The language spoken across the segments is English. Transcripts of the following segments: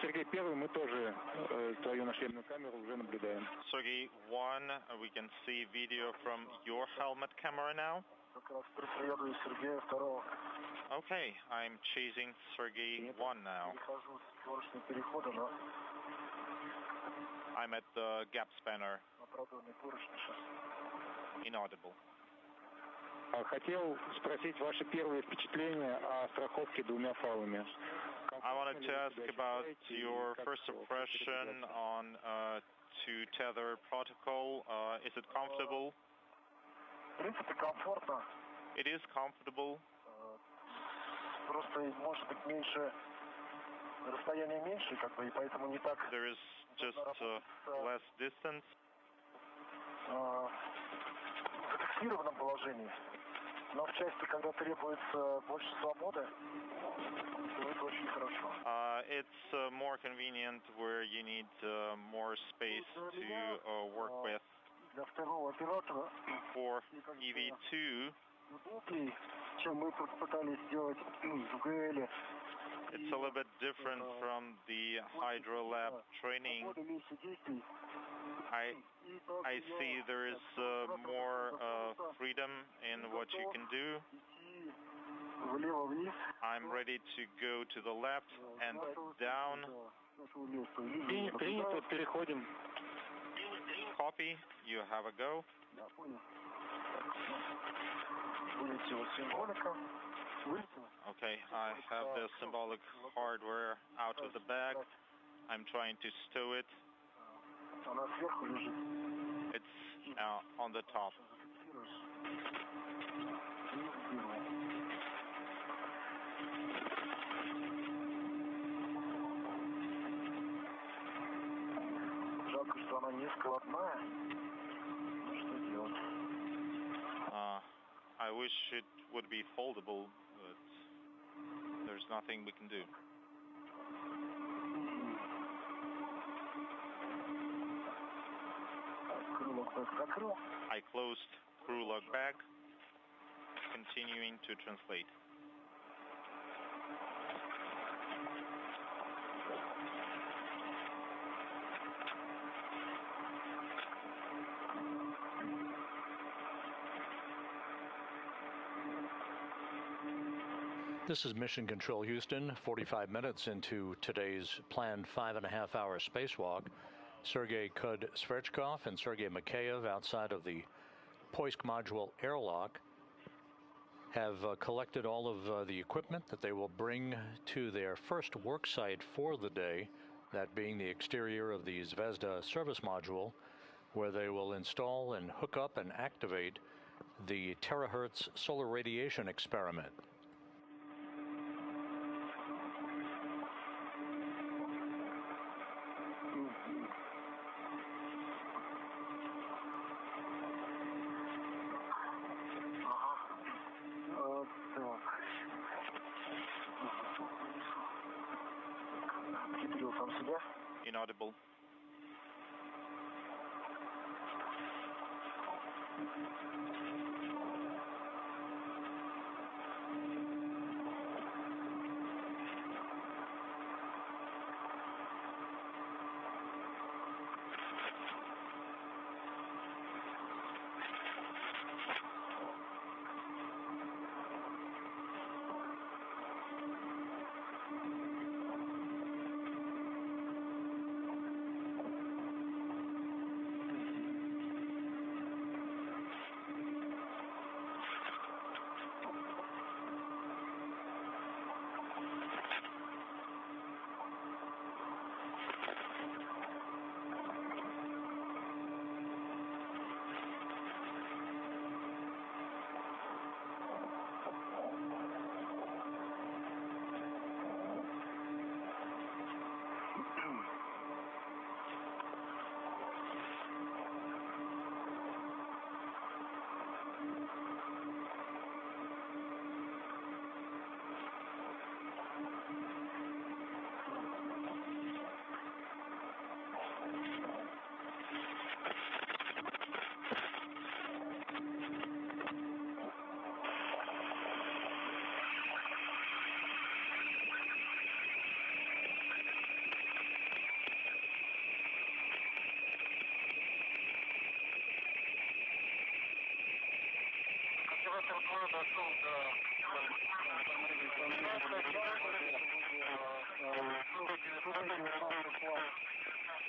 Сергей Первый, мы тоже твою нашлемную камеру уже наблюдаем. Sergey 1, we can see video from your helmet camera now. Okay, I'm chasing Sergey 1 now. I'm at the gap spanner. Inaudible. Хотел спросить ваши первые впечатления о страховке двумя фалами. I wanted to ask about your first impression on two-tether protocol. Is it comfortable? It is comfortable. There is just less distance. Но в части, когда требуется больше свободы, это очень хорошо. It's more convenient where you need more space to work with. Для второго оператора for EV2, чем мы пытались сделать в ГЛ. It's a little bit different from the Hydro Lab training. I see there is more freedom in what you can do. I'm ready to go to the left and down. Copy. You have a go. Okay, I have the symbolic hardware out of the bag. I'm trying to stow it. It's on the top. Жалко, что она не складная. Что делать? I wish it would be foldable, but there's nothing we can do. I closed crew log bag, continuing to translate. This is Mission Control Houston, 45 minutes into today's planned 5.5-hour spacewalk. Sergei Svechkov and Sergei Mikheyev outside of the Poisk module airlock have collected all of the equipment that they will bring to their first work site for the day, that being the exterior of the Zvezda service module, where they will install and hook up and activate the terahertz solar radiation experiment. Inaudible.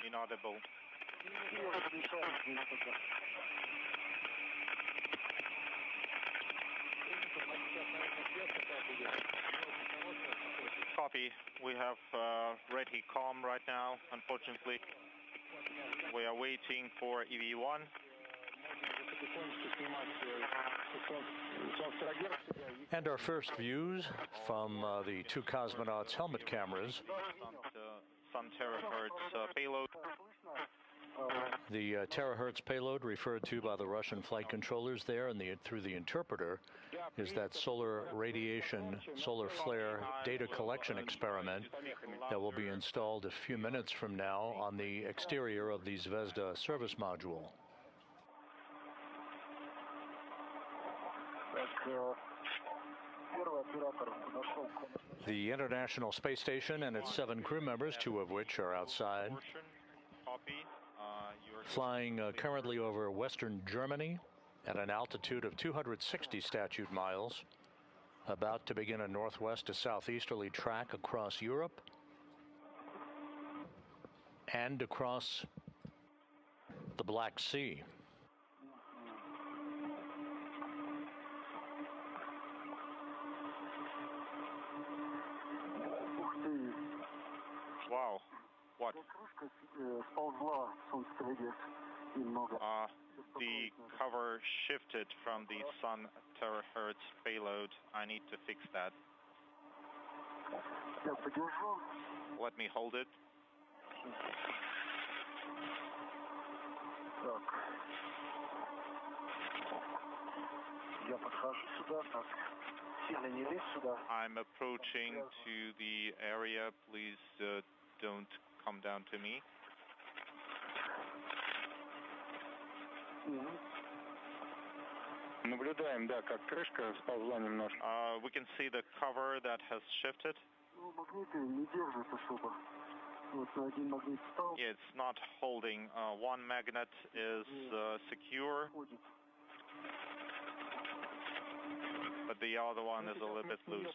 Inaudible. Copy. We have ready comm right now, unfortunately. We are waiting for EV1. And our first views from the two cosmonauts' helmet cameras. Some terahertz payload. The terahertz payload referred to by the Russian flight controllers there and through the interpreter is that solar radiation, solar flare data collection experiment that will be installed a few minutes from now on the exterior of the Zvezda service module. The International Space Station and its 7 crew members, 2 of which are outside, flying currently over Western Germany at an altitude of 260 statute miles, about to begin a northwest to southeasterly track across Europe and across the Black Sea. Wow. What? The cover shifted from the Sun terahertz payload. I need to fix that. Let me hold it. I'm approaching to the area. Please don't come down to me. Наблюдаем, да, как крышка сползла немножко. We can see the cover that has shifted. It's not holding. One magnet is secure, but the other one is a little bit loose.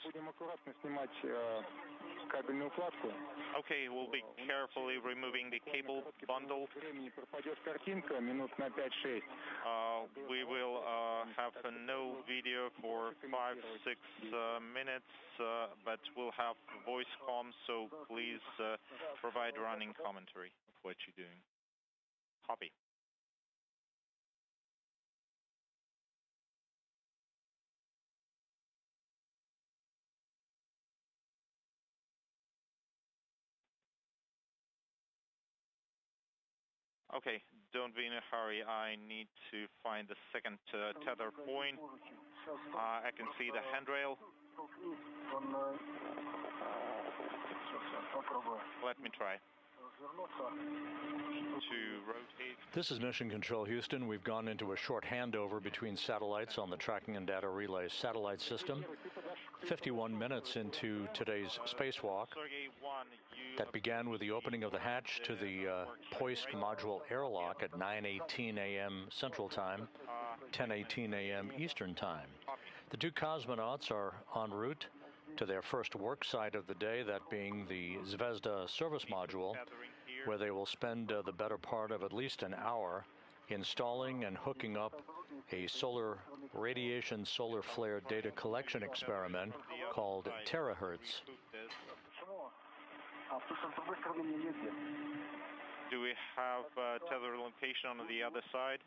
Okay, we'll be carefully removing the cable bundle. We will have no video for 5-6 minutes, but we'll have voice comm, so please provide running commentary of what you're doing. Copy. Okay, don't be in a hurry. I need to find the second tether point. I can see the handrail. Let me try to rotate. This is Mission Control Houston. We've gone into a short handover between satellites on the Tracking and Data Relay satellite system. 51 minutes into today's spacewalk that began with the opening of the hatch to the Poisk module airlock at 9:18 a.m. Central Time, 10:18 a.m. Eastern Time. The two cosmonauts are en route to their first work site of the day, that being the Zvezda service module, where they will spend the better part of at least an hour installing and hooking up a solar radiation solar flare data collection experiment called terahertz. Do we have tether location on the other side?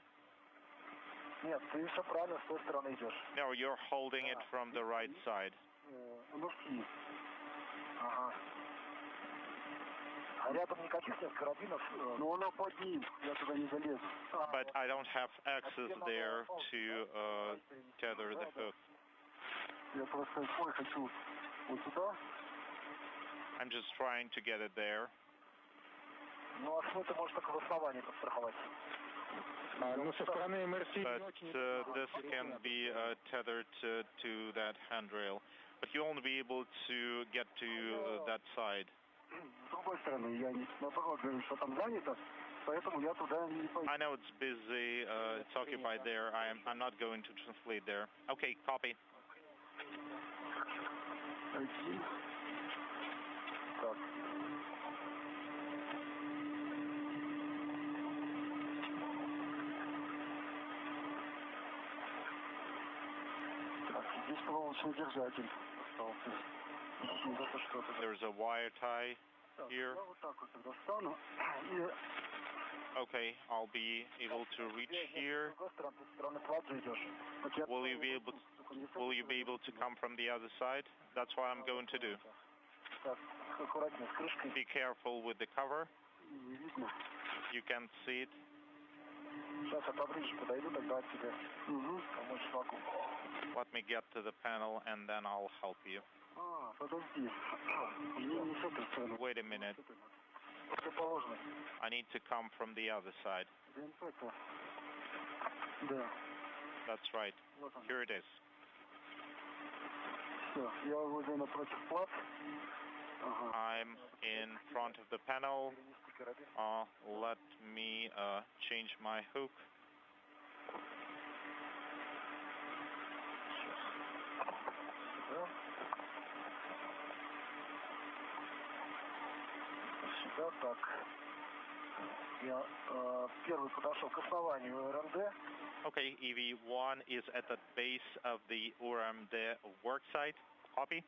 No, you're holding it from the right side. But I don't have access there to tether the hook. I'm just trying to get it there. But this can be tethered to that handrail. But you won't be able to get to that side. поэтому я туда не пойду. I know it's busy, it's occupied there. I'm not going to translate there. Okay, copy. Один. Так. Так, здесь проволочный держатель остался. Это что-то. There's a wire tie here. Я вот так вот тогда встану. И Okay, I'll be able to reach here. Will you be able to come from the other side? That's what I'm going to do. Be careful with the cover. You can't see it. Let me get to the panel and then I'll help you. Wait a minute. I need to come from the other side. That's right. Here it is. I'm in front of the panel. Let me change my hook. Так, я первый подошел к основанию РМД. Okay, EV1 is at the base of the URMD work site. Copy.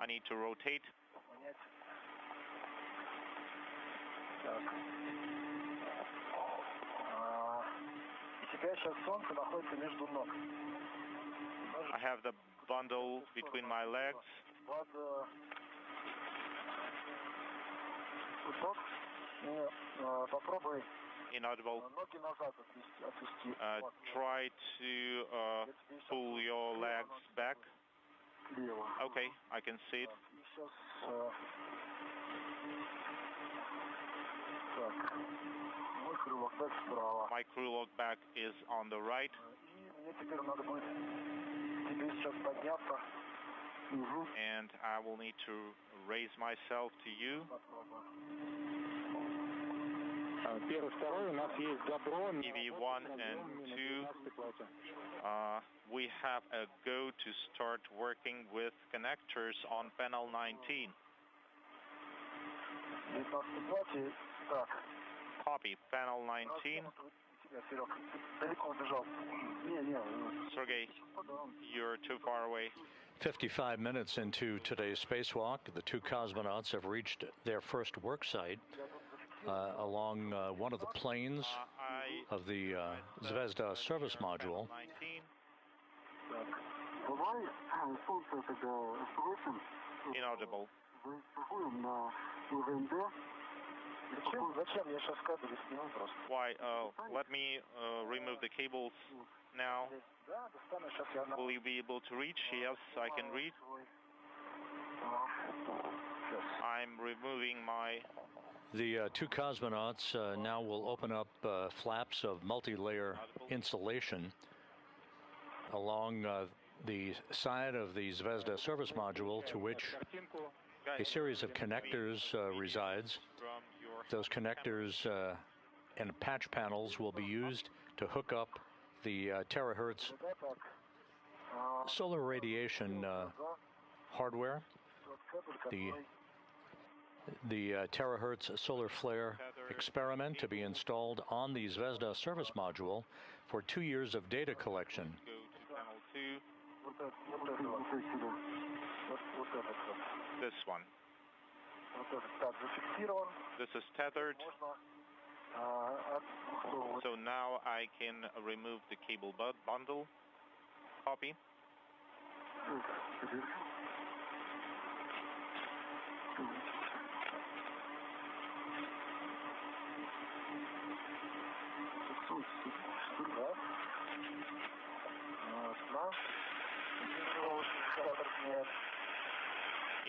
I need to rotate. Так. И тебя сейчас солнце находится между ног. I have the bundle between my legs. Попробуй Inaudible. ноги назад отвести. Try to pull your legs back. Okay, I can see it. Сейчас так, мой крылок бэк справа. My crew lock back is on the right. И мне теперь надо будет тебе сейчас подняться. And I will need to raise myself to you. Первый, второй, у нас есть добро. EV1 and 2, we have a go to start working with connectors on panel 19. Так. Copy, panel 19. Sergey, you're too far away. 55 minutes into today's spacewalk, the two cosmonauts have reached their first work site along one of the planes of the Zvezda service module. Inaudible. Why? Let me remove the cables now. Will you be able to reach? Yes, I can read. I'm removing my... The two cosmonauts now will open up flaps of multi-layer insulation along the side of the Zvezda service module, to which a series of connectors resides. Those connectors and patch panels will be used to hook up the terahertz solar radiation hardware, the terahertz solar flare experiment to be installed on the Zvezda service module for 2 years of data collection. Go to panel 2. This one. This is tethered. So now I can remove the cable bundle. Copy.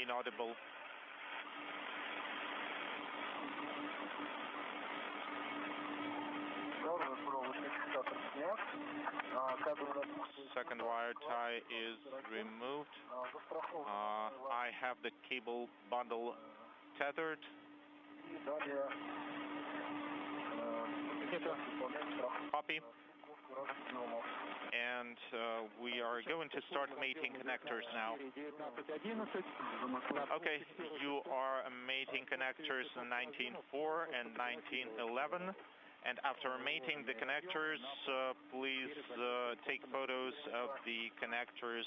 Inaudible. Second wire tie is removed. I have the cable bundle tethered. Copy. And we are going to start mating connectors now. Okay, you are mating connectors 19.4 and 19.11. And after mating the connectors, please take photos of the connectors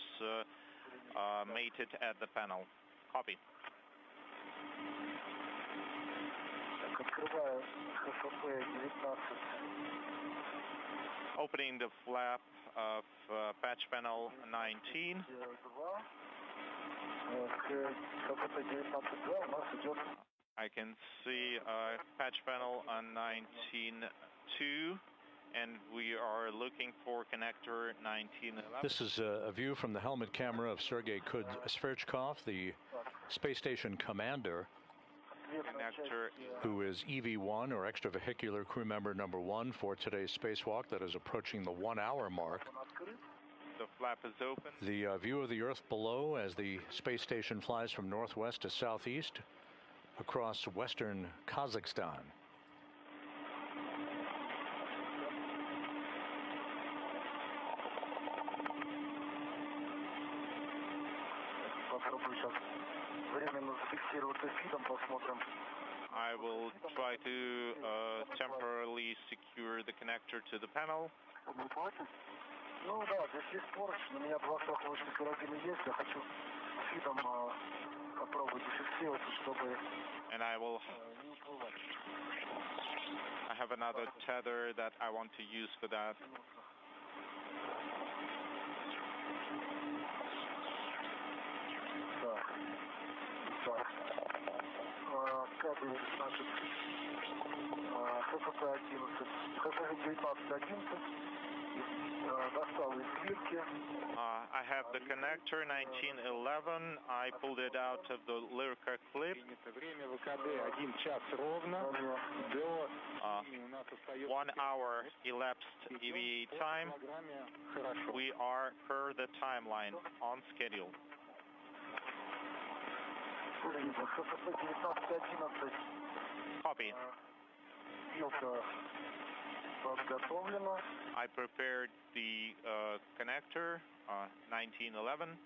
mated at the panel. Copy. Opening the flap of patch panel 19. I can see patch panel on 19.2, and we are looking for connector 19.11. This is a view from the helmet camera of Sergei Sverchkov, the space station commander, who is EV1, or extravehicular crew member number 1 for today's spacewalk that is approaching the 1-hour mark. The flap is open. The view of the Earth below as the space station flies from northwest to southeast across western Kazakhstan. I will try to temporarily secure the connector to the panel. And I have another tether that I want to use for that. I have the connector 1911. I pulled it out of the Lyrka clip. 1 hour elapsed EVA time. We are per the timeline on schedule. Copy. I prepared the connector 1911.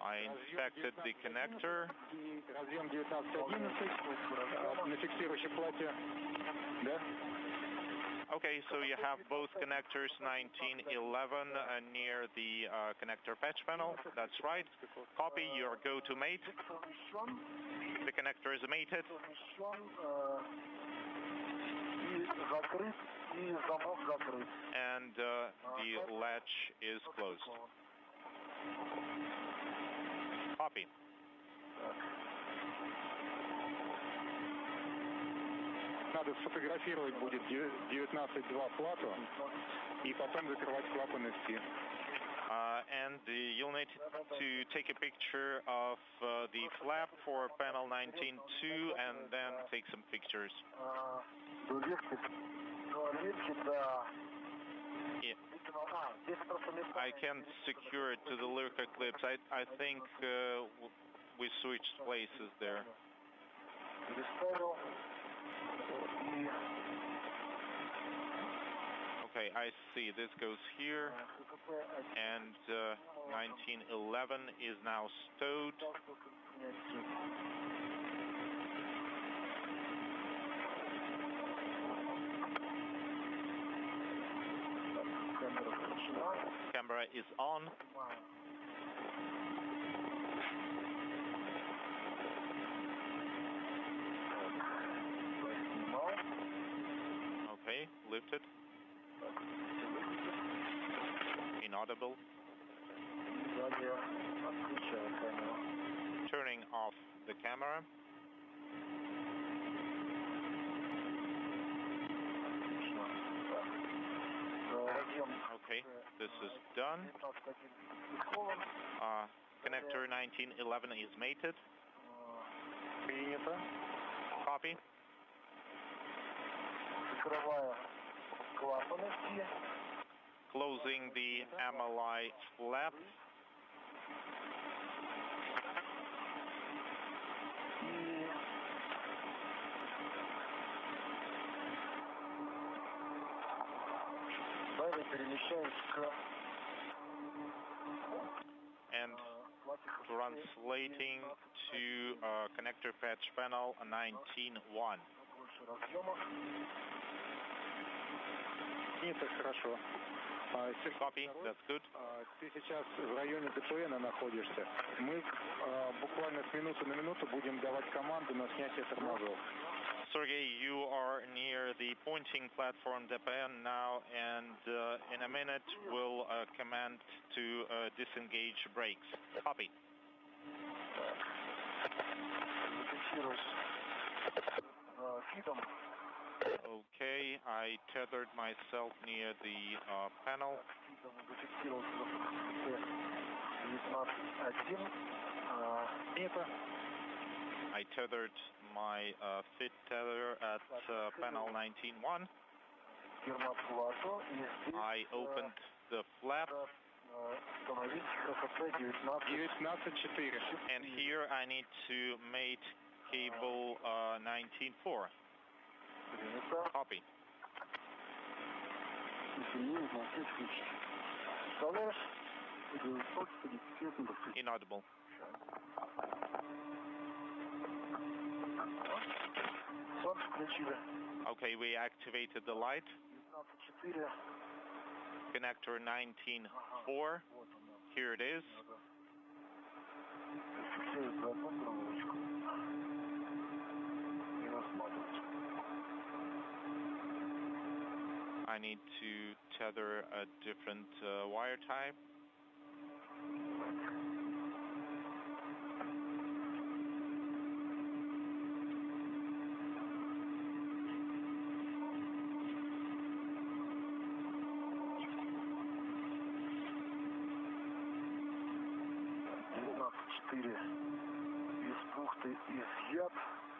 I inspected the connector. Okay, so you have both connectors 1911 near the connector patch panel. That's right. Copy your go-to mate. The connector is mated. And the latch is closed. Copy. Надо сфотографировать будет 19.2 плату и потом закрывать клапаны все. And you'll need to take a picture of the flap for panel 19.2 and then take some pictures. Yeah. I can't secure it to the Lyrka clips. I think we switched places there. Okay, I see. This goes here, and 1911 is now stowed. Camera is on. Okay, lifted. Inaudible. Turning off the camera. Okay, this is done. Connector 1911 is mated. Copy. Closing the MLI flap. And translating to connector patch panel 19.1. Это хорошо. Copy, that's good. Ты сейчас в районе ДПН находишься. Мы буквально с минуты на минуту будем давать команду на снятие тормозов. Sergey, you are near the pointing platform DPN now, and in a minute we'll command to disengage brakes. Copy. Okay, I tethered myself near the panel. I tethered my fit tether at panel 19.1. I opened the flap. And here I need to mate cable 19.4. Copy. Inaudible. Okay, we activated the light. Connector 19.4. Here it is. I need to tether a different wire type.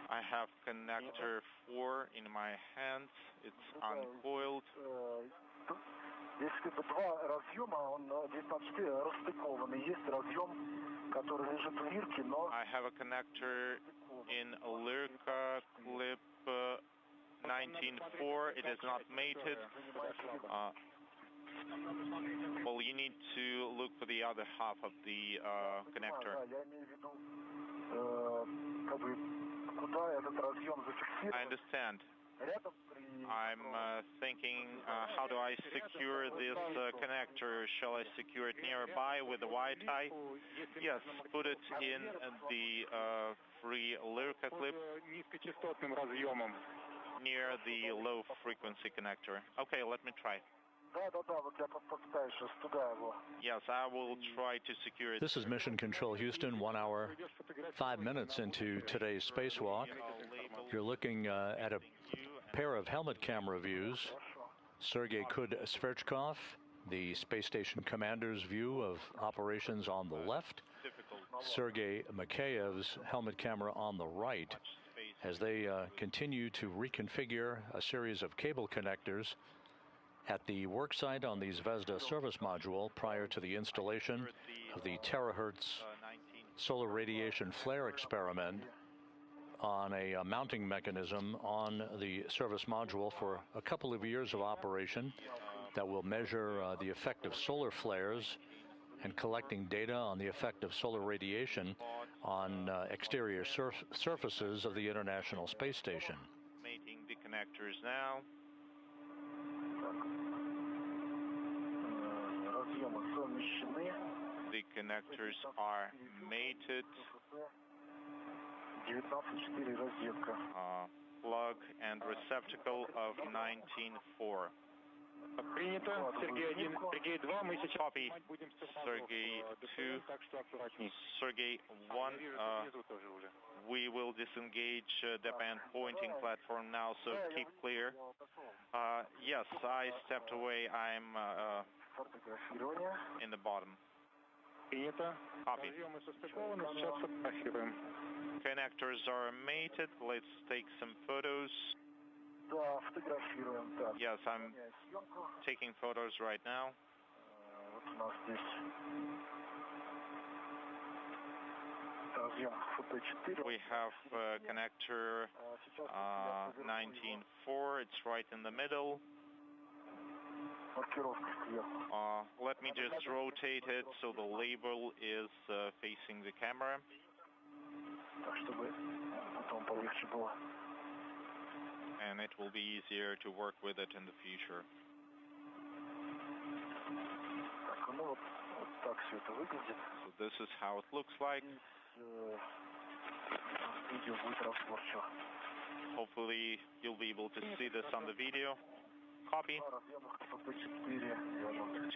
I have connector 4 in my hands. It's uncoiled. I have a connector in Lyrka clip 19.4. It is not mated. Well, you need to look for the other half of the connector. I understand. I'm thinking, how do I secure this connector? Shall I secure it nearby with a wire tie? Yes, put it in the free Lyrka clip near the low frequency connector. Okay, let me try. Yes, I will try to secure it. This is Mission Control Houston, 1 hour, 5 minutes into today's spacewalk. You're looking at a pair of helmet camera views. Sergei Sverchkov, the space station commander's view of operations on the left. Sergei Makheyev's helmet camera on the right, as they continue to reconfigure a series of cable connectors at the worksite on the Zvezda service module prior to the installation of the terahertz solar radiation flare experiment on a mounting mechanism on the service module for a couple of years of operation that will measure the effect of solar flares and collecting data on the effect of solar radiation on exterior surfaces of the International Space Station. Mating the connectors now. The connectors are mated. Plug and receptacle of 19.4. Принято. Сергей 1, Сергей 2. Мы сейчас Copy. Sergey 2. Sergey 1. We will disengage the band pointing platform now, so keep clear. Yes, I stepped away. I'm in the bottom. Copy. Connectors are mated. Let's take some photos. Yes, I'm taking photos right now. We have connector 19.4. It's right in the middle. Let me just rotate it so the label is facing the camera. And it will be easier to work with it in the future. So this is how it looks like. Hopefully you'll be able to see this on the video. Copy. 2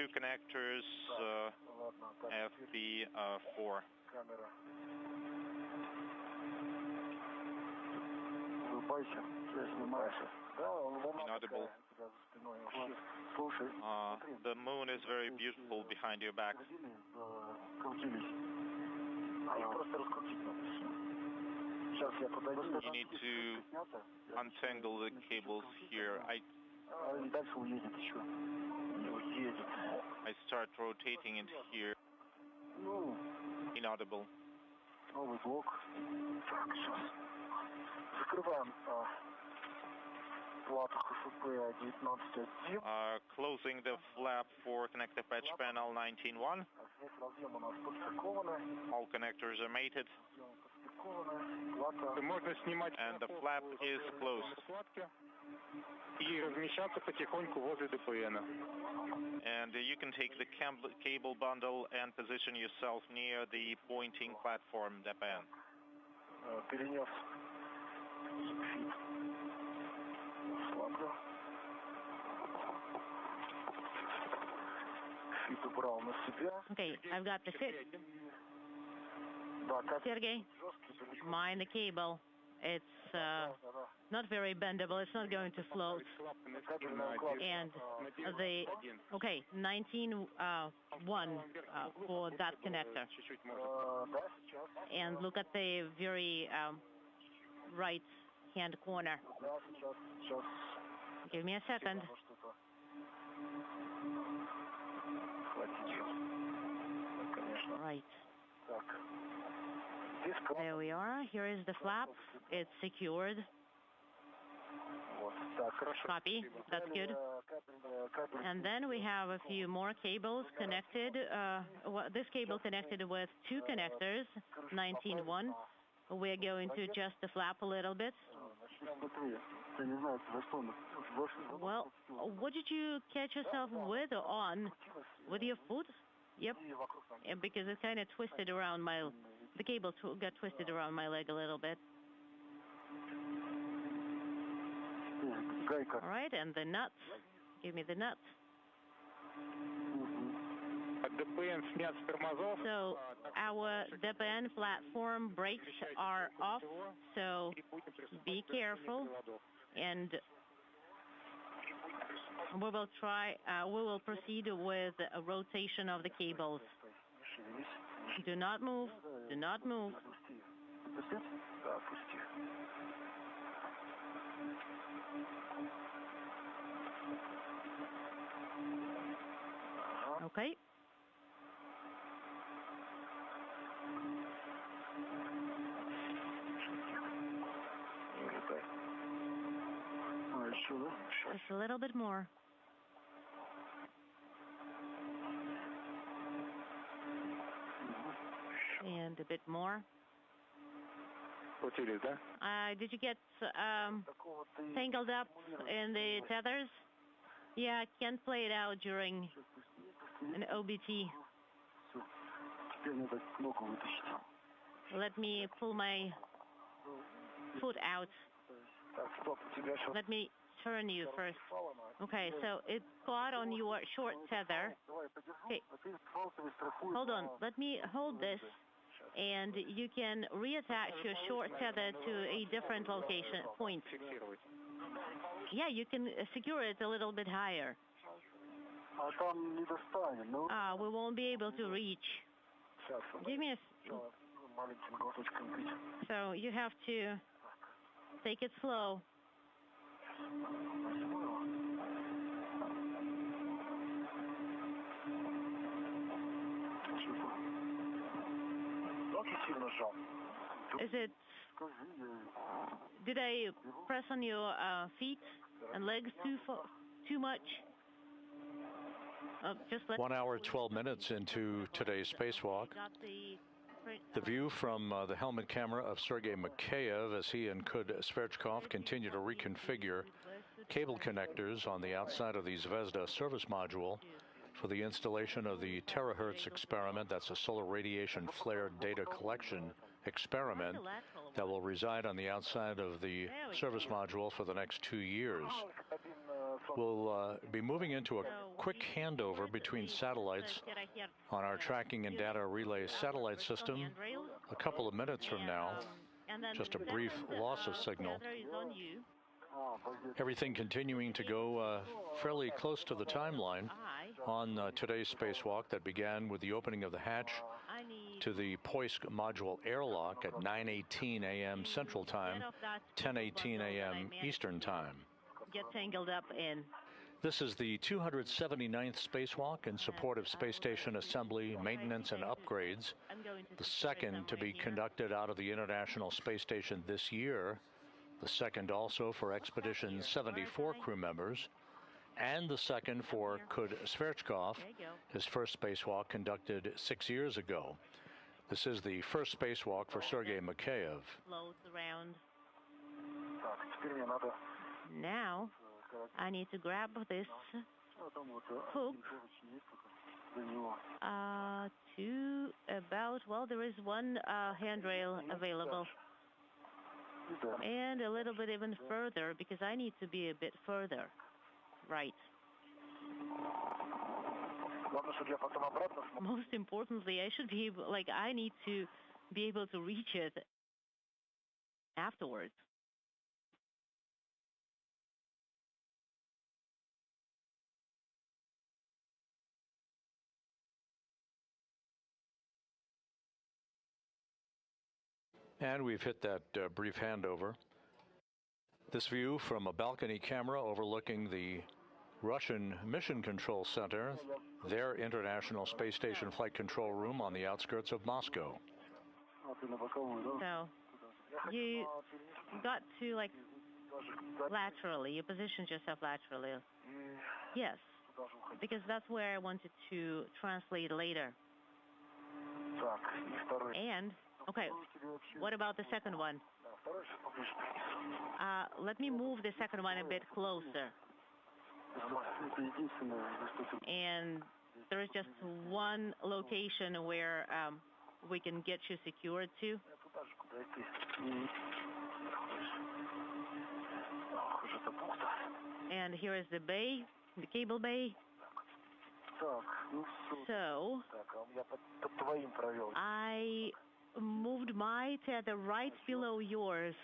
connectors, FB4. Inaudible. The moon is very beautiful behind your back. You need to untangle the cables here. I start rotating it here. Inaudible. Closing the flap for connector patch panel 19.1. All connectors are mated. And the flap is closed. And you can take the cable bundle and position yourself near the pointing platform DPN. Okay, I've got the fit. Sergey, mind the cable. It's not very bendable. It's not going to float. And the 19.1 for that connector. And look at the very right hand corner. Give me a second. Right. There we are. Here is the flap. It's secured. Copy. That's good. And then we have a few more cables connected. This cable connected with 2 connectors, 19.1. We're going to adjust the flap a little bit. Well, what did you catch yourself with or on? With your foot? Yep. Yeah, because it kind of twisted around the cable got twisted around my leg a little bit. All right, and the nuts. Give me the nuts. So our DPN platform brakes are off, so be careful, and we will proceed with a rotation of the cables. Do not move, do not move. Okay. Just a little bit more. And a bit more. Did you get tangled up in the tethers? Yeah, I can't play it out during an OBT. Let me pull my foot out. Let me turn you first. Okay, so it caught on your short tether. Okay, hold on. Let me hold this, and you can reattach your short tether to a different point. Yeah, you can secure it a little bit higher. We won't be able to reach. Give me a... So you have to take it slow. Is it... Did I press on your feet and legs too much? 1 hour, 12 minutes into today's spacewalk. The view from the helmet camera of Sergei Mikheyev as he and Kud Sverchkov continue to reconfigure cable connectors on the outside of the Zvezda service module for the installation of the terahertz experiment. That's a solar radiation flare data collection experiment that will reside on the outside of the service module for the next 2 years. We'll be moving into a quick handover between satellites on our tracking and data relay satellite system a couple of minutes from now. Just a brief loss of signal. Everything continuing to go fairly close to the timeline on today's spacewalk that began with the opening of the hatch to the Poisk module airlock at 9:18 a.m. Central Time, 10:18 a.m. Eastern Time. Get tangled up in. This is the 279th spacewalk in support of space station assembly, maintenance, and upgrades. The second to be conducted out of the International Space Station this year. The second also for Expedition 74 crew members. And the second for Kud Sverchkov, his first spacewalk conducted 6 years ago. This is the first spacewalk for Sergei Mikheyev. Now, I need to grab this hook to about, well, there is one handrail available. And a little bit even further, because I need to be a bit further. Right. Most importantly, I should be able, I need to be able to reach it afterwards. And we've hit that brief handover. This view from a balcony camera overlooking the Russian Mission Control Center, their International Space Station Flight Control Room on the outskirts of Moscow. So, you got to, laterally, you positioned yourself laterally. Yes, because that's where I wanted to translate later. And, okay, what about the second one? Let me move the second one a bit closer. And there is just one location where we can get you secured to. And here is the bay, the cable bay. So, I moved my tether right below yours.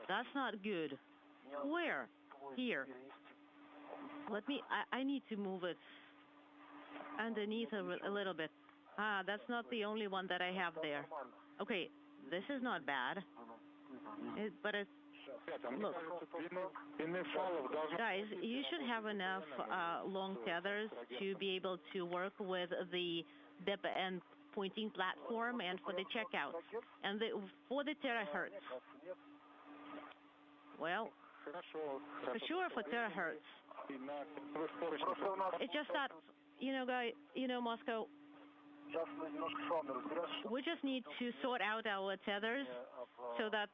That's not good. Where? Here. I need to move it underneath a little bit. That's not the only one that I have there. Okay, this is not bad. But it's, look. Guys, you should have enough long tethers to be able to work with the dip and pointing platform and for the checkout. And for the terahertz. Well, for sure for terahertz. It's just that, Moscow, we just need to sort out our tethers so that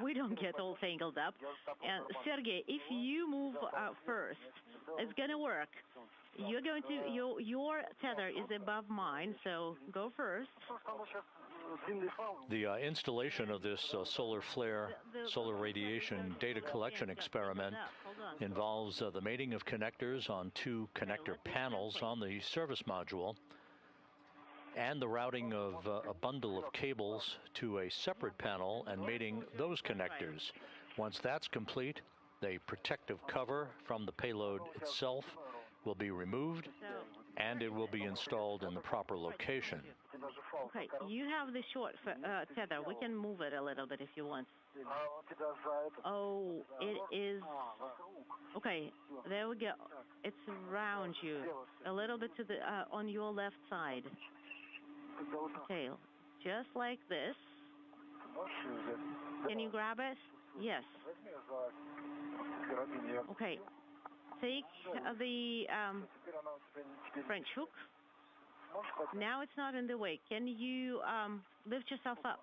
we don't get all tangled up. And Sergei, if you move first, it's going to work. You're going to, your tether is above mine, so go first. The installation of this solar flare, solar radiation data collection experiment involves the mating of connectors on 2 connector panels on the service module and the routing of a bundle of cables to a separate panel and mating those connectors. Once that's complete, the protective cover from the payload itself will be removed and it will be installed in the proper location. Okay, you have the short tether. We can move it a little bit if you want. Oh, it is. Okay, there we go. It's around you, a little bit to the on your left side. Okay, just like this. Can you grab it? Yes. Okay. take the French hook. Now it's not in the way. Can you lift yourself up?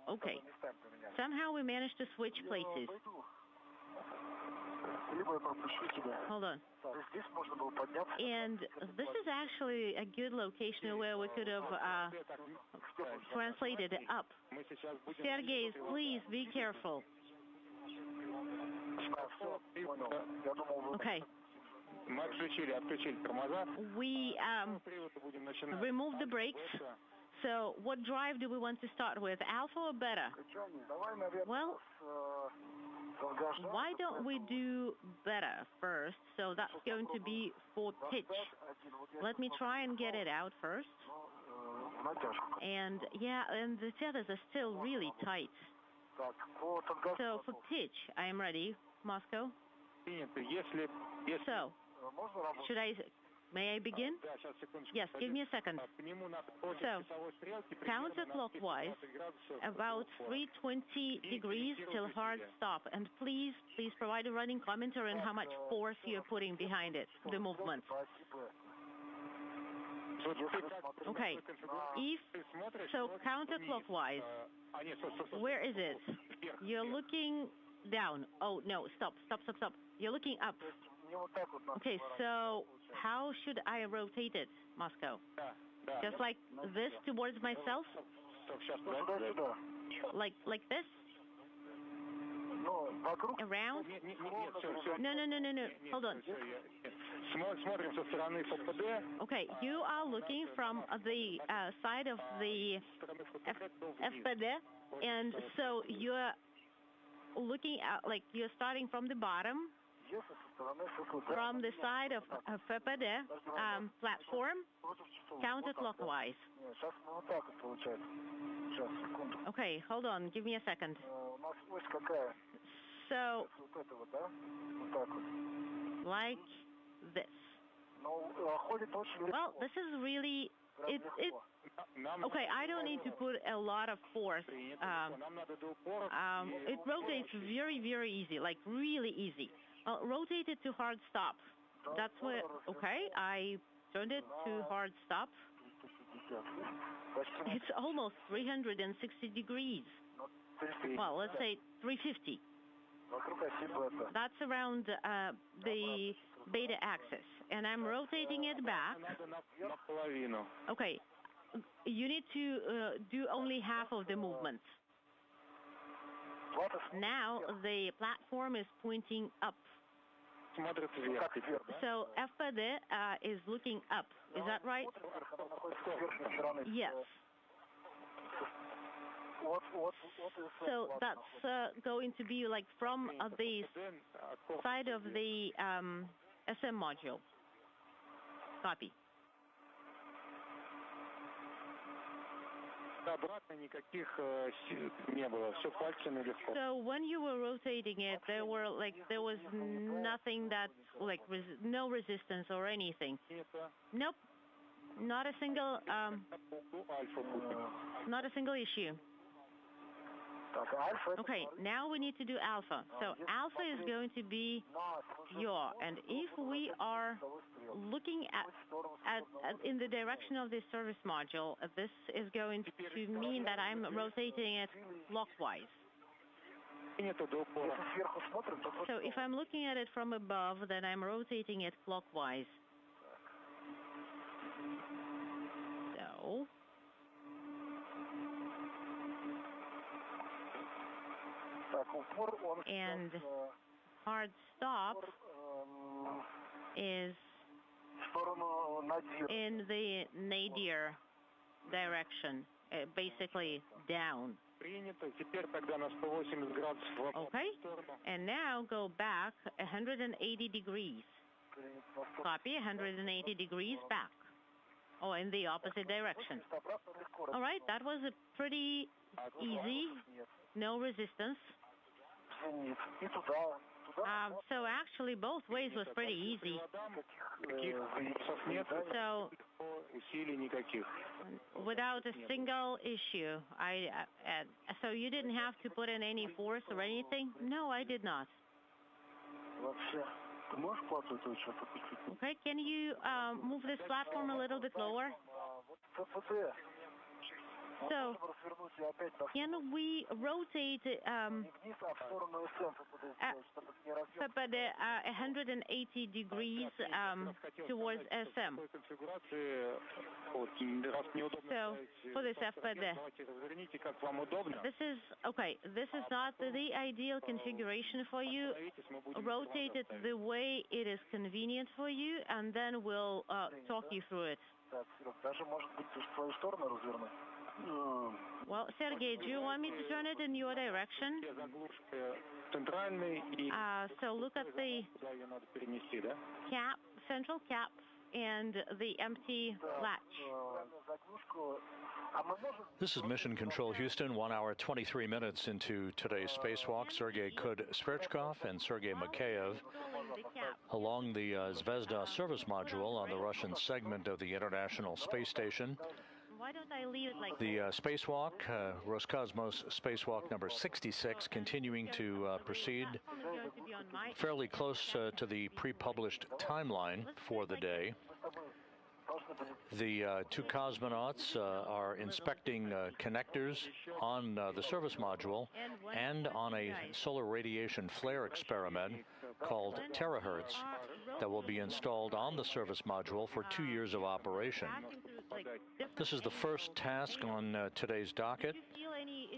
Okay. Somehow we managed to switch places. Hold on. And this is actually a good location where we could have translated it up. Sergei, please be careful. Okay. We removed the brakes. So what drive do we want to start with, alpha or beta? Well, why don't we do beta first? So that's going to be for pitch. Let me try and get it out first. And yeah, and the tethers are still really tight. So for pitch, I am ready. Moscow. So, may I begin? Yes, give me a second. So, counterclockwise, about 320 degrees till hard stop. And please provide a running commentary on how much force you're putting behind it, the movement. Okay, so counterclockwise, where is it? You're looking down. Oh, no, stop. You're looking up. Okay, so how should I rotate it, Moscow? Just like this towards myself? Like this? Around? No. Hold on. Okay, you are looking from the side of the FPD, and so you're looking at, like, you're starting from the bottom, from the side of FPD platform, counterclockwise. Okay, hold on, give me a second. So, like this. Well, this is really, okay, I don't need to put a lot of force. It rotates very, very easy, like really easy. Rotate it to hard stop. That's what, okay, I turned it to hard stop. It's almost 360 degrees. Well, let's say 350. That's around the beta axis, and I'm rotating it back. Okay, you need to do only half of the movement. Now the platform is pointing up. So FPD is looking up. Is that right? Yes. So that's going to be like from the side of the SM module. Copy. So when you were rotating it, there was nothing that, like, no resistance or anything. Nope. Not a single issue. Okay, now we need to do alpha. So alpha is going to be and if we are looking at in the direction of the service module, this is going to mean that I'm rotating it clockwise. So if I'm looking at it from above, then I'm rotating it clockwise. So and hard stop is in the nadir direction, basically down. Okay, and now go back 180 degrees. Copy, 180 degrees back. Oh, in the opposite direction. All right, that was a pretty easy, no resistance. So actually, both ways was pretty easy. So without a single issue, so you didn't have to put in any force or anything? No, I did not. Okay, can you move this platform a little bit lower? So, can we rotate but 180 degrees towards SM? So, for this FPD. This is not the ideal configuration for you. Rotate it the way it is convenient for you, and then we'll talk you through it. Well, Sergey, do you want me to turn it in your direction? So look at the cap, central cap, and the empty latch. This is Mission Control Houston, 1 hour, 23 minutes into today's spacewalk. Sergei Sverchkov and Sergei Mikheyev along the Zvezda service module on the Russian segment of the International Space Station. Why don't I leave it like the spacewalk, Roscosmos Spacewalk number 66, continuing to proceed fairly close to the pre-published timeline for the day. The two cosmonauts are inspecting connectors on the service module and on a solar radiation flare experiment called terahertz that will be installed on the service module for 2 years of operation. This is the first task on today's docket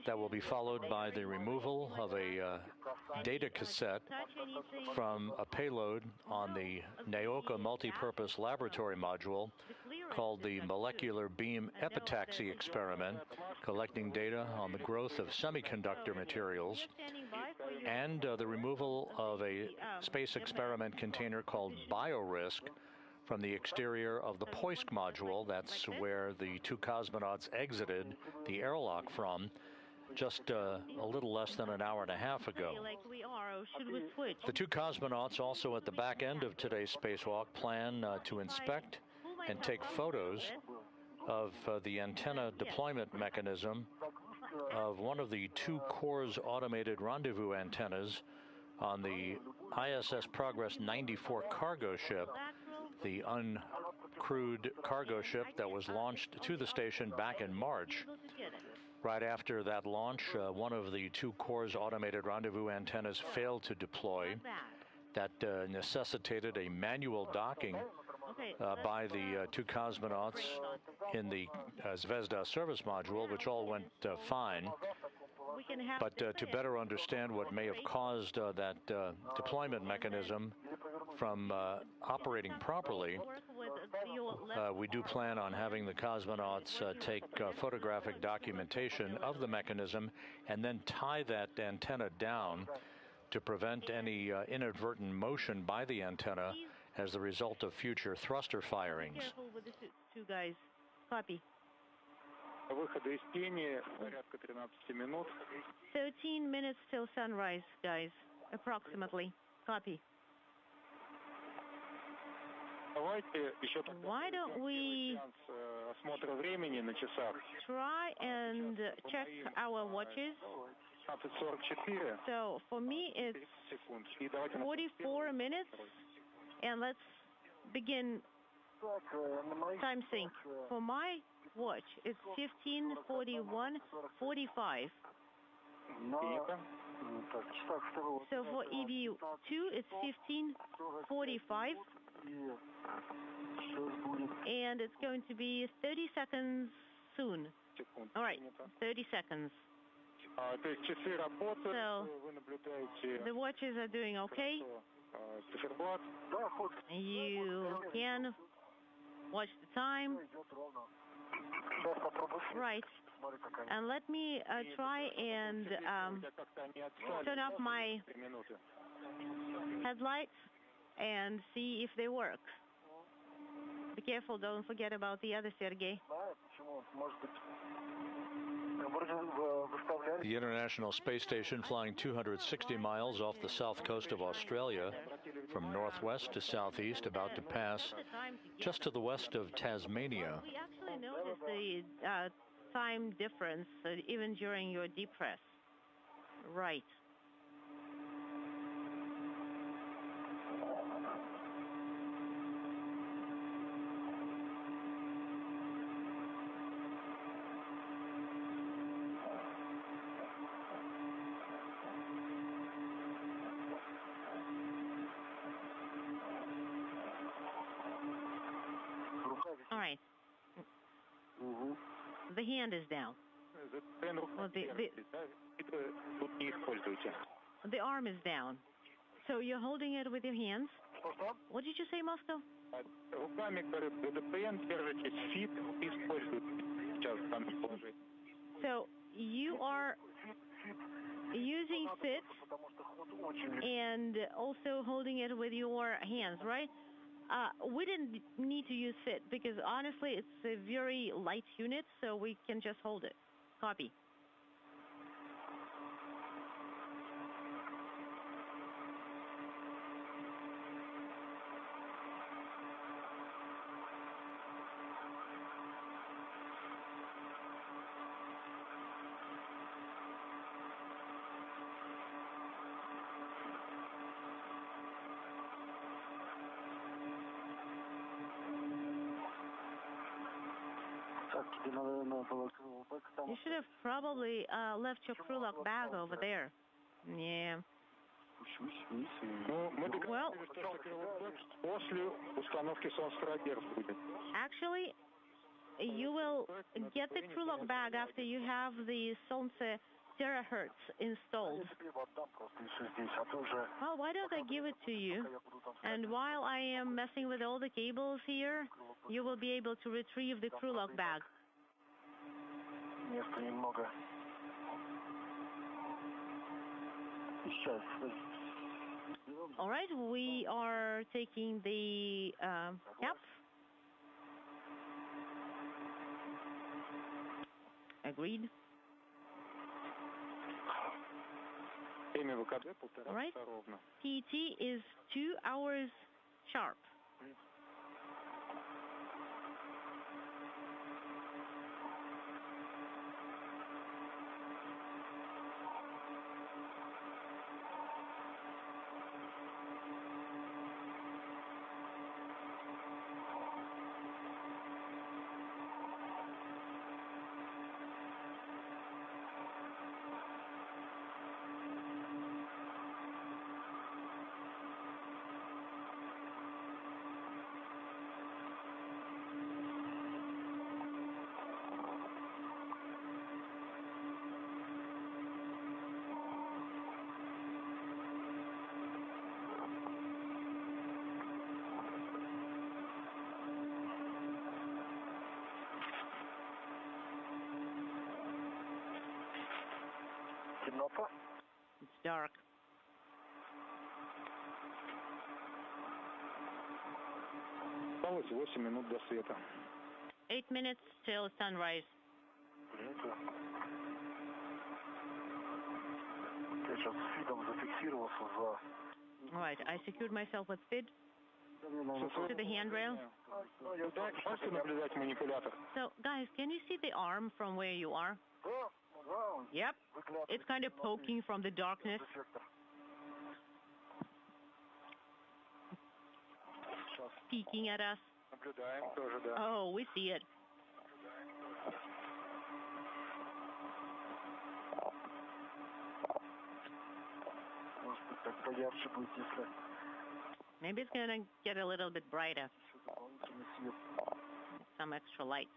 that will be followed by the removal of a data cassette from a payload on the Naoka multipurpose laboratory module called the Molecular Beam Epitaxy Experiment, collecting data on the growth of semiconductor materials, and the removal of a space experiment container called BioRisk from the exterior of the Poisk module. That's where the two cosmonauts exited the airlock from just a little less than an hour and a half ago. The two cosmonauts also at the back end of today's spacewalk plan to inspect and take photos of the antenna deployment mechanism of one of the two CORS automated rendezvous antennas on the ISS Progress 94 cargo ship, the uncrewed cargo ship that was launched to the station back in March. Right after that launch, one of the two CORS automated rendezvous antennas failed to deploy. That necessitated a manual docking by the two cosmonauts in the Zvezda service module, which all went fine. But to better understand what may have caused that deployment mechanism from operating properly, we do plan on having the cosmonauts take photographic documentation of the mechanism and then tie that antenna down to prevent any inadvertent motion by the antenna as the result of future thruster firings. Be careful with the two guys. Copy. 13 minutes till sunrise, guys, approximately. Copy. Why don't we try and check our watches? So for me it's 44 minutes, and let's begin time sync. For my watch it's 15:41:45. So for EV2 it's 15:45, and it's going to be 30 seconds soon. All right, 30 seconds. So the watches are doing okay. You can watch the time. Right. And let me try and turn off my headlights and see if they work. Be careful, don't forget about the other Sergey. The International Space Station flying 260 miles off the south coast of Australia from northwest to southeast, about to pass just to the west of Tasmania. We actually noticed the time difference even during your depress. Right. All right. The hand is down. Well, the arm is down. So you're holding it with your hands? What did you say, Moscow? So you are using fit and also holding it with your hands, right? We didn't need to use fit because honestly it's a very light unit, so we can just hold it. Copy. You should have probably left your crew lock bag over there. Yeah. Well, actually, you will get the crew lock bag after you have the Solnce terahertz installed. Well, why don't I give it to you? And while I am messing with all the cables here, you will be able to retrieve the crew lock bag. All right, we are taking the cap. Agreed. All right. TT is 2 hours sharp. It's dark. Осталось 8 минут до света. 8 minutes till sunrise. All right, I secured myself with FID to the handrail. So, guys, can you see the arm from where you are? Yep, it's kind of poking from the darkness. Peeking at us. Oh, we see it. Maybe it's gonna get a little bit brighter. Some extra light.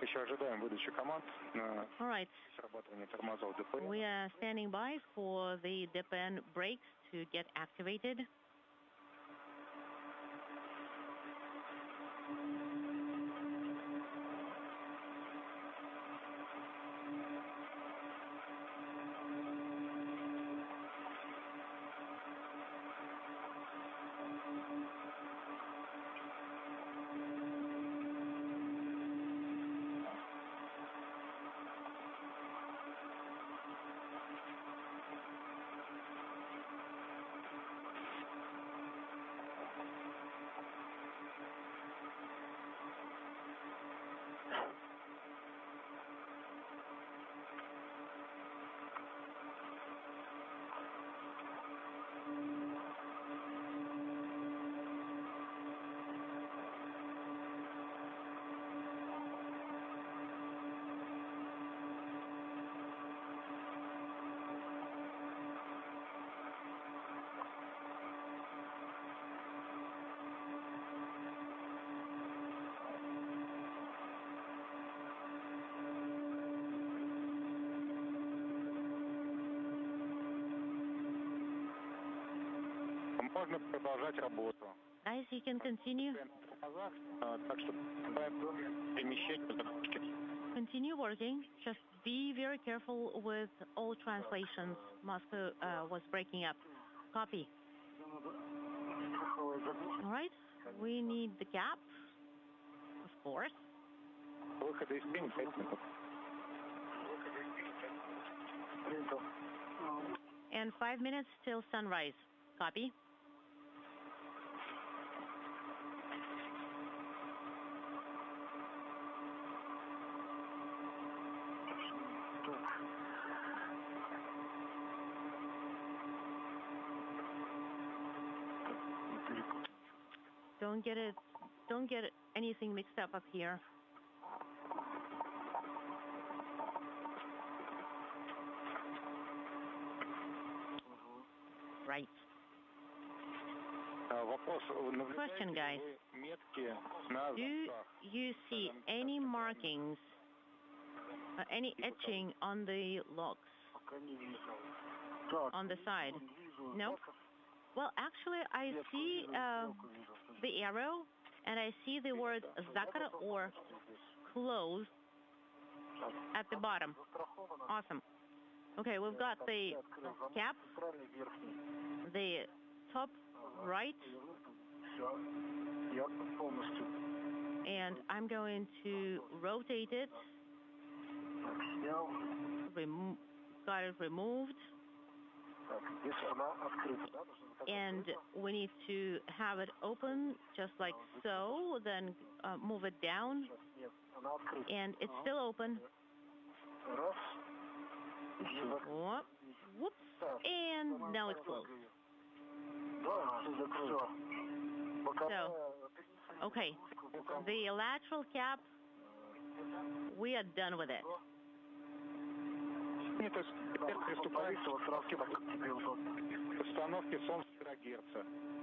Еще ожидаем выдачи команд на срабатывание тормозов ДПН. We are standing by for the DPN brakes to get activated. Можно продолжать работу. Guys, you can continue. Так что перемещение. Continue working. Just be very careful with all translations. Moscow was breaking up. Copy. All right. We need the gap, of course. Выхода из тени 5 минут. And 5 minutes till sunrise. Copy. Don't get anything mixed up here. Right. Question, guys. Do you see any markings, any etching on the logs on the side? No? Well, actually, I see the arrow, and I see the word Zakar or close at the bottom. Awesome. Okay, we've got the cap, the top right, and I'm going to rotate it. Got it removed. And we need to have it open just like so, then move it down, and it's still open. Whoops, and now it's closed. So, okay, the lateral cap, we are done with it.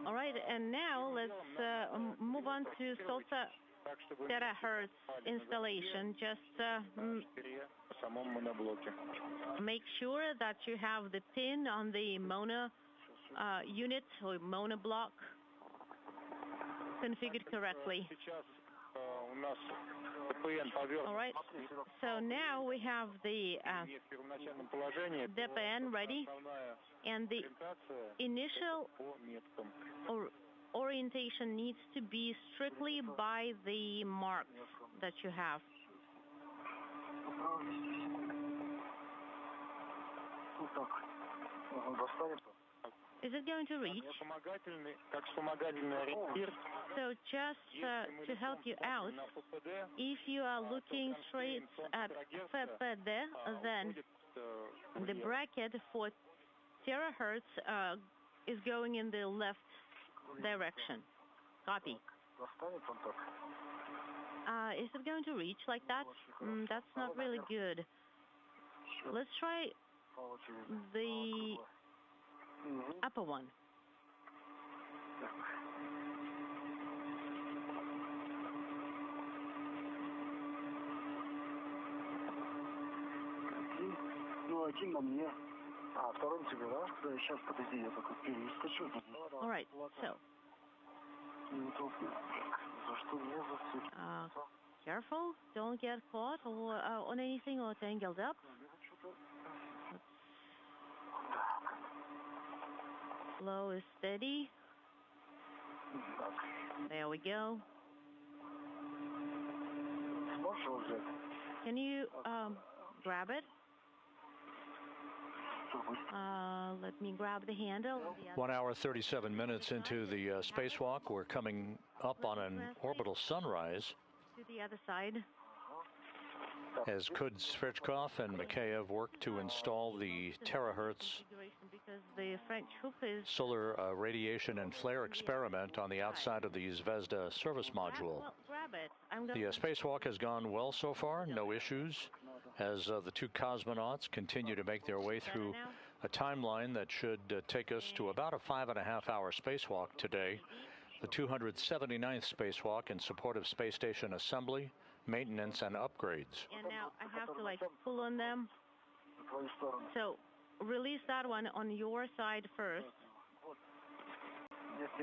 All right, and now let's move on to Solta terahertz installation. Just make sure that you have the pin on the mono unit or mono block configured correctly. All right, so now we have the DPN ready, and the initial orientation needs to be strictly by the marks that you have. Is it going to reach? So just to help you out, if you are looking straight at FPD, then the bracket for terahertz is going in the left direction. Copy. Is it going to reach like that? That's not really good. Let's try the upper one. один на мне. А, второй на тебе, да? Да, сейчас, подожди, я только перескочу. All right, so. За что мне зацепить? Careful, don't get caught or on anything or tangled up. Flow is steady. There we go. Can you grab it? Let me grab the handle. 1 hour, 37 minutes into the spacewalk. We're coming up on an orbital sunrise. To the other side. As Kud, Svechkov, and Mikheyev work to install the terahertz solar radiation and flare experiment on the outside of the Zvezda service module. The spacewalk has gone well so far, no issues, as the two cosmonauts continue to make their way through a timeline that should take us to about a 5.5-hour spacewalk today. The 279th spacewalk in support of space station assembly, maintenance, and upgrades. And now I have to pull on them. So release that one on your side first.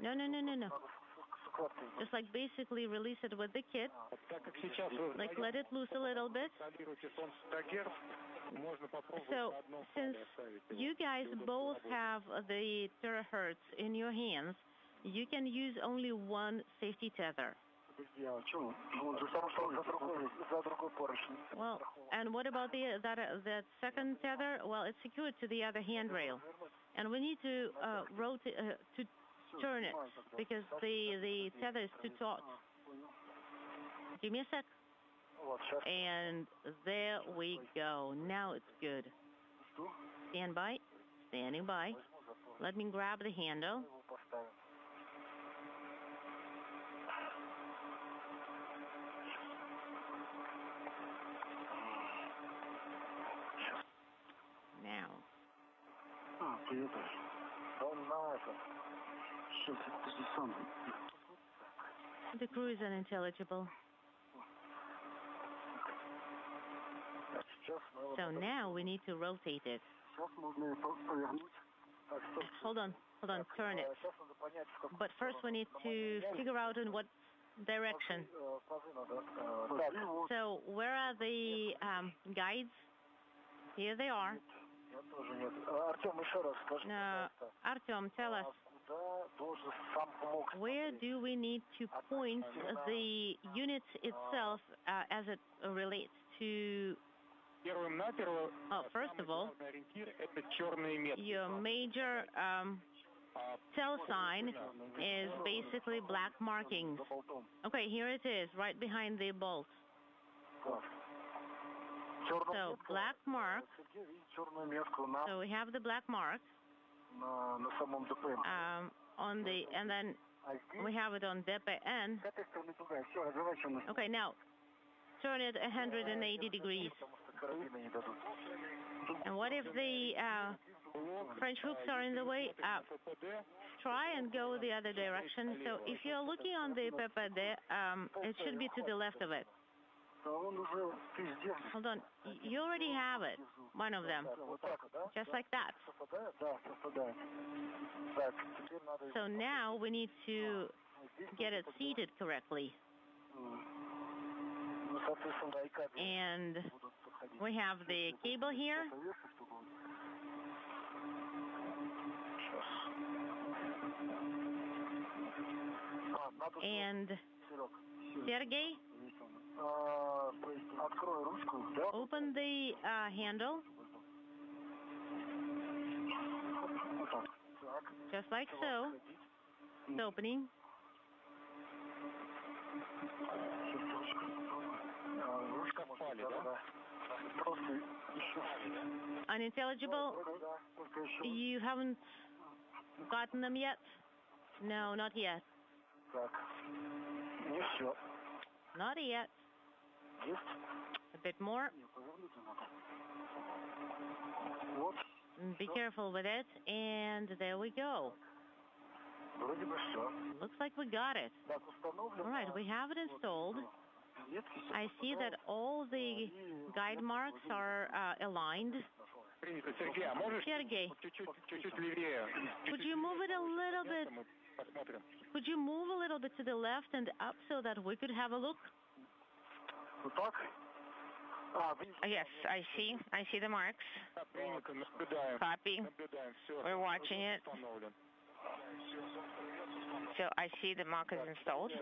No. Just basically release it with the kit. Let it loose a little bit. So since you guys both have the terahertz in your hands, you can use only one safety tether. Well, and what about that second tether? Well, it's secured to the other handrail, and we need to rotate to turn it because the tether is too taut. Give me a sec. And there we go. Now it's good. Stand by. Standing by. Let me grab the handle. Now. The crew is unintelligible. So now we need to rotate it. Hold on, turn it. But first we need to figure out in what direction. So where are the guides? Here they are. Artyom, tell us, where do we need to point the unit itself as it relates to... first of all, your major cell sign is basically black markings. Okay, here it is, right behind the bolt. So black mark. So we have the black mark on the, and then we have it on DPN. Okay, now turn it 180 degrees. And what if the French hooks are in the way? Try and go the other direction. So if you're looking on the PPD, it should be to the left of it. Hold on. You already have it, one of them. Just like that. So now we need to get it seated correctly. And we have the cable here. And Sergey, open the handle. Just like so. It's opening. Unintelligible? You haven't gotten them yet? No, not yet. Not yet. A bit more. Be careful with it. And there we go. Looks like we got it. All right, we have it installed. I see that all the guide marks are aligned. Sergey, would you move it a little bit? Would you move a little bit to the left and up so that we could have a look? Yes, I see the marks. Copy. We're watching it. So I see the mark is installed.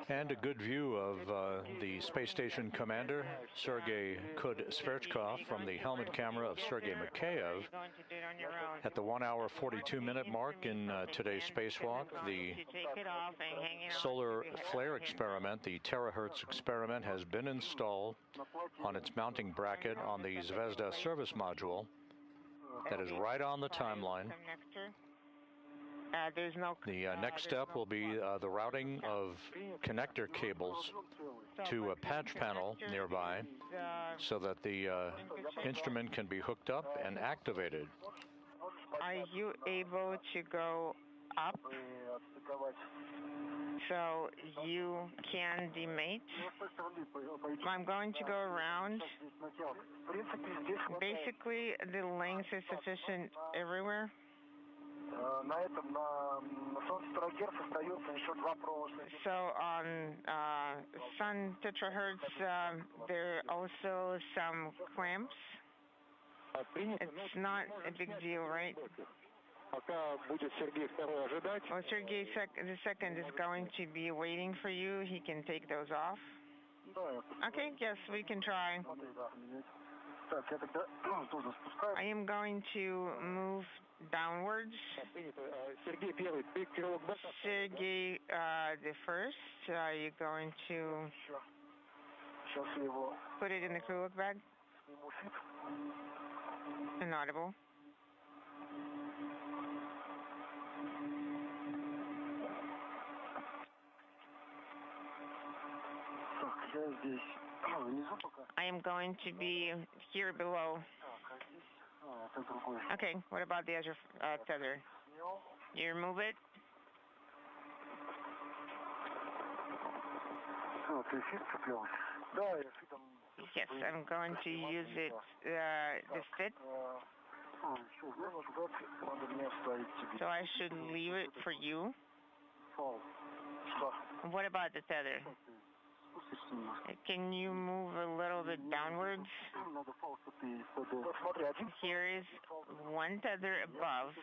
And a good view of the space station commander, Sergei Kudesverchkov, from the helmet camera of Sergei Mikheyev. At the 1 hour 42-minute mark in today's spacewalk, the solar flare experiment, the terahertz experiment, has been installed on its mounting bracket on the Zvezda service module. That is right on the timeline. The next step will be the routing of connector cables to a patch panel nearby so that the instrument can be hooked up and activated. Are you able to go up so you can demate? I'm going to go around. Basically, the length is sufficient everywhere. So on sun tetrahertz, there are also some clamps. It's not a big deal, right? Well, Sergei the second is going to be waiting for you. He can take those off. Okay, yes, we can try. I am going to move downwards. Sergei the first, are you going to put it in the crew look bag? Inaudible. I am going to be here below. Okay, what about the other tether? You remove it? Yes, I'm going to use it, the fit. So I should leave it for you? What about the tether? Can you move a little bit downwards? Here is one tether above.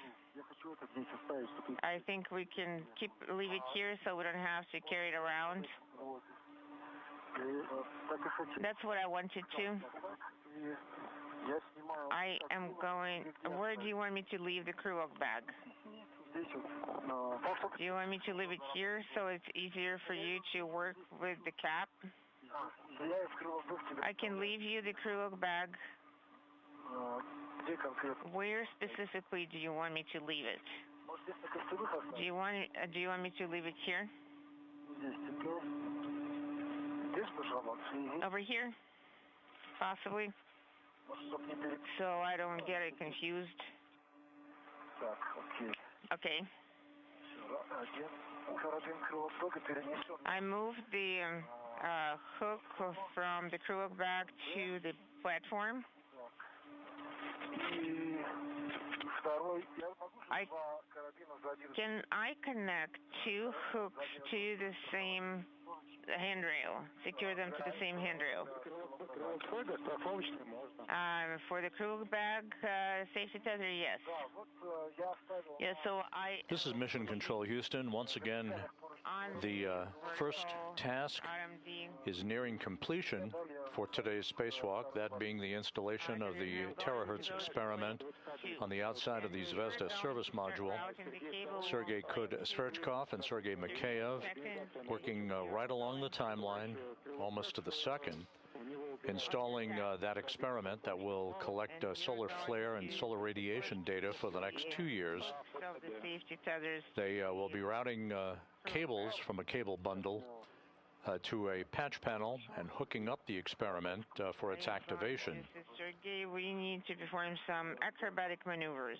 I think we can leave it here so we don't have to carry it around. That's what I wanted to. I am going. Where do you want me to leave the crew look bag? Do you want me to leave it here so it's easier for you to work with the cap? I can leave you the crew look bag. Where specifically do you want me to leave it? Do you want me to leave it here? Over here? Possibly. So I don't get it confused. Okay. I moved the hook from the crew look bag to the platform. Can I connect two hooks to the same handrail, secure them to the same handrail? For the crew look bag safety tether, yes. Yeah, so This is Mission Control Houston. Once again, the first task is nearing completion for today's spacewalk, that being the installation of the terahertz experiment on the outside of the Zvezda service module. Sergei Kudesverchkov and Sergei Mikheyev working right along the timeline, almost to the second, installing that experiment that will collect solar flare and solar radiation data for the next 2 years. They will be routing cables from a cable bundle to a patch panel and hooking up the experiment for its activation. Sergei, we need to perform some acrobatic maneuvers.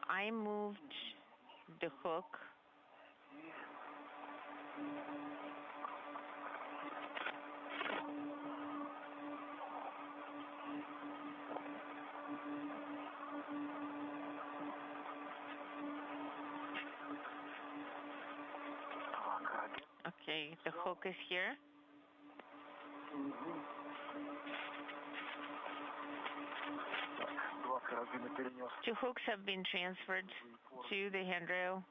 I moved the hook. Okay, the hook is here. Two hooks have been transferred to the handrail.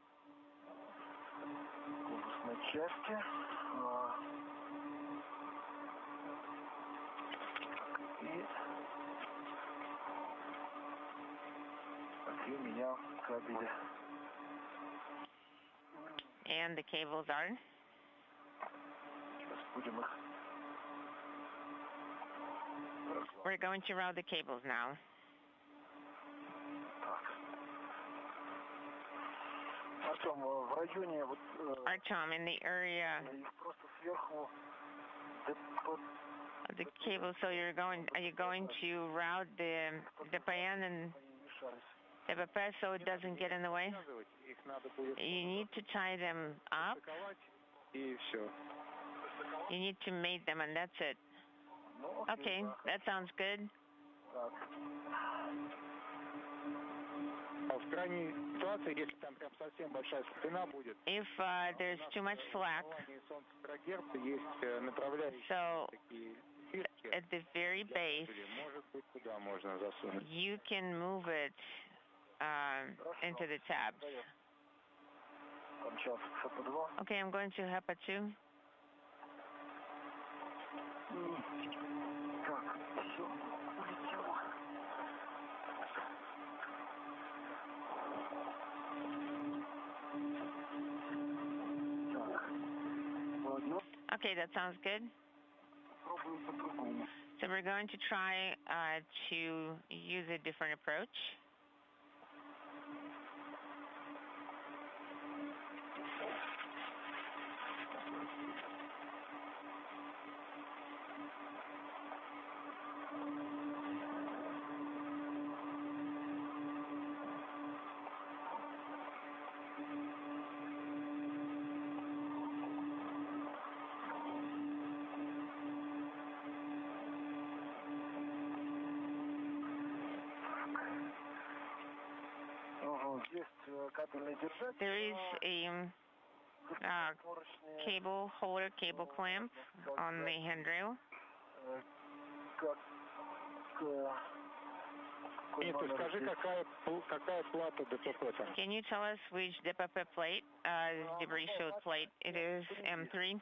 And the cables are. We're going to route the cables now. Artem, in the area of the cable, so are you going to route the DPN and DPP so it doesn't get in the way? You need to tie them up. You need to mate them, and that's it. Okay, that sounds good. If there's too much slack, so at the very base, you can move it into the tabs. Okay, I'm going to HEPA 2. Okay, that sounds good. So we're going to try to use a different approach. There is a cable holder, cable clamp on the handrail. Can you tell us which DPP plate, debris shield plate it is, M3?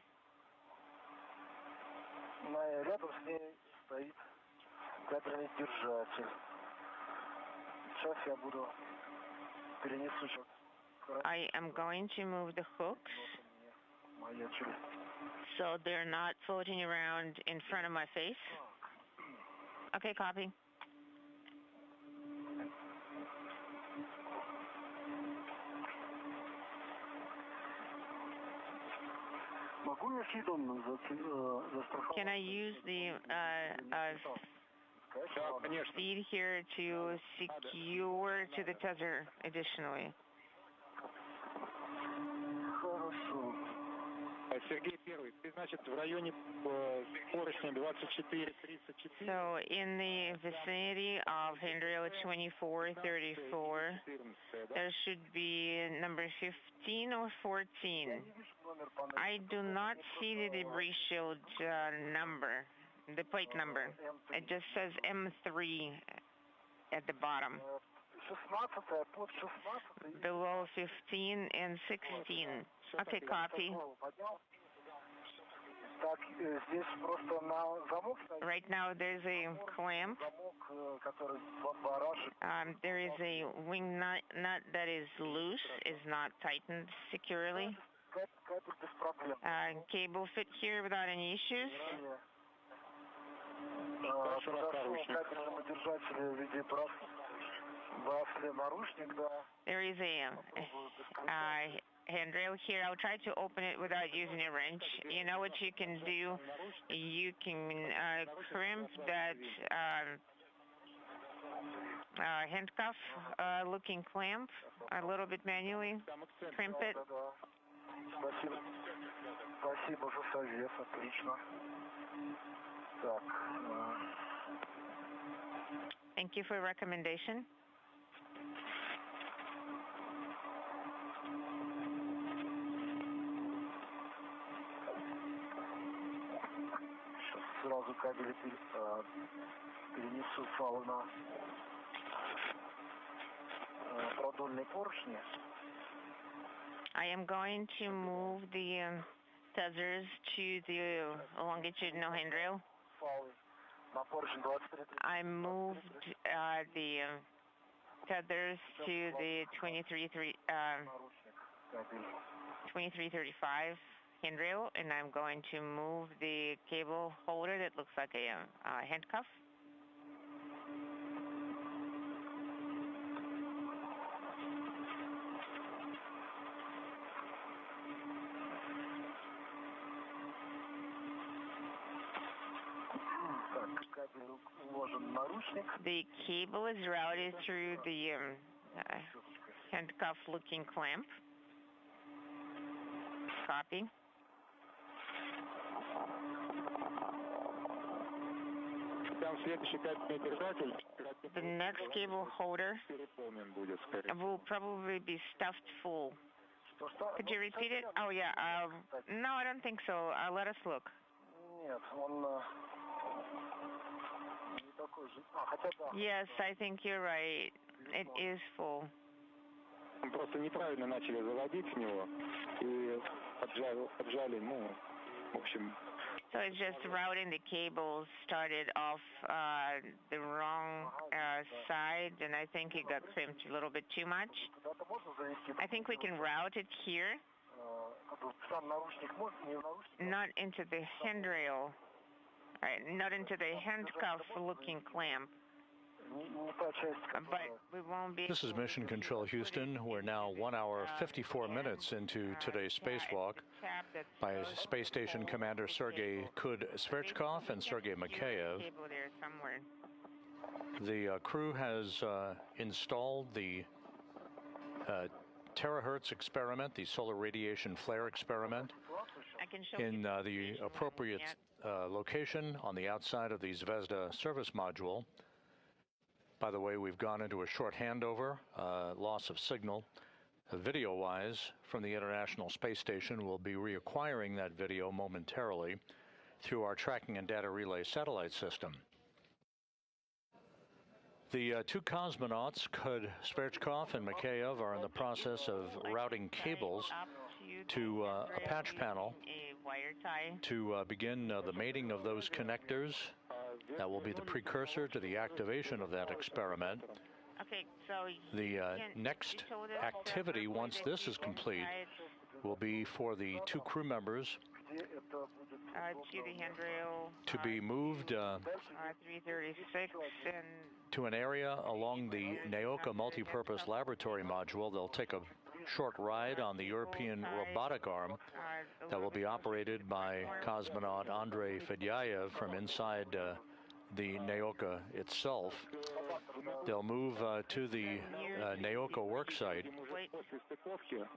I am going to move the hooks so they're not floating around in front of my face. Okay, copy. Can I use the feed here to secure to the tether additionally? So in the vicinity of handrail 2434, there should be number 15 or 14. I do not see the debris shield number, the plate number. It just says M3 at the bottom. Below 15 and 16. Okay, copy. Right now there's a clamp. There is a wing nut that is loose, is not tightened securely. Cable fit here without any issues. There is a handrail here. I'll try to open it without using a wrench. You know what you can do? You can crimp that handcuff looking clamp, a little bit manually, crimp it. Спасибо. Спасибо за совет, отлично. Так. Thank you for your recommendation. Сейчас сразу кабели перенесу фалы на продольные поршни. I am going to move the tethers to the longitudinal handrail. Фалы на поршень 23. I moved the tethers to the 2335 handrail, and I'm going to move the cable holder that looks like a handcuff. The cable is routed through the handcuff-looking clamp. Copy. The next cable holder will probably be stuffed full. Could you repeat it? Oh, yeah. No, I don't think so. Let us look. Yes, I think you're right. It is full. Просто неправильно начали заводить с него и поджали, в общем. So it's just routing the cables started off the wrong side, and I think it got crimped a little bit too much. I think we can route it here, not into the handrail, right, not into the handcuff-looking clamp. But we won't be. This is Mission Control Houston. We're now 1 hour 54 minutes into today's spacewalk by Space Station Commander Sergei Kud-Sverchkov and Sergei Mikheyev. The crew has installed the terahertz experiment, the solar radiation flare experiment, in the appropriate location on the outside of the Zvezda service module. By the way, we've gone into a short handover, loss of signal. Video-wise, from the International Space Station, we'll be reacquiring that video momentarily through our tracking and data relay satellite system. The two cosmonauts, Kud-Sverchkov and Mikheyev, are in the process of routing cables to a patch panel to begin the mating of those connectors. That will be the precursor to the activation of that experiment. Okay, so the next activity, once this is complete, will be for the two crew members to the handrail, to be moved 336 and to an area along the Naoka multipurpose laboratory module. They'll take a short ride on the European robotic arm that will be operated by cosmonaut Andrei Fedyaev from inside the Naoka itself. They'll move to the Naoka worksite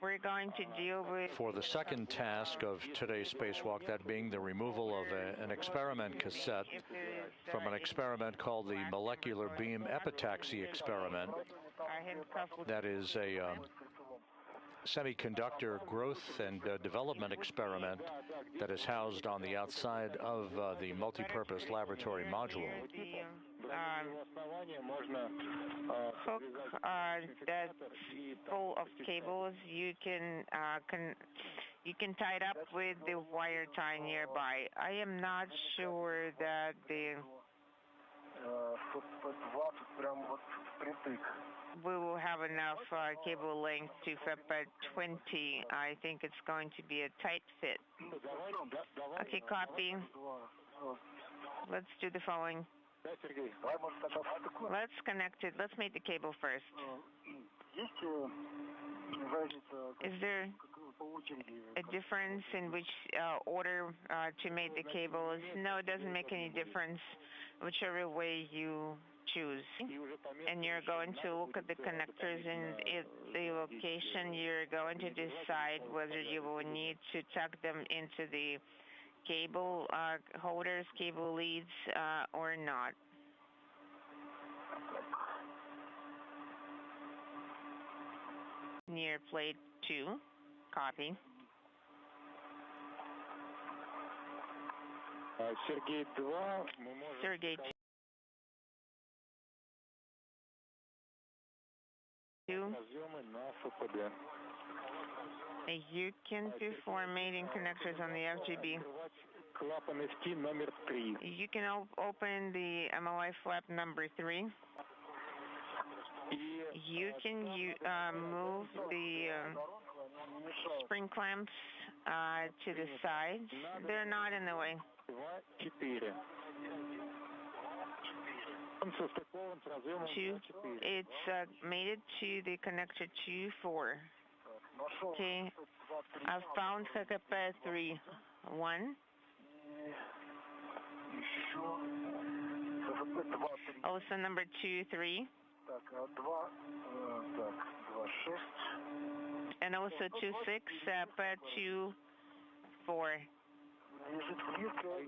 we're going to deal with for the second task of today's spacewalk, that being the removal of an experiment cassette from an experiment called the molecular beam epitaxy experiment. That is a semiconductor growth and development experiment that is housed on the outside of the multipurpose laboratory module. Hook that's full of cables. You can tie it up with the wire tie nearby. I am not sure that we will have enough cable length to fit at 20. I think it's going to be a tight fit. Okay, copy. Let's do the following. Let's connect it. Let's make the cable first. Is there a difference in which order to make the cables? No, it doesn't make any difference whichever way you choose. And you're going to look at the connectors and the location. You're going to decide whether you will need to tuck them into the cable holders, cable leads, or not. Near plate 2, copy. Sergey 2. Sergey 2. You can perform mating connectors on the FGB. You can open the MLI flap number 3. You can move the spring clamps to the sides. They're not in the way. It's mated to the connector 2-4. Okay, I've found HKP 3-1. Also number 2-3. And also 2-6, P2-4.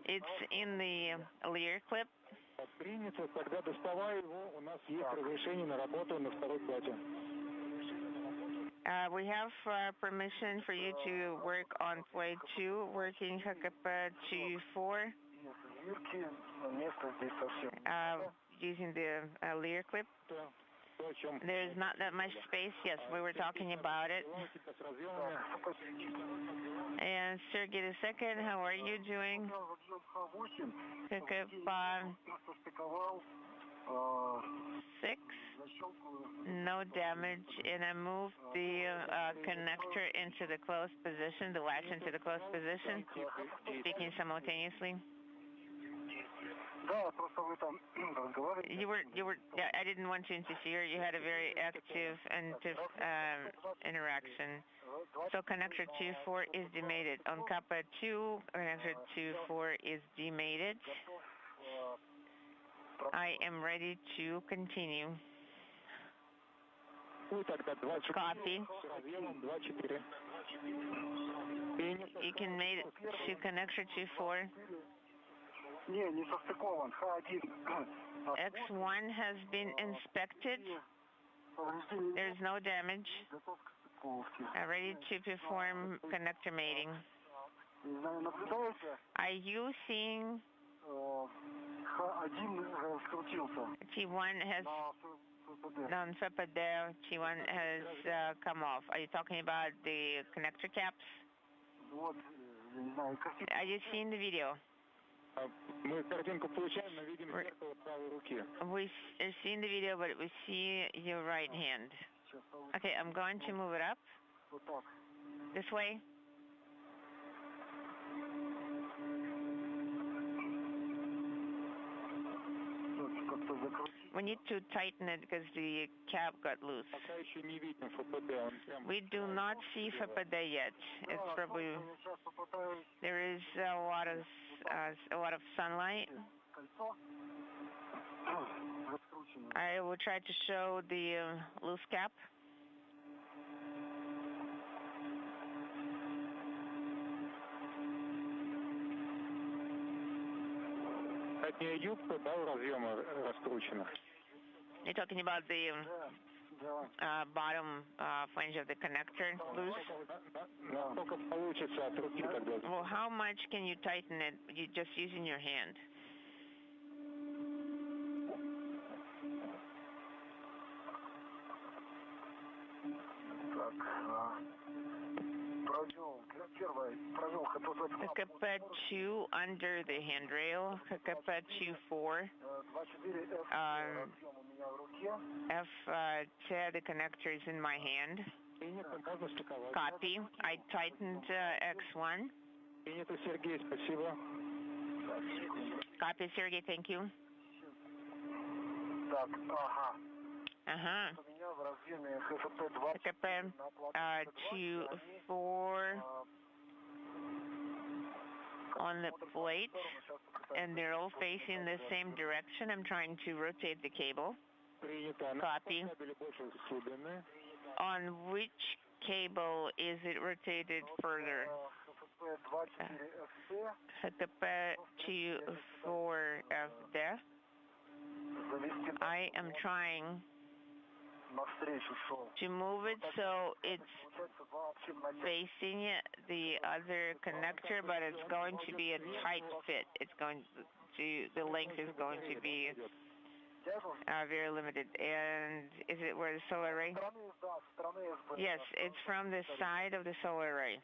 It's in the leer clip. We have permission for you to work on plate 2, working HKP 2-4, using the leer clip. There's not that much space. Yes, we were talking about it. And Sergey the second, how are you doing? HKP 6, no damage, and I moved the connector into the closed position, the latch into the closed position, speaking simultaneously. I didn't want to interfere. You had a very active and interaction. So connector 2-4 is demated. On kappa 2, connector 2-4 is demated. I am ready to continue. Copy. You can mate it to connector 2-4. X1 has been inspected. There's no damage. I'm ready to perform connector mating. Are you seeing T1 has done FPD, T1 has come off. Are you talking about the connector caps? Are you seeing the video? We're seeing the video, but we see your right hand. Okay, I'm going to move it up. This way. We need to tighten it because the cap got loose. We do not see FPD yet. It's probably there is a lot of sunlight. I will try to show the loose cap. You're talking about the bottom flange of the connector loose? Well, how much can you tighten it? You just using your hand? HKP 2 under the handrail, HKP 2-4. F10, the connector is in my hand. Copy. I tightened X1. Copy, Sergey. Thank you. HKP 2-4 on the plate, and they're all facing the same direction. I'm trying to rotate the cable. Copy. On which cable is it rotated further? HKP 24FD. I am trying to move it so it's facing the other connector, but it's going to be a tight fit. The length is going to be very limited. And is it where the solar array? Yes, it's from the side of the solar array.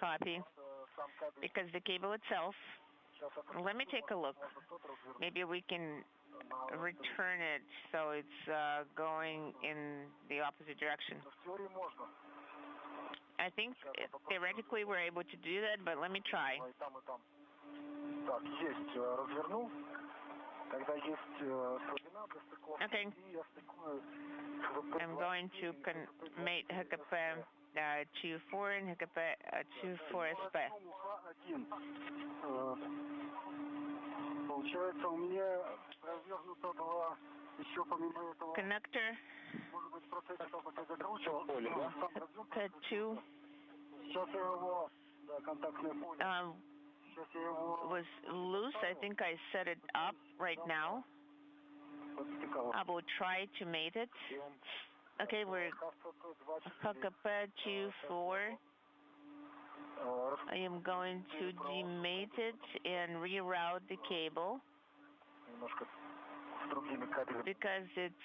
Copy. Because the cable itself, let me take a look. Maybe we can return it so it's going in the opposite direction. I think theoretically we're able to do that, but let me try. Okay. I'm going to mate HKP 24 and HKP 24SP. Connector HKP2 was loose. I think I set it up right now. I will try to mate it. Okay, we're HKP 24. I am going to demate it and reroute the cable because it's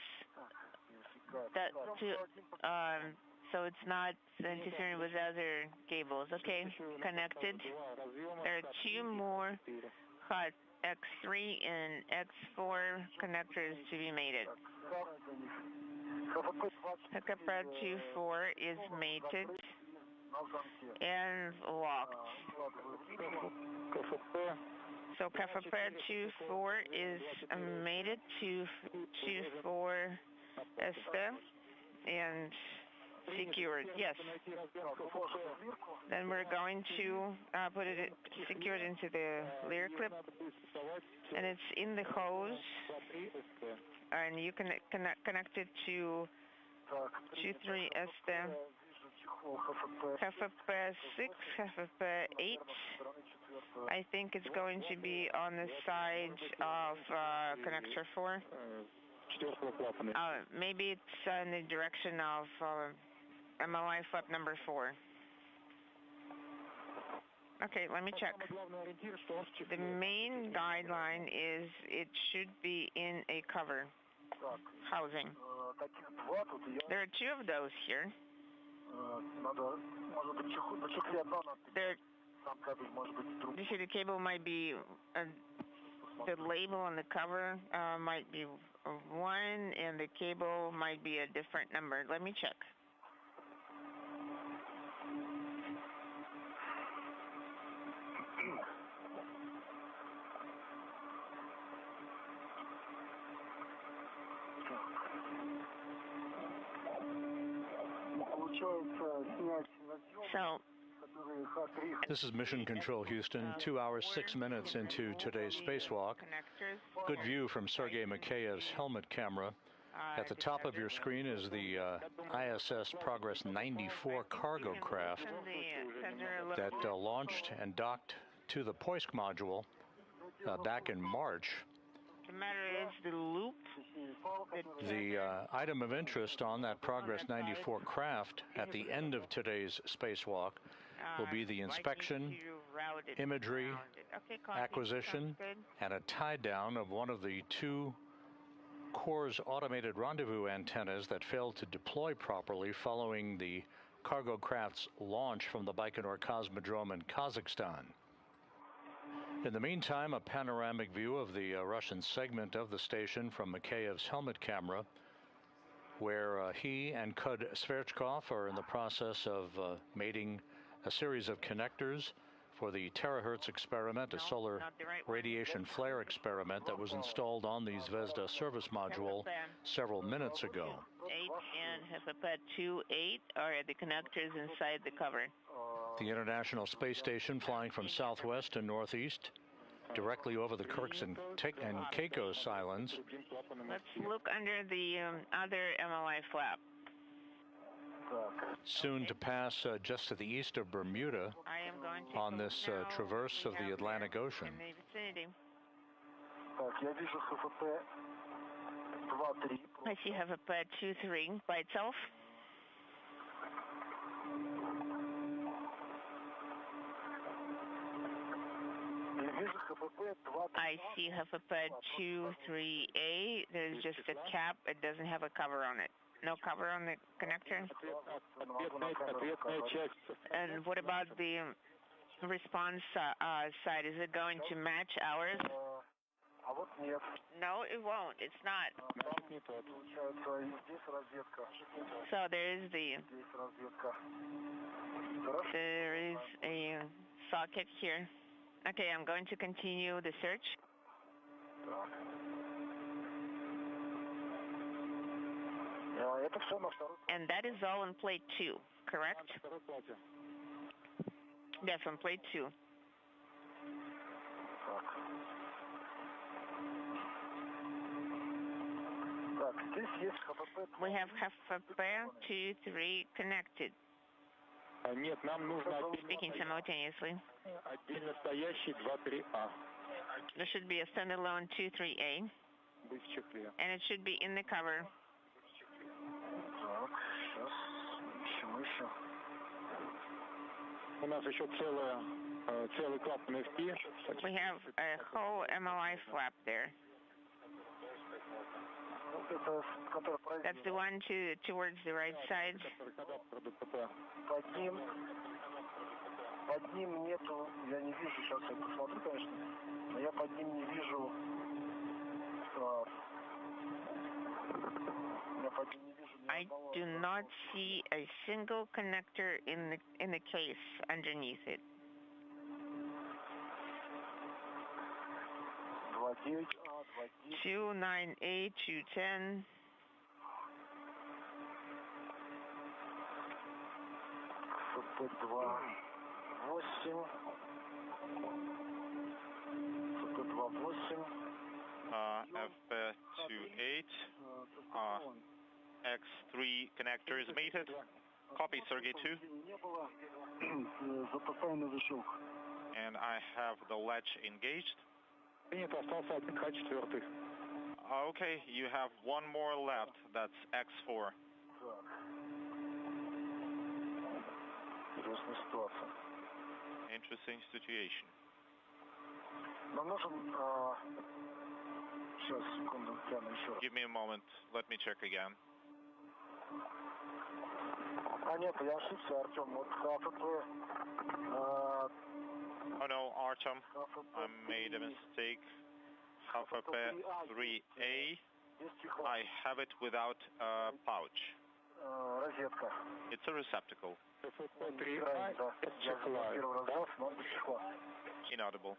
so it's not interfering with other cables. Okay, connected. There are two more hot X3 and X4 connectors to be mated. HKP 24 is mated and locked. So HKP 24 is mated to 24SP and secured. Yes. Then we're going to put it secured into the leer clip, and it's in the hose, and you can connect it to 23SP, HKP 6, HKP 8. I think it's going to be on the side of connector 4. Maybe it's in the direction of MLI flap number 4. Okay, let me check. The main guideline is it should be in a cover housing. There are two of those here. You see, the cable might be, the label on the cover might be 1, and the cable might be a different number. Let me check. So, this is Mission Control Houston, 2 hours, 6 minutes into today's spacewalk. Good view from Sergei Makheyev's helmet camera. At the top of your screen is the ISS Progress 94 cargo craft that launched and docked to the Poisk module back in March. The matter is the loop. The item of interest on that Progress 94 craft at the end of today's spacewalk will be the inspection, imagery, acquisition, and a tie-down of one of the two Core's automated rendezvous antennas that failed to deploy properly following the cargo craft's launch from the Baikonur Cosmodrome in Kazakhstan. In the meantime, a panoramic view of the Russian segment of the station from Makheyev's helmet camera, where he and Kud Sverchkov are in the process of mating a series of connectors for the terahertz experiment, a solar radiation flare experiment that was installed on the Zvezda service module several minutes ago. 8 and HKP 28 are the connectors inside the cover. The International Space Station flying from southwest to northeast, directly over the Kirks and Caicos Islands. Let's look under the other MLI flap. Soon to pass just to the east of Bermuda on this traverse of the Atlantic Ocean. In the vicinity. I see HFP 2-3 by itself. I see HFP 2-3A. There's just a cap. It doesn't have a cover on it. No cover on the connector. And what about the response side? Is it going to match ours? No, it won't. It's not. So there is a socket here. Okay, I'm going to continue the search. And that is all on plate 2, correct? Yes, on plate 2. We have HFP 2-3 connected. Speaking simultaneously. There should be a standalone 2-3A. And it should be in the cover. We have a whole MLI flap there. That's the one towards the right side. I do not see a single connector in the case underneath it. Two 9A 210. FP28. X3 connector is mated. Copy, Sergey 2. And I have the latch engaged. Okay, you have one more left. That's X4. Interesting situation. Give me a moment. Let me check again. Oh no, Artem, I made a mistake. HFP 3A. I have it without a pouch. It's a receptacle. Inaudible.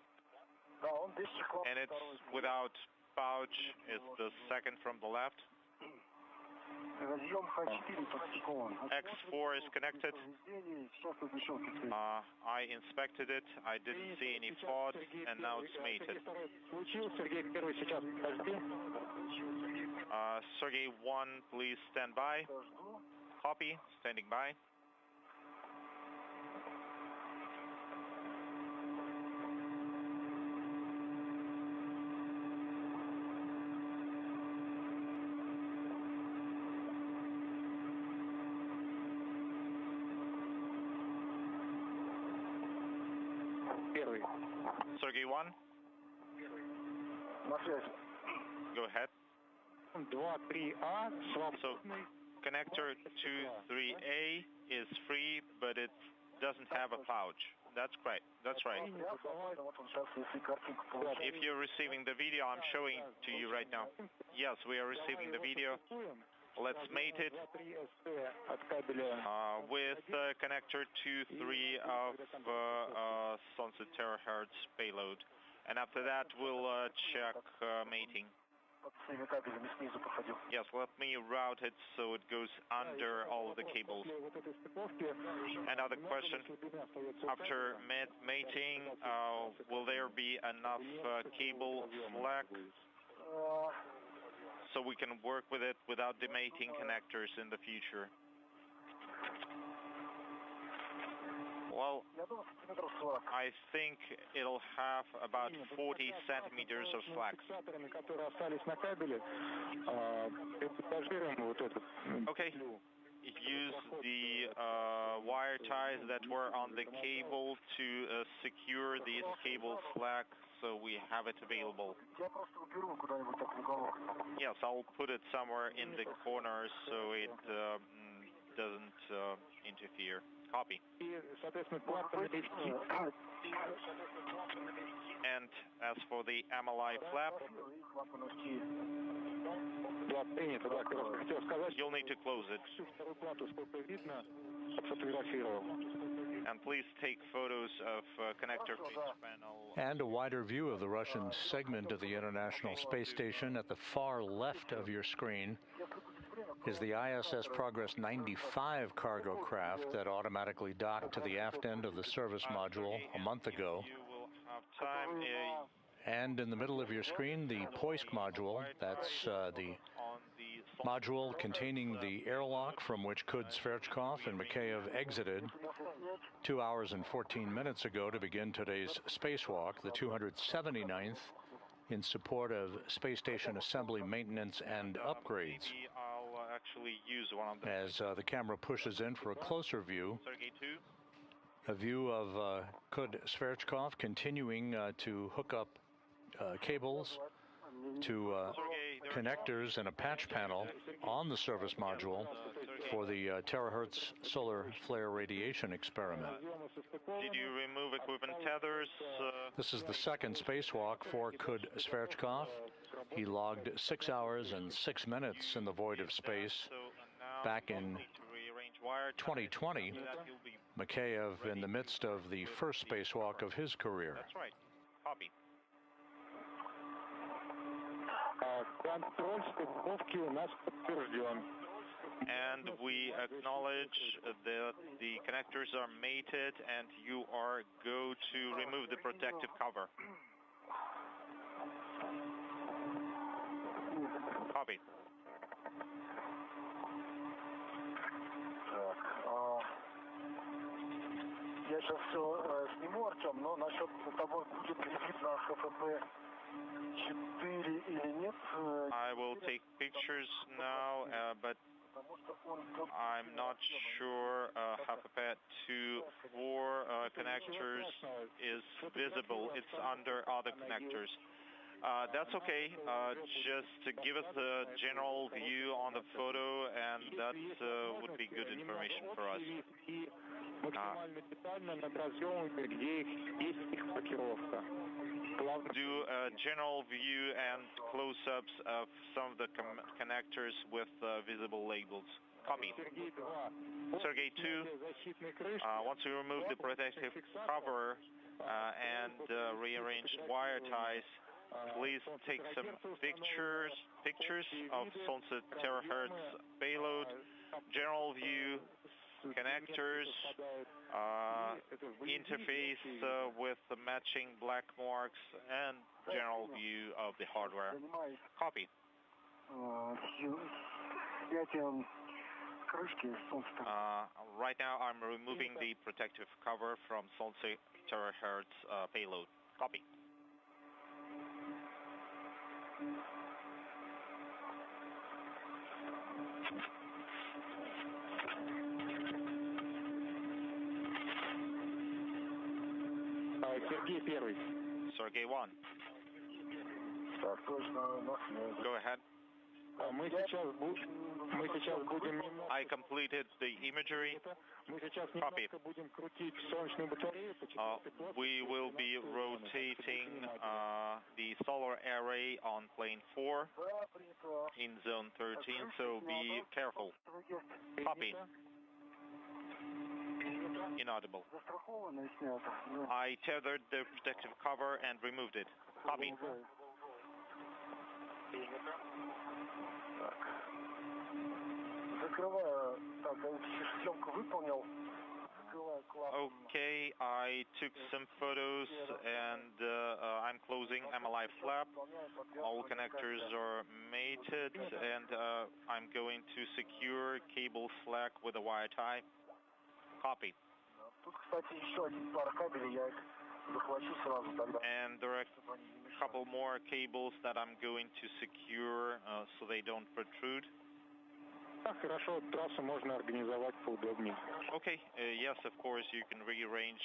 And it's without pouch. It's the second from the left. X4 is connected. I inspected it. I didn't see any fault, and now it's mated. Sergey 1, please stand by. Copy, standing by. Sergey 1. Go ahead. So connector 2-3A is free, but it doesn't have a pouch. That's right. That's right. If you're receiving the video, I'm showing to you right now. Yes, we are receiving the video. Let's mate it with connector 2-3 of Sunset Terahertz payload. And after that, we'll check mating. Yes, let me route it so it goes under all of the cables. Another question, after mating, will there be enough cable slack so we can work with it without demating connectors in the future? Well, I think it'll have about 40 centimeters of slack. Okay. Use the wire ties that were on the cable to secure these cable slack so we have it available. Yes, I'll put it somewhere in the corners so it doesn't interfere. Copy. And as for the MLI flap, you'll need to close it. And please take photos of connector pitch panel. And a wider view of the Russian segment of the International Space Station. At the far left of your screen is the ISS Progress 95 cargo craft that automatically docked to the aft end of the service module a month ago. You will have time. And in the middle of your screen, the Poisk module. That's the module containing the airlock from which Kud Sverchkov and Mikheyev exited 2 hours and 14 minutes ago to begin today's spacewalk, the 279th in support of space station assembly, maintenance, and upgrades. I'll actually use one of them. As the camera pushes in for a closer view, a view of Kud Sverchkov continuing to hook up cables to connectors and a patch panel on the service module for the terahertz solar flare radiation experiment. Did you remove equipment tethers? This is the second spacewalk for Kud Sverchkov. He logged 6 hours and 6 minutes in the void of space back in 2020. Mikheyev in the midst of the first spacewalk of his career. That's right. Copy. And we acknowledge that the connectors are mated and you are go to remove the protective cover. Copy. Я сейчас все сниму, Артем, но насчет того, будет летит на ХФП 4 или нет. I will take pictures now, but I'm not sure HFP 2.4 connectors is visible. It's under other connectors. That's okay. Just to give us a general view on the photo, and that would be good information for us. Do a general view and close-ups of some of the connectors with visible labels. Copy. Sergey 2, once you remove the protective cover and rearrange wire ties, please take some pictures of Solstice terahertz payload, general view, connectors, interface with the matching black marks, and general view of the hardware. Copy. Right now I'm removing the protective cover from Solstice terahertz payload. Copy. Sergey 1. Go ahead. I completed the imagery. Copy. We will be rotating the solar array on plane 4 in zone 13, so be careful. Copy. Inaudible. I tethered the protective cover and removed it. Copy. Так. Закрываю. Так, съемку выполнил. Okay, I took some photos and I'm closing MLI flap. All connectors are mated and I'm going to secure cable slack with a wire tie. Copy. And there are a couple more cables that I'm going to secure so they don't protrude. Хорошо, трассу можно организовать поудобнее. Okay, yes, of course, you can rearrange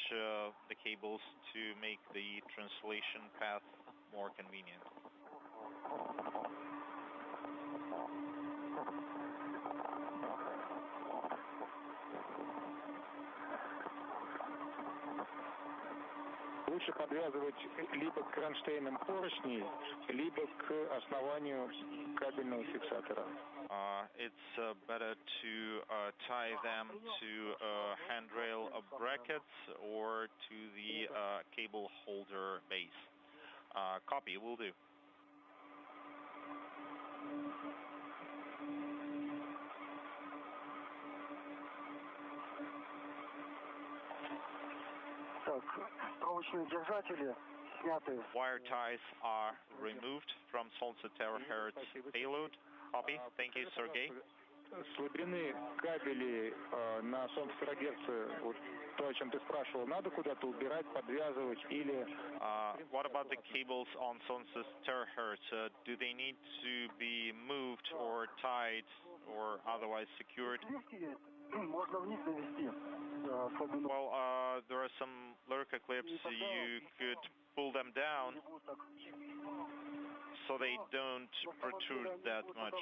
the cables to make the translation path more convenient. Лучше подвязывать либо к кронштейнам поршней, либо к основанию кабельного фиксатора. It's better to tie them to handrail brackets or to the cable holder base. Copy, will do. Wire ties are removed from Solstice terahertz payload. Copy. Thank you, Sergey. Слабины кабелей на Солнце тerahertz, вот то, о чем ты спрашивал, надо куда-то убирать, подвязывать или... What about the cables on Solstice terahertz? Do they need to be moved or tied or otherwise secured? Well, there are some lurker clips. You could pull them down so they don't protrude that much.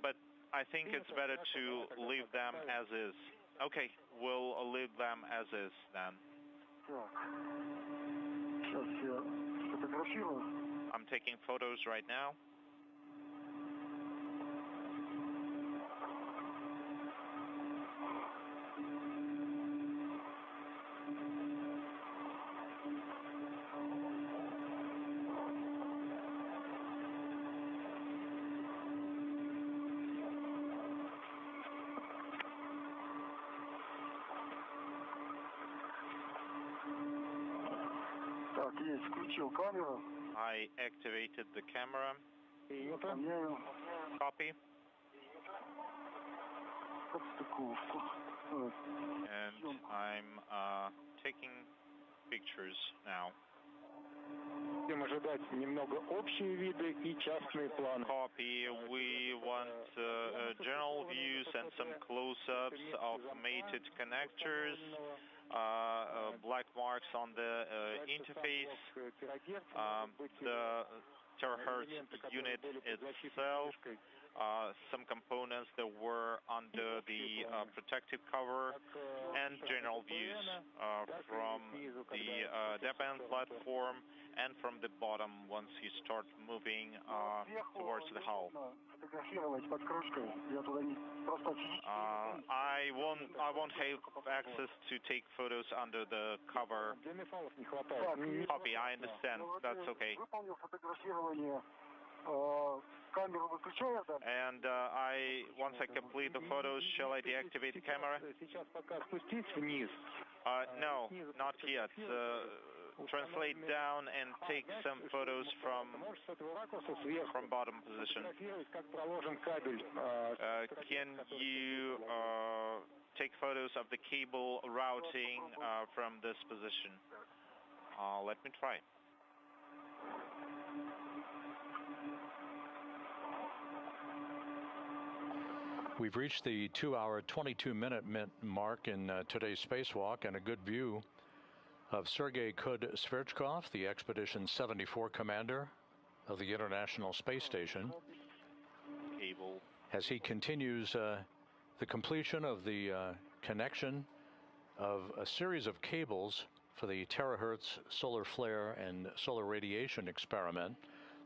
But I think it's better to leave them as is. Okay, we'll leave them as is then. I'm taking photos right now. I activated the camera. Copy. And I'm taking pictures now. Будем ожидать немного общие виды и частные планы. Copy. We want general views and some close-ups of mated connectors, black marks on the interface, the terahertz unit itself, some components that were under the protective cover, and general views from the DEPAN platform and from the bottom once you start moving towards the hull. I won't have access to take photos under the cover. Copy, I understand. That's okay. And once I complete the photos, shall I deactivate the camera? No, not yet. Translate down and take some photos from bottom position. Can you take photos of the cable routing from this position? Let me try. We've reached the 2-hour, 22-minute mark in today's spacewalk, and a good view of Sergei Sverchkov, the Expedition 74 commander of the International Space Station, Cable. as he continues the completion of the connection of a series of cables for the terahertz solar flare and solar radiation experiment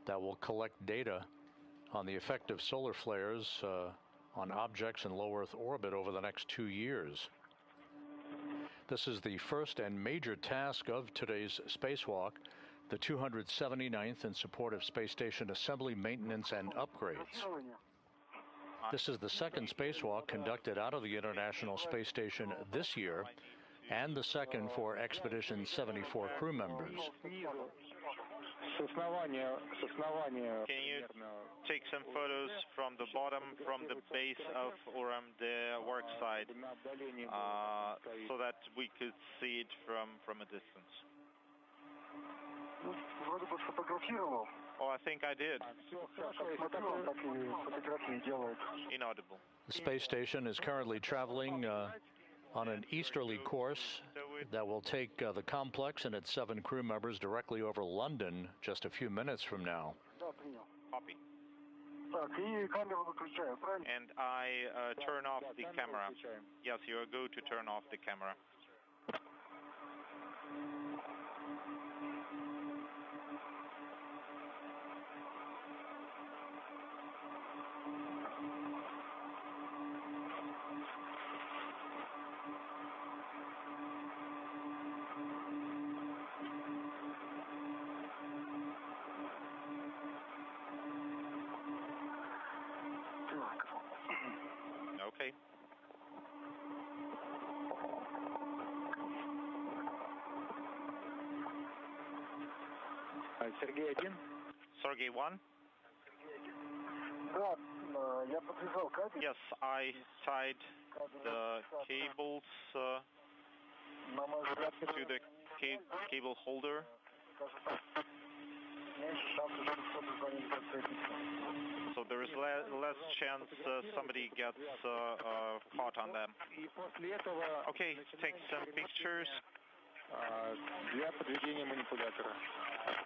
that will collect data on the effect of solar flares on objects in low Earth orbit over the next 2 years. This is the first and major task of today's spacewalk, the 279th in support of space station assembly, maintenance, and upgrades. This is the second spacewalk conducted out of the International Space Station this year, and the second for Expedition 74 crew members. Can you take some photos from the bottom, from the base of Uram, the work site, so that we could see it from a distance? Oh, I think I did. Inaudible. The space station is currently traveling on an easterly course that will take the complex and its 7 crew members directly over London just a few minutes from now. Copy. And I turn off the camera. Yes, you are good to turn off the camera. Okay. Sergey 1? Yes, I tied the cables to the cable holder. So there is less chance somebody gets caught on them. Okay, take some pictures.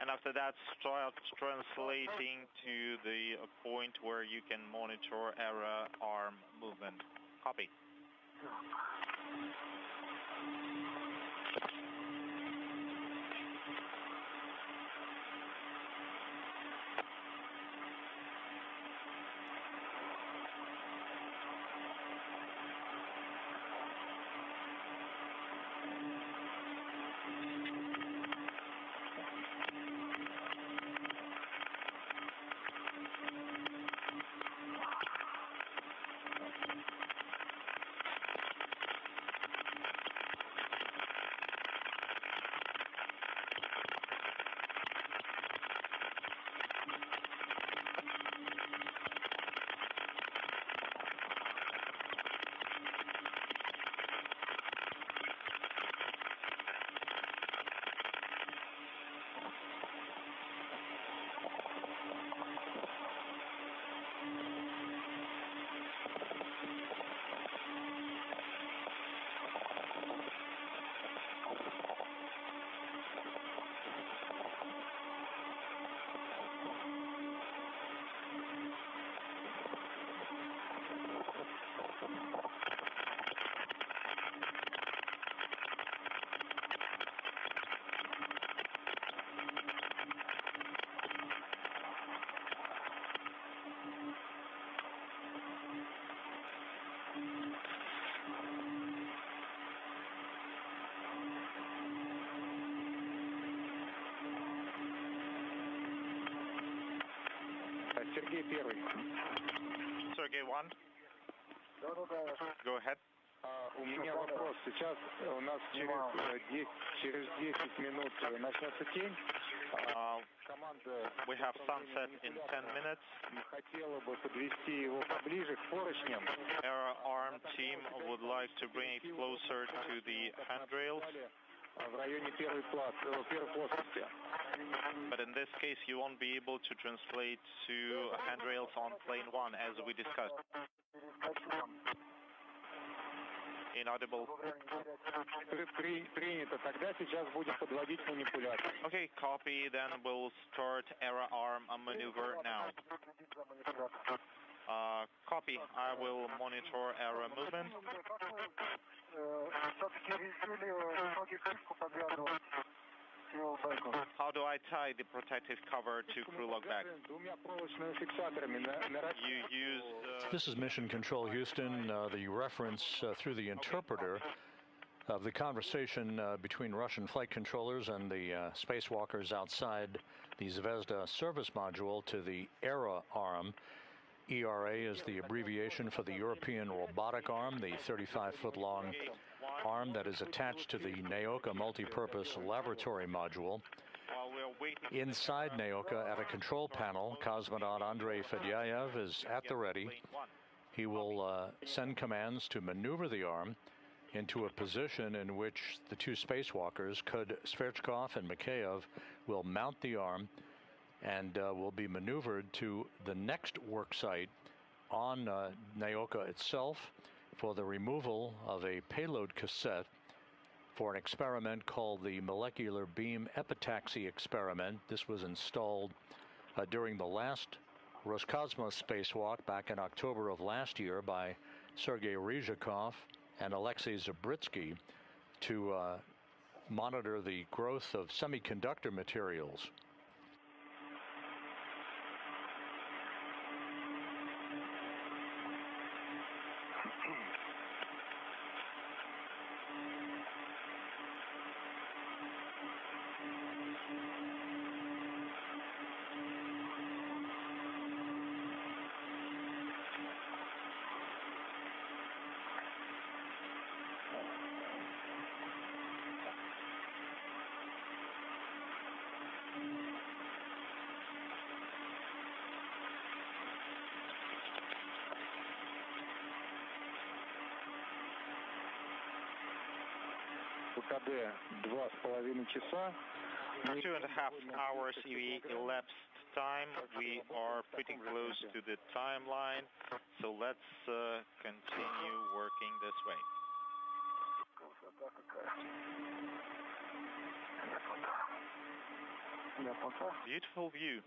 And after that, start translating to the point where you can monitor error arm movement. Copy. Сергей первый. Sergey 1. Go ahead. У меня вопрос. Сейчас у нас через 10 минут начнется тень. We have sunset in 10 minutes. Хотела бы подвести его поближе к поручням. Our arm team would like to bring it closer to the handrails. В районе первой плоскости. But in this case, you won't be able to translate to handrails on plane 1, as we discussed. Inaudible. Принято. Тогда сейчас будем подводить манипулятор. Okay, copy. Then we'll start error arm maneuver now. Copy. I will monitor error movement. How do I tie the protective cover to crew lock back? You use... This is Mission Control Houston. The reference through the interpreter of the conversation between Russian flight controllers and the spacewalkers outside the Zvezda service module to the ERA arm. ERA is the abbreviation for the European Robotic Arm, the 35-foot-long arm that is attached to the Naoka multipurpose laboratory module. Inside Naoka, at a control panel, cosmonaut Andrei Fedyaev is at the ready. He will send commands to maneuver the arm into a position in which the two spacewalkers, Sverchkov and Mikheyev, will mount the arm and will be maneuvered to the next work site on Naoka itself for the removal of a payload cassette for an experiment called the Molecular Beam Epitaxy Experiment. This was installed during the last Roscosmos Spacewalk back in October of last year by Sergei Ryzhikov and Alexei Zabritsky to monitor the growth of semiconductor materials. КД 2,5 часа. 2.5 hours elapsed time. We are pretty close to the timeline, so let's continue working this way. Beautiful view.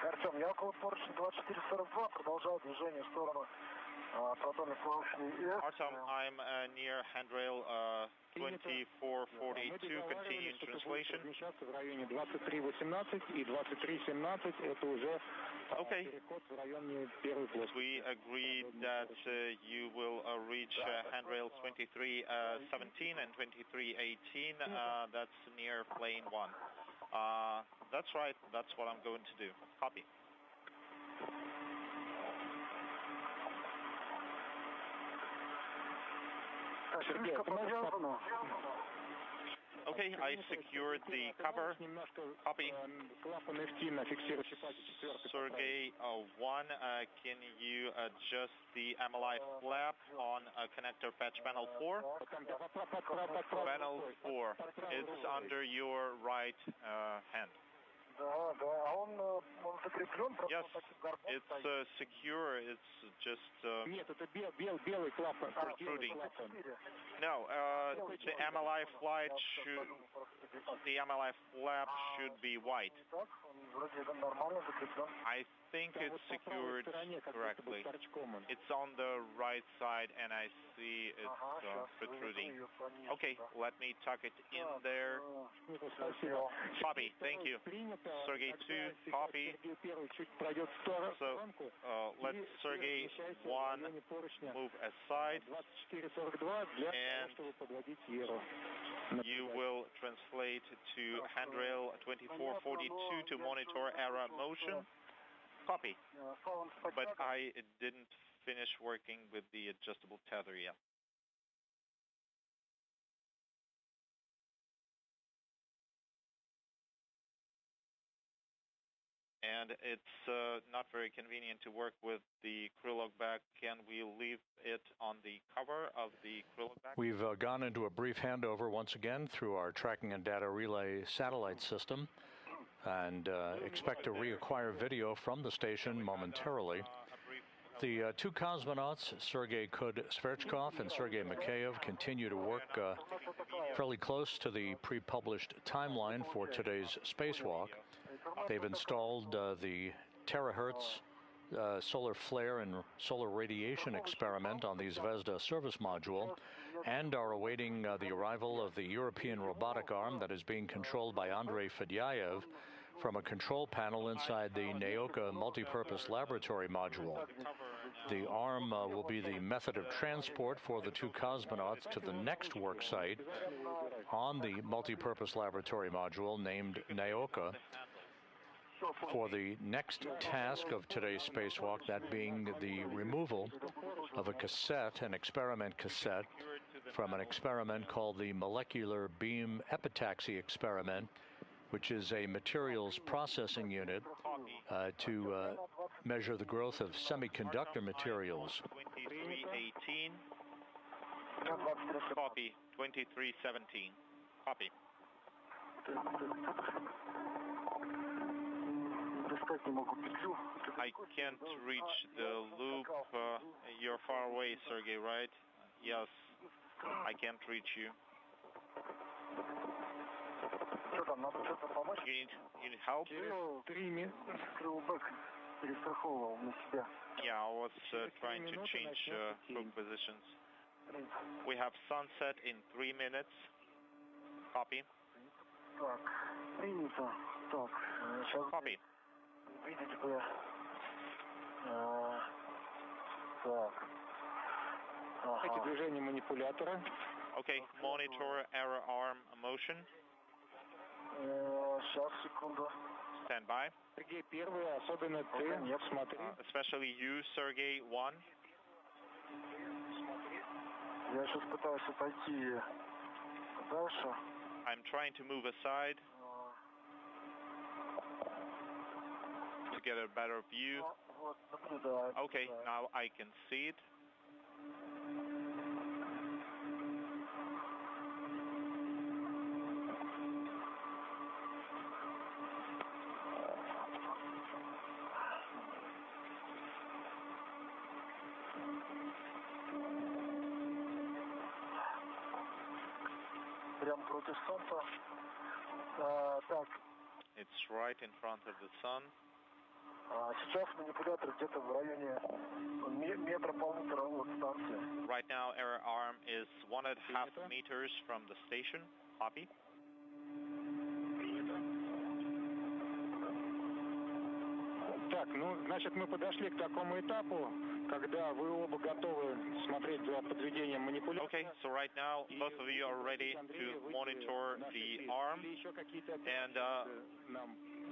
Артем, я около поручня 2442 продолжал движение в сторону протонной плавучей ISS. Artem, I'm near handrail 2442, continuing translation. В районе 2318 и 2317 это уже переход в районе первой плоскости. We agreed that you will reach handrail 2317 and 2318. That's near plane 1. That's right. That's what I'm going to do. Copy. Okay, I secured the cover. Copy. Sergey 1, can you adjust the MLI flap on connector patch panel 4? Panel 4. It's under your right hand. Yes, it's secure. It's just protruding. No, the MLI flap should be white. I think it's secured correctly. It's on the right side, and I see it's protruding. Okay, let me tuck it in there. Copy. Thank you. Sergey 2, copy. So let Sergey 1 move aside, and you will translate to handrail 2442 to monitor ERA motion. Copy. But I didn't finish working with the adjustable tether yet. And it's not very convenient to work with the crew log back. Can we leave it on the cover of the crew log back? We've gone into a brief handover once again through our tracking and data relay satellite system and expect to reacquire video from the station momentarily. The two cosmonauts, Sergei Sverchkov and Sergei Mikheyev, continue to work fairly close to the pre-published timeline for today's spacewalk. They've installed the terahertz solar flare and solar radiation experiment on the Zvezda service module and are awaiting the arrival of the European robotic arm that is being controlled by Andrei Fedyaev from a control panel inside the Naoka multipurpose laboratory module. The arm will be the method of transport for the two cosmonauts to the next work site on the multipurpose laboratory module named Naoka for the next task of today's spacewalk, that being the removal of a cassette, an experiment cassette, from an experiment called the Molecular Beam Epitaxy Experiment, which is a materials processing unit to measure the growth of semiconductor materials. 2318. Copy. 2317. Copy. I can't reach the loop. You're far away, Sergey, right? Yes, I can't reach you. You need help? Yeah, I was trying to change hook positions. We have sunset in 3 minutes. Copy. Copy. Okay, monitor error arm motion. Stand by. Especially you, Sergey 1. I'm trying to move aside to get a better view. Okay, now I can see it. It's right in front of the sun. Right now, error arm is 1.5 meters from the station. Copy. Так, ну, значит, мы подошли к такому этапу, когда вы оба готовы смотреть за подведением манипуляции. Okay, so right now, both of you are ready to monitor the arm, and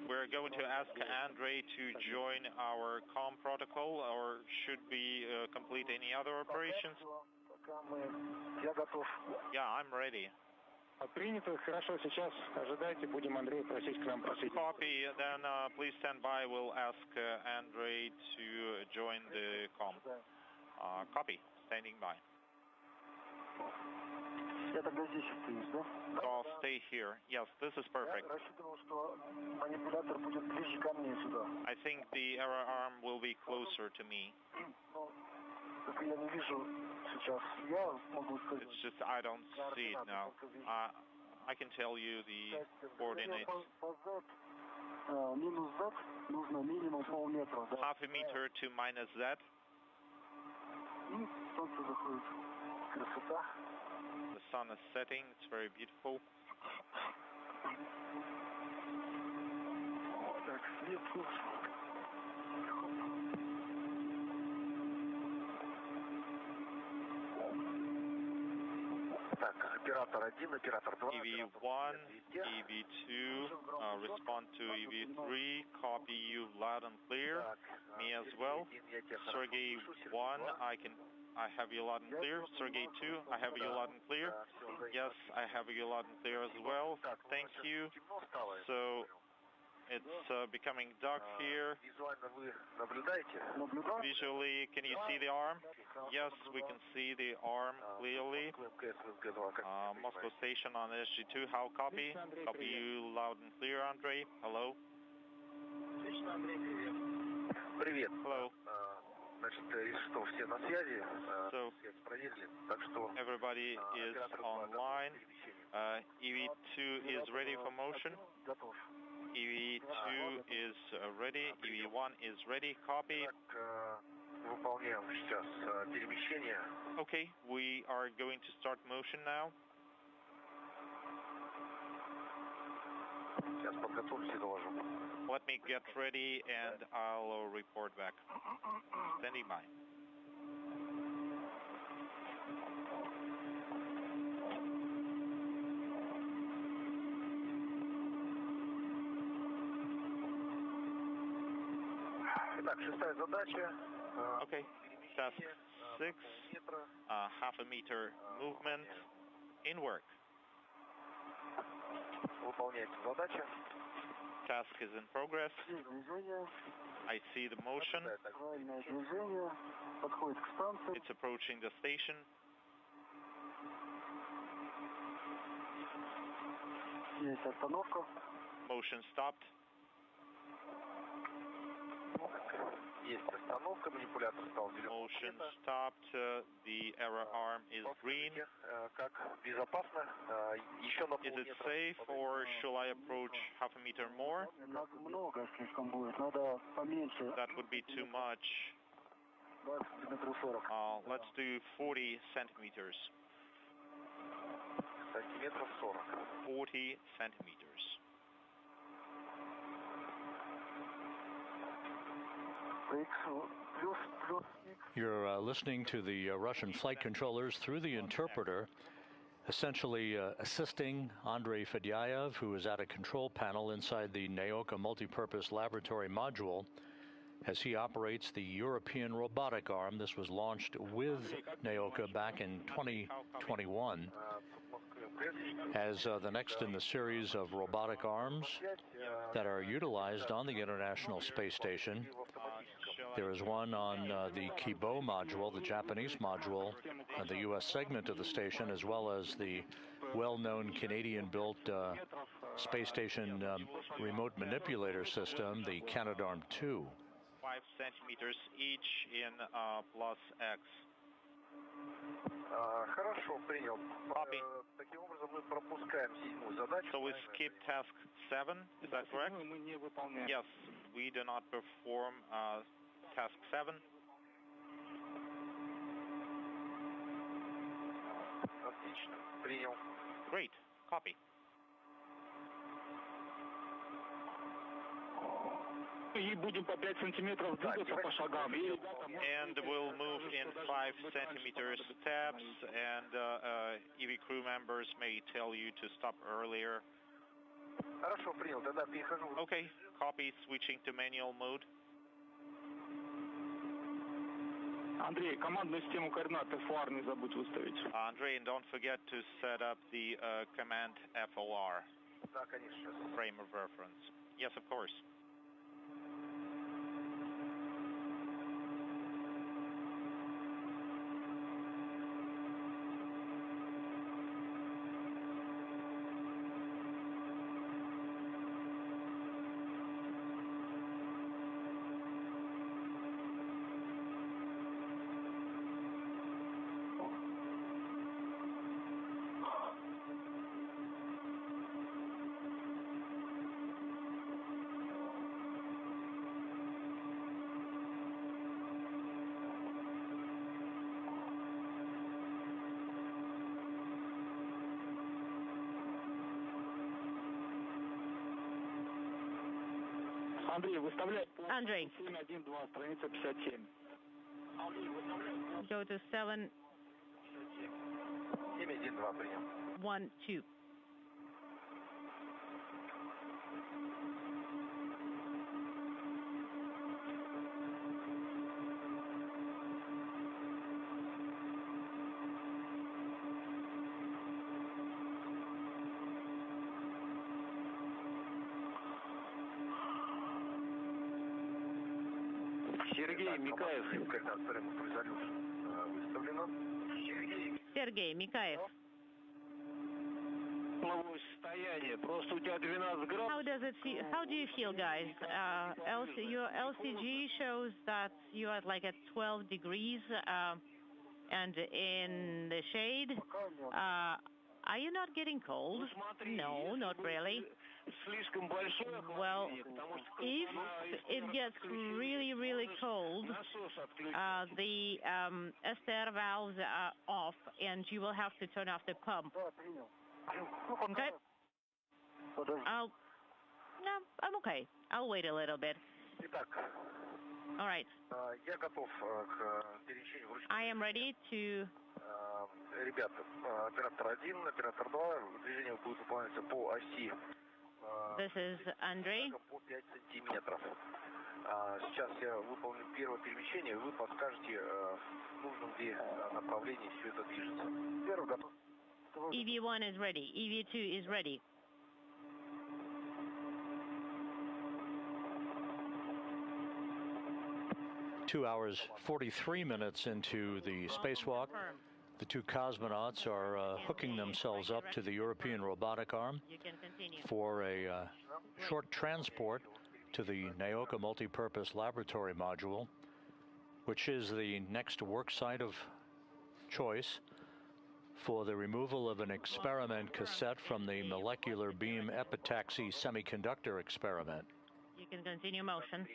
we're going to ask Andrei to join our COM protocol, or should we complete any other operations? Yeah, I'm ready. Принято. Хорошо, сейчас ожидайте, будем Андрея просить к нам присоединиться. Copy, then please stand by. We'll ask Andrei to join the COM. Copy, standing by. So I'll stay here. Yes, this is perfect. I think the error arm will be closer to me. It's just I don't see it now. I can tell you the coordinates. Half a meter to minus Z. The sun is setting. It's very beautiful. EV1, EV2, respond to EV3, copy you loud and clear, me as well. Sergey 1, I have you loud and clear. Sergey 2, I have you loud and clear. Yes, I have you loud and clear as well. Thank you. So it's becoming dark here. Visually, can you see the arm? Yes, we can see the arm clearly. Moscow station on SG2, how copy? Copy you loud and clear, Andrei. Hello? Hello. So, everybody is online. EV2 is ready for motion. EV2 is ready. EV1 is ready. Copy. Okay, we are going to start motion now. Let me get ready and I'll report back. Standing by. Okay, task 6, half a meter movement in work. Task is in progress. I see the motion. It's approaching the station. Motion stopped. Motion stopped. The error arm is green. Is it safe or shall I approach half a meter more? That would be too much. Let's do 40 centimeters. 40 centimeters. You're listening to the Russian flight controllers through the interpreter, essentially assisting Andrei Fedyaev, who is at a control panel inside the Naoka multipurpose laboratory module, as he operates the European robotic arm. This was launched with Naoka back in 2021 as the next in the series of robotic arms that are utilized on the International Space Station. There is one on the Kibo module, the Japanese module, the U.S. segment of the station, as well as the well-known Canadian-built space station remote manipulator system, the Canadarm2. 5 centimeters each in plus X. Copy. So we skip task 7, is that correct? Yes, we do not perform task 7. Great, copy. И будем по 5 сантиметров двигаться по шагам. And we'll move in 5 centimeter steps, and EV crew members may tell you to stop earlier. Okay, copy, switching to manual mode. Андрей, командную систему координат FOR не забудь выставить. Andrei, and don't forget to set up the command FOR. Frame of reference. Yes, of course. Andrei, go to 7, 1, 2. Сергей Микаев. Sergey Mikaev. How do you feel, guys? Your LCG shows that you are like at 12 degrees and in the shade. Are you not getting cold? No, not really. Well, if it gets really, really cold, the ester valves are off, and you will have to turn off the pump. Okay. I'm okay. I'll wait a little bit. All right. I am ready to... This is Andrei. Сейчас я выполню первое перемещение, вы подскажете, в нужном ли направлении все это движется. Первый готов. EV1 is ready. EV2 is ready. Two hours, 43 minutes into the spacewalk. The two cosmonauts are hooking themselves up to the European robotic arm for a short transport to the Naoka Multipurpose Laboratory Module, which is the next work site of choice for the removal of an experiment cassette from the molecular beam epitaxy semiconductor experiment. You can continue motion.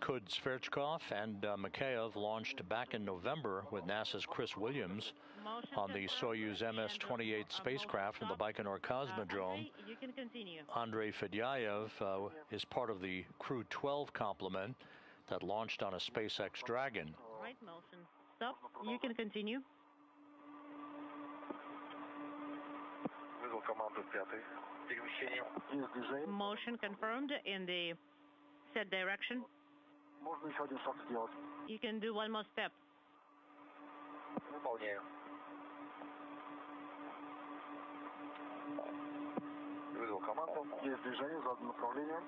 Kud Sverchkov and Mikheyev launched back in November with NASA's Chris Williams on the Soyuz MS-28 spacecraft from the Baikonur Cosmodrome. You can continue. Andrei Fedyaev is part of the Crew 12 complement that launched on a SpaceX Dragon. Right motion. Stop. You can continue. Motion confirmed in the set direction. You can do one more step.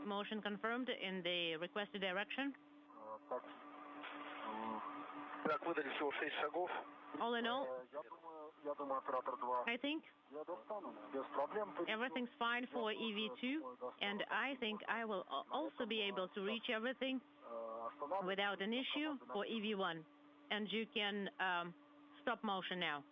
Motion confirmed in the requested direction. All in all, I think everything's fine for EV2, and I think I will also be able to reach everything without an issue for EV1. And you can stop motion now.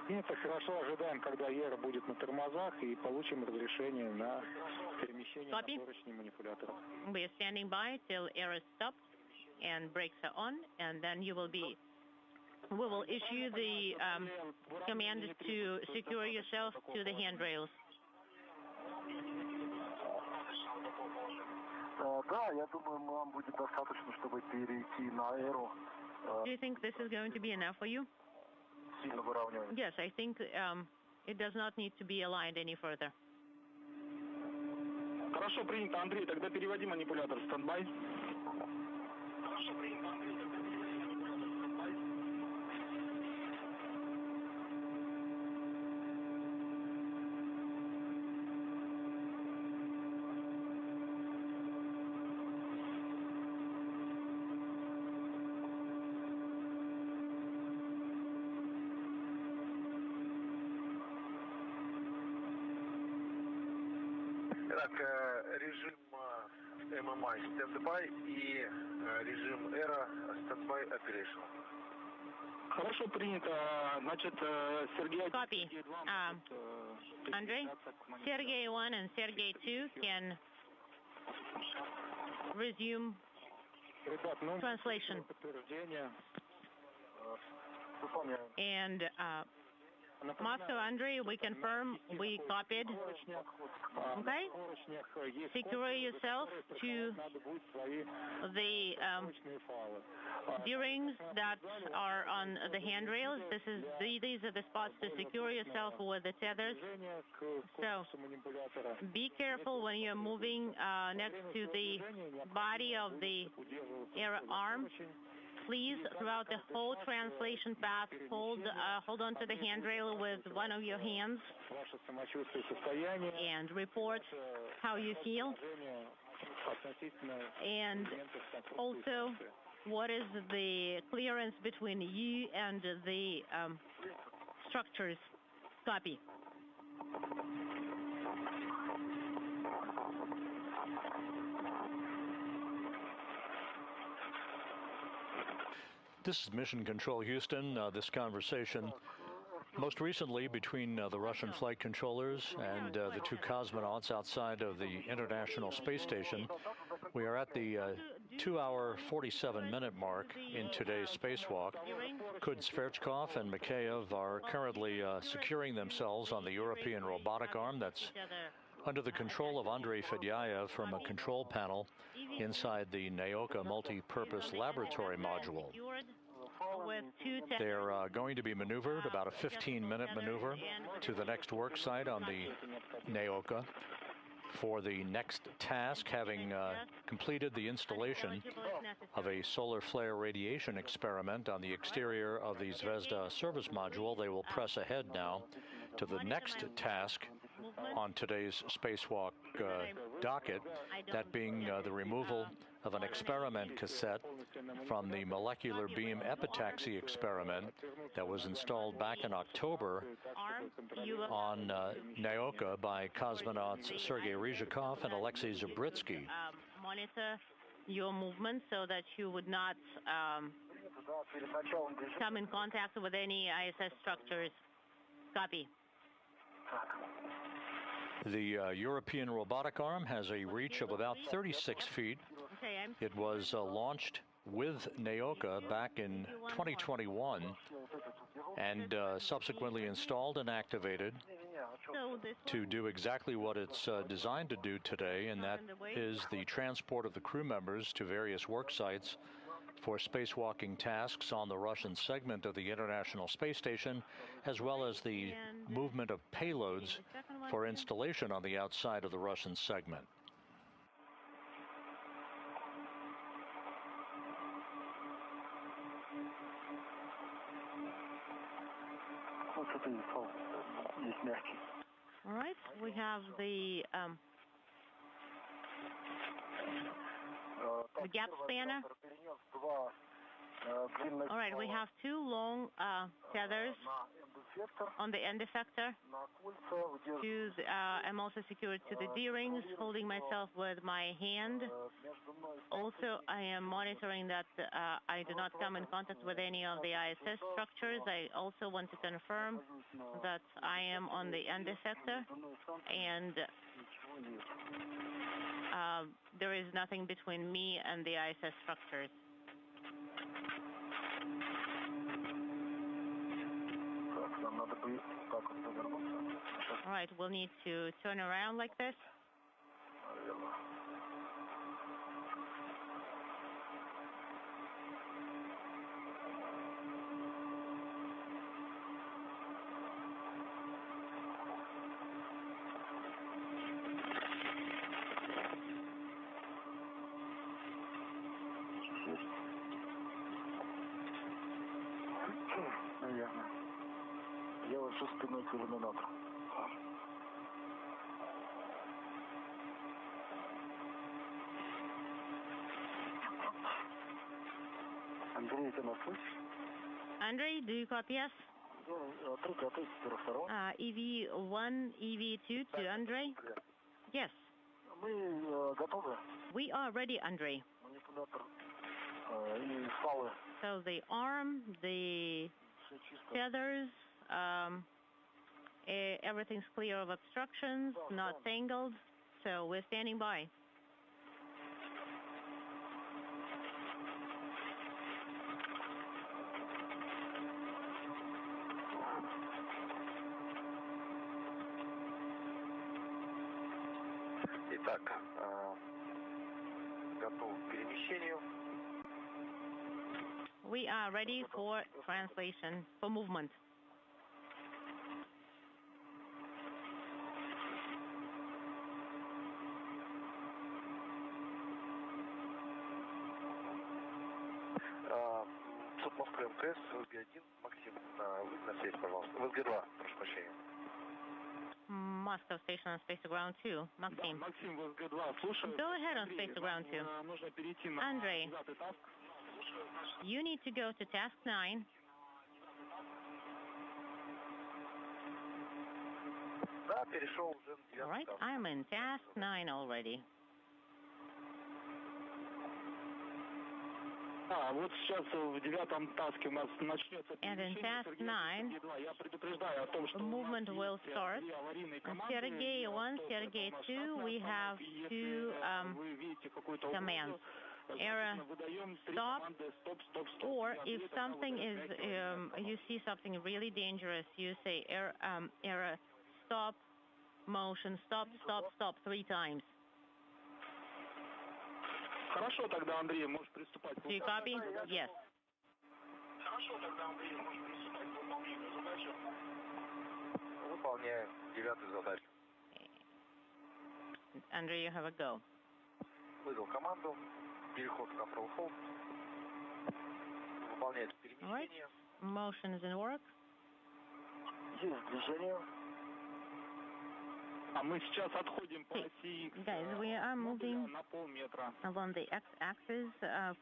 Хорошо, ожидаем, когда Ера будет на тормозах, и получим разрешение на перемещение на поручни манипулятора. We are standing by till Era stops and brakes are on, and then we will issue the command to secure yourself to the handrails. Do you think this is going to be enough for you? Yes, I think it does not need to be aligned any further. Хорошо, принято, Андрей. Тогда переводи манипулятор в стендбай. Режим MMI стендбай и режим Era стендбай operation. Хорошо, принято. Значит, Сергей... Copy. Andrei, Sergey 1 and Sergey 2 can resume translation. And Master Andrei, we confirm, we copied. Okay? Secure yourself to the D-rings that are on the handrails. These are the spots to secure yourself with the tethers. So be careful when you're moving next to the body of the Era arm. Please, throughout the whole translation path, hold on to the handrail with one of your hands and report how you feel. And also, what is the clearance between you and the structures? Copy. This is Mission Control Houston. This conversation most recently between the Russian flight controllers and the two cosmonauts outside of the International Space Station. We are at the 2-hour, 47-minute mark in today's spacewalk. Kudzverchkov and Mikheyev are currently securing themselves on the European robotic arm that's under the control of Andrei Fedyaev from a control panel inside the Naoka multi-purpose laboratory module. They're going to be maneuvered, about a 15-minute maneuver, to the next work site on the Naoka for the next task, having completed the installation of a solar flare radiation experiment on the exterior of the Zvezda service module. They will press ahead now to the next task on today's spacewalk docket, that being the removal of an experiment cassette from the molecular beam epitaxy experiment that was installed back in October on Naoka by cosmonauts Sergei Ryzhikov and Alexei Zabritsky. Monitor your movement so that you would not come in contact with any ISS structures. Copy. The European robotic arm has a reach of about 36 feet. It was launched with Naoka back in 2021 and subsequently installed and activated to do exactly what it's designed to do today, and that is the transport of the crew members to various work sites for spacewalking tasks on the Russian segment of the International Space Station, as well as the movement of payloads for installation on the outside of the Russian segment. All right, we have the gap spanner. All right, we have two long tethers on the end effector. I'm also secured to the D-rings, holding myself with my hand. Also, I am monitoring that I do not come in contact with any of the ISS structures. I also want to confirm that I am on the end effector, and there is nothing between me and the ISS structures. All right, we'll need to turn around like this. Я ложу спиной к иллюминатору. Андрей, ты нас слышишь? Andrei, do you copy us? EV1, EV2 to Andrei? Yes. Мы готовы. We are ready, Andrei. Манипулятор и стволы. So the arm, the tethers, everything's clear of obstructions, not tangled, so we're standing by. Итак, готов к перемещению. We are ready for translation, for movement. Суд Москвы МКС, ВСГ-1, Максим, на связь, пожалуйста. ВСГ-2, прошу прощения. Moscow Station on Space to Ground 2. Maxim. Go ahead on Space to Ground 2. Andrei, you need to go to Task 9. All right, I'm in Task 9 already. And in task 9, movement will start. On Sergei 1, Sergei 2, we have two commands. Error, stop, or if something is, you see something really dangerous, you say error, stop, motion, stop, stop, stop 3 times. Хорошо, тогда, Андрей, можешь приступать. Do you copy? Yes. Хорошо, тогда, Андрей, можешь приступать к выполнению задачи. Выполняю 9-ю задачу. Andrei, you have a go. Выдал команду. Переход в control hold. Выполняется перемещение. Motion is in work. Есть движение. Мы сейчас отходим по оси X Guys, we are moving на полметра. along the x-axis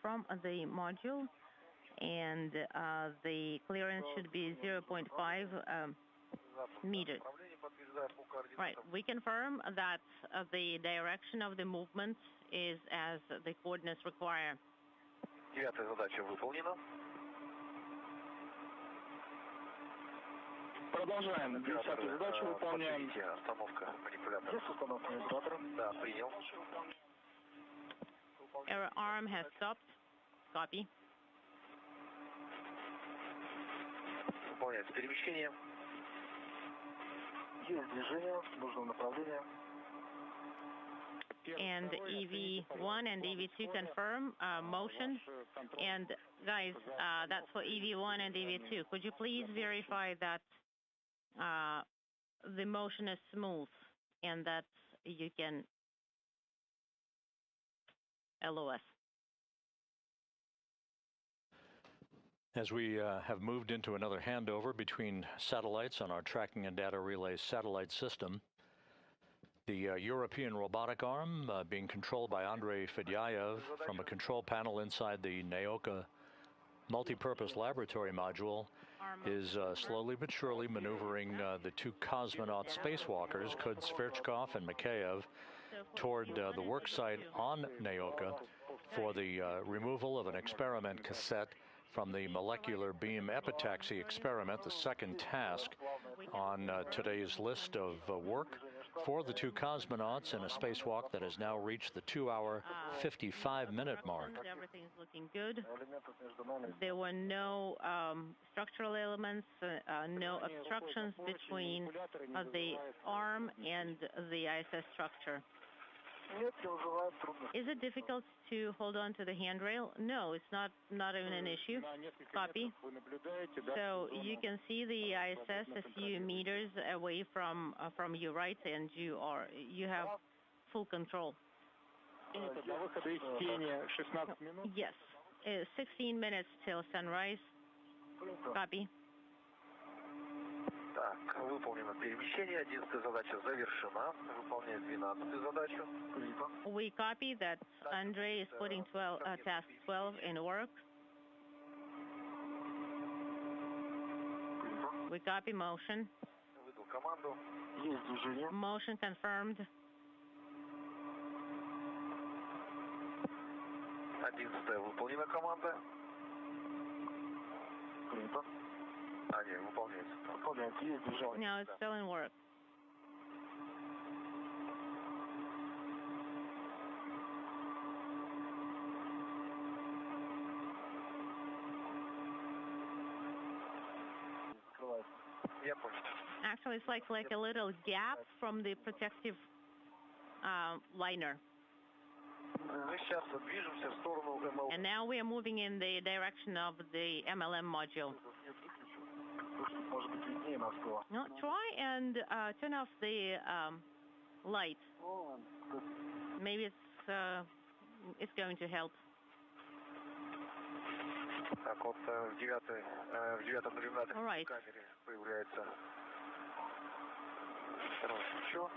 from the module, and the clearance should be 0.5 meters. Right, we confirm that the direction of the movement is as the coordinates require. 9-я задача выполнена. Продолжаем. 10-ю задачу выполняем. Остановка манипулятора. Есть установка манипулятора? Да, принял. Error arm has stopped. Copy. Выполняется перемещение. Есть движение в нужном направлении. And EV1 and EV2 confirm motion. And guys, that's for EV1 and EV2. Could you please verify that the motion is smooth and that you can LOS? As we have moved into another handover between satellites on our tracking and data relay satellite system, the European robotic arm being controlled by Andrei Fedyaev from a control panel inside the Naoka multipurpose laboratory module is slowly but surely maneuvering the 2 cosmonaut spacewalkers, Kud Sverchkov and Mikheyev, toward the work site on Naoka for the removal of an experiment cassette from the molecular beam epitaxy experiment, the second task on today's list of work for the 2 cosmonauts in a spacewalk that has now reached the 2-hour, 55-minute mark. Everything's looking good. There were no structural elements, no obstructions between the arm and the ISS structure. Is it difficult to hold on to the handrail? No, it's not even an issue. Copy. So you can see the ISS a few meters away from you, right? And you have full control. Yes, 16 minutes till sunrise. Copy. Так, выполнено перемещение. 11-я задача завершена. Выполняет 12-ю задачу. We copy that Andrei is putting task 12 in work. We copy motion. Выдал команду. Есть движение. Motion confirmed. 11-я выполнена команда. Принято. Не, выполняется. Выполняется. Есть движение. No, it's still in work. Я понял. Actually, it's like a little gap from the protective liner. Мы сейчас движемся в сторону MLM. And now we are moving in the direction of the MLM module. No, try and turn off the light. Maybe it's going to help. Так, вот в 9-м иллюминаторе камере появляется второе свечо.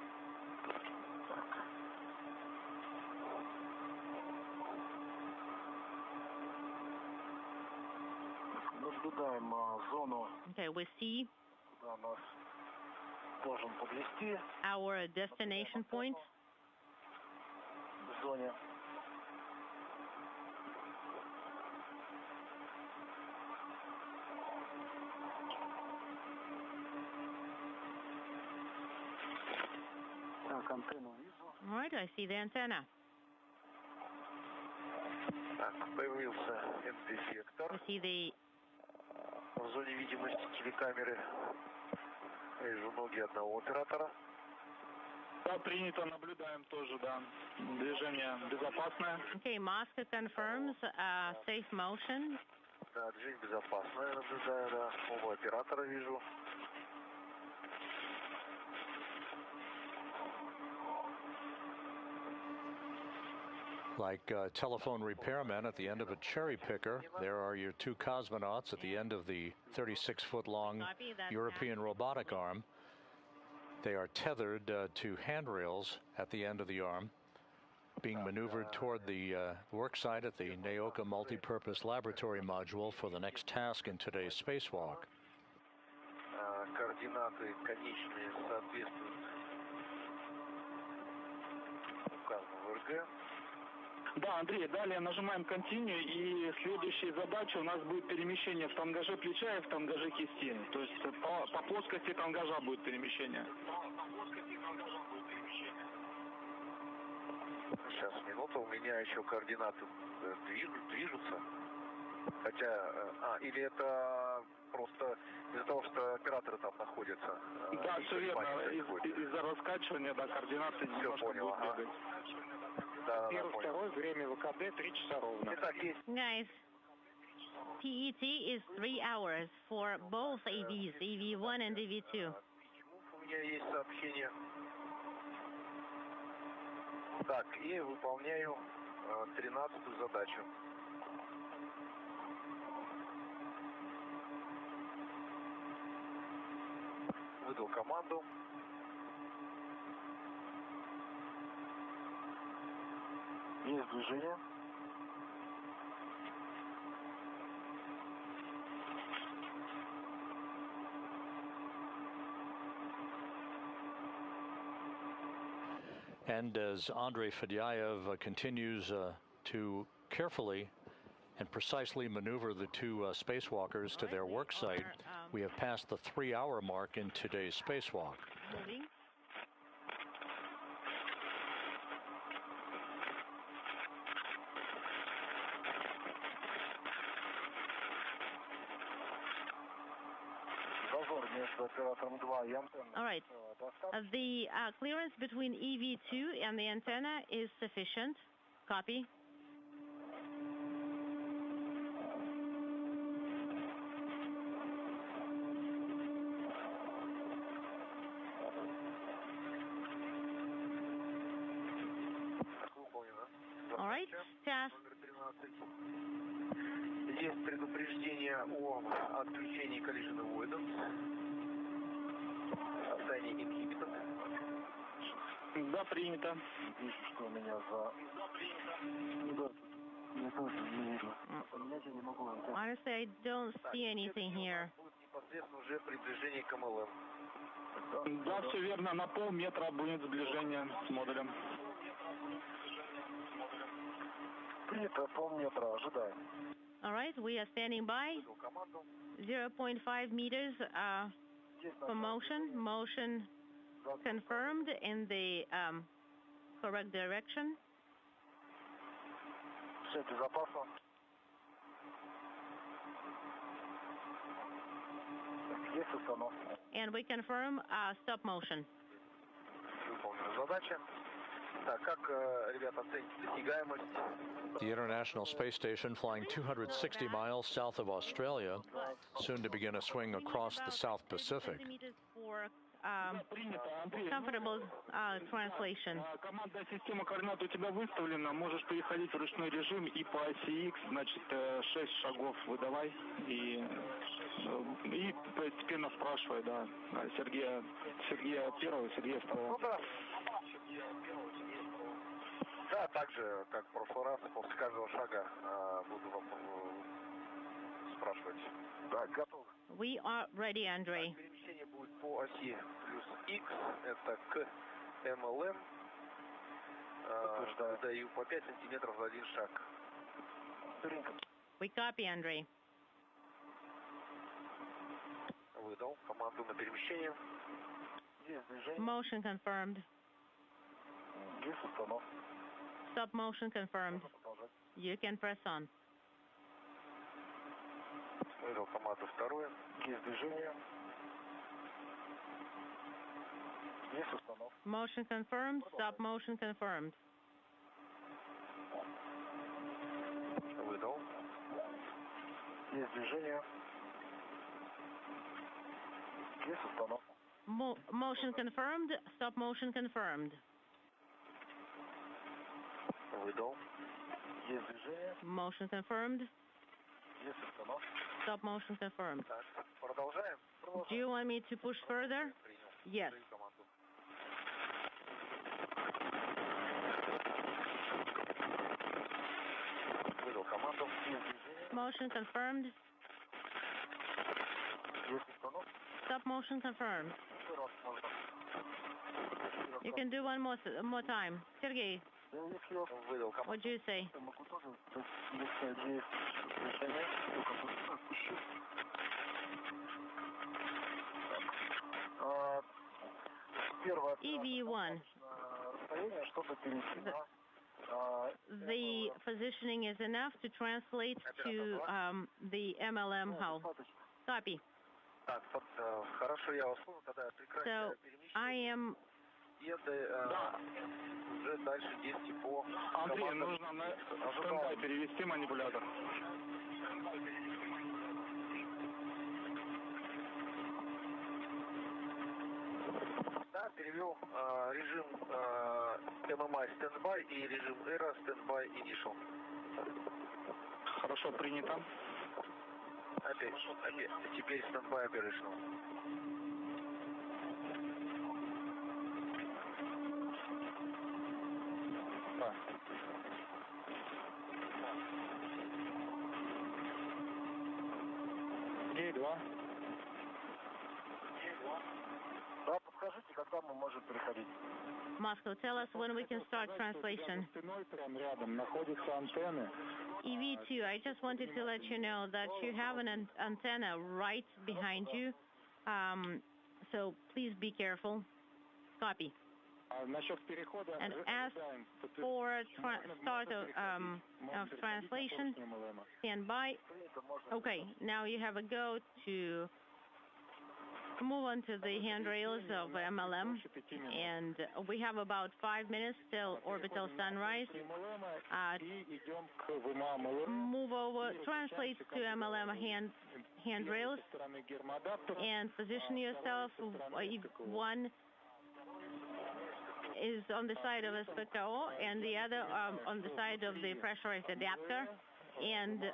Наблюдаем зону. Okay, we see Куда нас должен подвести. Our destination point. В зоне. All right, I see the antenna. Появился N-дефектор. We see the... В зоне видимости телекамеры вижу ноги одного оператора. Да, принято, наблюдаем тоже, да. Движение безопасное. Okay, Moscow confirms safe motion. Да, движение безопасное, наблюдаю, да. Оба оператора вижу. Like telephone repairmen at the end of a cherry picker, there are your two cosmonauts at the end of the 36-foot-long European robotic arm. They are tethered to handrails at the end of the arm, being maneuvered toward the work site at the Naoka Multipurpose Laboratory Module for the next task in today's spacewalk. Координаты конечные соответствуют указанному РГ. Да, Андрей, далее нажимаем Continue, и следующей задачей у нас будет перемещение в тангаже плеча и в тангаже кисти. То есть по плоскости тангажа будет перемещение. Сейчас, минуту, у меня еще координаты движутся. Хотя, или это просто из-за того, что операторы там находятся? Да, все верно. Из-за раскачивания, да, координаты немножко будут бегать. Да, Первый, второй, время ВКД 3 часа ровно. Итак, есть. Guys, PET is 3 hours for both AVs, AV1 and AV2. У меня есть сообщение. Так, и выполняю 13-ю задачу. Выдал команду. Есть движение. And as Andrei Fedyaev continues to carefully and precisely maneuver the two spacewalkers to their work site, we have passed the 3-hour mark in today's spacewalk. Moving. All right. The clearance between EV2 and the antenna is sufficient. Copy. All right. Task. Есть предупреждение о отключении collision avoidance. Состояние inhibited. Да, принято. Вижу, что у меня за... Мне тоже не видно. Понять я не могу. Honestly, I don't see anything here. Непосредственно уже приближение к МЛМ. Да, все верно. На полметра будет сближение с модулем. Принято, полметра, ожидаем. All right, we are standing by. 0.5 meters for motion. Motion confirmed in the correct direction. Все безопасно. Есть установка. And we confirm stop motion. Выполнена задача. Так, как, ребята, оцените досягаемость? The International Space Station, flying 260 miles south of Australia, soon to begin a swing across the South Pacific. For comfortable translation. Командная система координат у тебя выставлена. Можешь переходить в ручной режим и по оси X, значит, 6 шагов выдавай. И постепенно спрашивай, да, Сергея первого, Сергея второго. Ну да. Да, так же, как в прошлый раз, после каждого шага буду вам спрашивать. Да, готов. We are ready, Andrei. Перемещение будет по оси плюс X, это к МЛМ. Даю по 5 сантиметров за один шаг. We copy, Andrei. Выдал команду на перемещение. Motion confirmed. Stop motion confirmed. You can press on. Выдал команду вторую. Есть движение. Есть установка. Motion confirmed. Stop motion confirmed. Выдал. Есть движение. Есть установка. Motion confirmed. Stop motion confirmed. Выдал. Есть движение. Motion confirmed. Есть установка. Stop motion confirmed. Так, продолжаем. Do you want me to push further? Yes. Выдал команду. Motion confirmed. Есть установка. Stop motion confirmed. You can do one more time. Sergey, Выдал команду. what do you say? EV1. The positioning is enough to translate to the MLM hull. Copy. Так, хорошо, я вас понял, тогда прекращаю So I am. Уже дальше действий по Андрей, нужно на стендбай перевести манипулятор. Да, перевел режим MMI стендбай и режим ERA стендбай initial. Хорошо, принято. Опять, теперь стендбай operational. Да. Гей-2. Да, подскажите, когда мы можем переходить? Moscow, tell us when we can start translation. Прям рядом находятся антенны. EV2, I just wanted to let you know that you have an antenna right behind you, so please be careful. Copy. And as for start of translation, stand by. Okay, now you have a go to move on to the handrails of MLM, and we have about 5 minutes till orbital sunrise. Move over, translate to MLM handrails, and position yourself. One is on the side of a SPKO, and the other on the side of the pressurized adapter, and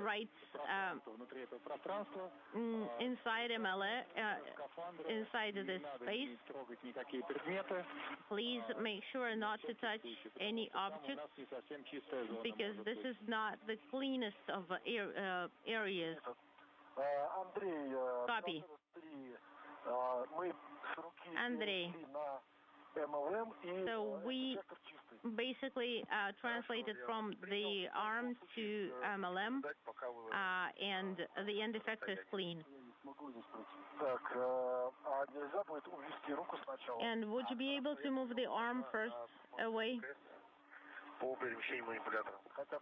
right inside MLA, inside this space. Please make sure not to touch any objects, because this is not the cleanest of areas. Copy. Andrei. So we basically translated from the arm to MLM, and the end effect is clean. And would you be able to move the arm first away?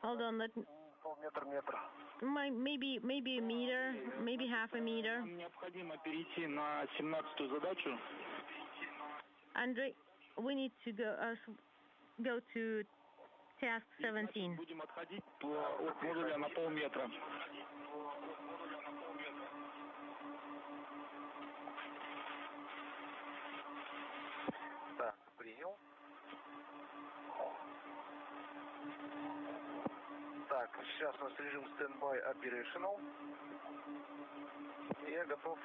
Hold on, maybe a meter, maybe half a meter. Andrei, we need to go to task 17. Будем отходить от модуля на полметра. Так, принял. Так, сейчас у нас режим стендбай operational. Я готов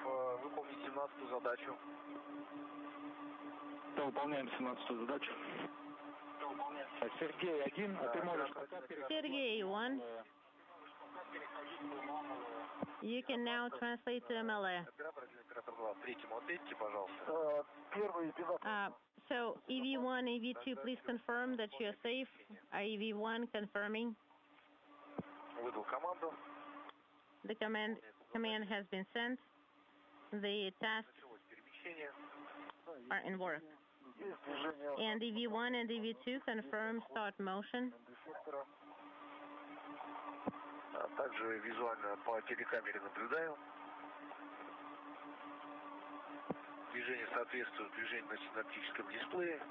выполнить 17-ю задачу. Выполняем 17-ю задачу. Сергей 1, а ты можешь... Sergey 1. You can now translate to MLA. So EV1, EV2, please confirm that you're safe. EV1 confirming. The command has been sent. The tasks are in work. And EV1 and EV2 confirm start motion. Также визуально по телекамере наблюдаю. Движение соответствует движению на синаптическом дисплее.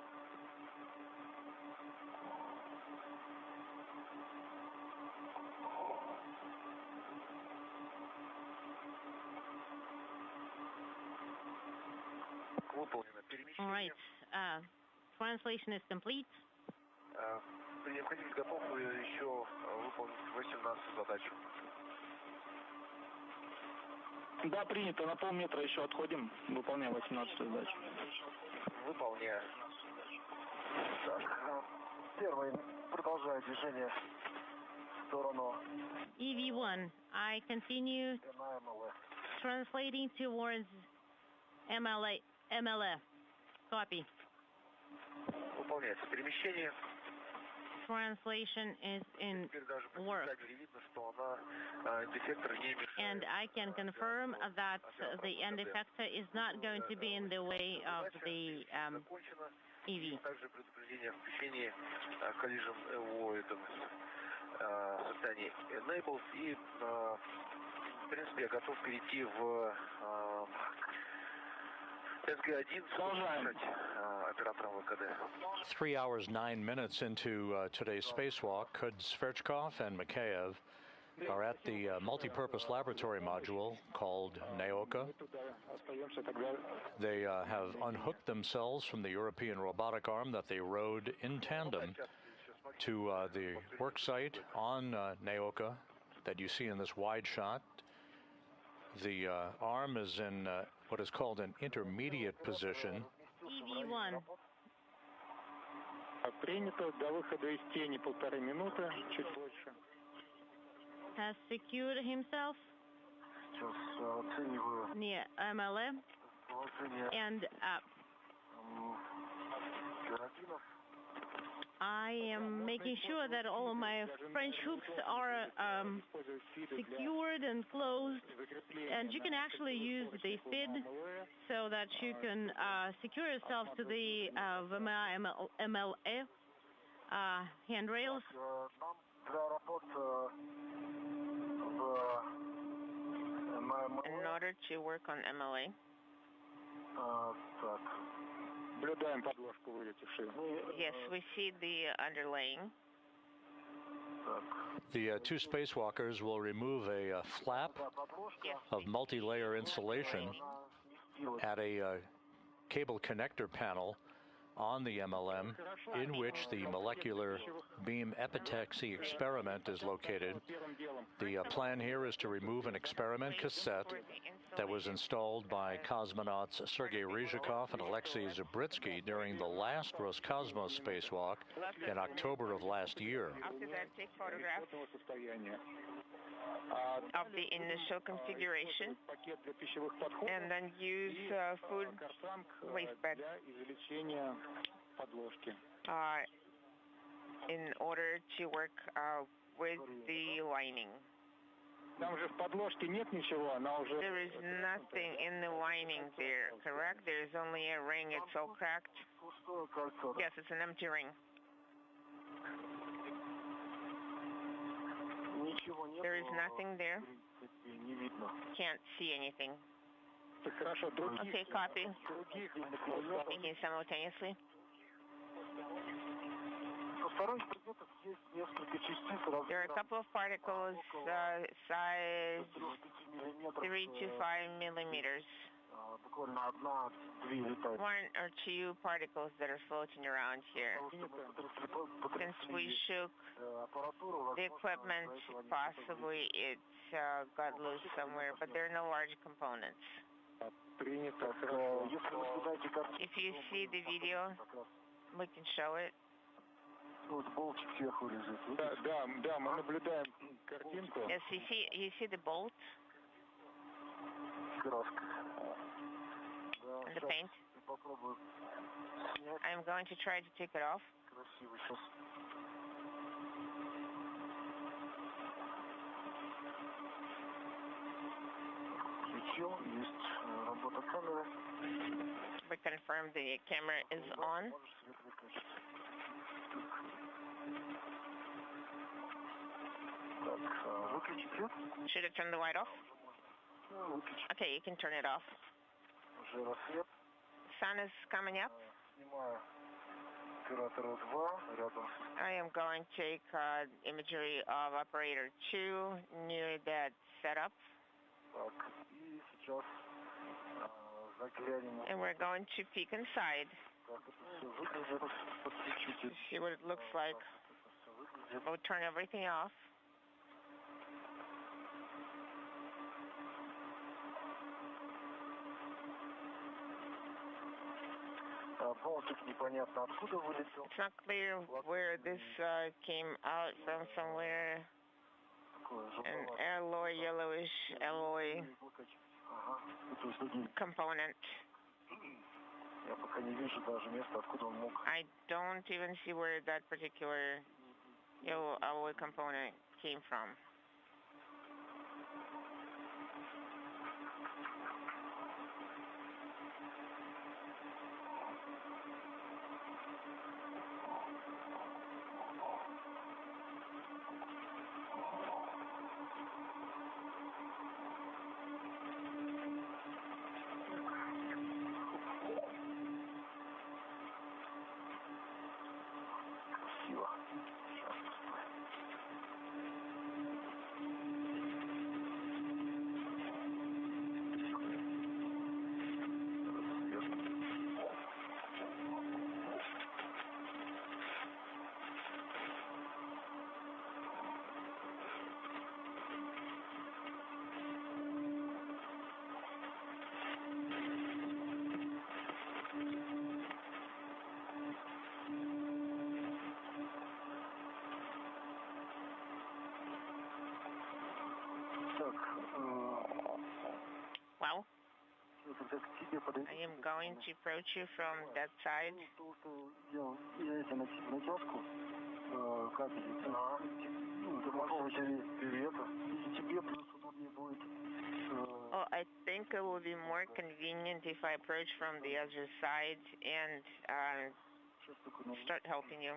Выполнено перемещение. All right. Translation is complete. При необходимости готов еще выполнить 18 задачу. Да, принято. На полметра еще отходим. Выполняем 18-ю задачу. Выполняю. Так, первый продолжаю движение в сторону EV1, I continue translating towards MLF. Copy. Выполняется перемещение. Translation is in work. And I can confirm that the end effector is not going to be in the way of the EV. Также предупреждение о включении collision avoidance состоянии enabled. И, в принципе, я готов перейти в SG1 оператором ВКД. 3 hours, 9 minutes into today's spacewalk, Sverchkov and Mikheyev are at the multi-purpose laboratory module called Naoka. They have unhooked themselves from the European robotic arm that they rode in tandem to the work site on Naoka that you see in this wide shot. The arm is in what is called an intermediate position. EV1. Принято. До выхода из тени 1,5 минуты, чуть больше. Has secured himself near MLM and I am making sure that all of my French hooks are secured and closed, and you can actually use the FID so that you can secure yourself to the MLA handrails. In order to work on MLA. Yes, we see the underlaying. The two spacewalkers will remove a flap of multi-layer insulation at a cable connector panel on the MLM in which the molecular beam epitaxy experiment is located. The plan here is to remove an experiment cassette that was installed by cosmonauts Sergei Ryzhikov and Alexei Zabritsky during the last Roscosmos Spacewalk in October of last year. After that, take photographs of the initial configuration and then use food waste bed in order to work with the lining. There is nothing in the lining there, correct? There's only a ring, it's all cracked. Yes, it's an empty ring. There is nothing there. Can't see anything. Okay, copy. Speaking simultaneously. There are a couple of particles size 3 to 5 millimeters. 1 or 2 particles that are floating around here. Since we shook the equipment, possibly it got loose somewhere, but there are no large components. If you see the video, we can show it. Yes, you see the bolt and the paint. I'm going to try to take it off. We confirm the camera is on. Should I turn the light off? Okay, you can turn it off. Sun is coming up. I am going to take imagery of operator 2 near that setup. And we're going to peek inside. See what it looks like. We'll turn everything off. It's not clear where this came out from somewhere. An alloy, yellowish alloy component. I don't even see where that particular yellow alloy component came from. Well, I am going to approach you from that side. Oh, I think it will be more convenient if I approach from the other side and start helping you.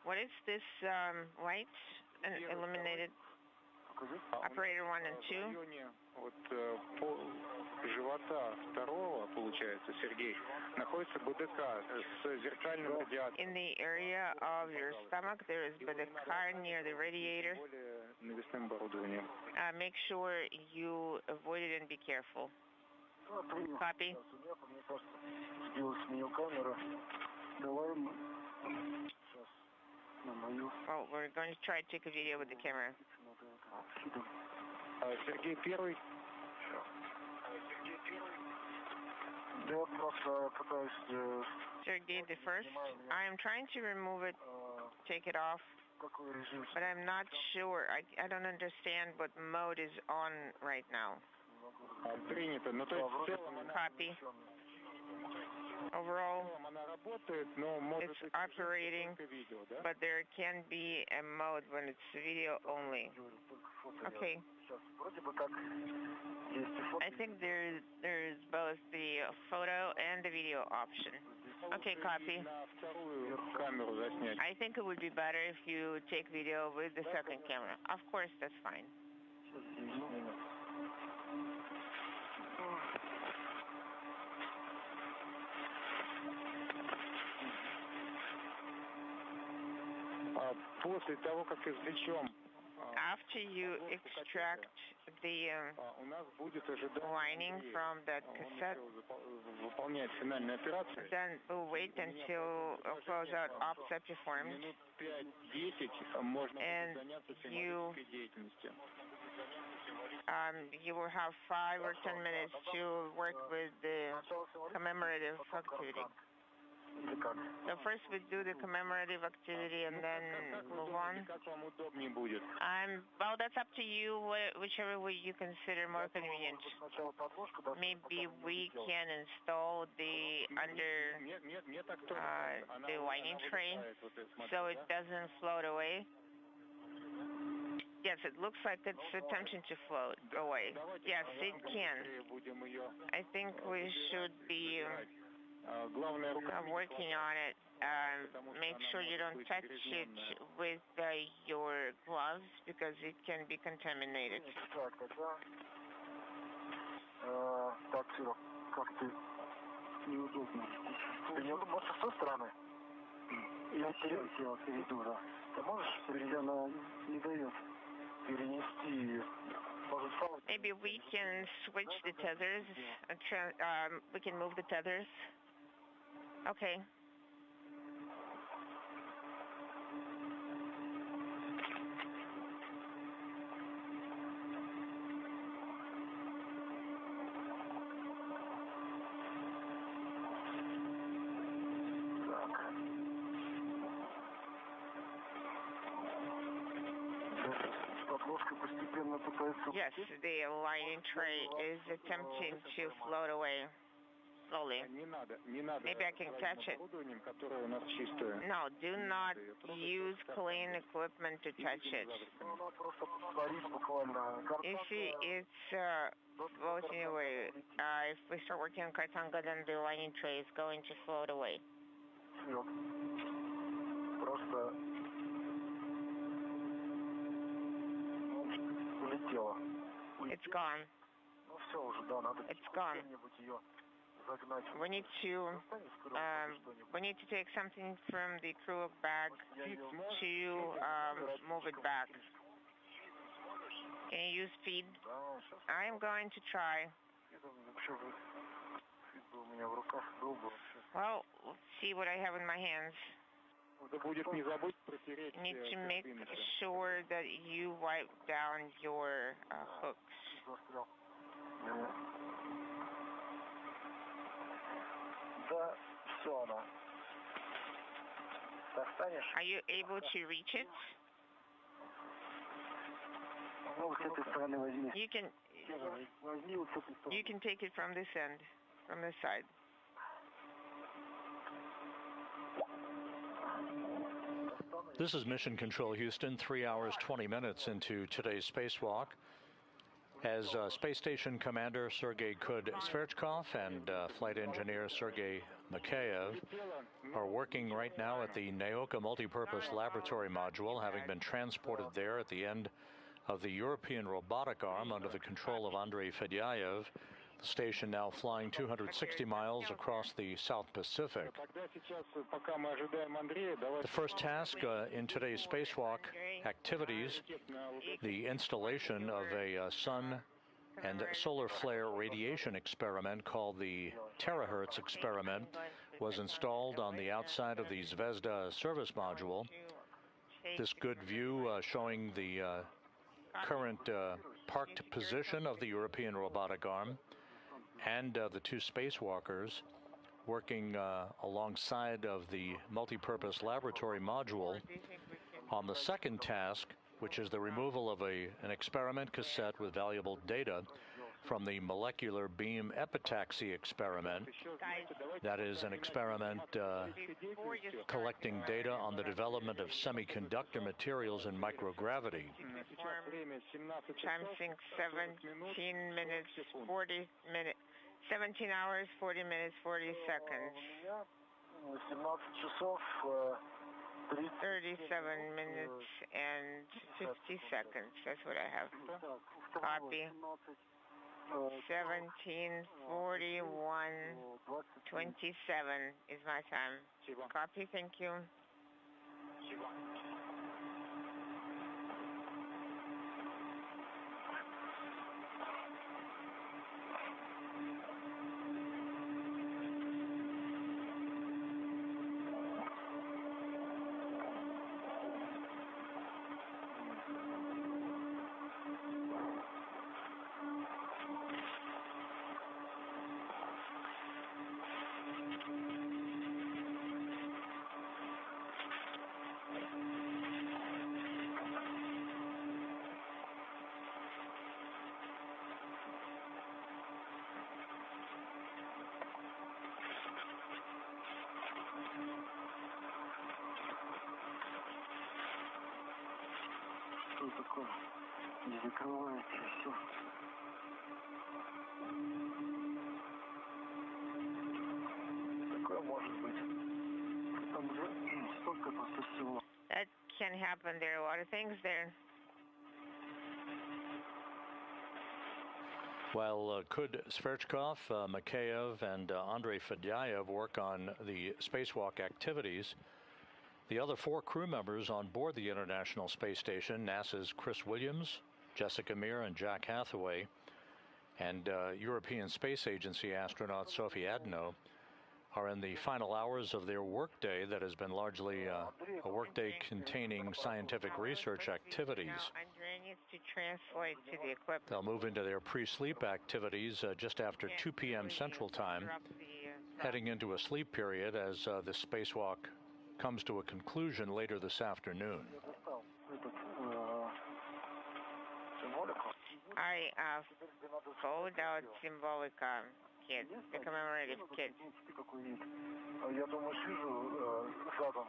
What is this light illuminated? Operator 1 and 2. Вот живота второго, получается, Сергей, находится БДК с зеркальным радиатором. In the area of your stomach, there is BDK near the radiator. Make sure you avoid it and be careful. Copy. Oh, we're going to try to take a video with the camera. Сергей первый. Sergey the first. I am trying to remove it, take it off, but I'm not sure. I don't understand what mode is on right now. Copy. Overall, it's operating, but there can be a mode when it's video only. Okay. I think there's both the photo and the video option. Okay, copy. I think it would be better if you take video with the second camera. Of course, that's fine. После того, как извлечем, after you extract the lining from that cassette, then we'll wait until closeout ops are performed, and you will have 5 or 10 minutes to work with the commemorative activity. So first we do the commemorative activity and then move on. Well, that's up to you, whichever way you consider more convenient. Maybe we can install the the lighting tray so it doesn't float away. Yes, it looks like it's attempting to float away. Yes, it can. I think we should be working on it. Make sure you don't touch it with your gloves because it can be contaminated. Maybe we can switch the tethers. We can move the tethers. Okay. Yes, the lighting tray is attempting to float away slowly. Maybe I can catch it. No, do not use clean equipment to touch it. You see, it's floating away. If we start working on Kartanga, then the lighting tray is going to float away. It's gone. It's gone. We need to take something from the crew bag to move it back. Can you use feed? I am going to try. Well, let's see what I have in my hands. You need to make sure that you wipe down your hooks. Are you able to reach it? You can take it from this end, from this side. This is Mission Control Houston, 3 hours, 20 minutes into today's spacewalk. As Space Station Commander Sergei Sverchkov and Flight Engineer Sergei Mikheyev are working right now at the Naoka Multipurpose Laboratory Module, having been transported there at the end of the European robotic arm under the control of Andrei Fedyaev. The station now flying 260 miles across the South Pacific. The first task in today's spacewalk activities, the installation of a sun and solar flare radiation experiment called the Terahertz experiment, was installed on the outside of the Zvezda service module. This good view showing the current parked position of the European robotic arm and the two spacewalkers working alongside of the multipurpose laboratory module on the second task, which is the removal of an experiment cassette with valuable data from the molecular beam epitaxy experiment. That is an experiment collecting data on the development of semiconductor materials in microgravity. Time sync 17 hours, 40 minutes, 40 seconds. 37 minutes and 50 seconds. That's what I have. Copy. 17:41:27 is my time. Copy. Thank you. что такое? Не закрывается все. Такое может быть. Там же столько просто всего. That can happen. There are a lot of things there. Well, could Sverchkov, Mikheyev, and Andrei Fedyaev work on the spacewalk activities? The other 4 crew members on board the International Space Station, NASA's Chris Williams, Jessica Meir, and Jack Hathaway, and European Space Agency astronaut Sophie Adno, are in the final hours of their workday that has been largely a workday containing scientific research activities. Now, Andrea needs to translate to the equipment. They'll move into their pre-sleep activities just after 2 p.m. Central Time, heading into a sleep period as the spacewalk comes to a conclusion later this afternoon. I fold out Symbolica kit, the commemorative kit.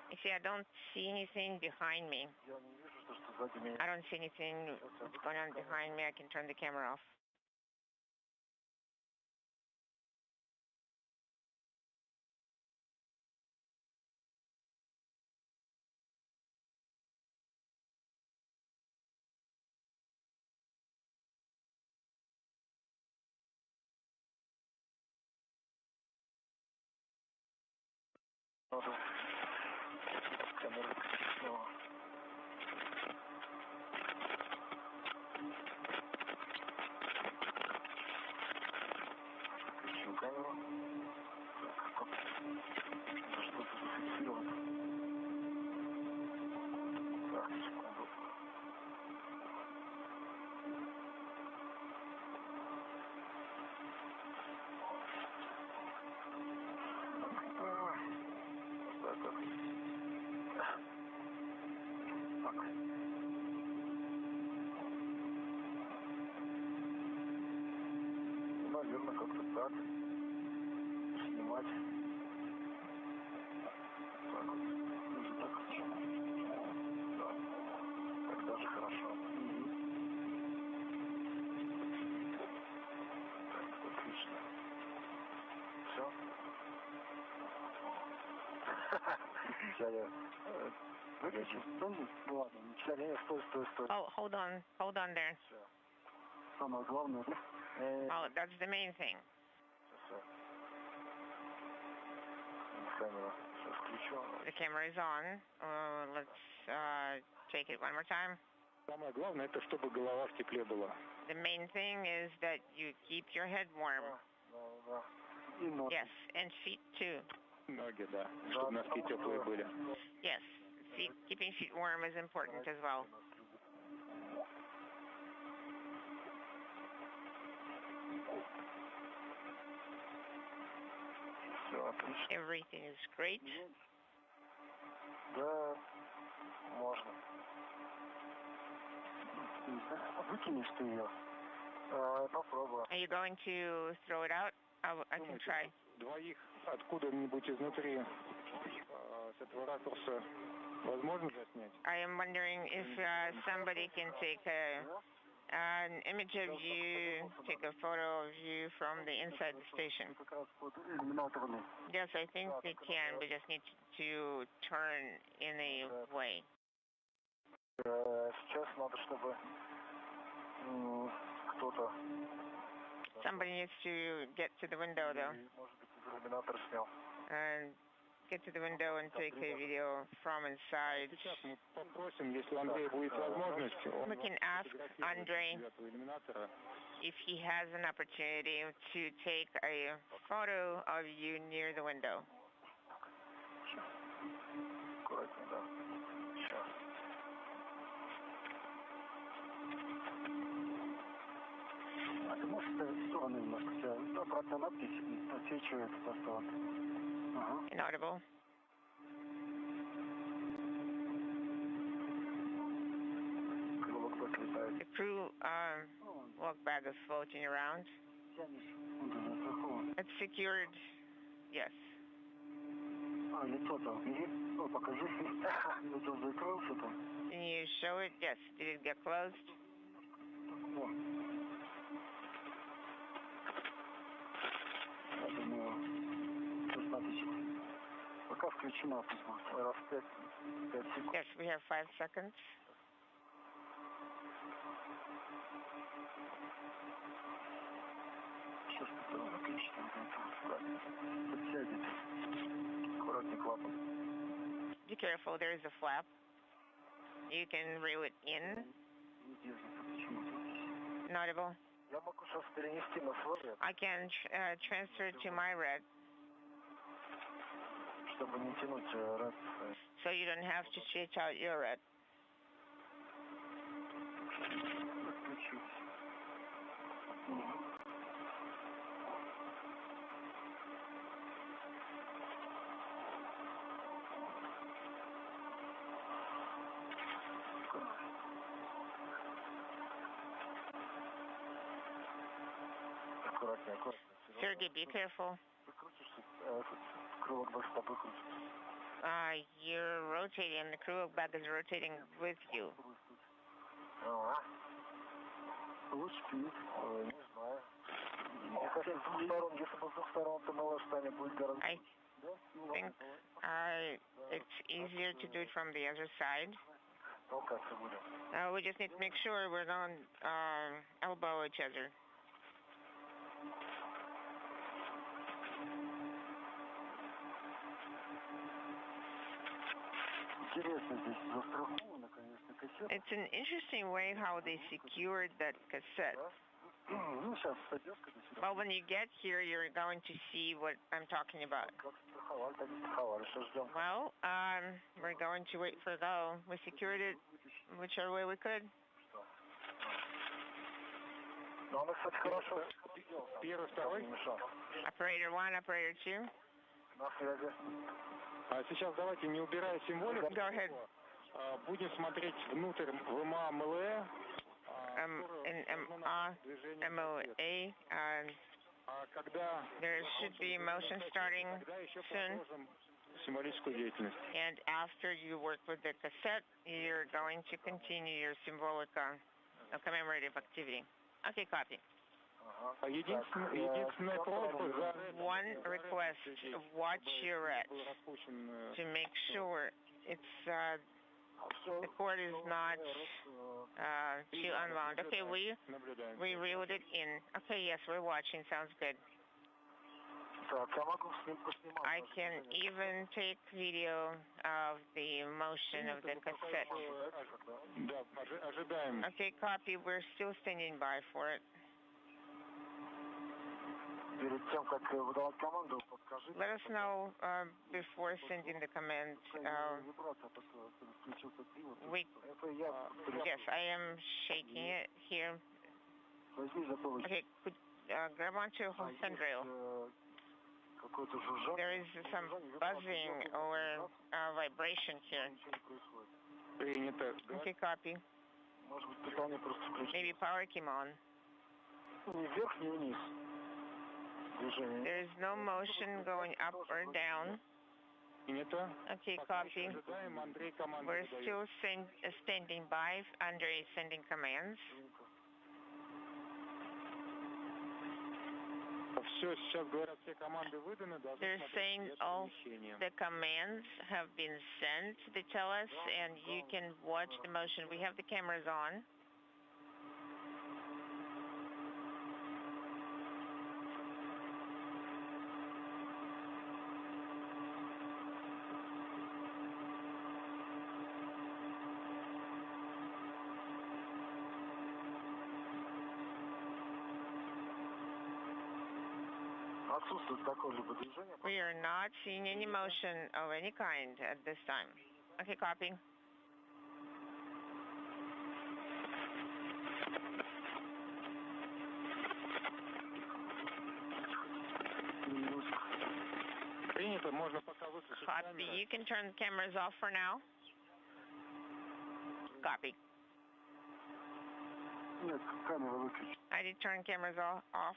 You see, I don't see anything behind me. I don't see anything that's going on behind me. I can turn the camera off. Наверное, как-то так. Снимать. Так вот. Уже так. Да. Так даже хорошо. Так, отлично. Все? Сейчас я выключу. Ну ладно, сейчас я стой. Oh, hold on there. Все. Самое главное, да? Oh, that's the main thing. The camera is on. Let's take it one more time. Самое главное, это чтобы голова в тепле была. The main thing is that you keep your head warm. Yes, and feet too. Ноги, да, чтобы носки теплые были. Yes, keeping feet warm is important as well. Everything is great. Да, можно. Выкинешь ты ее? Попробую. Are you going to throw it out? I can try. Двоих откуда-нибудь изнутри с этого ракурса возможно заснять? I am wondering if somebody can take an image of you, take a photo of you from the inside the station. Yes, I think they can. We just need to turn in a way. Сейчас надо, чтобы кто-то... Somebody needs to get to the window, though. And get to the window and take a video from inside. We can ask Andrei if he has an opportunity to take a photo of you near the window. А ты можешь в сторону немножко? Обратная надпись отсвечивает просто. Inaudible. The crew walk bag is floating around. It's secured. Yes. Лицо-то, покажи. Лицо закрылся там. Can you show show it? Yes. Did it get closed? Yes, we have 5 seconds. Be careful, there is a flap. You can reel it in. Notable. I can transfer to my red. So you don't have to stretch out your red. Sergey, be careful. You're rotating, the crew bag is rotating with you. I think it's easier to do it from the other side. We just need to make sure we don't elbow each other. It's an interesting way how they secured that cassette. Well, when you get here, you're going to see what I'm talking about. Well, we're going to wait for go. We secured it whichever way we could. Operator 1, operator 2. Сейчас давайте, не убирая символику, будем смотреть внутрь ВМА МЛЭ. MOA. There should be motion starting soon. And after you work with the cassette, you're going to continue your symbolic commemorative activity. Okay, copy. One request, watch your red to make sure it's the cord is not too unwound. Okay, we reeled it in. Okay, yes, we're watching. Sounds good. I can even take video of the motion of the cassette. Okay, copy. We're still standing by for it. Let us know before sending the command. Yes, I am shaking it here. Okay, grab onto handrail. There is some buzzing or vibration here. Okay, copy. Maybe power came on. There is no motion going up or down. Okay, copy. We're still standing by under sending commands. They're saying all the commands have been sent, they tell us, and you can watch the motion. We have the cameras on. We are not seeing any motion of any kind at this time. Okay, copy. Copy. You can turn the cameras off for now. Copy. I did turn cameras off.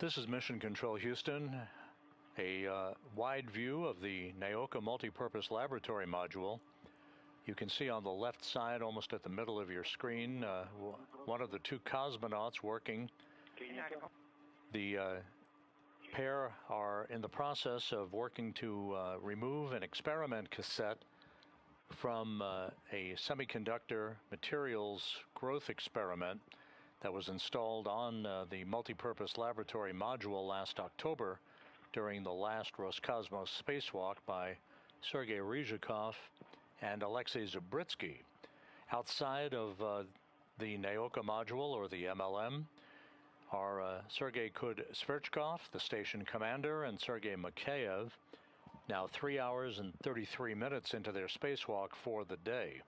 This is Mission Control Houston. A wide view of the NAOCA Multipurpose Laboratory Module You can see on the left side, almost at the middle of your screen, one of the two cosmonauts working. The pair are in the process of working to remove an experiment cassette from a semiconductor materials growth experiment that was installed on the multipurpose laboratory module last October during the last Roscosmos Spacewalk by Sergei Ryzhikov and Alexei Zabritsky. Outside of the Naoka module, or the MLM, are Sergei Kud-Sverchkov, the station commander, and Sergei Mikheyev, now 3 hours and 33 minutes into their spacewalk for the day.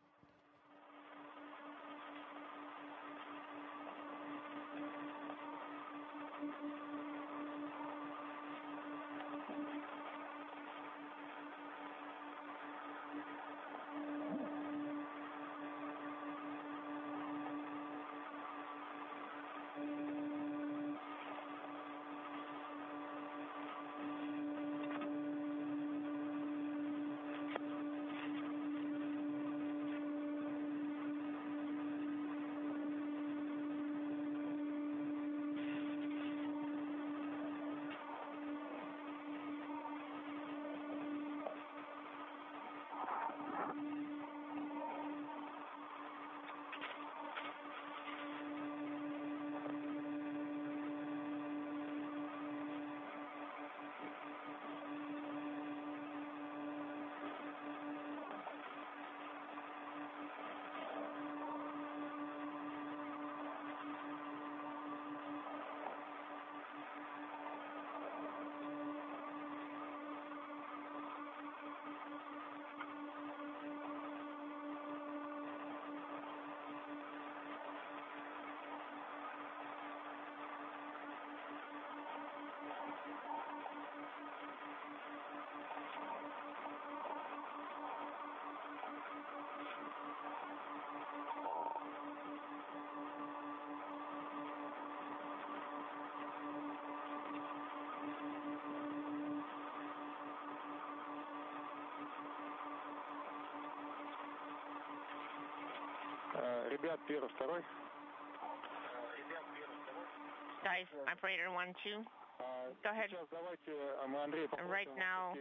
Ребят, первый, второй. Guys, operator 1, 2. Go ahead. Right now,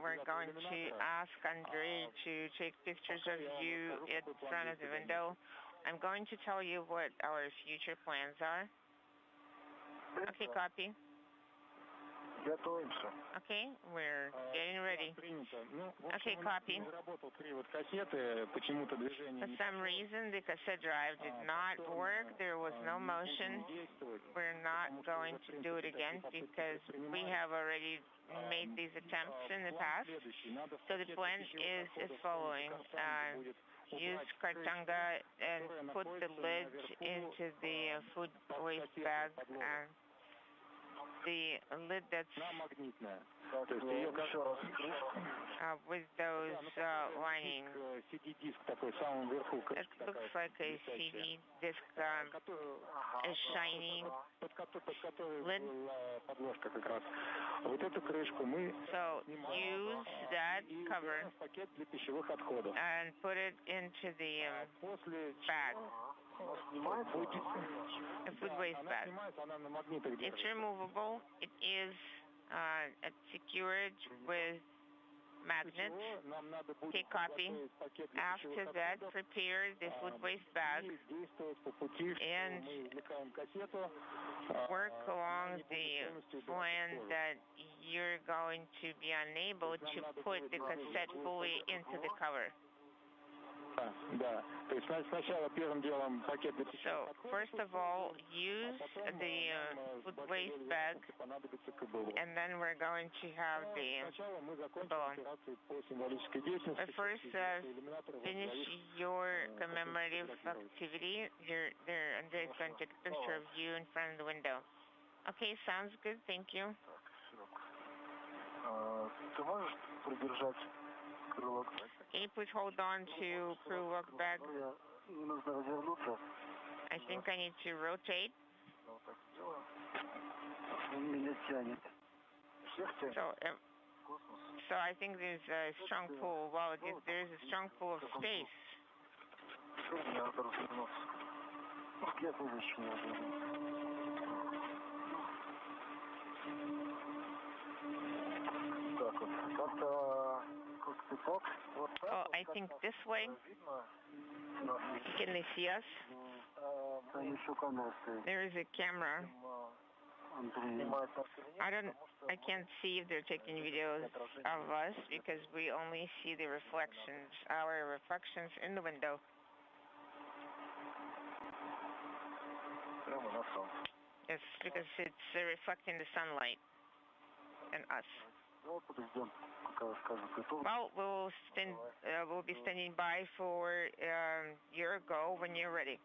we're going to ask Andrei to take pictures of you in front of the window. I'm going to tell you what our future plans are. Okay, copy. Okay, we're getting ready. Okay, copy. For some reason, the cassette drive did not work. There was no motion. We're not going to do it again because we have already made these attempts in the past. So the plan is as following. Use Kartanga and put the lid into the food waste bag. The lid that's with those linings. It looks like a CD disc, a shiny lid. So use that cover and put it into the bag. A food waste bag. It's removable. It is secured with magnets. Take copy. After that, prepare the food waste bag and work along the plan that you're going to be unable to put the cassette fully into the cover. So, first of all, use the food waste bag, and then we're going to have the balloon. But first, finish your commemorative activity. There, Andrei's going to take a picture of you in front of the window. Okay, sounds good. Thank you. Can you please hold on to crew lock bag? I think I need to rotate. So So I think there's a strong pull. Well, there is a strong pull of space. Oh, I think this way. Can they see us? There is a camera. I can't see if they're taking videos of us because we only see the reflections, our reflections in the window. Yes, because it's reflecting the sunlight and us. Well, we'll be standing by for your go when you're ready.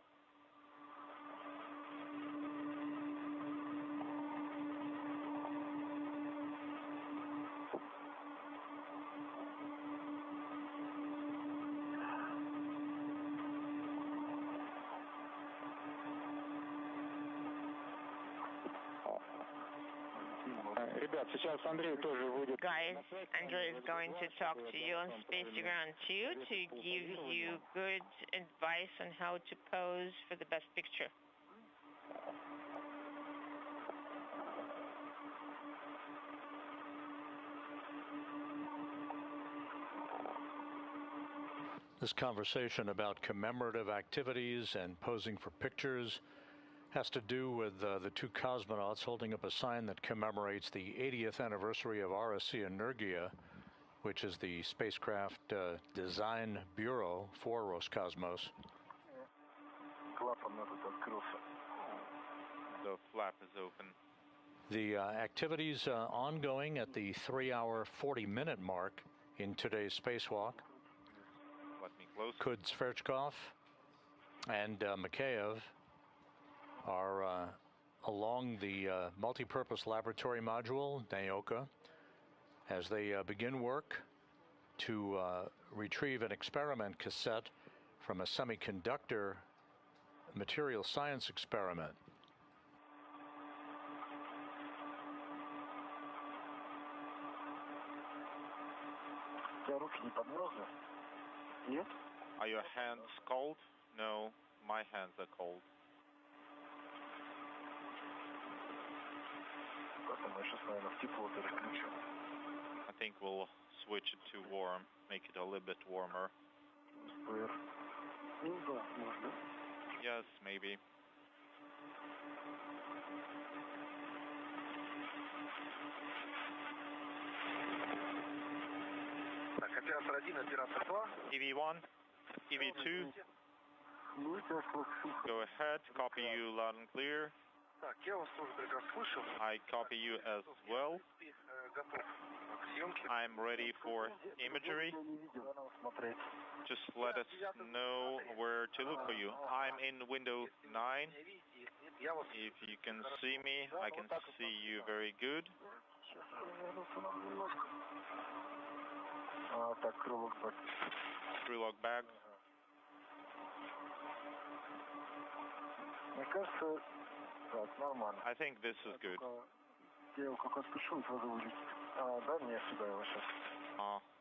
Guys, Andrei is going to talk to you on Space to Ground 2 to give you good advice on how to pose for the best picture. This conversation about commemorative activities and posing for pictures has to do with the two cosmonauts holding up a sign that commemorates the 80th anniversary of RSC Energia, which is the spacecraft design bureau for Roscosmos. The flap is open. The activities ongoing at the 3-hour, 40-minute mark in today's spacewalk. Let me close. Kud-Sverchkov and Mikheyev are along the multipurpose laboratory module, Naoka, as they begin work to retrieve an experiment cassette from a semiconductor material science experiment. Are your hands cold? No, my hands are cold. I think we'll switch it to warm, make it a little bit warmer. Yes, maybe. EV1, EV2. Go ahead, copy you loud and clear. I copy you as well. I'm ready for imagery. Just let us know where to look for you. I'm in window 9. If you can see me, I can see you very good. Крылок back. I think this is good.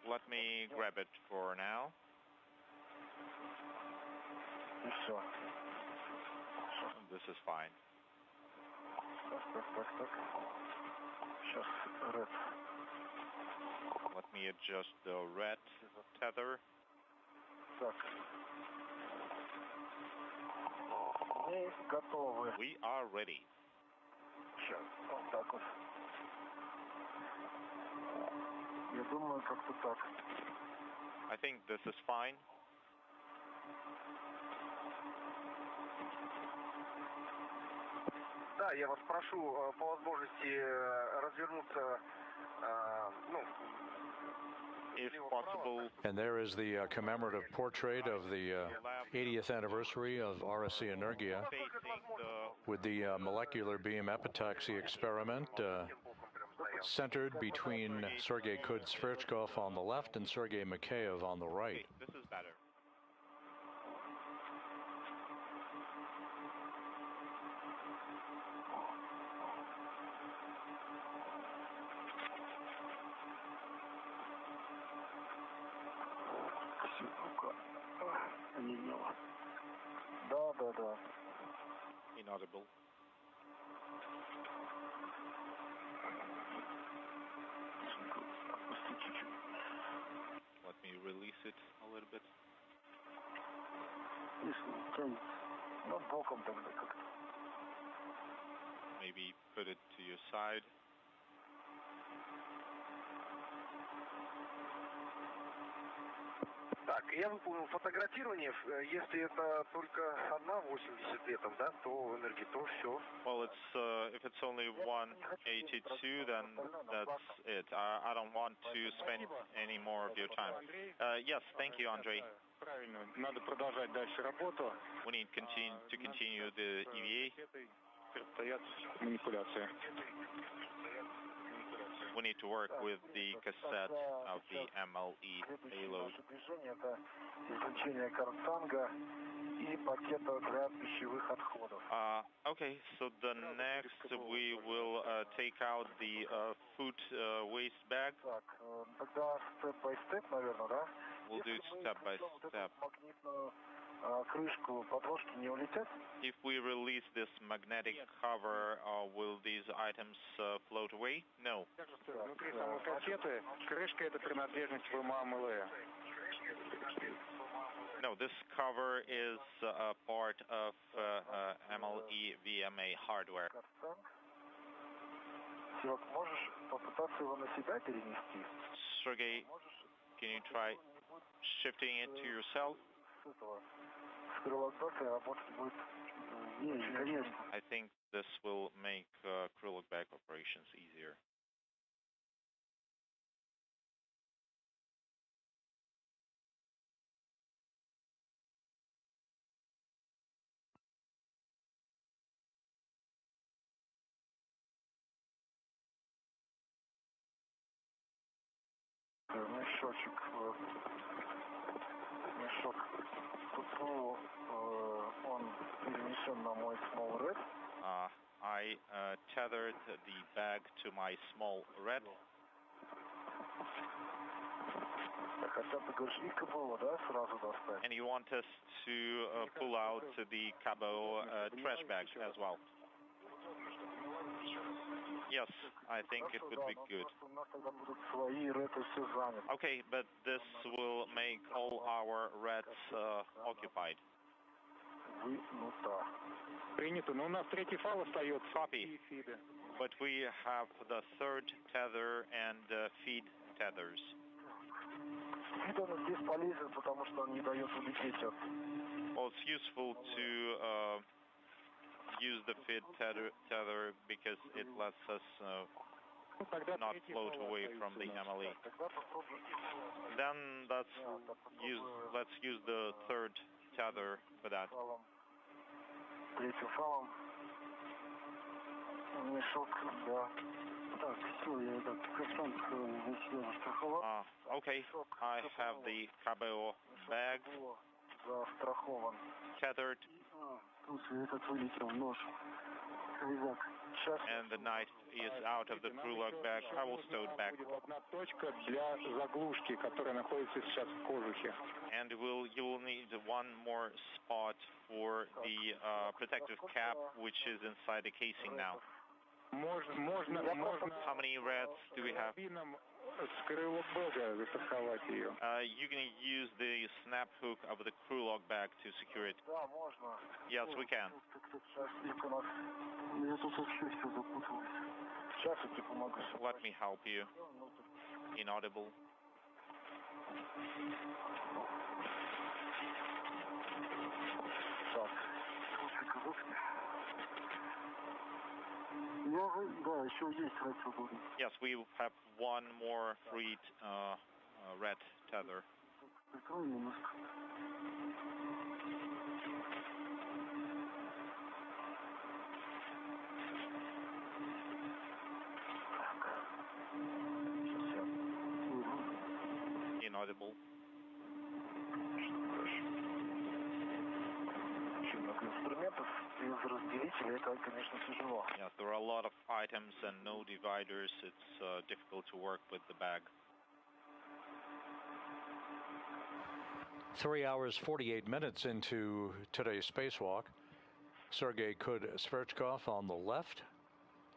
Let me grab it for now. This is fine. Let me adjust the red tether. We are ready. I think this is fine. Да, я вас прошу по возможности развернуться, if possible. And there is the commemorative portrait of the 80th anniversary of RSC Energia with the molecular beam epitaxy experiment centered between Sergei Kud-Sverchkov on the left and Sergei Mikheyev on the right. This is better. Да. Inaudible. Let me release it a little bit. Боком тогда как-то. Maybe put it to your side. Так, я выполнил фотографирование. Если это только одна 80 летом, да, то энергии, то все. Well, it's if it's only 182, then that's it. I don't want to spend any more of your time. Yes, thank you, Andrei. Правильно, надо продолжать дальше работу. We need to continue the EVA. Предстоят манипуляции. We need to work with the cassette of the MLE payload. Излучение картанга и пакета для пищевых отходов. Okay, so the next we will take out the food waste bag. Так, тогда step by step, наверное, да? We'll do it step by step. Магнитную крышку подложки не улетят? If we release this magnetic cover, will these items float away? No. Внутри самой кассеты крышка — это принадлежность ВМА-МЛЭ. No, this cover is a part of MLE VMA hardware. Серег, можешь попытаться его на себя перенести? Sergey, can you try shifting it to yourself? I think this will make Krylov bag operations easier. Мешок ППУ, он перенесен на мой small red. I tethered the bag to my small red. Хотя ты говоришь, и КБО, да, сразу достать? And you want us to pull out the Cabo trash bag as well? Yes, I think it would be good. Okay, but this will make all our reds occupied. Принято, но у нас третий фал остается. Copy. But we have the third tether and feed tethers. Well, it's useful to use the feed tether because it lets us not float away from the MLE. Then let's use the third tether for that. Okay, I have the Cabo bag tethered, and the knife is out of the Krylov bag. I will stow it back. And you will need one more spot for the protective cap, which is inside the casing now. How many reds do we have? You can use the snap hook of the Krylov bag to secure it. Yes, we can. Let me help you. Inaudible. Yes, we have one more freed red tether. Inaudible. Yes, there are a lot of items and no dividers. It's difficult to work with the bag. 3 hours, 48 minutes into today's spacewalk, Sergei Kud-Sverchkov on the left,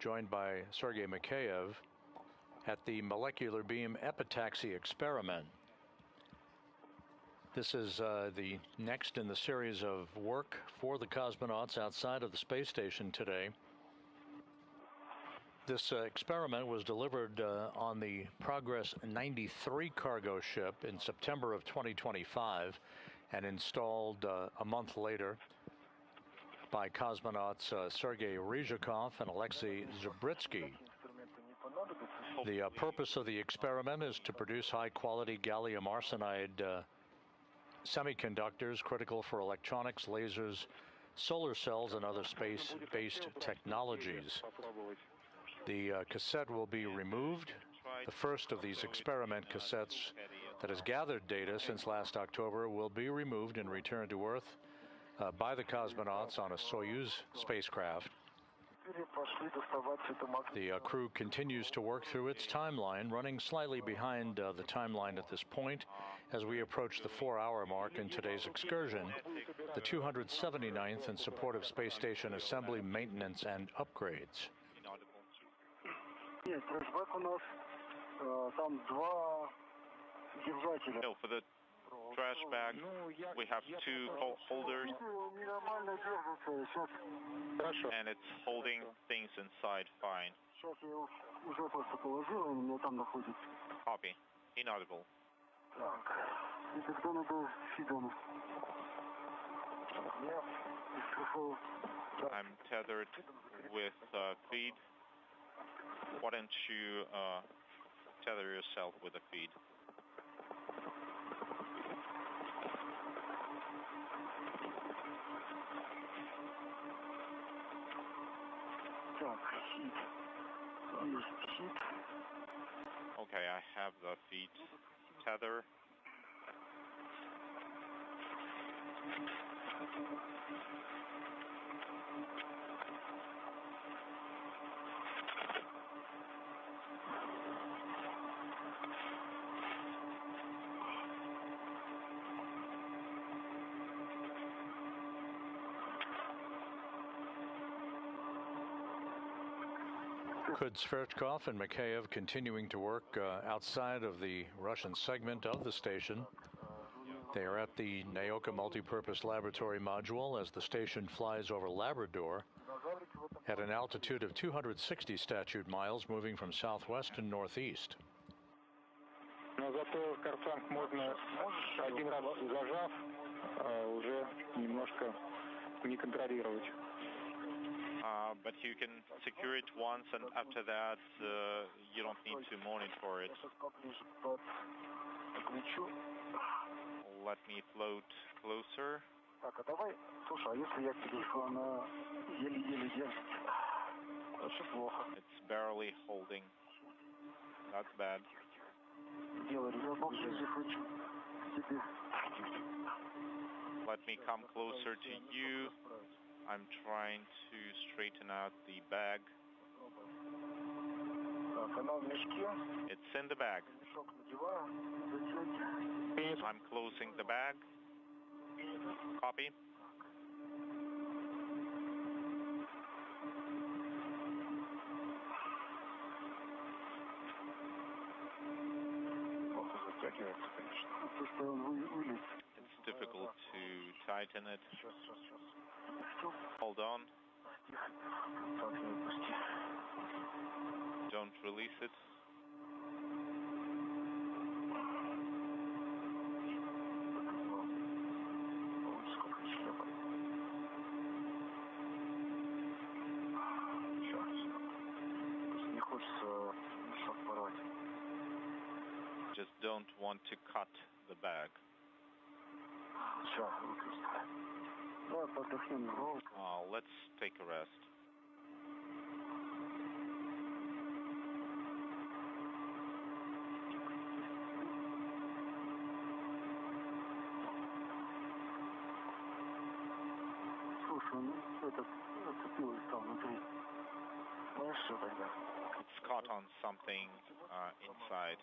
joined by Sergei Mikheyev at the molecular beam epitaxy experiment. This is the next in the series of work for the cosmonauts outside of the space station today. This experiment was delivered on the Progress 93 cargo ship in September of 2025 and installed a month later by cosmonauts Sergei Ryzhikov and Alexei Zabritsky. The purpose of the experiment is to produce high-quality gallium arsenide semiconductors critical for electronics, lasers, solar cells, and other space-based technologies. The cassette will be removed. The first of these experiment cassettes that has gathered data since last October will be removed and returned to Earth by the cosmonauts on a Soyuz spacecraft. The crew continues to work through its timeline, running slightly behind the timeline at this point as we approach the 4-hour mark in today's excursion, the 279th in support of space station assembly, maintenance, and upgrades. No, for the trash bag, we have two holders, and it's holding things inside fine. Copy. Inaudible. I'm tethered with feed. Why don't you tether yourself with a feed? Okay, I have the feet tether. Kud-Sverchkov and Mikheyev continuing to work outside of the Russian segment of the station. They are at the Naoka Multipurpose Laboratory Module as the station flies over Labrador at an altitude of 260 statute miles, moving from southwest and northeast. Но зато карцанг можно один раз зажав, уже немножко не контролировать. But you can secure it once, and after that, you don't need to monitor it. Let me float closer. It's barely holding. That's bad. Let me come closer to you. I'm trying to straighten out the bag. It's in the bag. I'm closing the bag. Copy. It's difficult to tighten it. Hold on. Don't release it. Just don't want to cut the bag. Let's take a rest. It's caught on something inside.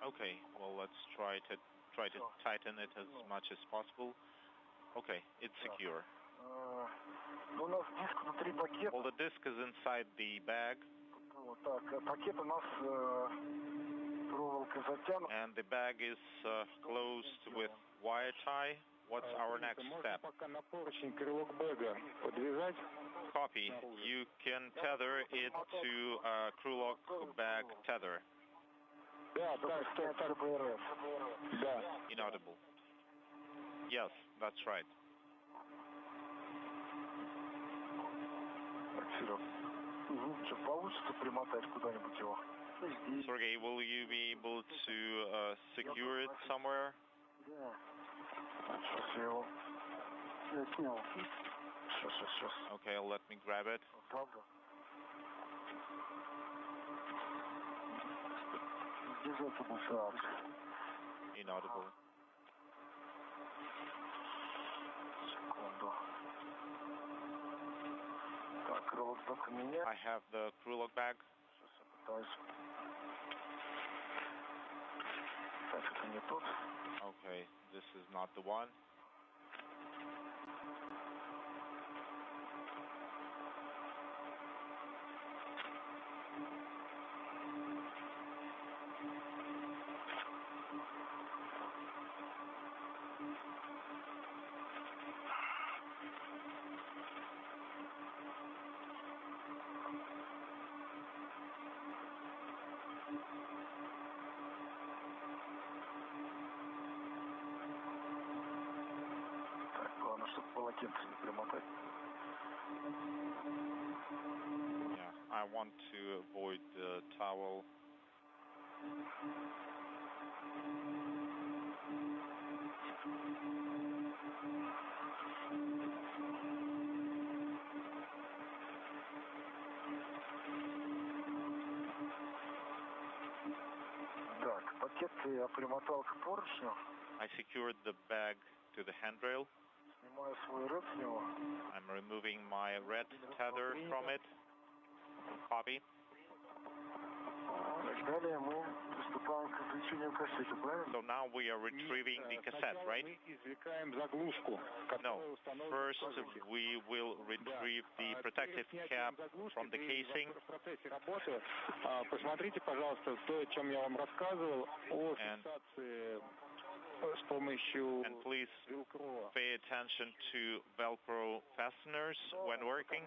Okay, well, let's try to try to tighten it as much as possible. Okay, it's secure. Well, the disc is inside the bag. And the bag is closed with wire tie. What's our next step? Copy. You can tether it to a crew lock bag tether. Inaudible. Yes, that's right. Sergey, will you be able to secure it somewhere? Okay, let me grab it. Inaudible. I have the crew lock bag. Okay, this is not the one. Yeah, I want to avoid the towel. I secured the bag to the handrail. I'm removing my red tether from it. Copy. So now we are retrieving the cassette, right? No. First, we will retrieve the protective cap from the casing. And please pay attention to Velcro fasteners when working.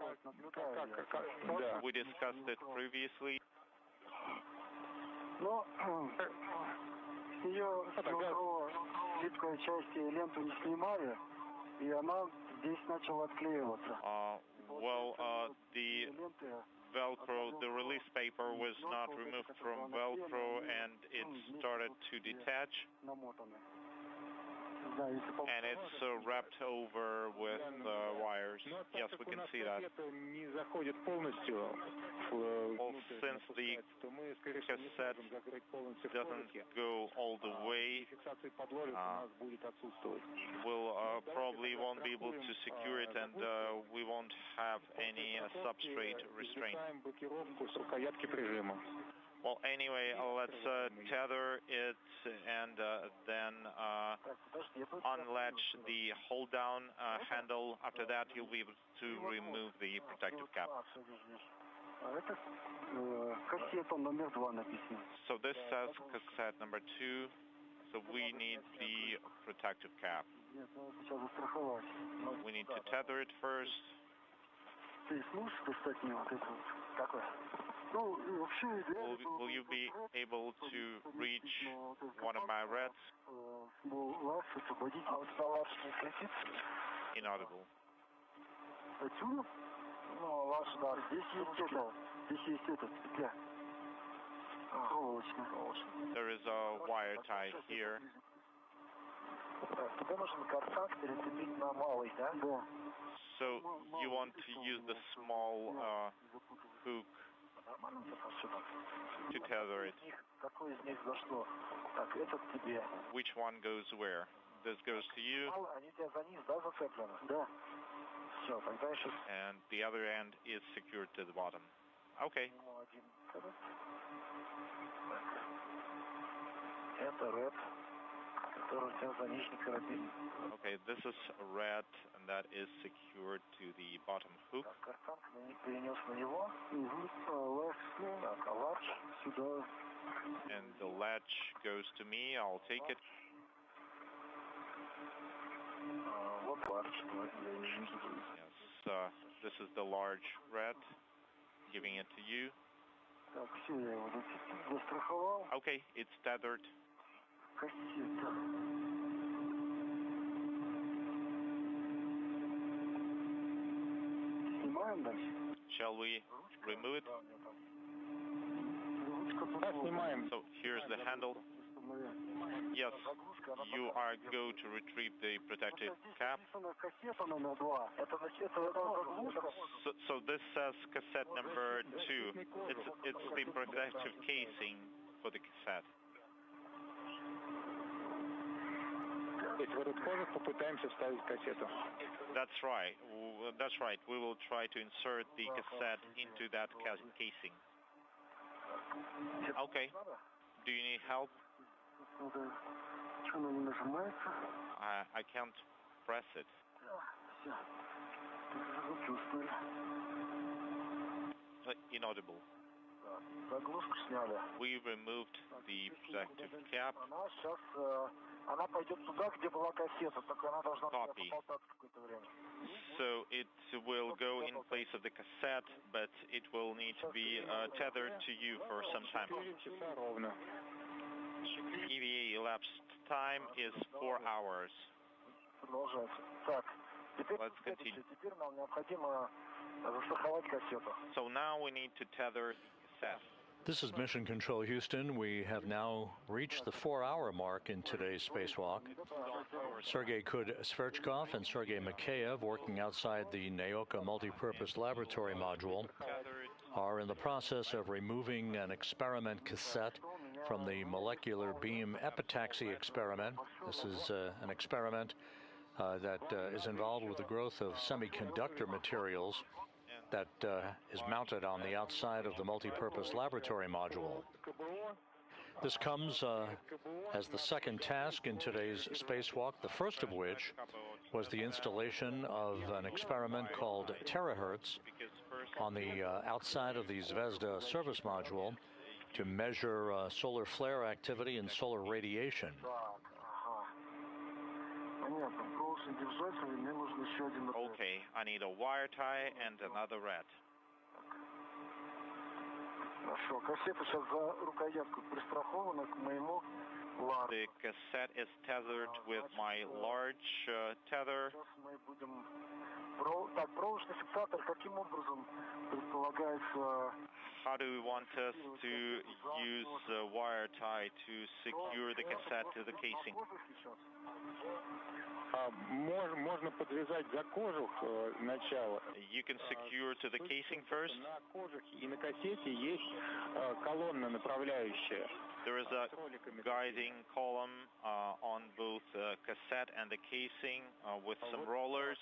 We discussed it previously. The Velcro, the release paper was not removed from Velcro and it started to detach. And it's wrapped over with wires. Yes, we can see that. Well, since the cassette doesn't go all the way, we'll probably won't be able to secure it, and we won't have any substrate restraint. Well, anyway, let's tether it and then unlatch the hold-down handle. After that, you'll be able to remove the protective cap. So this says cassette number 2, so we need the protective cap. We need to tether it first. Will you be able to reach one of my reds? Inaudible. There is a wire tie here. So you want to use the small hook to tether it. Which one goes where? This goes to you. And the other end is secured to the bottom. Okay. Okay, this is red, and that is secured to the bottom hook. And the latch goes to me. I'll take it. Yes, this is the large red. Giving it to you. Okay, it's tethered. Shall we remove it? So here's the handle. Yes, you are going to retrieve the protective cap. So this says cassette number 2. It's the protective casing for the cassette. That's right. That's right. We will try to insert the cassette into that casing. Okay. Do you need help? I can't press it. Inaudible. We removed the protective cap. Copy. So it will go in place of the cassette, but it will need to be tethered to you for some time. EVA elapsed time is 4 hours. Let's continue. So now we need to tether the cassette. This is Mission Control Houston. We have now reached the 4-hour mark in today's spacewalk. Sergei Sverchkov and Sergei Mikheyev, working outside the Naoka Multipurpose Laboratory Module, are in the process of removing an experiment cassette from the molecular beam epitaxy experiment. This is an experiment that is involved with the growth of semiconductor materials that is mounted on the outside of the multipurpose laboratory module. This comes as the second task in today's spacewalk, the first of which was the installation of an experiment called terahertz on the outside of the Zvezda service module to measure solar flare activity and solar radiation. Okay, I need a wire tie and another rat. The cassette is tethered with my large tether. How do we want us to use a wire tie to secure the cassette to the casing? You can secure to the casing first. There is a guiding column on both the cassette and the casing with some rollers.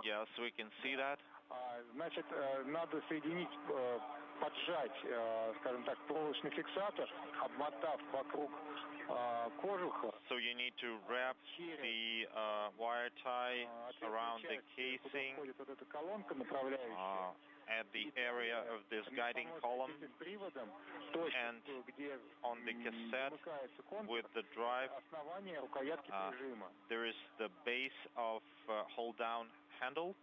Yes, we can see that. Надо соединить, поджать, скажем так, проволочный фиксатор, обмотав вокруг кожуха. So you need to wrap the wire tie around the casing at the area of this guiding column, and on the cassette with the drive there is the base of hold down handle.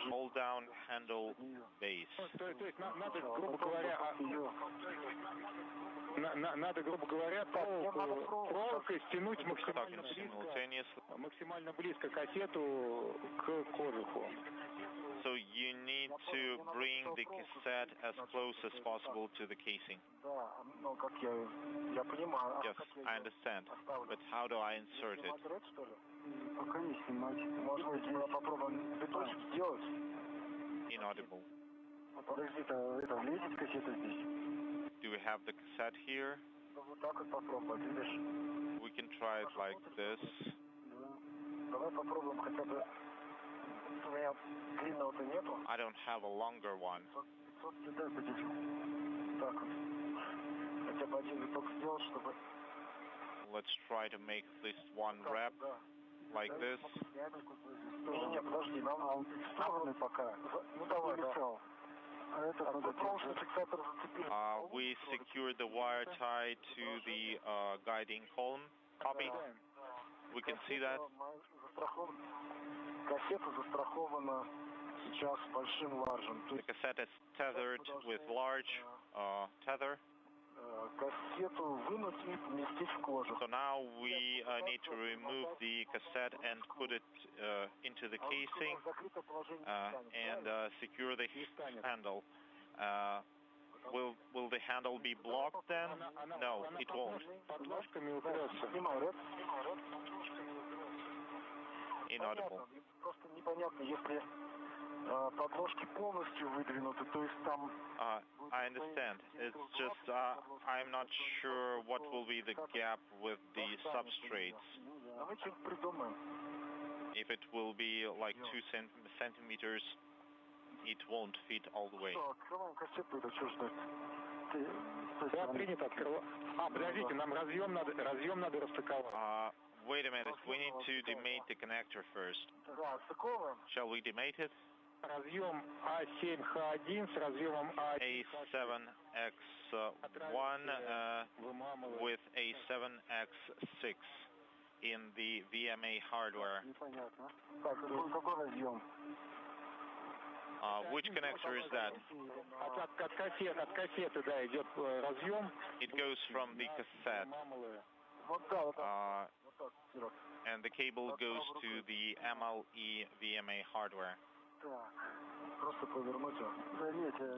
Hold down handle base. Надо, грубо говоря, проволокой стянуть максимально близко кассету к кожуху. So you need to bring the cassette as close as possible to the casing. Yes, I understand. But how do I insert it? Inaudible. Do we have the cassette here? We can try it like this. I don't have a longer one. Let's try to make this one wrap like this. We secured the wire tie to the guiding column. Copy. We can see that. The cassette is tethered with large tether. So now we need to remove the cassette and put it into the casing and secure the handle. Will the handle be blocked then? No, it won't. Inaudible. I understand. It's just I'm not sure what will be the gap with the substrates. If it will be like 2 centimeters, it won't fit all the way. Wait a minute, we need to demate the connector first. Shall we demate it? A7X1 with A7X6 in the VMA hardware. Which connector is that? It goes from the cassette. And the cable goes to the MLE VMA hardware.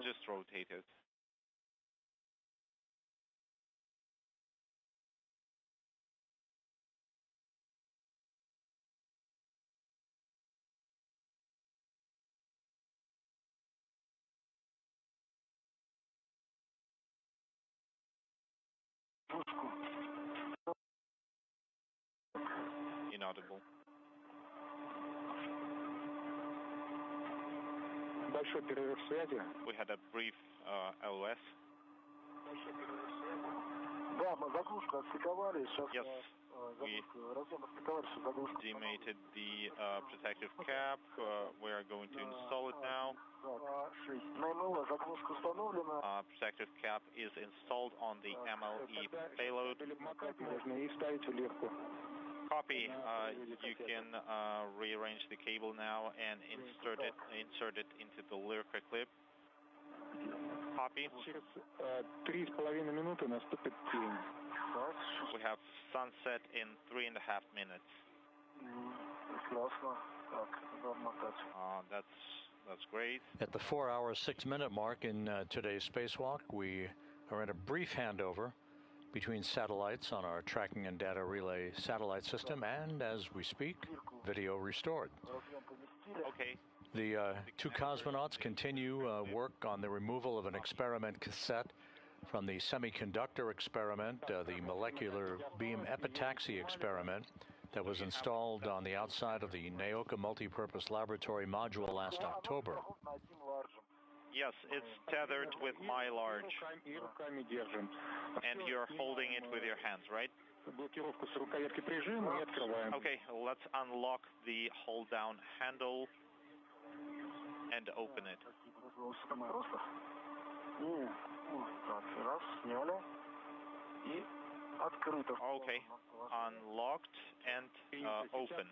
Just rotate it. Inaudible. We had a brief LOS. Yes, we demated the protective cap. We are going to install it now. Protective cap is installed on the MLE payload. Copy. You can rearrange the cable now and insert it into the Lyrica clip. Copy. We have sunset in 3.5 minutes. That's great. At the 4-hour, 6-minute mark in today's spacewalk, we are in a brief handover between satellites on our tracking and data relay satellite system, and as we speak, video restored. Okay. The two cosmonauts continue work on the removal of an experiment cassette from the semiconductor experiment, the molecular beam epitaxy experiment that was installed on the outside of the Naoka Multipurpose Laboratory module last October. Yes, it's tethered with mylarge. And you're holding it with your hands, right? Okay, let's unlock the hold-down handle and open it. Okay, unlocked and open.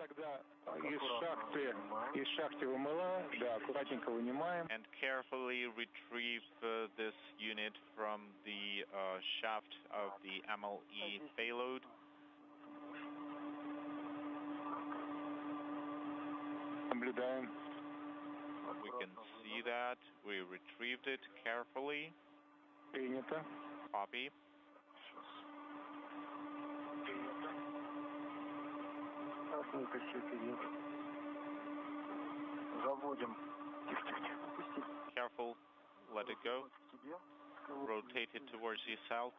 And carefully retrieve this unit from the shaft of the MLE payload. We can see that. We retrieved it carefully. Copy. Careful, let it go. Rotate it towards yourself.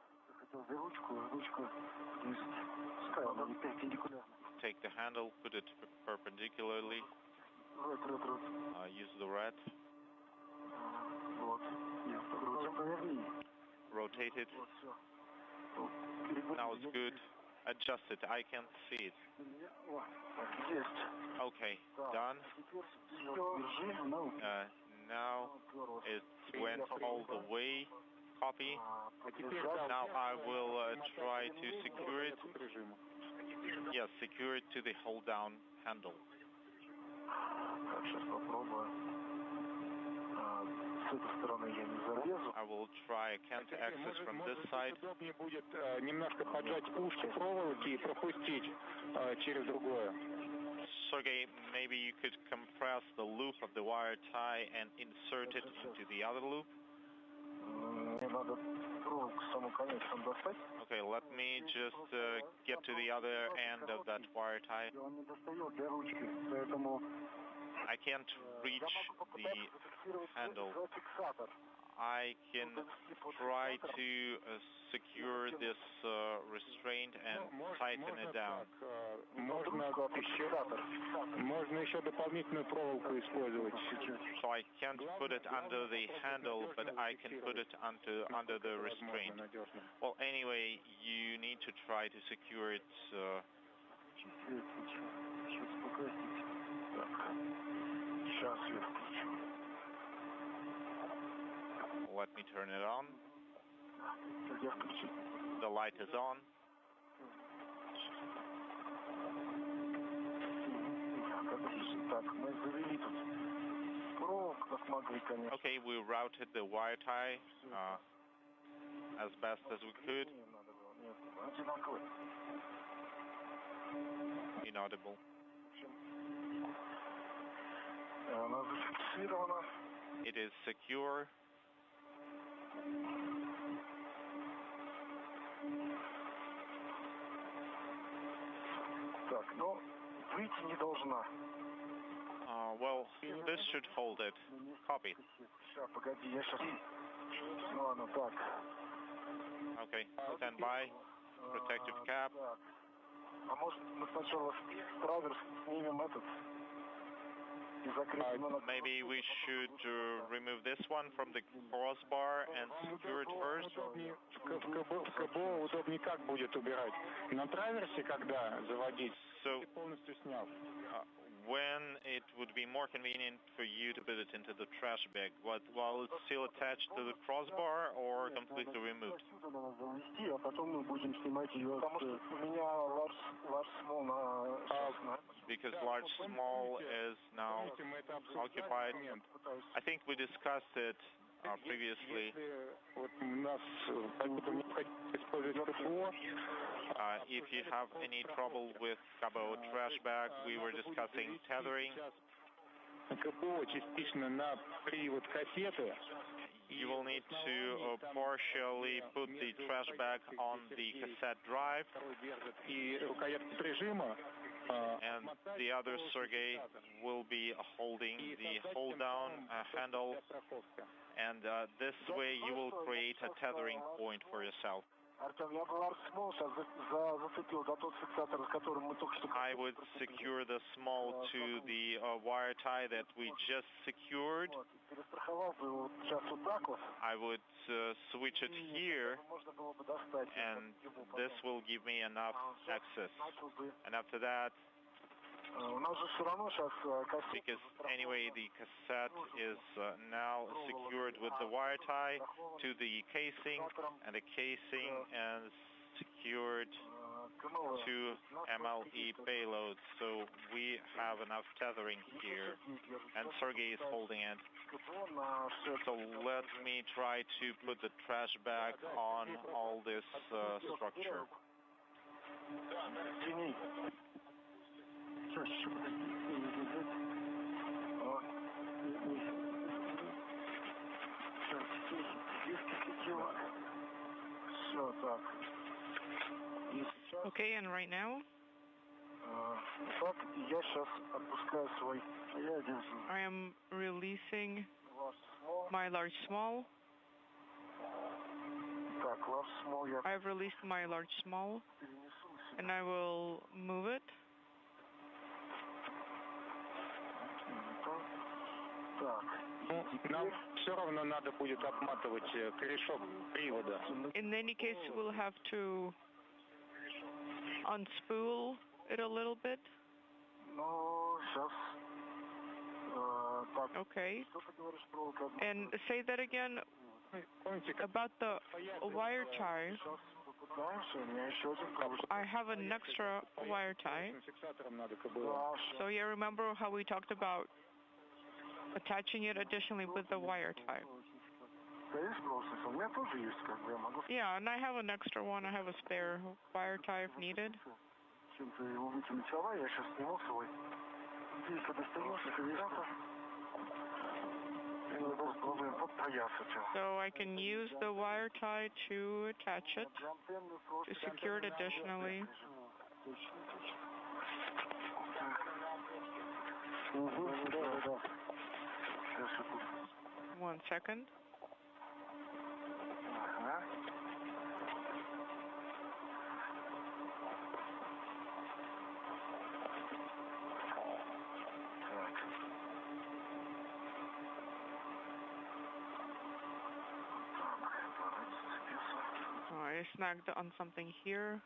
Take the handle, put it perpendicularly. Use the rat. Rotate it. Now it's good. Adjust it. I can't see it. Okay, done. Now it went all the way. Copy. Now I will try to secure it. Yes, secure it to the hold down handle. I will try. I can't access from this side. Sergey, maybe you could compress the loop of the wire tie and insert it into the other loop. Okay, let me just get to the other end of that wire tie. I can't reach the handle. I can try to secure this restraint and tighten it down. So I can't put it under the handle, but I can put it under the restraint. Well, anyway, you need to try to secure it. Let me turn it on. The light is on. Okay, we routed the wire tie as best as we could. Inaudible. It is secure. Well, this should hold it. Copy. Okay, stand by. Protective cap. Maybe we should remove this one from the crossbar and secure it first. So, when it would be more convenient for you to put it into the trash bag, while it's still attached to the crossbar or completely removed? Because large small is now occupied. I think we discussed it previously. If you have any trouble with Cabo trash bag, we were discussing tethering. You will need to partially put the trash bag on the cassette drive, and the other Sergey will be holding the hold-down handle, and this way you will create a tethering point for yourself. I would secure the small to the wire tie that we just secured. I would switch it here, and this will give me enough access. And after that, because anyway the cassette is now secured with the wire tie to the casing, and the casing is secured to MLE payload, so we have enough tethering here, and Sergey is holding it. So let me try to put the trash bag on all this structure. Okay, and right now? I am releasing my large small. I've released my large small, and I will move it. Нам все равно надо будет обматывать корешок привода. In any case, we'll have to unspool it a little bit. Ну, сейчас. Okay. And say that again about the wire tie. I have an extra wire tie. So you remember how we talked about attaching it additionally with the wire tie? Yeah, and I have an extra one. I have a spare wire tie if needed. So I can use the wire tie to attach it, to secure it additionally. 1 second. I snagged on something here.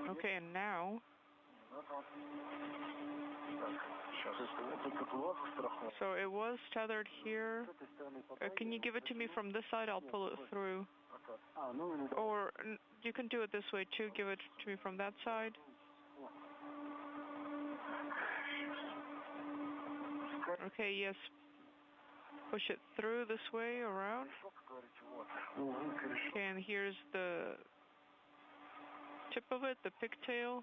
Okay, and now. So it was tethered here. Can you give it to me from this side? I'll pull it through. Or you can do it this way too. Give it to me from that side. Okay, yes. Push it through this way, around. Okay, and here's the tip of it, the pigtail.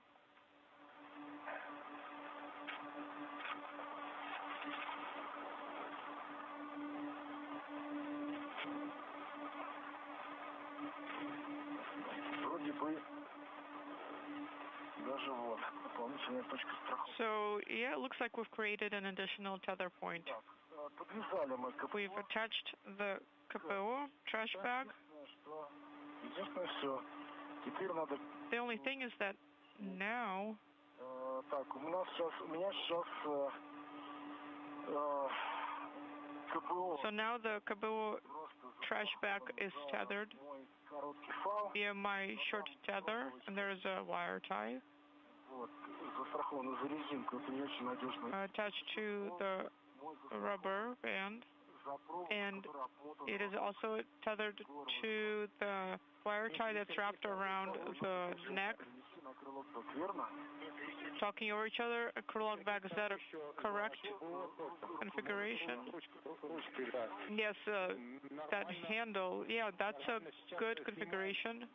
So, yeah, it looks like we've created an additional tether point. We've attached the KPO trash bag. The only thing is that now so now the KPO trash bag is tethered via my short tether, and there's a wire tie attached to the rubber band, and it is also tethered to the wire tie that's wrapped around the neck. Talking over each other, a Krylov bag, is that a correct configuration? Yes, that handle, yeah, that's a good configuration.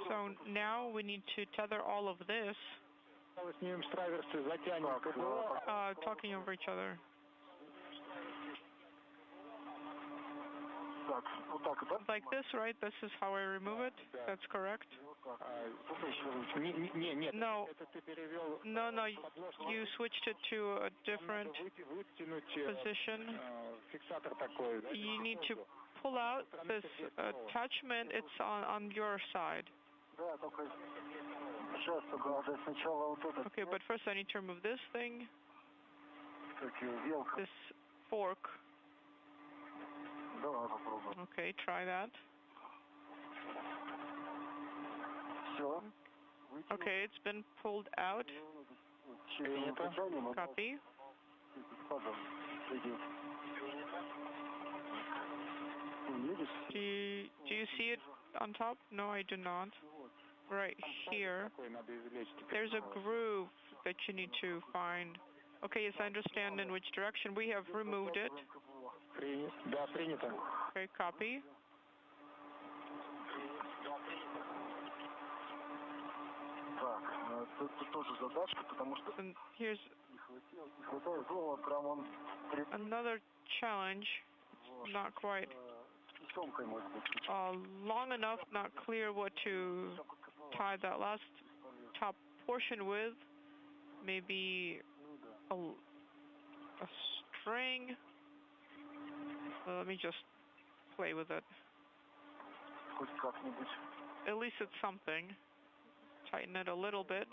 So now we need to tether all of this. Talking over each other. Like this, right? This is how I remove it? That's correct? No, you switched it to a different position. You need to pull out this attachment. It's on your side. Okay, but first I need to remove this thing. This fork. Okay, try that. Okay, it's been pulled out. Copy. Do you see it on top? No, I do not. Right here. There's a groove that you need to find. Okay, yes, I understand in which direction. We have removed it. Okay, copy. And here's another challenge. It's not quite long enough, not clear what to tie that last top portion with. Maybe a string. Let me just play with it. At least it's something. Tighten it a little bit.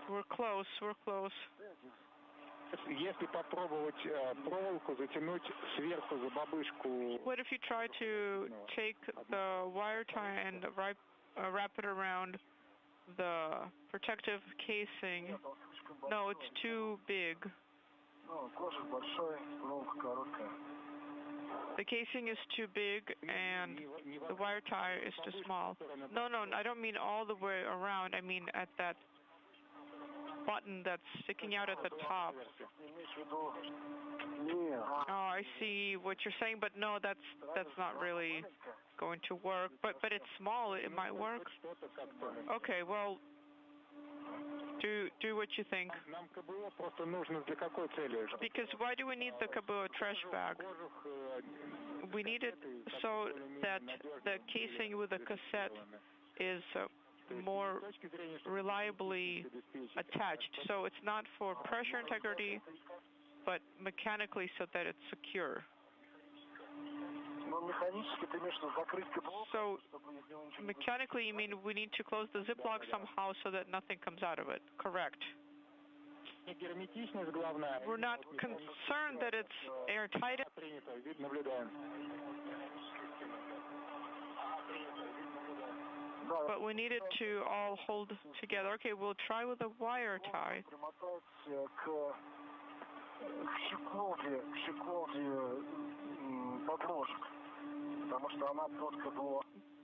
We're close, we're close. Если попробовать проволоку затянуть сверху за бабышку. What if you try to take the wire tie and wrap it around the protective casing? No, it's too big. The casing is too big and the wire tie is too small. No, I don't mean all the way around. I mean at that button that's sticking out at the top. Oh, I see what you're saying, but no, that's not really going to work. But it's small. It might work. Okay, well, do what you think. Because why do we need the KBO trash bag? We need it so that the casing with the cassette is more reliably attached. So it's not for pressure integrity, but mechanically so that it's secure. So mechanically, you mean we need to close the ziplock somehow so that nothing comes out of it. Correct. We're not concerned that it's airtight. But we need it to all hold together. Okay, we'll try with a wire tie.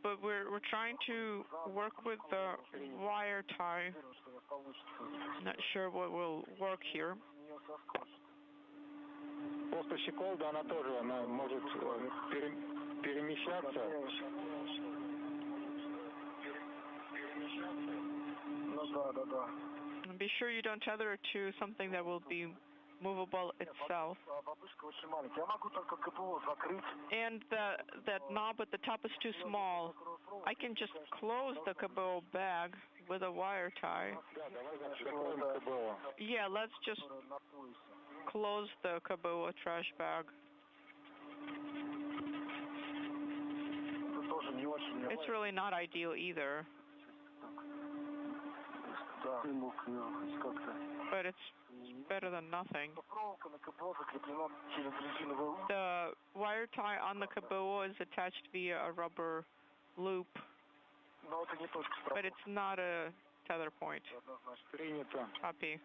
But we're trying to work with the wire tie. Not sure what will work here. Просто щеколда, она тоже, она может перемещаться. Be sure you don't tether it to something that will be movable itself. And that knob at the top is too small. I can just close the KBO bag with a wire tie. Yeah, let's just close the KBO trash bag. It's really not ideal either. But it's better than nothing. The wire tie on the KBO is attached via a rubber loop, but it's not a tether point. Copy.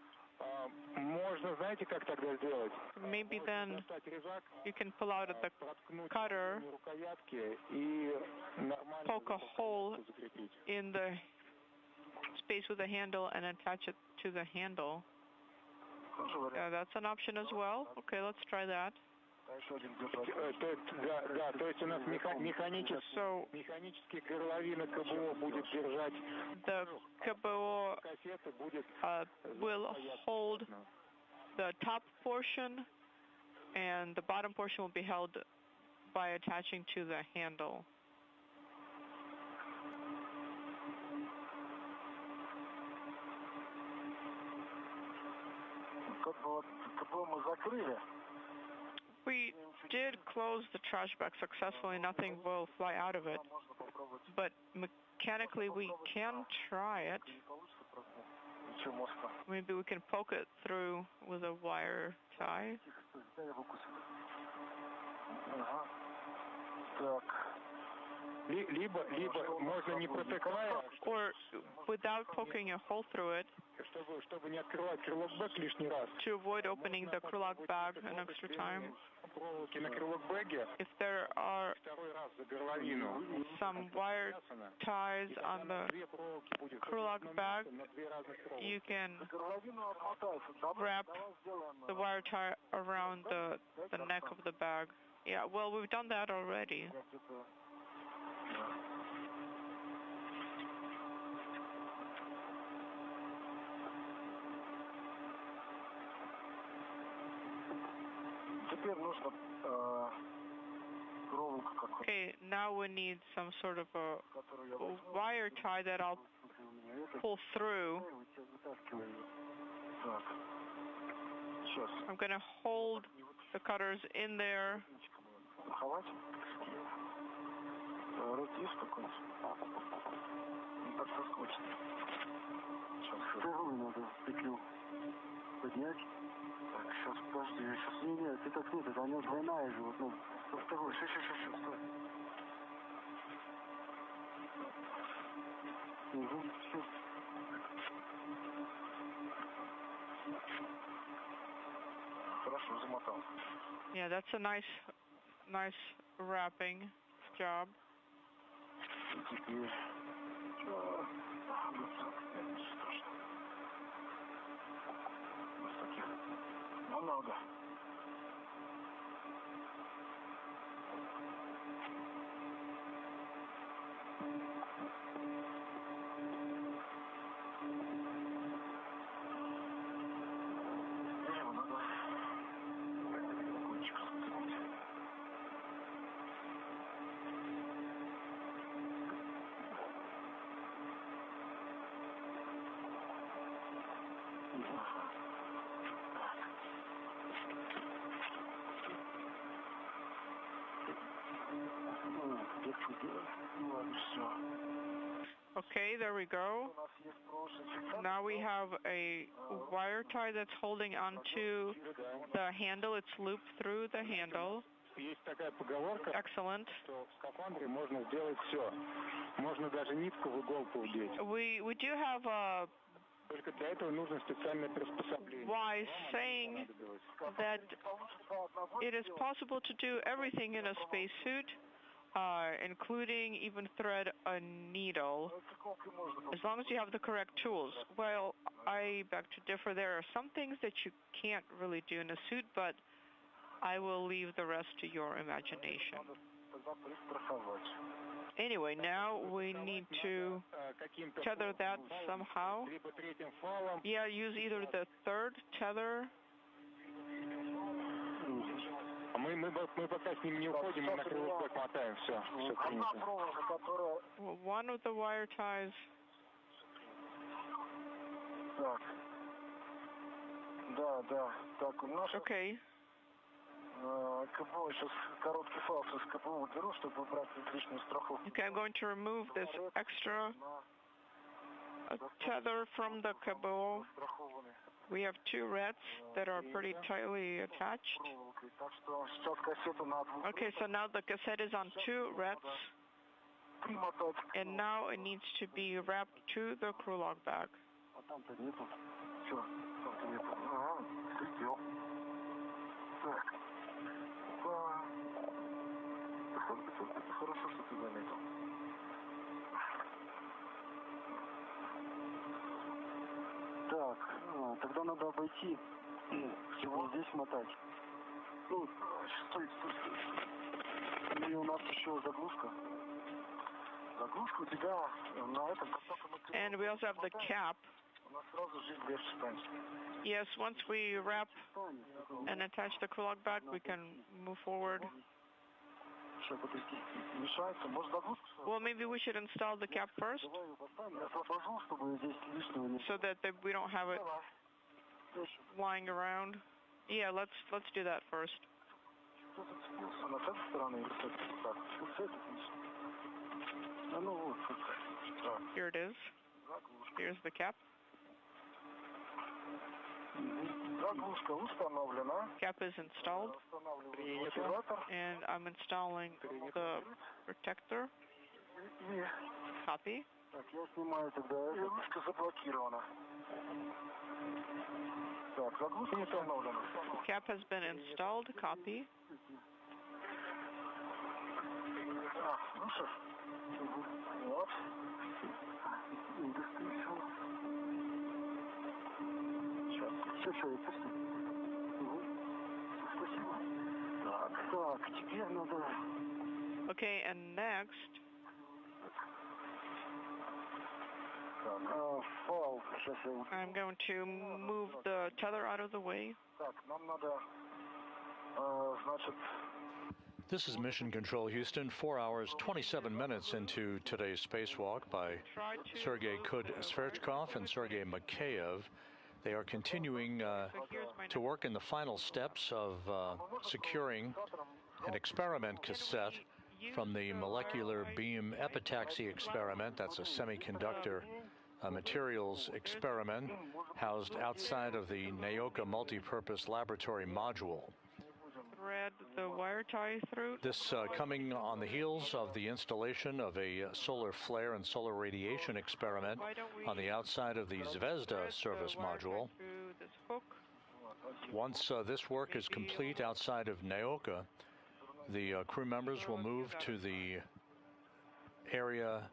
Maybe then you can pull out the cutter, poke a hole in the space with the handle and attach it to the handle. Yeah, that's an option as well. Okay, let's try that. So the KBO will hold the top portion and the bottom portion will be held by attaching to the handle. We did close the trash bag successfully. Nothing will fly out of it. But mechanically, we can try it. Maybe we can poke it through with a wire tie. Or without poking a hole through it, to avoid opening the Krulak bag an extra time. If there are some wire ties on the Krulak bag, you can wrap the wire tie around the neck of the bag. Yeah, well, we've done that already. Okay, now we need some sort of a wire tie that I'll pull through. I'm going to hold the cutters in there. Сейчас вторую надо петлю поднять. Так, сейчас, подожди, я сейчас... Не, ты так нет, это у него двойная же, вот, ну, со второй. Сейчас, стой. Угу, все. Хорошо, замотал. Yeah, that's a nice wrapping job. Теперь... Много. Okay, there we go. Now we have a wire tie that's holding onto the handle. It's looped through the handle. Есть такая поговорка, Excellent. что в скафандре можно сделать все. Можно даже нитку в иголку вдеть. We do have a Только для этого нужно специальное приспособление. wise saying that it is possible to do everything in a spacesuit, including even thread a needle, as long as you have the correct tools. Well, I beg to differ. There are some things that you can't really do in a suit, but I will leave the rest to your imagination. Anyway, now we need to tether that somehow. Yeah, use either the third tether. Мы пока с ним не уходим, мы на кривой мотаем, все принято. One of the wire ties. Так. Да. Так, у нас... Okay. КБО, сейчас короткий фал с КБО уберу, чтобы убрать лишнюю страховку. Okay, I'm going to remove this extra tether from the cable. We have two reds that are pretty tightly attached. Okay, so now the cassette is on two reds, and now it needs to be wrapped to the crew log bag. Хорошо, что ты заметил. Так, тогда надо обойти, всего здесь мотать. Ну, стой. И у нас еще заглушка. Заглушка у тебя на этом, как только мы... And we also have the cap. У нас сразу жизнь легче станет. Yes, once we wrap and attach the crew log bag, we can move forward. Well, maybe we should install the cap first, so that we don't have it lying around. Yeah, let's do that first. Here it is. Here's the cap. Cap is installed, and I'm installing the protector. Copy. Cap has been installed. Copy. Okay, and next, I'm going to move the tether out of the way. This is Mission Control Houston, 4 hours, 27 minutes into today's spacewalk by Sergei Kud-Sverchkov and Sergei Mikheyev. They are continuing to work in the final steps of securing an experiment cassette from the molecular beam epitaxy experiment. That's a semiconductor a materials experiment housed outside of the Naoka Multipurpose Laboratory Module. Thread the wire tie through. This coming on the heels of the installation of a solar flare and solar radiation experiment on the outside of the Zvezda service module. This hook. Once this work is complete outside of Naoka, the crew members will move to the area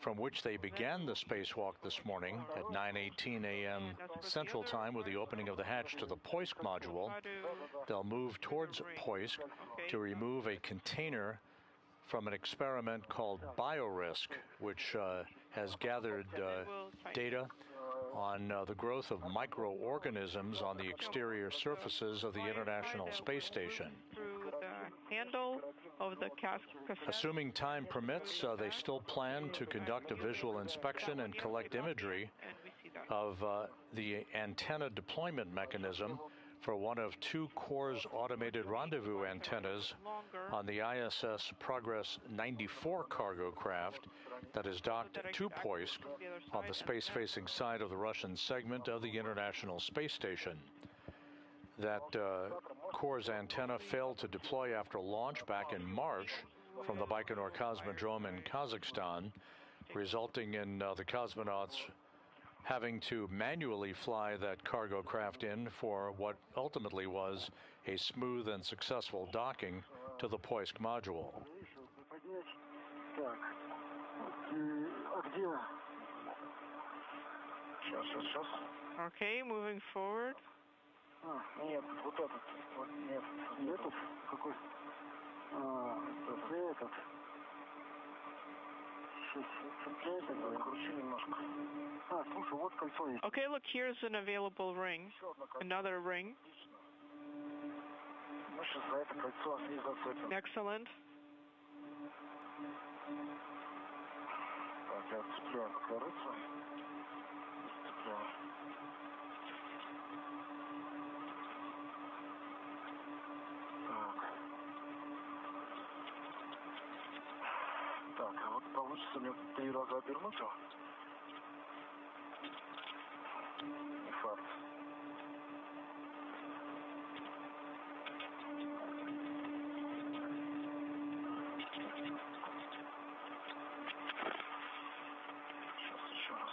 from which they began the spacewalk this morning at 9:18 a.m. Central Time with the opening of the hatch to the Poisk module. They'll move towards Poisk to remove a container from an experiment called BioRisk, which has gathered data on the growth of microorganisms on the exterior surfaces of the International Space Station. Through the handle of the cassette. Assuming time permits, they still plan to conduct a visual inspection and collect imagery of the antenna deployment mechanism for one of two CORS automated rendezvous antennas on the ISS Progress 94 cargo craft that is docked to Poisk on the space-facing side of the Russian segment of the International Space Station. That CORS antenna failed to deploy after launch back in March from the Baikonur Cosmodrome in Kazakhstan, resulting in the cosmonauts having to manually fly that cargo craft in for what ultimately was a smooth and successful docking to the Poisk module. Okay, moving forward. Нет, вот этот. Вот, нет. Этот? Какой? Этот. Цепляет его, кручу немножко. Слушай, вот кольцо есть. Okay, look, here's an available ring. Another ring. Мы сейчас за это кольцо и зацепим. Excellent. Так, я цепляю, кажется. Цепляю. Так, а вот получится мне 3 раза обернуть его. Не факт. Сейчас еще раз.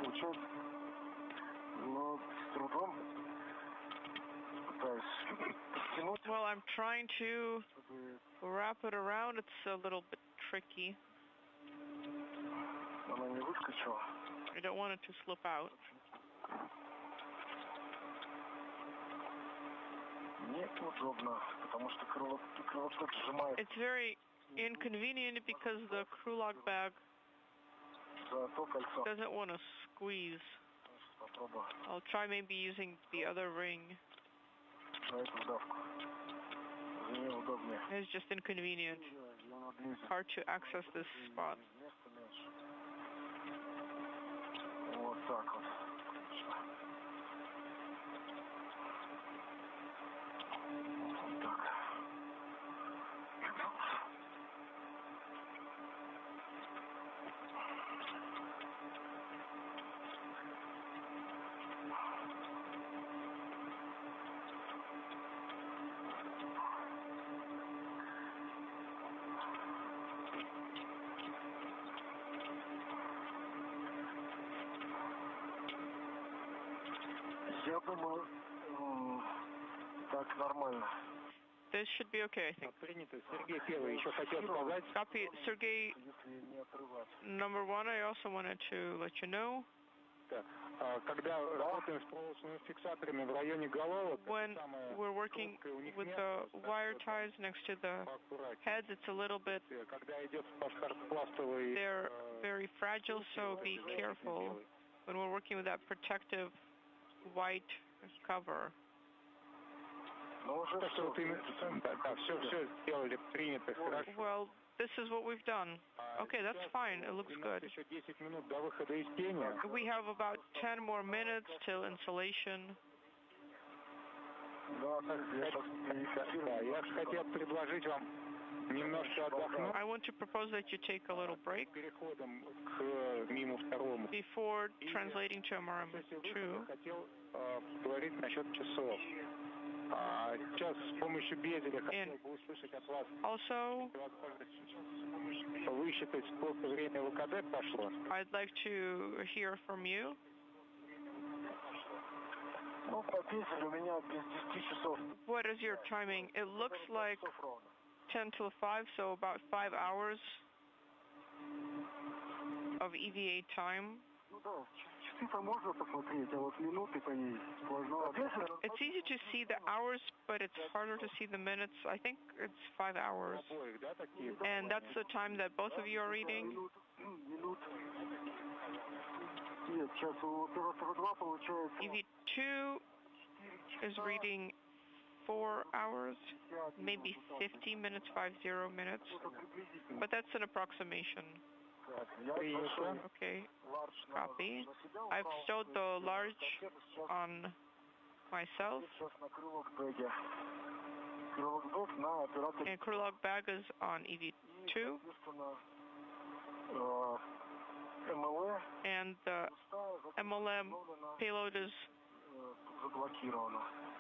Получается, но с трудом пытаюсь подтянуть. Well, I'm trying to wrap it around. It's a little bit tricky. Она не выскочила. I don't want it to slip out. Неудобно, потому что крылоток сжимает. It's very inconvenient because the crew lock bag doesn't want to squeeze. I'll try maybe using the other ring. It's just inconvenient. Hard to access this spot. Вот так вот. Я думаю, так нормально. This should be okay, I think. Copy. Sergey, number one, I also wanted to let you know when we're working with the wire ties next to the heads, it's a little bit, they're very fragile, so be careful when we're working with that protective white cover. Well, this is what we've done. Okay, that's fine. It looks good. We have about 10 more minutes till installation. I want to propose that you take a little break before translating to MRM2. And also, I'd like to hear from you. What is your timing? It looks like 10 till 5, so about 5 hours of EVA time. It's easy to see the hours, but it's harder to see the minutes. I think it's 5 hours. And that's the time that both of you are reading. EV2 is reading 4 hours, maybe 50 minutes, 50 minutes. But that's an approximation. Okay, copy. I've stowed the large on myself. And crew log bag is on EV2. And the MLM payload is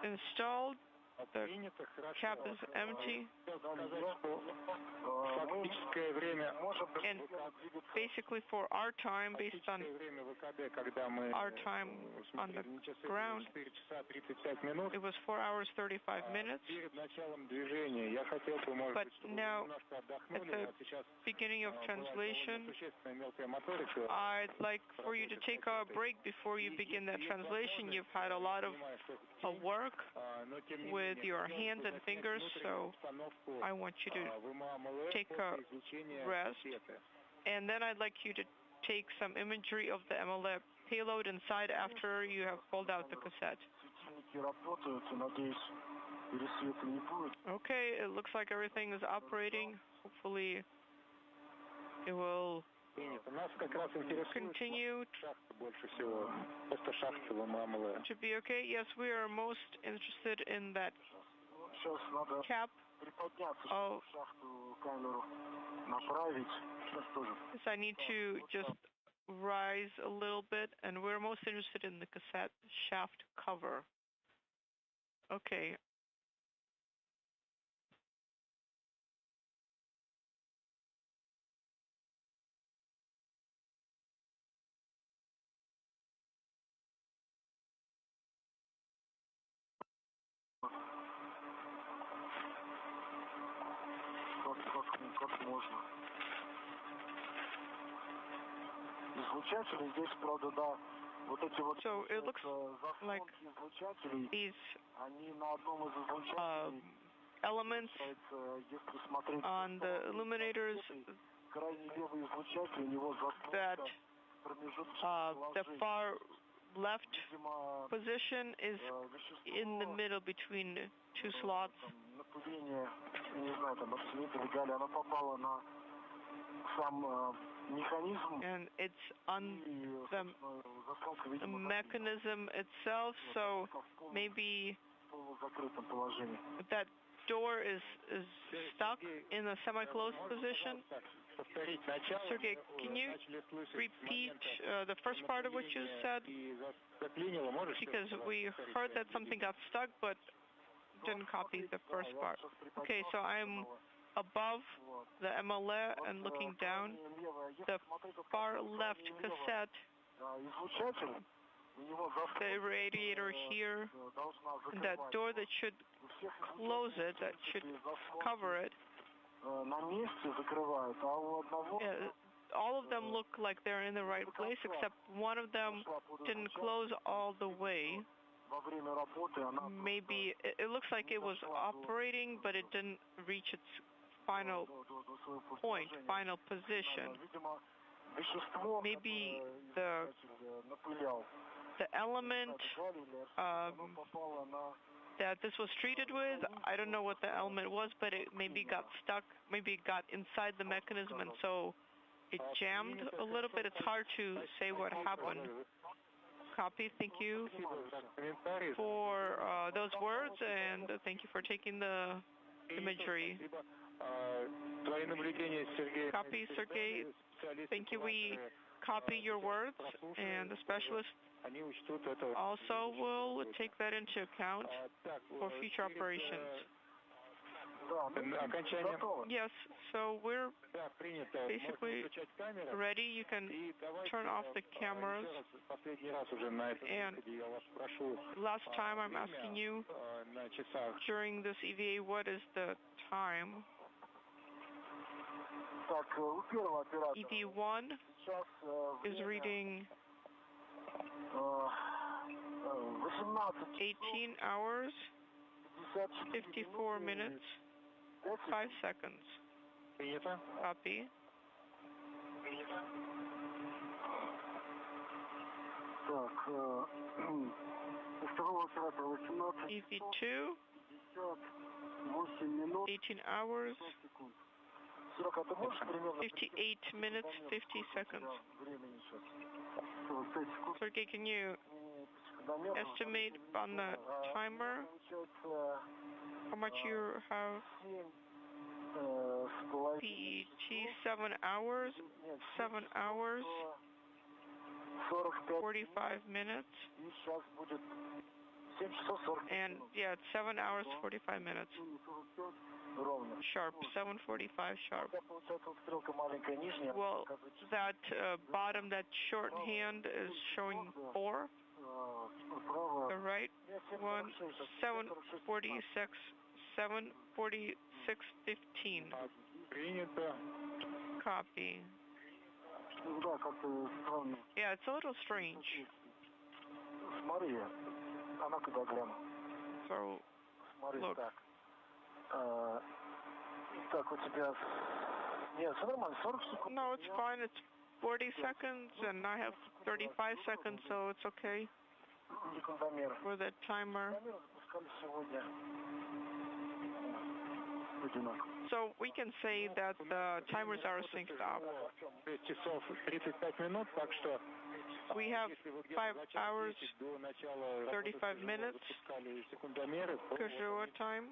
installed. The cap is empty. And basically for our time, based on our time on the ground, it was 4 hours 35 minutes. But now, at the beginning of translation, I'd like for you to take a break before you begin that translation. You've had a lot of work with your hands and fingers, so I want you to take a rest. And then I'd like you to take some imagery of the MLF payload inside after you have pulled out the cassette. Okay, it looks like everything is operating. Hopefully it will continue to be okay. Yes, we are most interested in that cap of... Yes, I need to just rise a little bit, and we're most interested in the cassette shaft cover. Okay. Как можно? Излучатели здесь, правда, да. Вот эти вот заслонки излучателей, они на одном из излучателей, elements on the illuminators that the far left position is in the middle between two slots. And it's on the mechanism itself, so maybe that door is stuck in a semi-closed position. Sergey, can you repeat the first part of what you said? Because we heard that something got stuck, but didn't copy the first part. Okay, so I'm above the MLA and looking down. The far left cassette, the radiator here, and that door that should close it, that should cover it. Yeah, all of them look like they're in the right place, except one of them didn't close all the way. Maybe it looks like it was operating, but it didn't reach its final point, final position. Maybe the element that this was treated with, I don't know what the element was, but it maybe got stuck, maybe it got inside the mechanism, and so it jammed a little bit. It's hard to say what happened. Copy. Thank you for those words, and thank you for taking the imagery. Copy, Sergey. Thank you. We copy your words, and the specialist also will take that into account for future operations. Yes, so we're basically ready. You can turn off the cameras. And last time I'm asking you, during this EVA, what is the time? EV1 is reading 18 hours, 54 minutes, 5 seconds. Copy. EV2, 18 hours, 58 minutes, 50 seconds. Sergey, can you estimate on the timer how much you have? PET, 7 hours, 45 minutes. And yeah, it's 7 hours, 45 minutes. Sharp, 7:45 sharp. Well, that bottom, that shorthand is showing 4. The right one, 7:46, 7:46:15. Copy. Yeah, it's a little strange. So, look. No, it's fine. It's 40 seconds, and I have 35 seconds, so it's okay for the timer. So we can say that the timers are synced up. We have 5 hours, 35 minutes Kosovo time.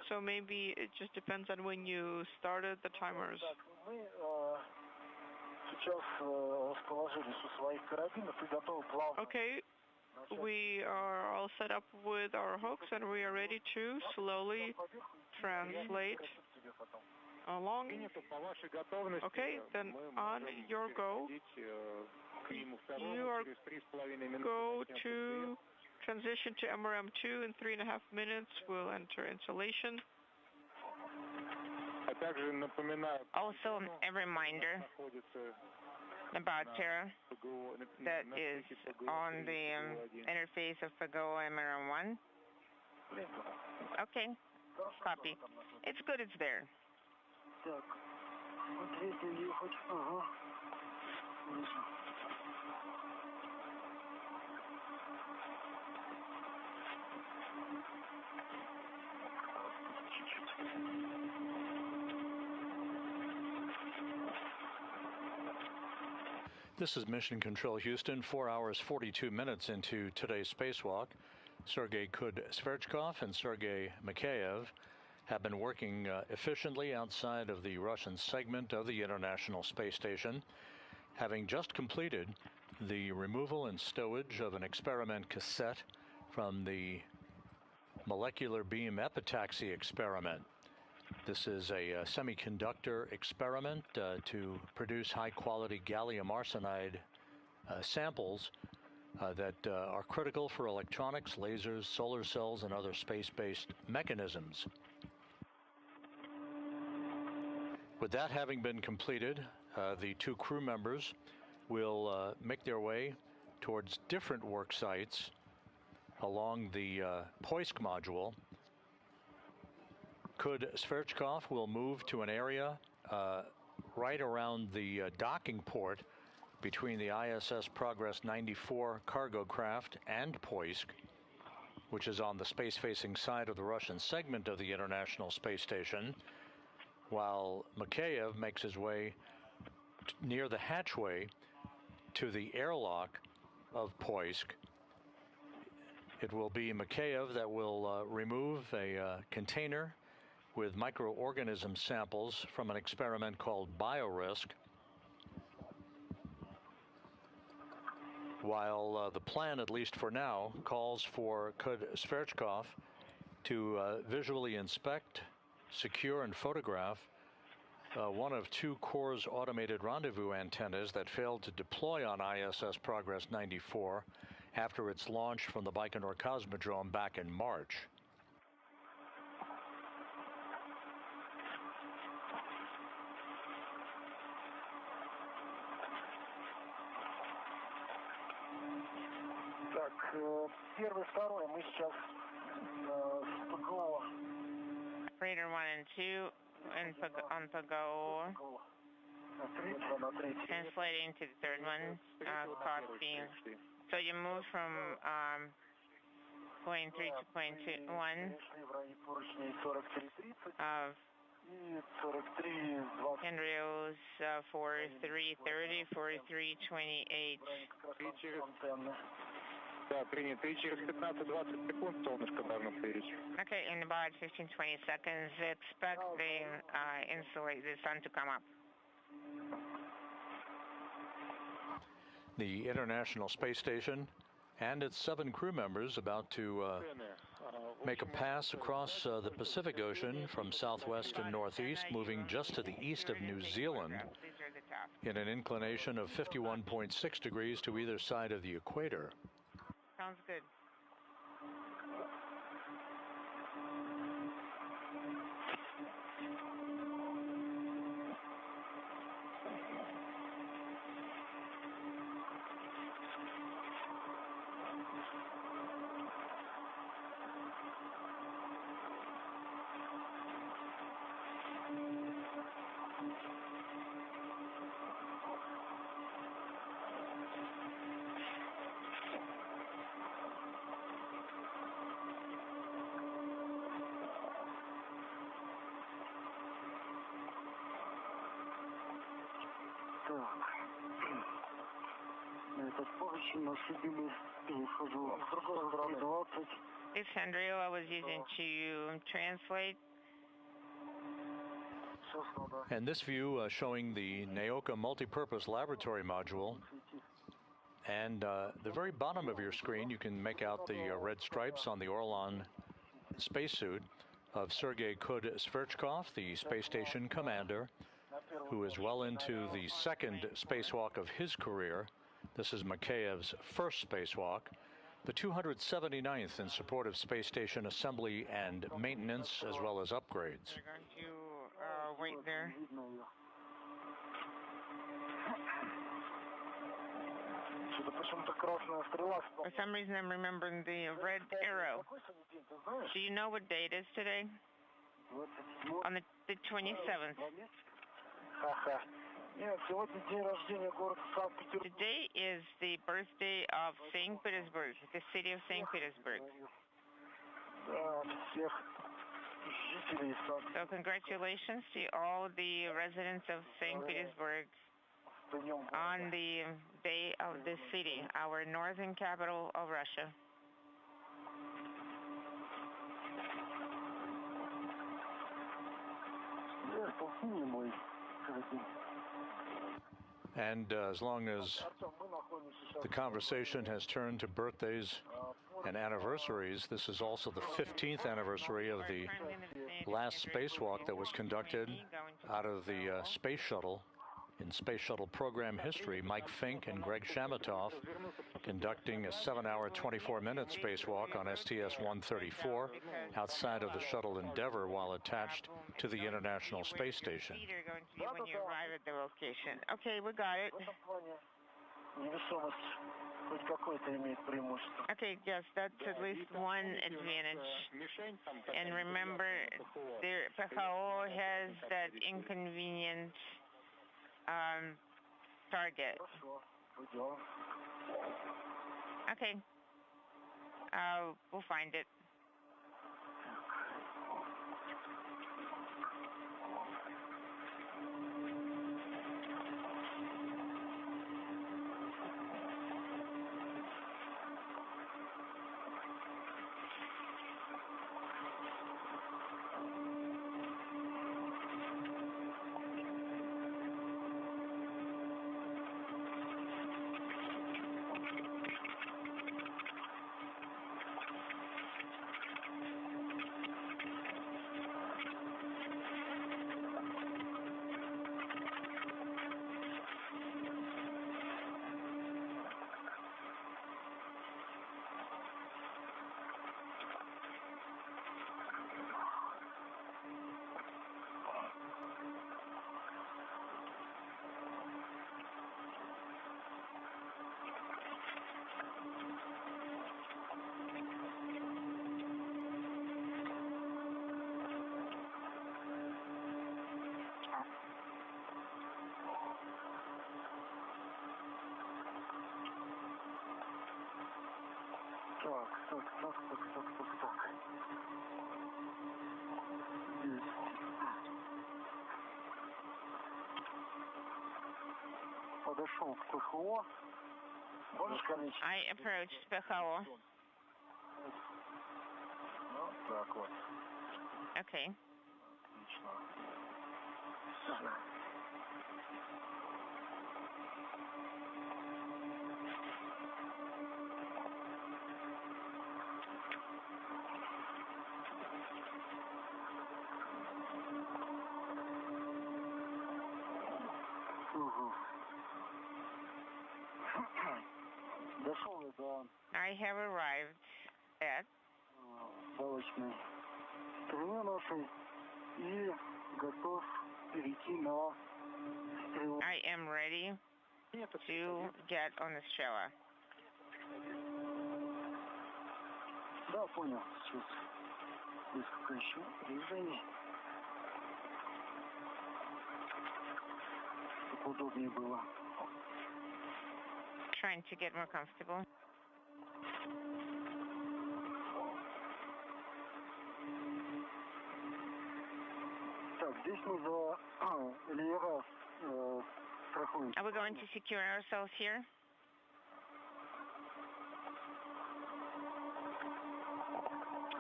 So maybe it just depends on when you started the timers. Okay, we are all set up with our hooks, and we are ready to slowly translate along. Okay, then on your go, you are go to transition to MRM2 in 3.5 minutes. We'll enter installation. Also, a reminder about Terra that is on the interface of Pago MRM1. Okay, copy. It's good it's there. This is Mission Control Houston, 4 hours, 42 minutes into today's spacewalk. Sergei Sverchkov and Sergei Mikheyev have been working efficiently outside of the Russian segment of the International Space Station, having just completed the removal and stowage of an experiment cassette from the molecular beam epitaxy experiment. This is a semiconductor experiment to produce high-quality gallium arsenide samples that are critical for electronics, lasers, solar cells, and other space-based mechanisms. With that having been completed, the two crew members will make their way towards different work sites along the Poisk module. Svechkov will move to an area right around the docking port between the ISS Progress 94 cargo craft and Poisk, which is on the space-facing side of the Russian segment of the International Space Station, while Mikheyev makes his way near the hatchway to the airlock of Poisk. It will be Mikheyev that will remove a container with microorganism samples from an experiment called BioRisk, while the plan, at least for now, calls for Svechkov to visually inspect, secure, and photograph one of two Core's automated rendezvous antennas that failed to deploy on ISS Progress 94 after its launch from the Baikonur Cosmodrome back in March. Первый, второй, мы сейчас с ПГО. Operator 1 and 2 on PAGO. Translating to the third one, copy. So you move from point 3 to point 1 of handrails 4330, 4328. Okay, in about 15-20 seconds, expect the sun to come up. The International Space Station and its 7 crew members about to make a pass across the Pacific Ocean from southwest and northeast, moving just to the east of New Zealand in an inclination of 51.6 degrees to either side of the equator. Sounds good. This handrail I was using to translate. And this view showing the Naoka multipurpose laboratory module. And the very bottom of your screen, you can make out the red stripes on the Orlan spacesuit of Sergei Svechkov, the space station commander, who is well into the second spacewalk of his career. This is Mikheyev's first spacewalk, the 279th in support of space station assembly and maintenance, as well as upgrades. We're going to wait there. For some reason, I'm remembering the red arrow. Do you know what day it is today? On the 27th. Today is the birthday of St. Petersburg, the city of St. Petersburg. So congratulations to all the residents of St. Petersburg on the day of the city, our northern capital of Russia. And as long as the conversation has turned to birthdays and anniversaries, this is also the 15th anniversary of the last spacewalk that was conducted out of the space shuttle In Space Shuttle program history, Mike Fink and Greg Shamatov conducting a 7-hour, 24-minute spacewalk on STS-134 outside of the shuttle Endeavour while attached to the International Space Station. You're going to be when you arrive at the location. Okay, we got it. Okay, yes, that's at least one advantage. And remember, the PHO has that inconvenient target. Okay. We'll find it. Так. Есть. Подошел к ПХО. Можешь количество? I approached PHO. Вот так вот. Okay. Отлично. Все. Дошел я до I have arrived at бабочной стрелы нашей и готов перейти на стрелу. I am ready to get on the Strela. Да, понял. Сейчас несколько еще движений. Чтобы удобнее было. Trying to get more comfortable. Так, здесь мы за леера страхуем. Are we going to secure ourselves here?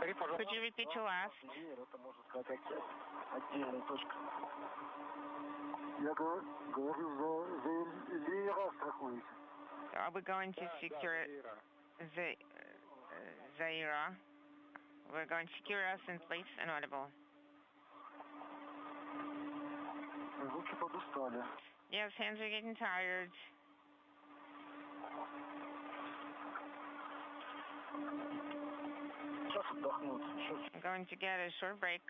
Could you repeat your last? Леер, это, можно сказать, отдельная точка. Я говорю, за леера страхуете. Are we going to secure the Zaira? We're going to secure us in place and audible. Руки подустали. Yes, hands are getting tired. Сейчас отдохнут. I'm going to get a short break.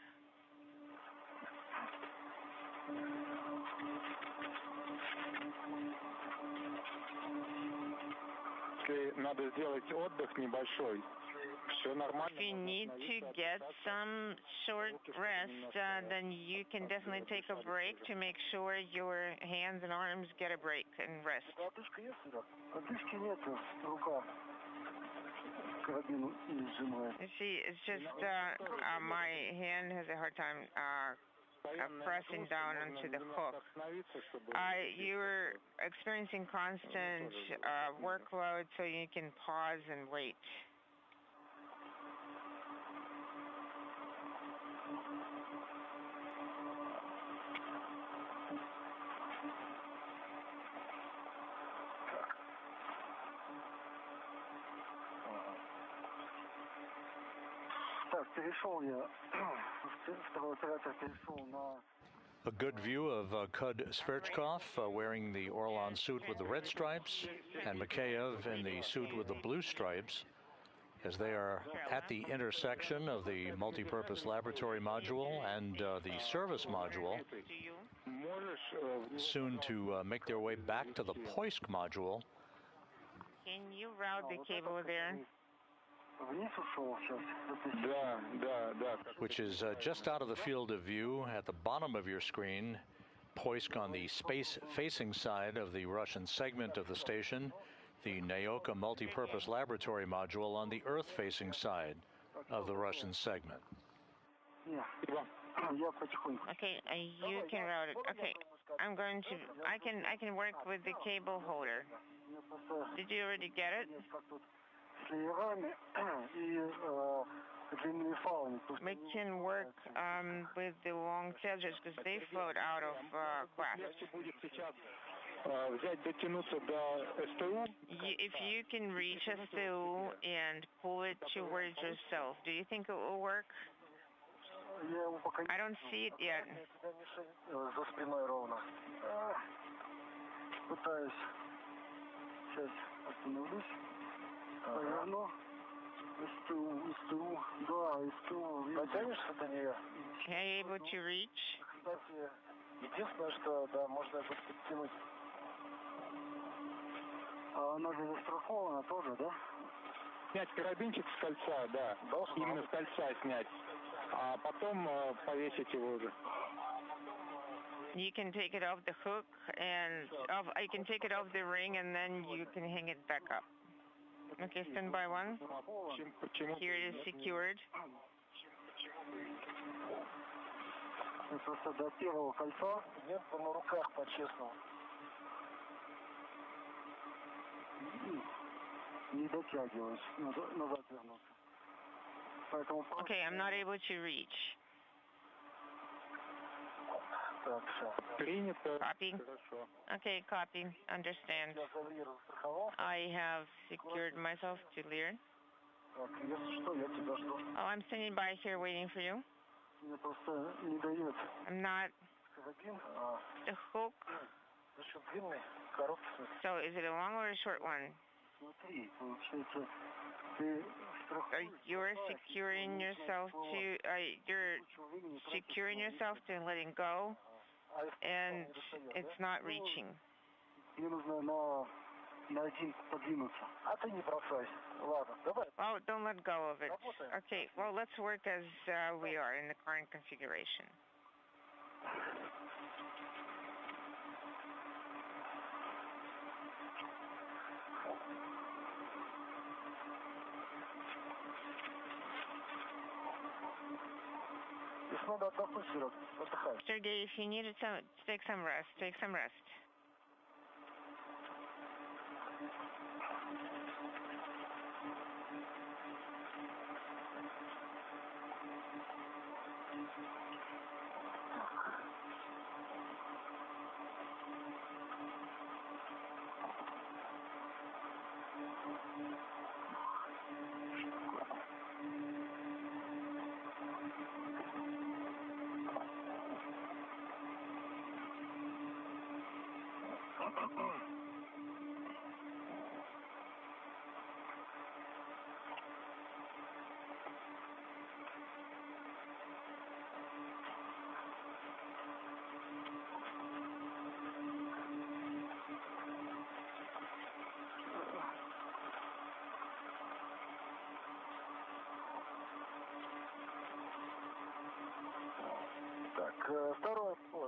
Если надо сделать отдых небольшой, все нормально. If you need to get some short rest, then you can definitely take a break to make sure your hands and arms get a break and rest. Отдышка есть, да? Отдышки нет, рука карабин не сжимает. You see, it's just my hand has a hard time pressing down onto the hook. You're experiencing constant workload, so you can pause and wait. Так, перешел я, второй оператор перешел на A good view of Kud Sverchkov wearing the Orlan suit with the red stripes and Mikheyev in the suit with the blue stripes as they are at the intersection of the multipurpose laboratory module and the service module, soon to make their way back to the Poisk module. Can you route the cable there? Which is just out of the field of view at the bottom of your screen. Poisk on the space-facing side of the Russian segment of the station. The Naoka multipurpose laboratory module on the Earth-facing side of the Russian segment. Okay, you can route it. Okay, I can work with the cable holder. Did you already get it? We can work with the long tethers because they float out of class. If you can reach STU and pull it towards yourself, do you think it will work? I don't see it yet. Are you able to reach? Она же застрахована тоже, да? Снять карабинчик с кольца, да. Именно с кольца снять. А потом повесить его уже. You can take it off the hook and you can take it off the ring and then you can hang it back up. Okay, stand by one. Here it is secured. Просто до первого кольца нет, на руках по-честному. Не дотягиваюсь, назад вернуться. Поэтому... Okay, I'm not able to reach. Так, все. Принято. Copy. Okay, copy. Understand. I have secured myself to Lear. Если что, я тебя жду. Oh, I'm standing by here waiting for you. Мне просто не дает. I'm not. The hook. Зачем длинный? Короткий. So, is it a long or a short one? Смотри, получается, ты... You're securing yourself to letting go, and it's not reaching. Мне нужно на один подвинуться. А ты не бросайся. Ладно, давай. Oh, don't let go of it. Okay, well, let's work as we are in the current configuration. Sergey, if you needed to take some rest, take some rest.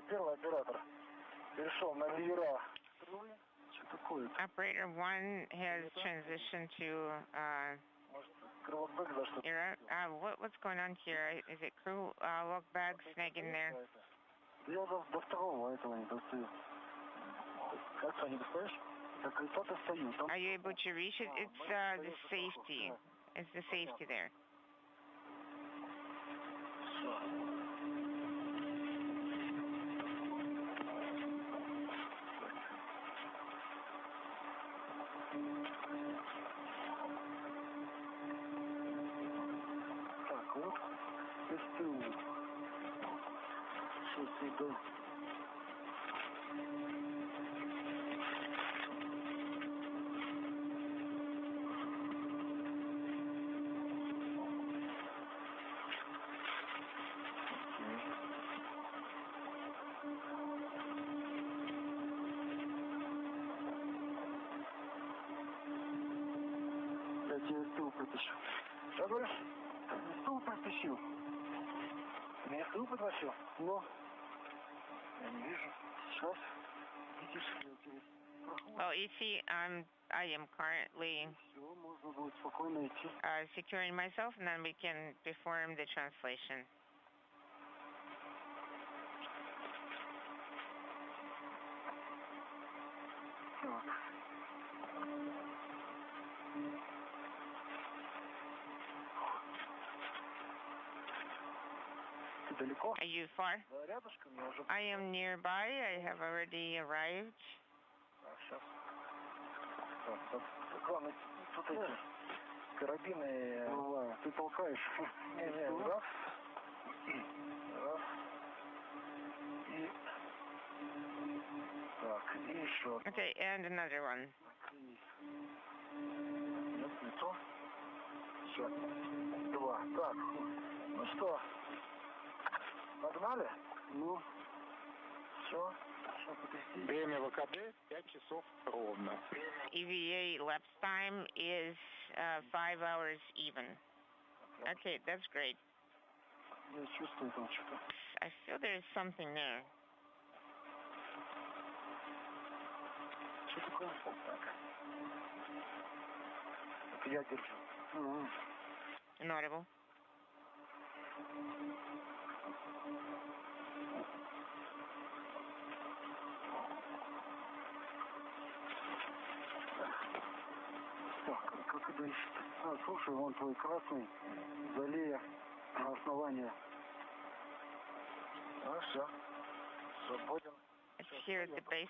Первый оператор перешел на лидера. Что такое? Operator 1 has transitioned to era. What's going on here? Is it crew log bag snag in there? Я до второго этого не достаю. Как не достаешь? Так кольцо достаю. Are you able to reach it? It's the safety. It's the safety there. Так, вот. СТУ. Сейчас иду. подтащу. Что говоришь? Стул подтащил. Меня стул подтащил? Ну? Я не вижу. Сейчас. Видишь, я тебе... Well, you see, I am currently securing myself, and then we can perform the translation. Are you far? I am nearby. I have already arrived. Главное, тут эти карабины, ты толкаешь. Раз. Раз. И... Так, и еще. Okay, and another one. Нет, не то. Все. Два. Так, ну что? Погнали? Ну. Все. Время ВКБ 5 часов ровно. EVA lapse time is 5 hours even. Okay, that's great. Я чувствую там что-то. I feel there's something there. Что такое? Так. Это я держу. Inaudible. Так, как это ищет? А, слушай, вон твой красный, залея основание. А, все. Свободен. It's here at the base.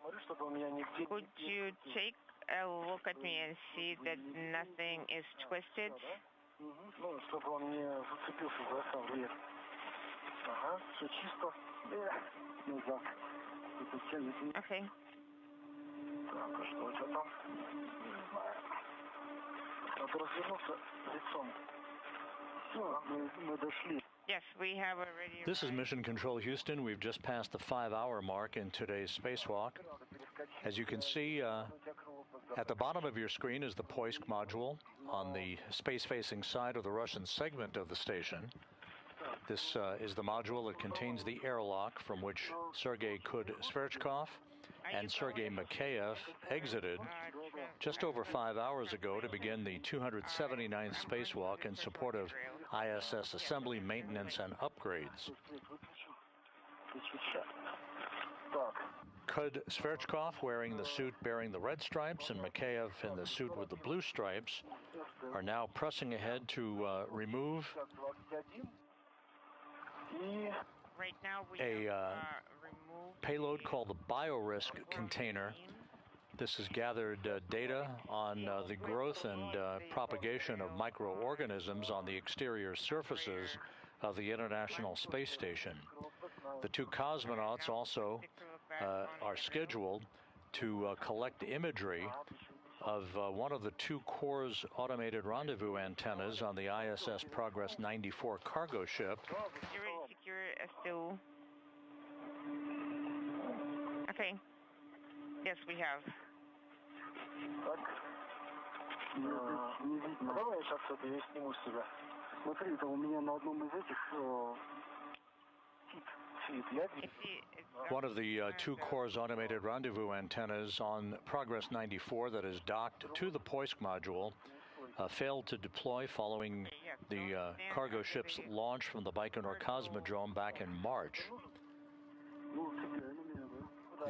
Смотри, чтобы у меня нигде... Could you take a look at me and see that nothing is twisted? Ну, чтобы он не зацепился за сам вверх. Ага, все чисто. Назад. Это тянет. Okay. Так, а что у тебя там? Не знаю. Надо развернуться лицом. Все, мы дошли. Yes, we have already. This is Mission Control Houston. We've just passed the 5-hour mark in today's spacewalk. As you can see, at the bottom of your screen is the Poisk module on the space-facing side of the Russian segment of the station. This is the module that contains the airlock from which Sergei Sverchkov and Sergei Mikheyev exited just over 5 hours ago to begin the 279th spacewalk in support of ISS assembly, maintenance, and upgrades. Sverchkov, wearing the suit bearing the red stripes, and Mikheyev in the suit with the blue stripes, are now pressing ahead to remove a payload called the BioRisk container. This has gathered data on the growth and propagation of microorganisms on the exterior surfaces of the International Space Station. The two cosmonauts also are scheduled to collect imagery of one of the two Corps' automated rendezvous antennas on the ISS Progress 94 cargo ship. Okay. Yes, we have. Давай я сейчас это я сниму с тебя. Смотри, это у меня на одном из этих one of the two Corps' automated rendezvous antennas on Progress 94 that is docked to the Poisk module failed to deploy following the cargo ship's launch from the Baikonur Cosmodrome back in March.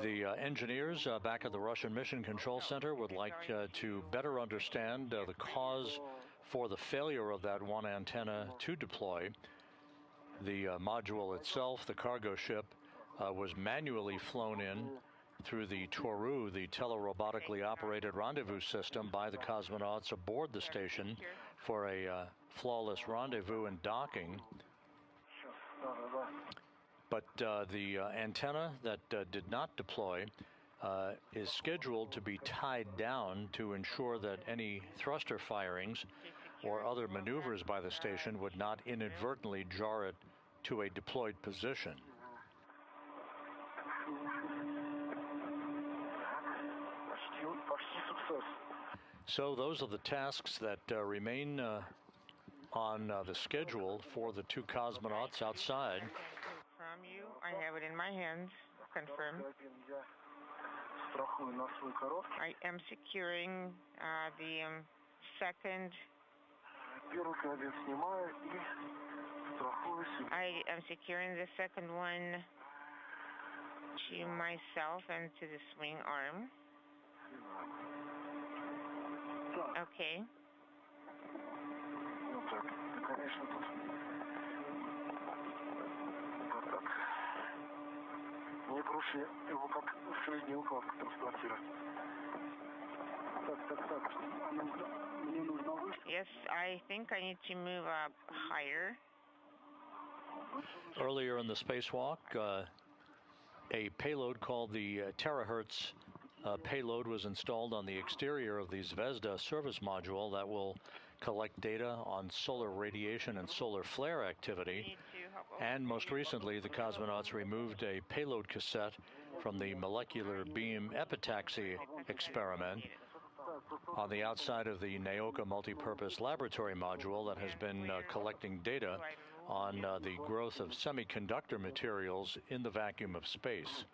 The engineers back at the Russian Mission Control Center would like to better understand the cause for the failure of that one antenna to deploy. The module itself, the cargo ship, was manually flown in through the Toru, the telerobotically operated rendezvous system, by the cosmonauts aboard the station for a flawless rendezvous and docking. But the antenna that did not deploy is scheduled to be tied down to ensure that any thruster firings or other maneuvers by the station would not inadvertently jar it to a deployed position. So those are the tasks that remain on the schedule for the two cosmonauts outside. From you, I have it in my hands. Confirm. I am securing the second. I am securing the second one to myself and to the swing arm. Okay. Его как средний уклад транспортировать. Так. Мне нужно выше. Yes, I think I need to move up higher. Earlier in the spacewalk, a payload called the terahertz payload was installed on the exterior of the Zvezda service module that will collect data on solar radiation and solar flare activity. And most recently, the cosmonauts removed a payload cassette from the molecular beam epitaxy experiment on the outside of the Naoka multipurpose laboratory module that has been collecting data on the growth of semiconductor materials in the vacuum of space.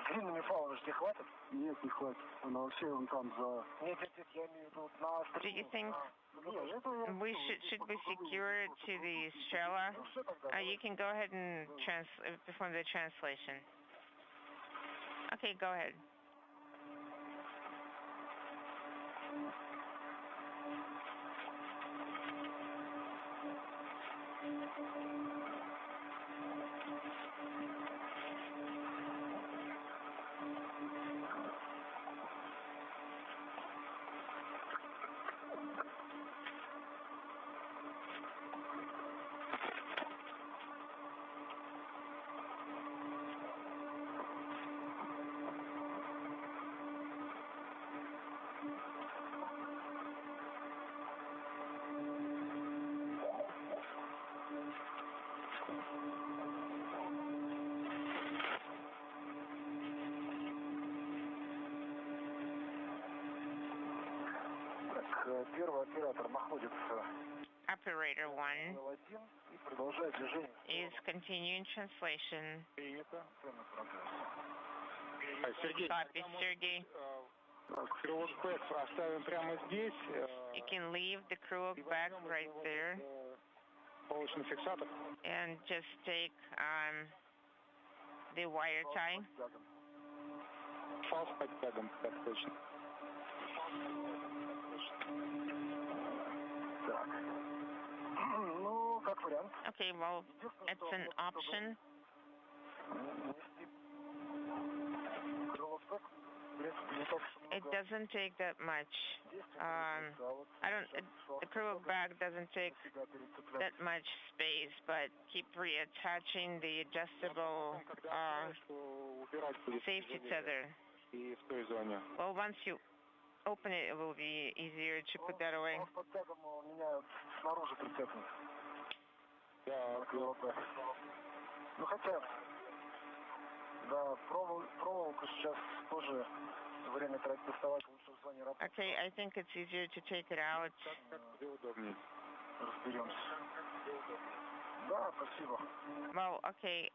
Длинными фалами же не хватит? Нет, не хватит. Она вообще он там за... Нет, я имею в виду на... Do you think we should we secure it to the Strela? You can go ahead and perform the translation. Okay, go ahead. Первый оператор находится. Operator 1 is continuing translation. Copy, Sergey. You can leave the crew bag right there and just take the wire tie. Okay, well, it's an option. It doesn't take that much. The crew bag doesn't take that much space, but keep reattaching the adjustable safety tether. Well, once you open it, it will be easier to put that away. Okay, I think it's easier to take it out. Well, okay,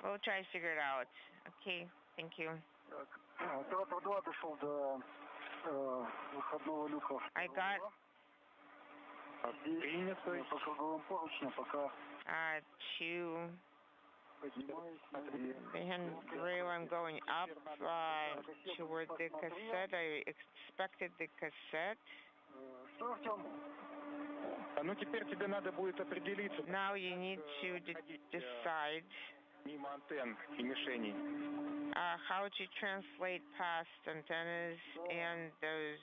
we'll try to figure it out. Okay, thank you. I got to the handrail. I'm going up toward the cassette. I expected the cassette. Now you need to decide how to translate past antennas and those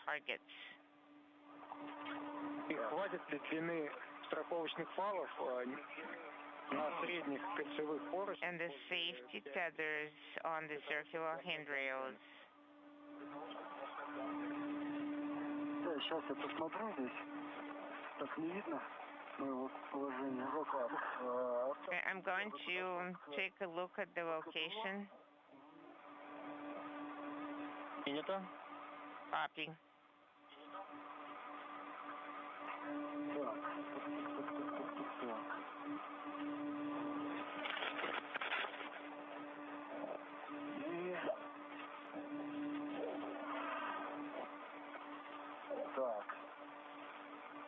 targets. And the safety tethers on the circular handrails. Сейчас я посмотрю здесь. Так не видно. Okay, I'm going to take a look at the location. Принято. Copy. Так.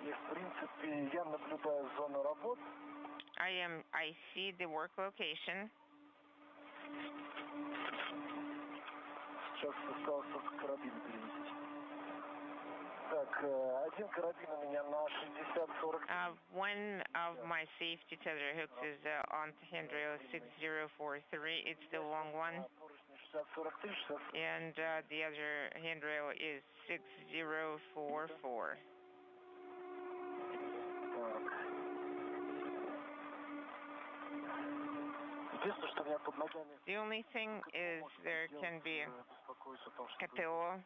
И, в принципе, я наблюдаю зону работ. I see the work location. Сейчас осталось только карабин перенести. Так, один карабин у меня на 60-40. One of my safety tether hooks is on handrail 6043. It's the long one. And the other handrail is 6044. The only thing is there can be a pillow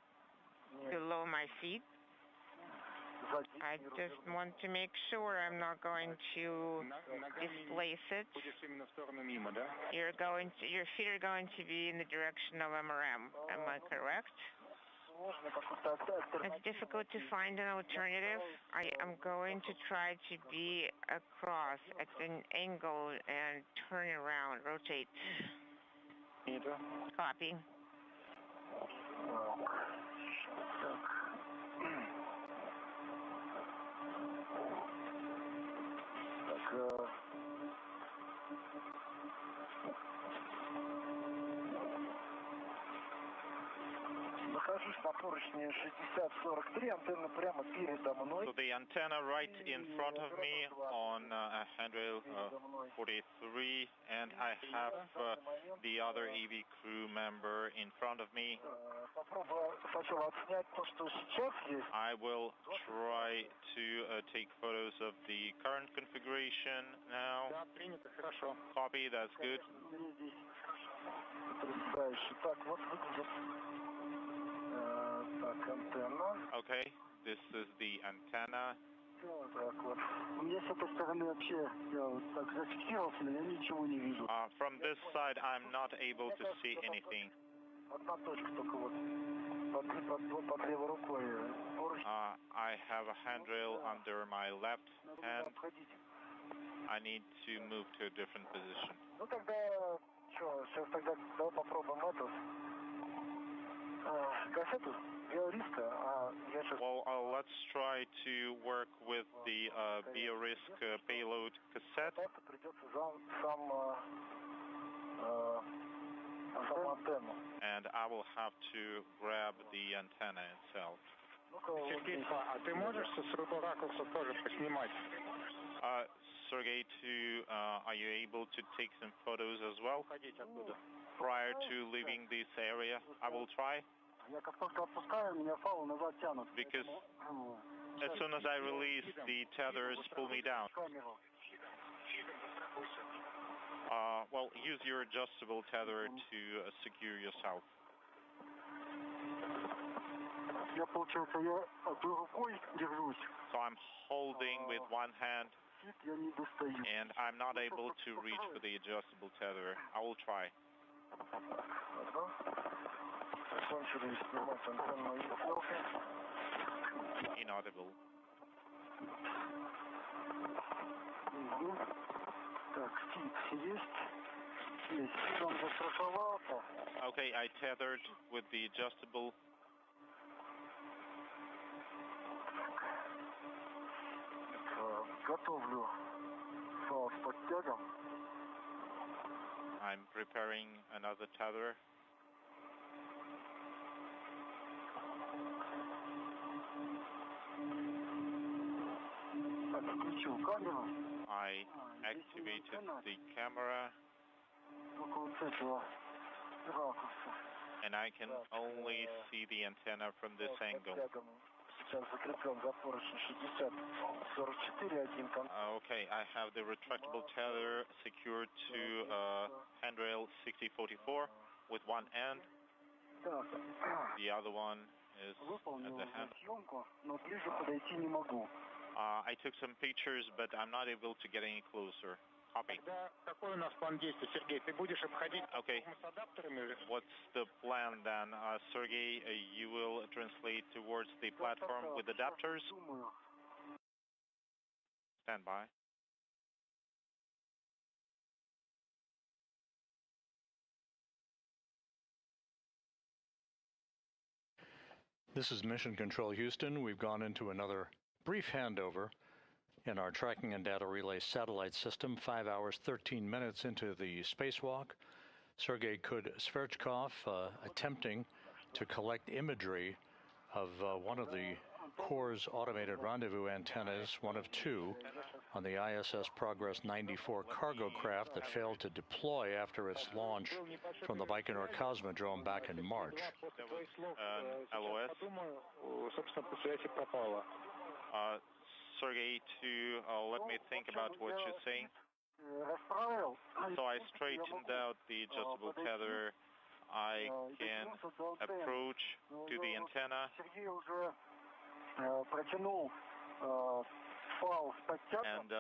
below my feet. I just want to make sure I'm not going to displace it. Your feet are going to be in the direction of MRM. Am I correct? It's difficult to find an alternative. I am going to try to be across at an angle and turn around, rotate. Copy. Нахожусь на поручне 60-43, антенна прямо передо мной. So the antenna right in front of me on handrail 43, and I have the other AV crew member in front of me. I will try to take photos of the current configuration now. Copy, that's good. Okay, this is the antenna. From this side, I'm not able to see anything. I have a handrail under my left hand. I need to move to a different position. Well, let's try to work with the BioRisk payload cassette. And I will have to grab the antenna itself. Sergey, are you able to take some photos as well prior to leaving this area? I will try. Because as soon as I release, the tethers pull me down. Well, use your adjustable tether to secure yourself. So I'm holding with one hand, and I'm not able to reach for the adjustable tether. I will try. Inaudible. Okay, I tethered with the adjustable. I'm preparing another tether. I activated the camera, and I can only see the antenna from this angle. Okay, I have the retractable tether secured to handrail 6044 with one end. The other one is at the hand. I took some pictures, but I'm not able to get any closer. Copy. Okay. What's the plan then? Sergey, you will translate towards the platform with adapters? Stand by. This is Mission Control Houston. We've gone into another brief handover in our tracking and data relay satellite system, 5 hours, 13 minutes into the spacewalk. Sergei Sverchkov attempting to collect imagery of one of the Corps' automated rendezvous antennas, one of two, on the ISS Progress 94 cargo craft that failed to deploy after its launch from the Baikonur Cosmodrome back in March. LOS. Sergey, let me think about what you're saying. So I straightened out the adjustable tether. I can approach to the antenna. And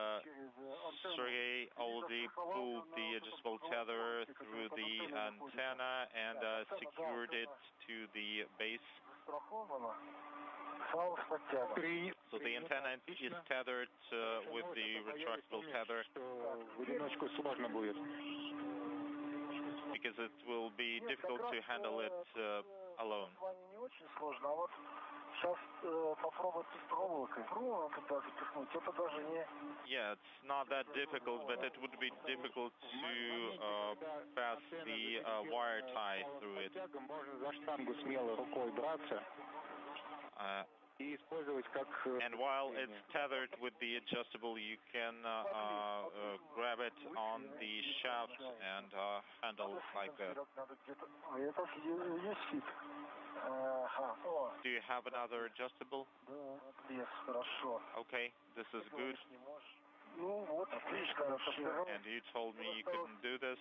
Sergey already pulled the adjustable tether through the antenna and secured it to the base. So the antenna is tethered with the retractable tether. Because it will be difficult to handle it alone. Yeah, it's not that difficult, but it would be difficult to pass the wire tie through it. And while it's tethered with the adjustable, you can grab it on the shaft and handle it like that. Do you have another adjustable? Okay, this is good. And you told me you couldn't do this.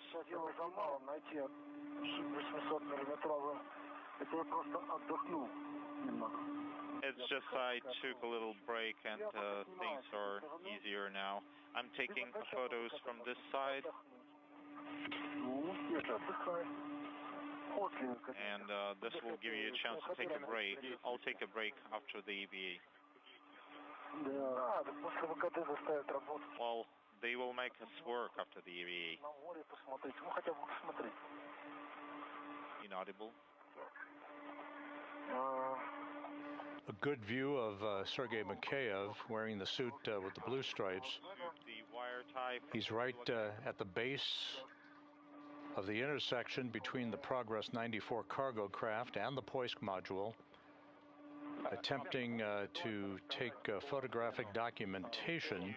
It's just I took a little break and things are easier now. I'm taking photos from this side. And this will give you a chance to take a break. I'll take a break after the EVA. Well, they will make us work after the EVA. Inaudible. A good view of Sergei Mikheyev wearing the suit with the blue stripes. He's right at the base of the intersection between the Progress 94 cargo craft and the Poisk module, attempting to take photographic documentation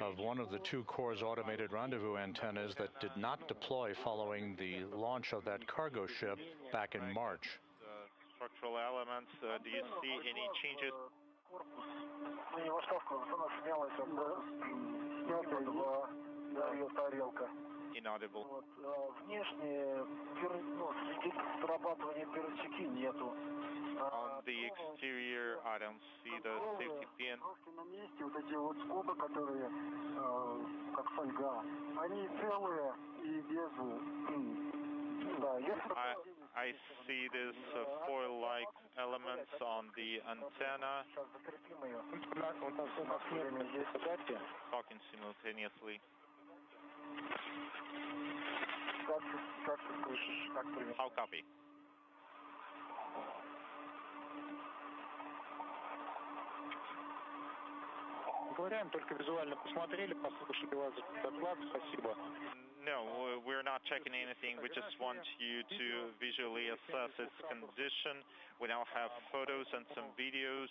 of one of the two Corps' automated rendezvous antennas that did not deploy following the launch of that cargo ship back in March. Structural elements, do you see any changes? Inaudible. On the exterior, I don't see the safety pin. I see these foil-like elements on the antenna. Talking simultaneously. How copy? No, we're not checking anything. We just want you to visually assess its condition. We now have photos and some videos.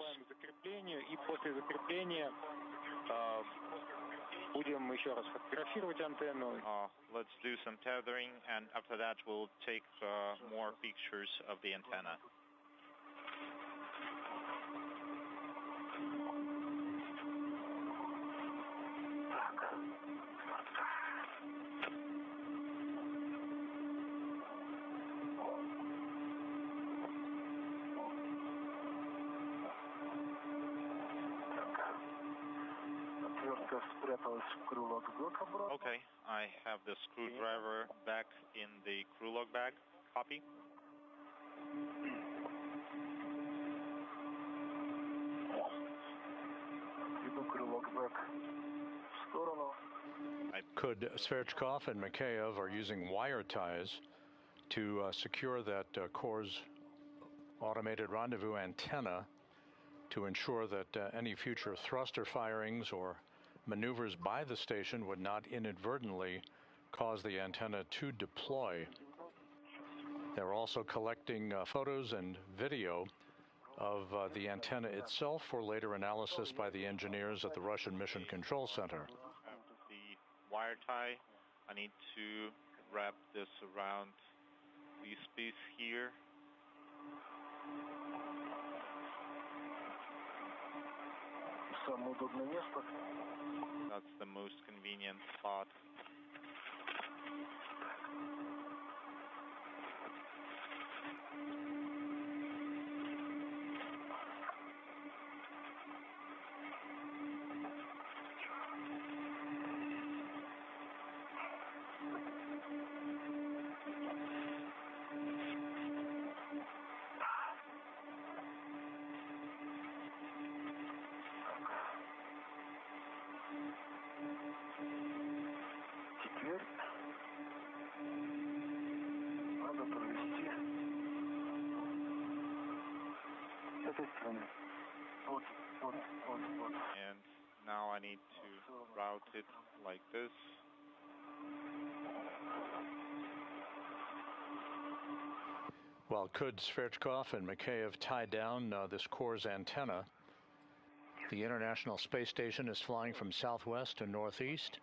Let's do some tethering, and after that we'll take more pictures of the antenna. Okay, I have the screwdriver back in the crew log bag. Copy. Could Sverchkov and Mikheyev are using wire ties to secure that core's automated rendezvous antenna to ensure that any future thruster firings or maneuvers by the station would not inadvertently cause the antenna to deploy. They're also collecting photos and video of the antenna itself for later analysis by the engineers at the Russian Mission Control Center. The wire tie, I need to wrap this around this piece here. That's the most convenient spot. And now I need to route it like this. Well, could Sverchkov and Mikheyev tie down this core's antenna? The International Space Station is flying from southwest to northeast,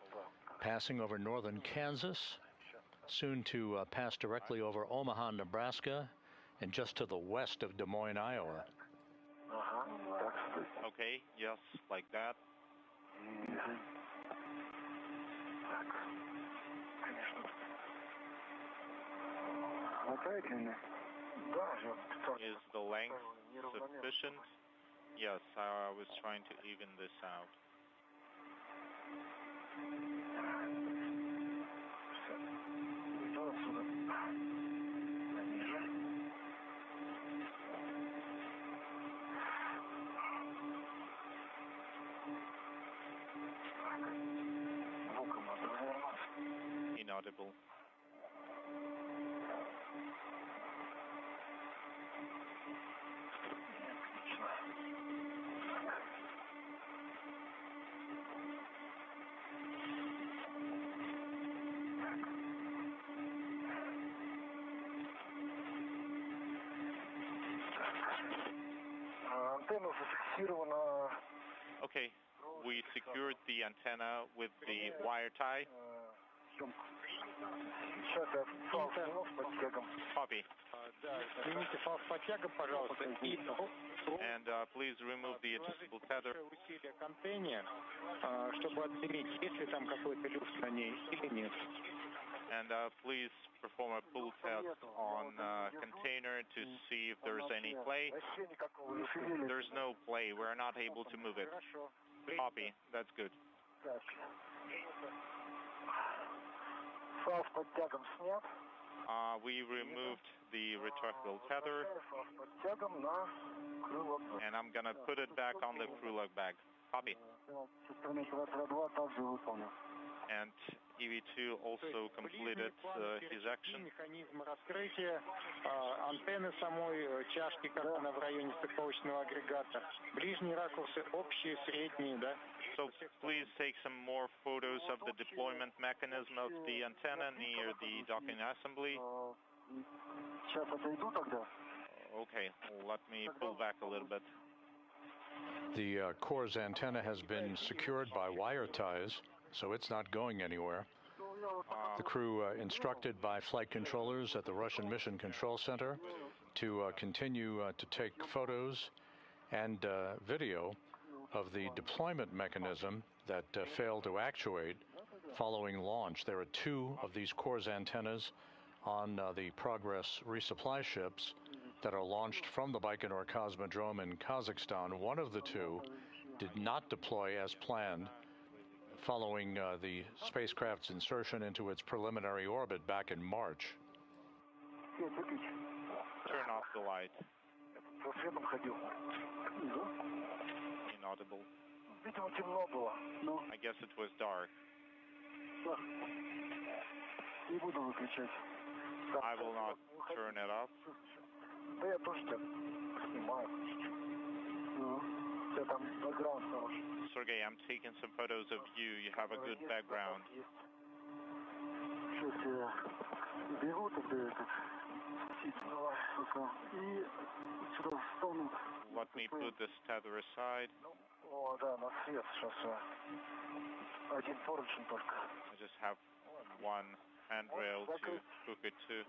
passing over northern Kansas, soon to pass directly over Omaha, Nebraska, and just to the west of Des Moines, Iowa. Okay, yes, like that. Is the length sufficient? Yes, I was trying to even this out. Inaudible. Okay, we secured the antenna with the wire tie. Copy. And please remove the adjustable tether. And please perform a pull test on container to see if there's any play. There's no play. We're not able to move it. Copy. That's good. We removed the retractable tether, and I'm gonna put it back on the crew log bag. Copy. And EV2 also completed his action. Антенны самой чашки, как она в районе стыковочного агрегата. Ближние ракурсы общие, средние, да? So please take some more photos of the deployment mechanism of the antenna near the docking assembly. Okay, let me pull back a little bit. The core's antenna has been secured by wire ties, so it's not going anywhere. The crew instructed by flight controllers at the Russian Mission Control Center to continue to take photos and video of the deployment mechanism that failed to actuate following launch. There are two of these core's antennas on the Progress resupply ships that are launched from the Baikonur Cosmodrome in Kazakhstan. One of the two did not deploy as planned following the spacecraft's insertion into its preliminary orbit back in March. Turn off the light. Inaudible. I guess it was dark. I will not turn it off. Sergey, I'm taking some photos of you. You have a good background. Let me put this tether aside. I just have one handrail to hook it to.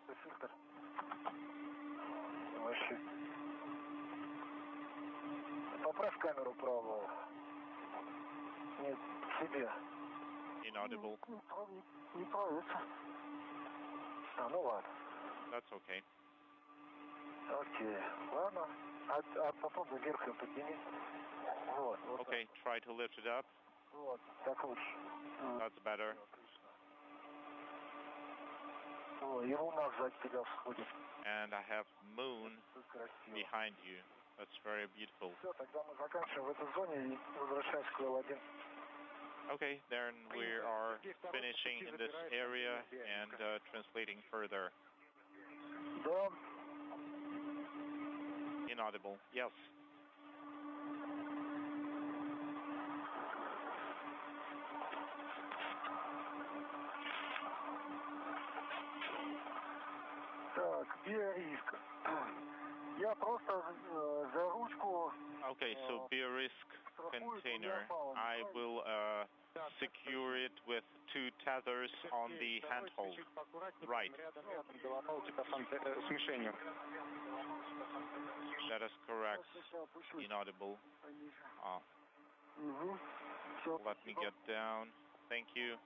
Inaudible. That's okay. Okay, try to lift it up. That's better. And I have moon behind you. That's very beautiful. Okay, then we are finishing in this area and translating further. Inaudible. Yes. Okay, so beer risk container. I will secure it with 2 tethers on the handhold. Right. That is correct. Inaudible. Let me get down. Thank you.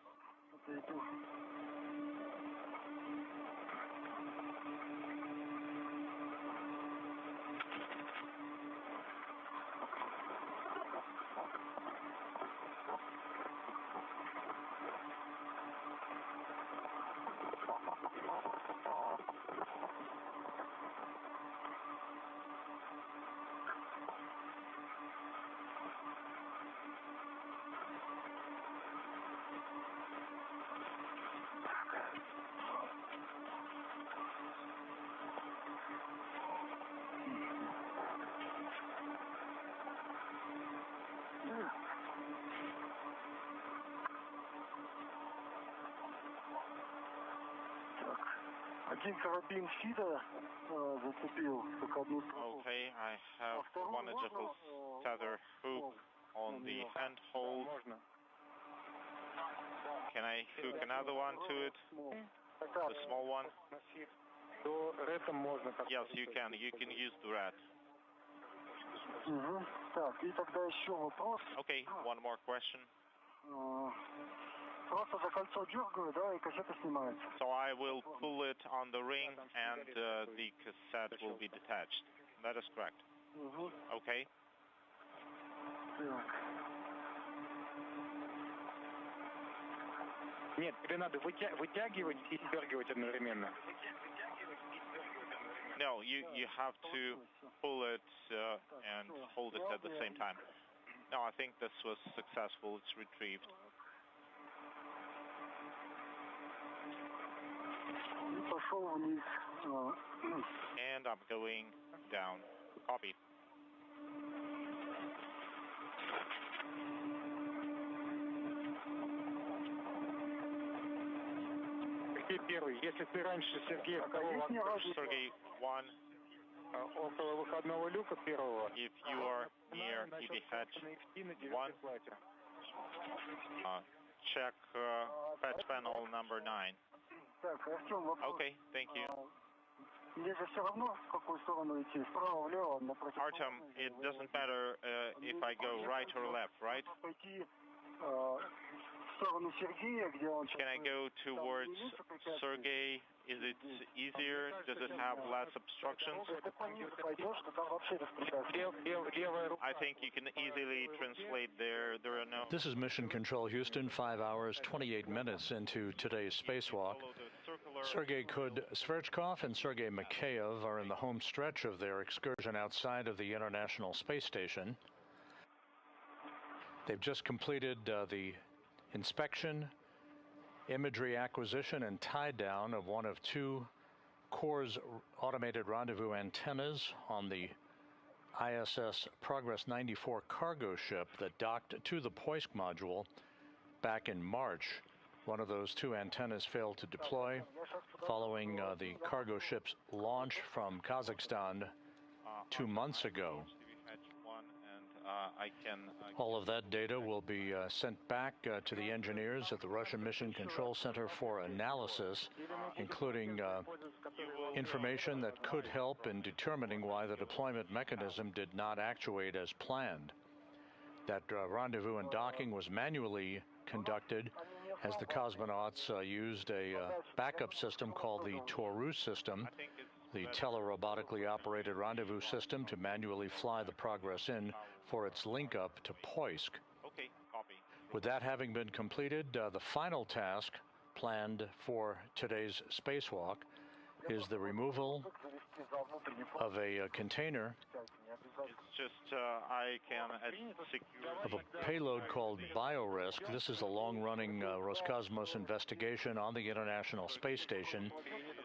Okay, I have one agile tether hook on the handhold. Can I hook another one to it? The small one? Yes, you can. You can use the red. Okay, one more question. So I will pull it on the ring and the cassette will be detached. That is correct. Okay. Нет, тебе надо вытягивать и дергивать одновременно. No, you have to pull it and hold it at the same time. No, I think this was successful. It's retrieved. And I'm going down. Copy. Ты первый. Если ты раньше Сергея Sergey 1. Около выходного люка первого. If you are near EB hatch 1, check patch panel number 9. Okay, thank you. Artem, it doesn't matter if I go right or left, right? Can I go towards Sergey Is it easier? Does it have less obstructions? I think you can easily translate there. There are no... This is Mission Control Houston, 5 hours, 28 minutes into today's spacewalk. Sergei Sverchkov and Sergei Mikheyev are in the home stretch of their excursion outside of the International Space Station. They've just completed the inspection, imagery acquisition, and tie down of one of two Core's automated rendezvous antennas on the ISS Progress 94 cargo ship that docked to the Poisk module back in March. One of those two antennas failed to deploy following the cargo ship's launch from Kazakhstan 2 months ago. All of that data will be sent back to the engineers at the Russian Mission Control Center for analysis, including information that could help in determining why the deployment mechanism did not actuate as planned. That rendezvous and docking was manually conducted as the cosmonauts used a backup system called the Taurus system, the telerobotically operated rendezvous system, to manually fly the Progress in for its link up to Poisk. Okay, copy. With that having been completed, the final task planned for today's spacewalk is the removal of a container It's just I can secure of a payload called BioRisk. This is a long-running Roscosmos investigation on the International Space Station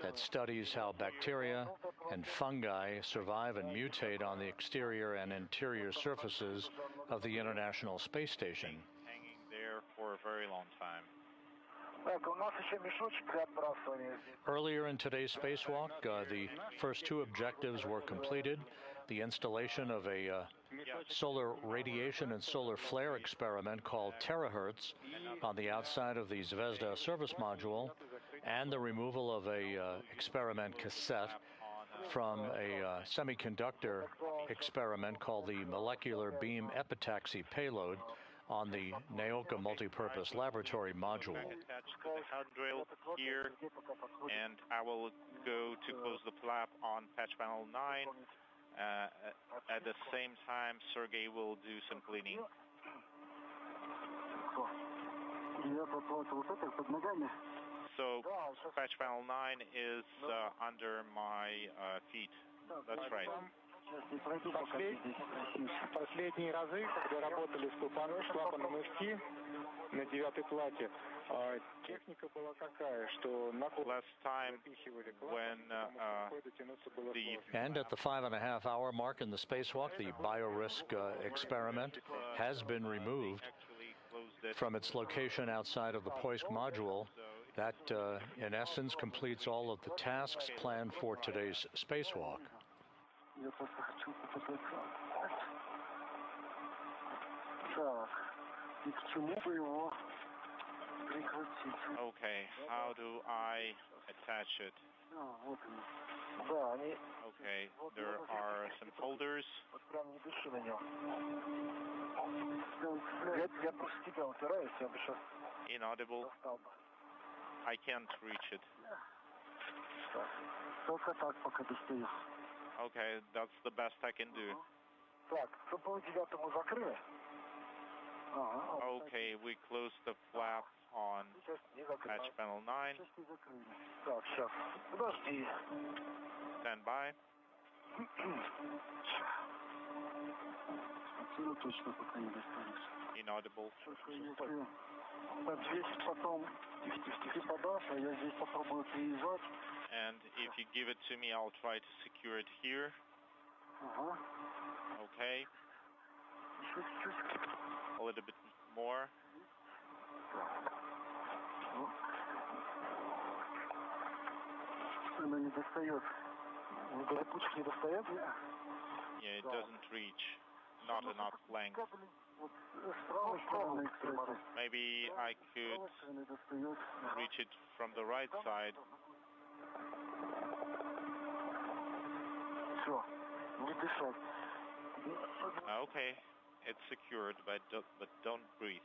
that studies how bacteria and fungi survive and mutate on the exterior and interior surfaces of the International Space Station. Hanging there for a very long time. Earlier in today's spacewalk, the first two objectives were completed. The installation of a solar radiation and solar flare experiment called Terahertz on the outside of the Zvezda service module, and the removal of a experiment cassette from a semiconductor experiment called the Molecular Beam Epitaxy payload on the Naoka Multipurpose Laboratory module. Attached to the handrail here, and I will go to close the flap on patch panel 9. At the same time, Sergei will do some cleaning. So patch panel 9 is under my feet. That's right. Последние разы, когда работали с клапаном FT на 9-й плате, техника была такая, что last time when And at the 5.5-hour mark in the spacewalk, the BioRisk experiment has been removed from its location outside of the Poisk module. That, in essence, completes all of the tasks planned for today's spacewalk. Я просто хочу попытаться. Так, и к чему бы его прикрутить? Okay, how do I attach it? Вот они. Да, они... Okay, there are some folders. Вот прям не дыши на нем. Я просто тебя упираюсь, я бы сейчас... Inaudible. I can't reach it. Так, только так пока достаю. Okay, that's the best I can do. Так, ЦПУ 9 закрыли? Okay, we close the flap on patch panel 9. Так, сейчас. Подожди. Stand by. Отсюда точно пока не достанешь. Inaudible. Так, здесь потом ты подашь, а я здесь попробую привязать. And if you give it to me, I'll try to secure it here. Okay. A little bit more. Она не достает. Горпучка не достает? Yeah, it doesn't reach. Not enough length. Maybe I could reach it from the right side. Okay, it's secured, but don't breathe.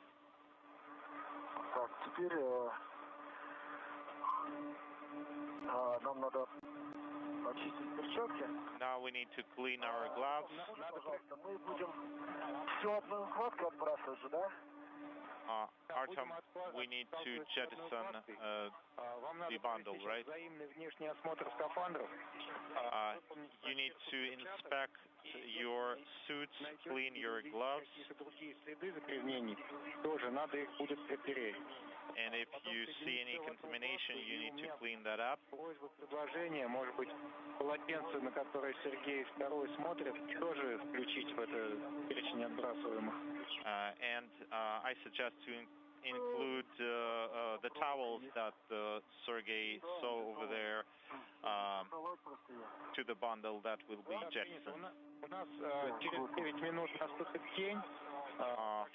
Так, теперь Нам надо очистить перчатки. Now we need to clean our gloves. Мы будем все одной укладкой отбрасывать же, да? Artem, we need to jettison the bundle, right? You need to inspect your suits, clean your gloves. And if you see any contamination, you need to clean that up. Может быть, полотенце, на которое Сергей второй смотрит, тоже включить в это перечень отбрасываемых. And I suggest to include the towels that Sergey saw over there to the bundle that will be jettisoned. У нас через 9 минут наступит день.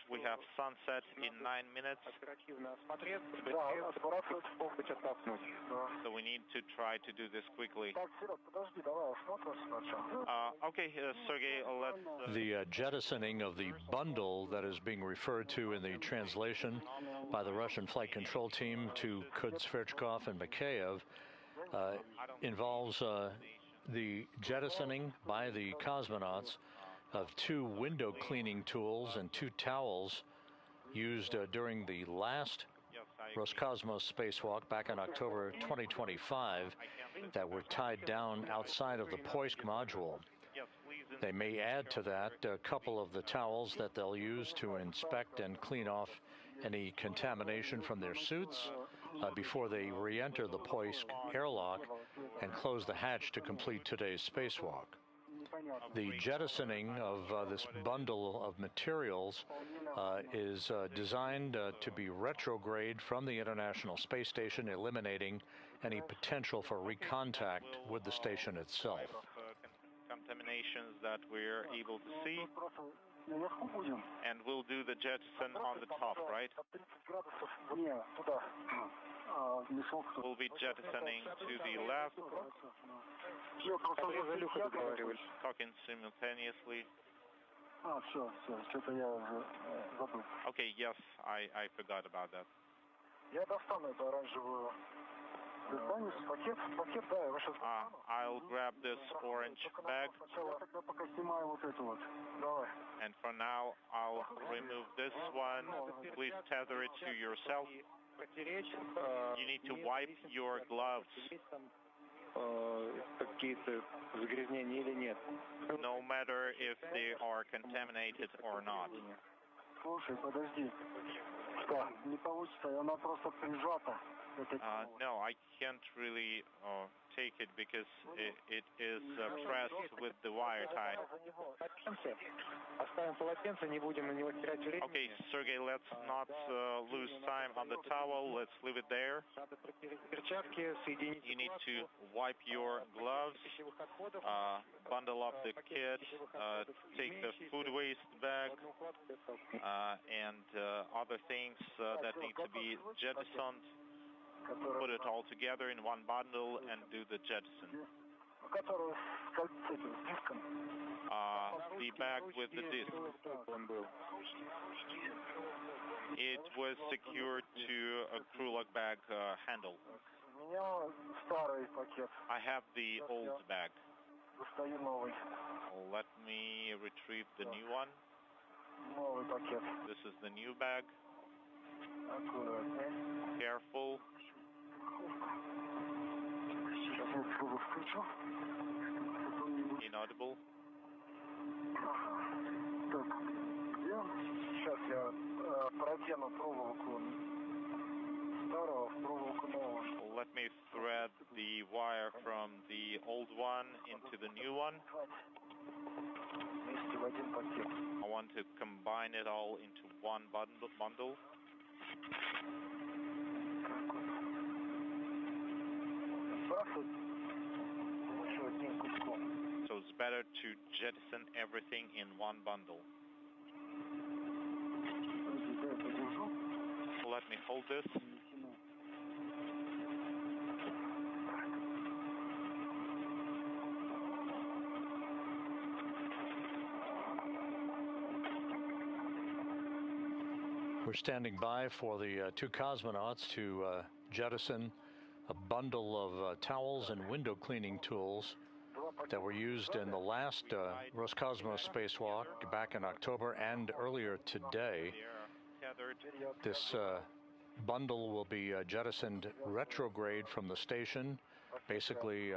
We have sunset in 9 minutes. So we need to try to do this quickly. Okay, Sergey, let's... The jettisoning of the bundle that is being referred to in the translation by the Russian flight control team to Sverchkov and Mikheyev involves the jettisoning by the cosmonauts of 2 window cleaning tools and 2 towels used during the last Roscosmos Spacewalk back in October 2025 that were tied down outside of the Poisk module. They may add to that a couple of the towels that they'll use to inspect and clean off any contamination from their suits before they re-enter the Poisk airlock and close the hatch to complete today's spacewalk. The jettisoning of this bundle of materials is designed to be retrograde from the International Space Station, eliminating any potential for recontact with the station itself. Contaminations that we're able to see, and we'll do the jettison on the top, right? We'll be jettisoning to the left, talking simultaneously. Okay, yes, I forgot about that. I'll grab this orange bag, and for now I'll remove this one. Please tether it to yourself. You need to wipe your gloves. No matter if they are contaminated or not. No, I can't really take it because it is pressed with the wire tie. Okay, Sergey, let's not lose time on the towel. Let's leave it there. You need to wipe your gloves, bundle up the kit, take the food waste bag, and other things that need to be jettisoned. Put it all together in one bundle and do the jettison. The bag with the disc. It was secured to a crew lock bag handle. I have the old bag. Let me retrieve the new one. This is the new bag. Careful. Inaudible. Сейчас я продену проволоку старого в проволоку нового. Let me thread the wire from the old one into the new one. Вместе в один пакет. I want to combine it all into one bundle. So it's better to jettison everything in one bundle. Let me hold this. We're standing by for the 2 cosmonauts to jettison a bundle of towels and window cleaning tools that were used in the last Roscosmos Spacewalk back in October and earlier today. This bundle will be jettisoned retrograde from the station, basically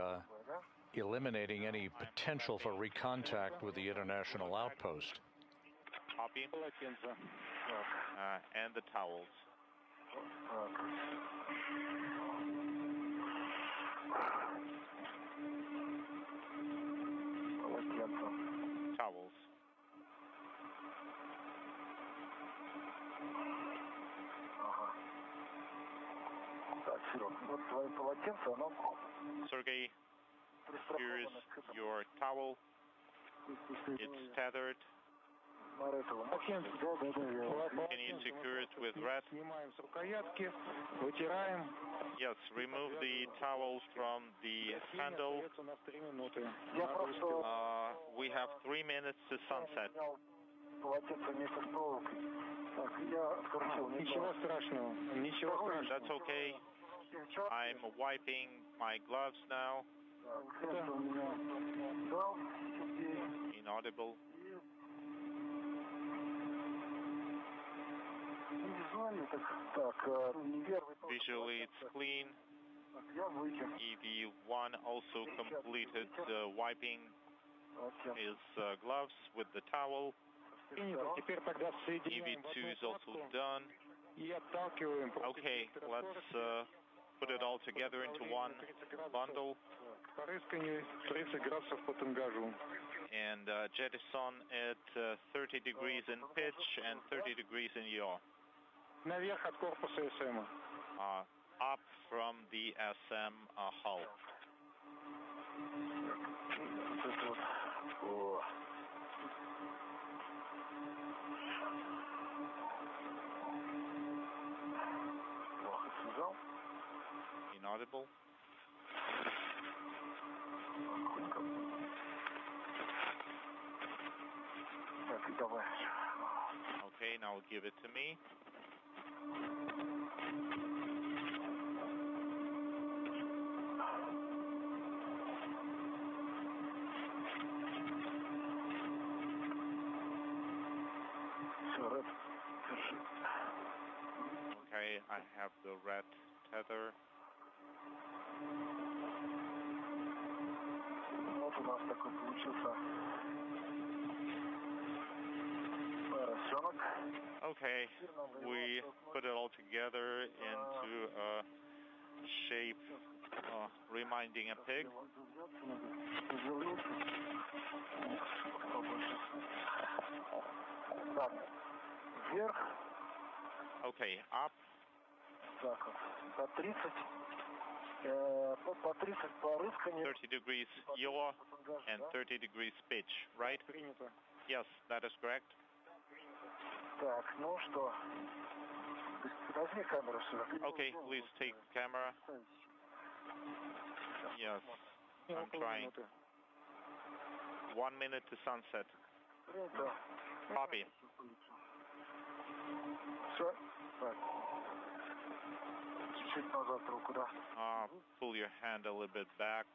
eliminating any potential for recontact with the international outpost. Copy. And the towels. Towels. Sergey, here's your towel. It's tethered. Can you secure it with red? Yes, remove the towels from the handle. We have 3 minutes to sunset. That's okay. I'm wiping my gloves now. Inaudible. Visually it's clean. EV1 also completed wiping his gloves with the towel. EV2 is also done. Okay, let's put it all together into one bundle and jettison at 30 degrees in pitch and 30 degrees in yaw. Up from the SM hull. Inaudible. Okay, now give it to me. Okay, I have the red tether. Okay, we put it all together into a shape reminding a pig. Okay, up. 30 degrees yaw and 30 degrees pitch, right? Yes, that is correct. Okay, please take camera. Yes, I'm trying. 1 minute to sunset. Copy. Pull your hand a little bit back.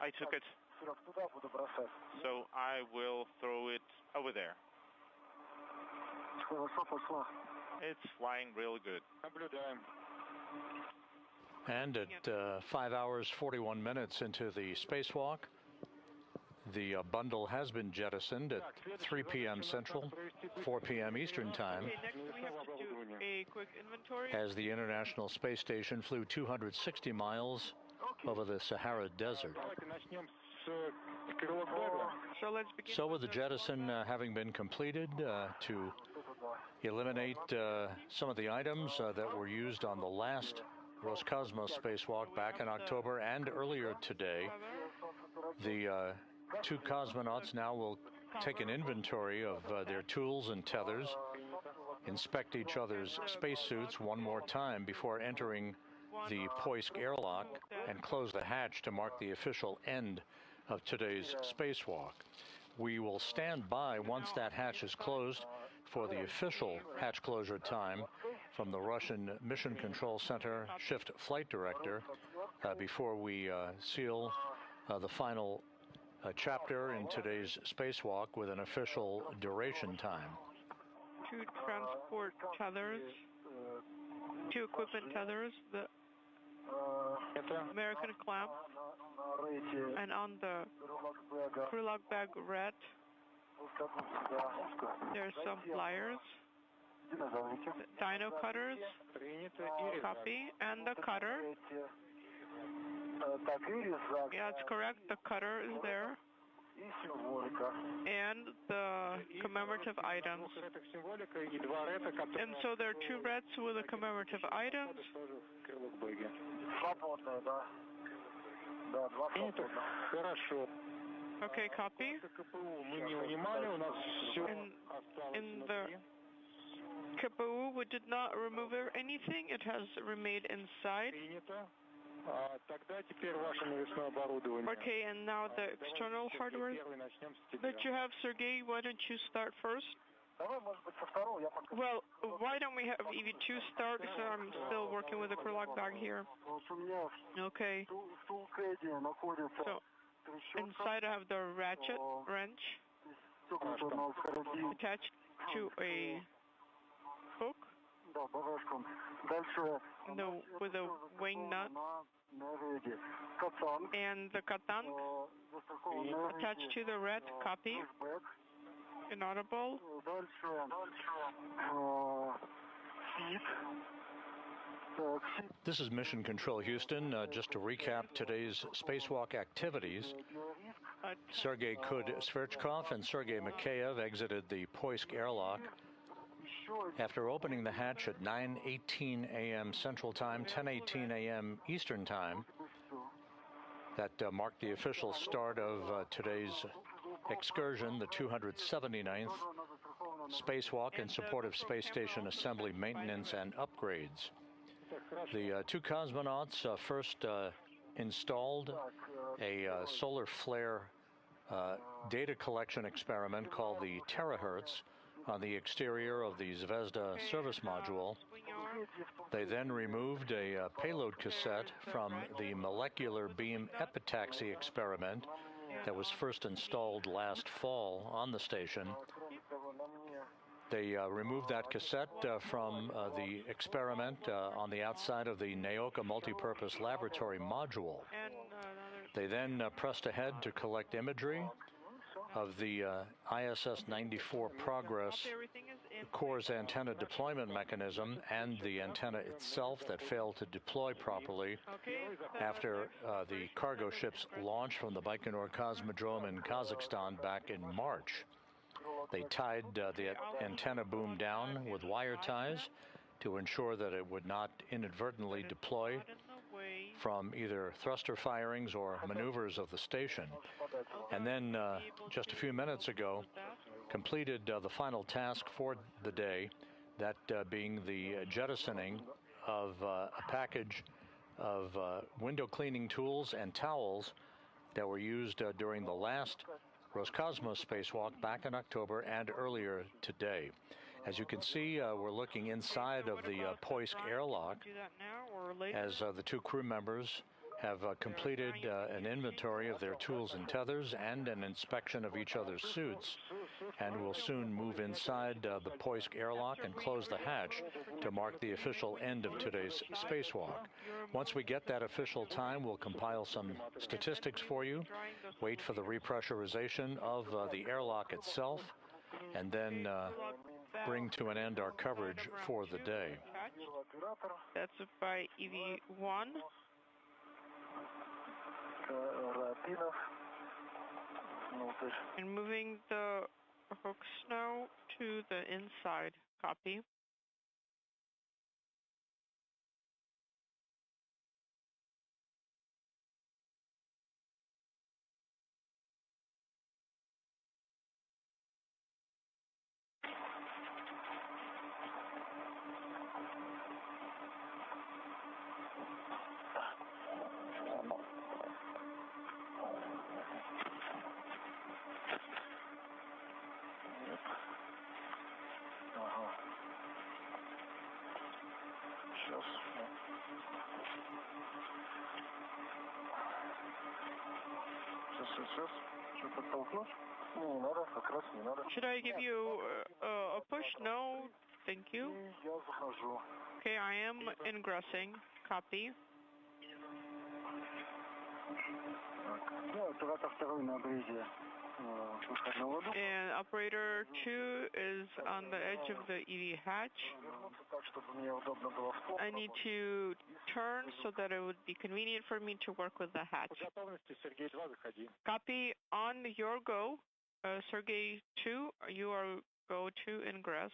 I took it. So I will throw it over there. It's flying real good. And at 5 hours, 41 minutes into the spacewalk, the bundle has been jettisoned at 3 p.m. Central, 4 p.m. Eastern Time, Okay, next we have to do a quick inventory. as the International Space Station flew 260 miles over the Sahara Desert. So let's begin. So with the jettison having been completed to eliminate some of the items that were used on the last Roscosmos Spacewalk back in October and earlier today, the two cosmonauts now will take an inventory of their tools and tethers, inspect each other's spacesuits one more time before entering the Poisk airlock and close the hatch to mark the official end of today's spacewalk. We will stand by once that hatch is closed for the official hatch closure time from the Russian Mission Control Center Shift Flight Director before we seal the final chapter in today's spacewalk with an official duration time. 2 transport tethers, 2 equipment tethers, the American clamp, and on the crew log bag red, there's some pliers, dyno cutters, copy, and the cutter. Yeah, that's correct, the cutter is there. And the commemorative items. And so there are 2 reds with the commemorative items. Okay, copy. In the KPU, we did not remove anything. It has remained inside. Okay, and now the external hardware that you have, Sergey, why don't you start first? Well, why don't we have EV2 start? So I'm still working with the crew log bag here. Okay. So inside I have the ratchet wrench attached to a hook. With a wing nut and the katan attached to the red, copy, inaudible. This is Mission Control Houston. Just to recap today's spacewalk activities, Sergei Kud-Sverchkov and Sergei Mikheyev exited the Poisk airlock after opening the hatch at 9:18 a.m. Central Time, 10:18 a.m. Eastern Time. That marked the official start of today's excursion, the 279th spacewalk in support of space station assembly, maintenance, and upgrades. The 2 cosmonauts first installed a solar flare data collection experiment called the Terahertz on the exterior of the Zvezda service module. They then removed a payload cassette from the molecular beam epitaxy experiment that was first installed last fall on the station. They removed that cassette from the experiment on the outside of the Naoka multipurpose laboratory module. They then pressed ahead to collect imagery of the ISS 94 Progress core's antenna deployment mechanism and the antenna itself that failed to deploy properly after the cargo ships launched from the Baikonur Cosmodrome in Kazakhstan back in March. They tied the antenna boom down with wire ties to ensure that it would not inadvertently deploy from either thruster firings or maneuvers of the station. And then just a few minutes ago completed the final task for the day, that being the jettisoning of a package of window cleaning tools and towels that were used during the last Roscosmos Spacewalk back in October and earlier today. As you can see, we're looking inside of the Poisk airlock as the 2 crew members have completed an inventory of their tools and tethers and an inspection of each other's suits, and will soon move inside the Poisk airlock and close the hatch to mark the official end of today's spacewalk. Once we get that official time, we'll compile some statistics for you, wait for the repressurization of the airlock itself, and then bring to an end our coverage for the day. That's by EV1. And moving the hooks now to the inside. Copy. Сейчас. Сейчас. Что-то толкнуть? Не надо, как раз не надо. Should I give you a push? No, thank you. Я захожу. Okay, I am ingressing. Copy. Так. Ну, оператор второй на обрезе выход на воду. And operator 2 is on the edge of the EV hatch. Так, чтобы мне удобно было в I need to turn so that it would be convenient for me to work with the hatch. Copy. On your go, Sergey 2, you are go to ingress.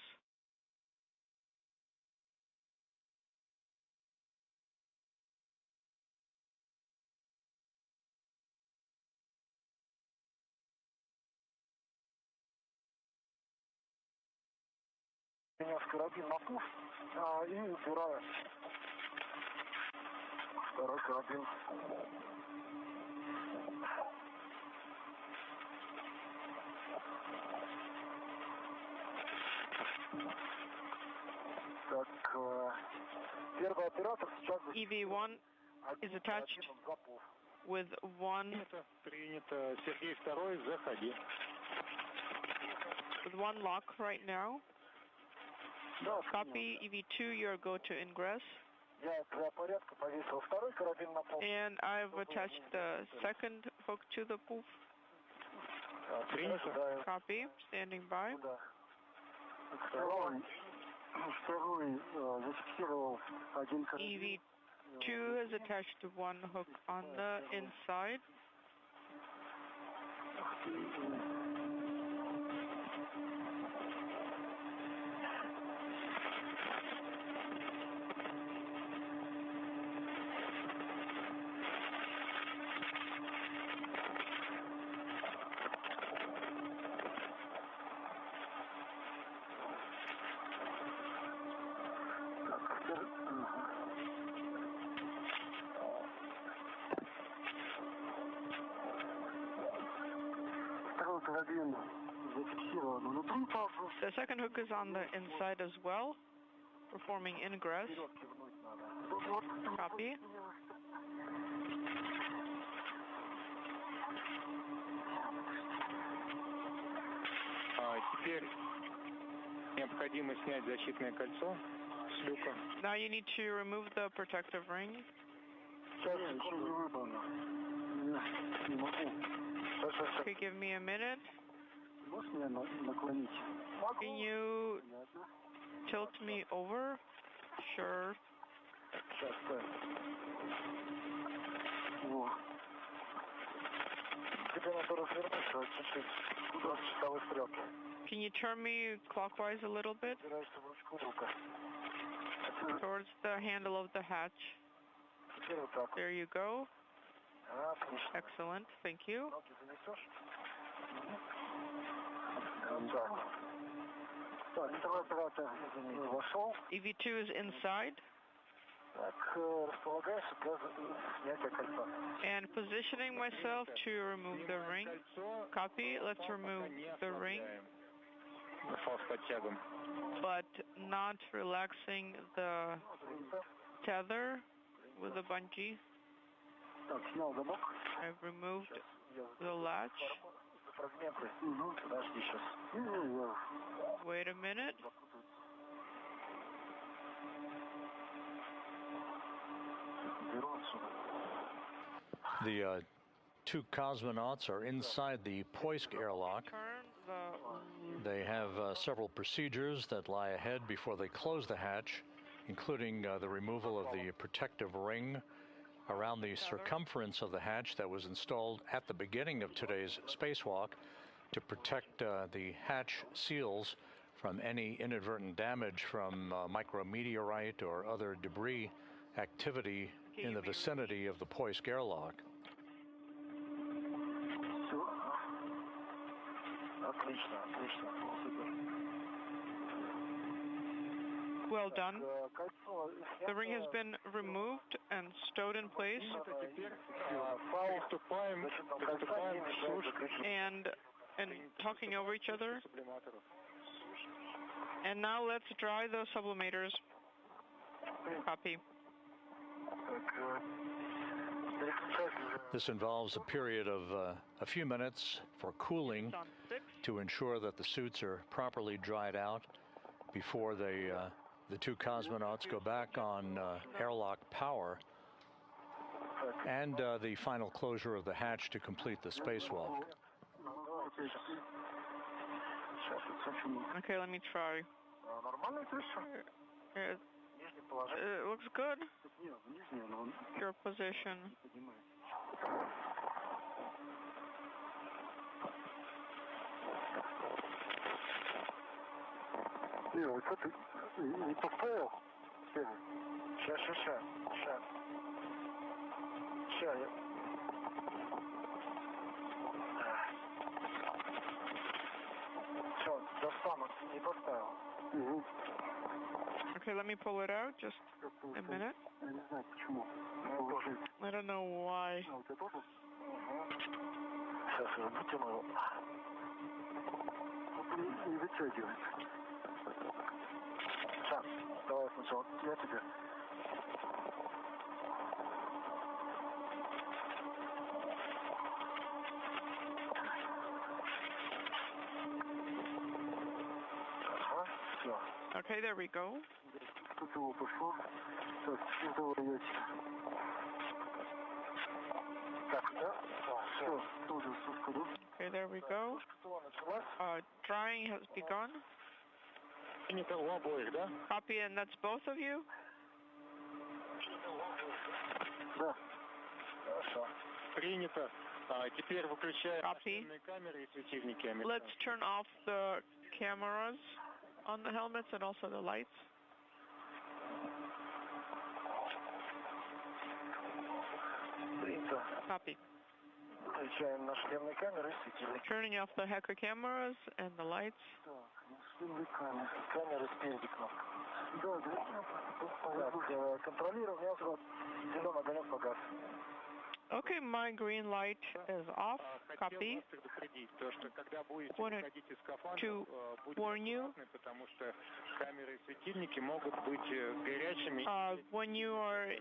Меня в карабин на пуш и убираю. Второй карабин. Так, первый оператор сейчас... EV1 is attached with one... Принято. Сергей второй, заходи. With one lock right now. Copy. EV2, your go to ingress. And I've attached the second hook to the poof. Copy. Standing by. EV2 has attached one hook on the inside. The second hook is on the inside as well, performing ingress. Copy. Теперь необходимо снять защитное кольцо с люка. Now you need to remove the protective ring. Okay, give me a minute. Can you tilt me over? Sure. Can you turn me clockwise a little bit? Towards the handle of the hatch. There you go. Excellent. Thank you. EV2 is inside. And positioning myself to remove the ring. Copy. Let's remove the ring. But not relaxing the tether with the bungee. I've removed the latch. Wait a minute. The two cosmonauts are inside the Poisk airlock. They have several procedures that lie ahead before they close the hatch, including the removal of the protective ring around the circumference of the hatch that was installed at the beginning of today's spacewalk to protect the hatch seals from any inadvertent damage from micrometeorite or other debris activity in the vicinity of the Poisk airlock. Well done. The ring has been removed and stowed in place. And talking over each other. And now let's dry the sublimators. Copy. This involves a period of a few minutes for cooling to ensure that the suits are properly dried out before the two cosmonauts go back on airlock power, and the final closure of the hatch to complete the spacewalk. Okay, let me try. It looks good. Your position. Не поставил? Сейчас. Все, достану, не поставил. Okay, let me pull it out. Just a minute. Я не знаю почему. I don't know why. Сейчас я вытяну. Не вытягивает. Сейчас, давай сначала я тебе. Ага, все. Okay, there we go. Тут его пошло. Так, давай. Так, да? Все, тоже сушку. Okay, there we go. Drying has begun. Принято у обоих, да? Copy, and that's both of you? Да. Хорошо. Принято. Теперь выключаем Copy. камеры и светильники. Let's turn off the cameras on the helmets and also the lights. Принято. Copy. Включаем наши шлемные камеры и светильники. Turning off the Hecker cameras and the lights. Так, шлемные камеры. Камеры спереди кнопка. Да, так, контролирую взгляд. Зеленый огонек погас. Okay, my green light is off. Copy. Wanted to warn you. Потому что камеры и светильники могут быть горячими. When you are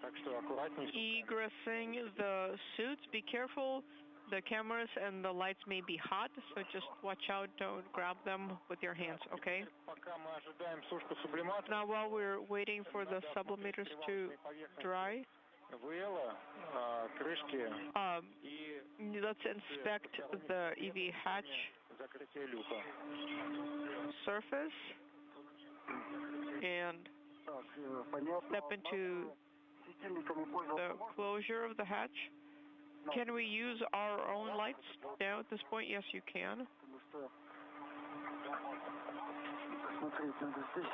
Так что аккуратнее. egressing the suits, be careful. The cameras and the lights may be hot, so just watch out. Don't grab them with your hands, okay? Пока мы ожидаем сушку сублиматора. Now, while we're waiting for the sublimators to dry, ВЛ, крышки и let's inspect the EV hatch закрытие люка. surface and step into the closure of the hatch. Can we use our own lights now at this point? Yes, you can. Посмотреть надо здесь.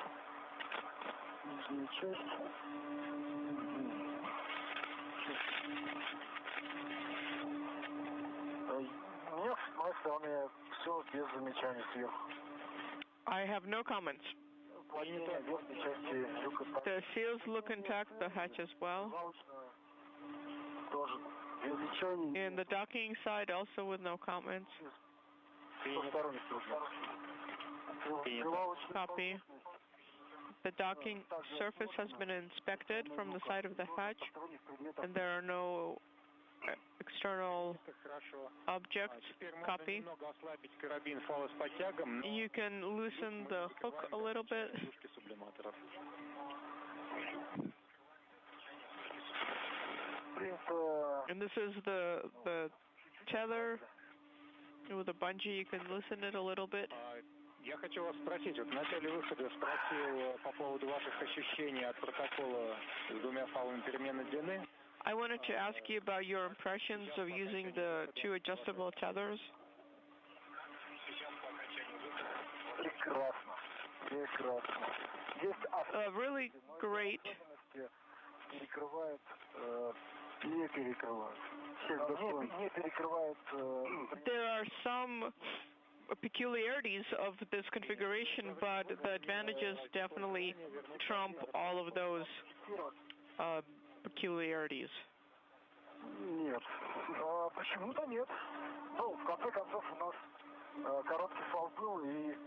Нижняя часть. Нет, мы с вами все без замечаний сверху. I have no comments. Планета верхней части люка. The seals look intact, the hatch as well. Тоже без замечаний. And the docking side also with no comments. Двусторонних Copy. The docking surface has been inspected from the side of the hatch, and there are no external objects. Copy. You can loosen the hook a little bit. And this is the tether with a bungee. You can loosen it a little bit. Я хочу вас спросить, вот в начале выхода спросил по поводу ваших ощущений от протокола с двумя фалами переменной длины. I wanted to ask you about your impressions of using the two adjustable tethers. Прекрасно. Прекрасно. Есть really great. Перекрывает, не перекрывает. Не перекрывает. There are some peculiarities of this configuration, but the advantages definitely trump all of those peculiarities. Нет. Почему-то нет. Ну, в конце концов, у нас короткий фал был, и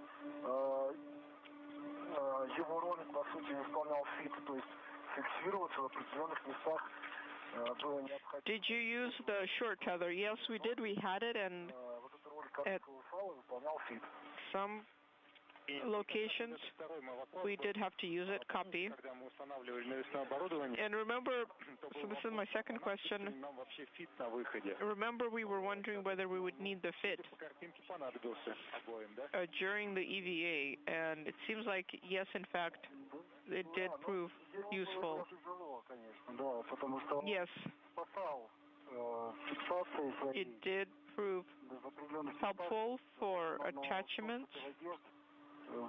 его роль, по сути, исполнял фит, то есть фиксироваться в определенных местах было необходимо. Did you use the short tether? Yes, we did. We had it, and Вот эту роль короткого фала выполнял фит. some locations we did have to use it, copy. And remember, so this is my second question, remember we were wondering whether we would need the fit during the EVA, and it seems like, yes, in fact, it did prove useful. Yes, it did prove helpful for attachments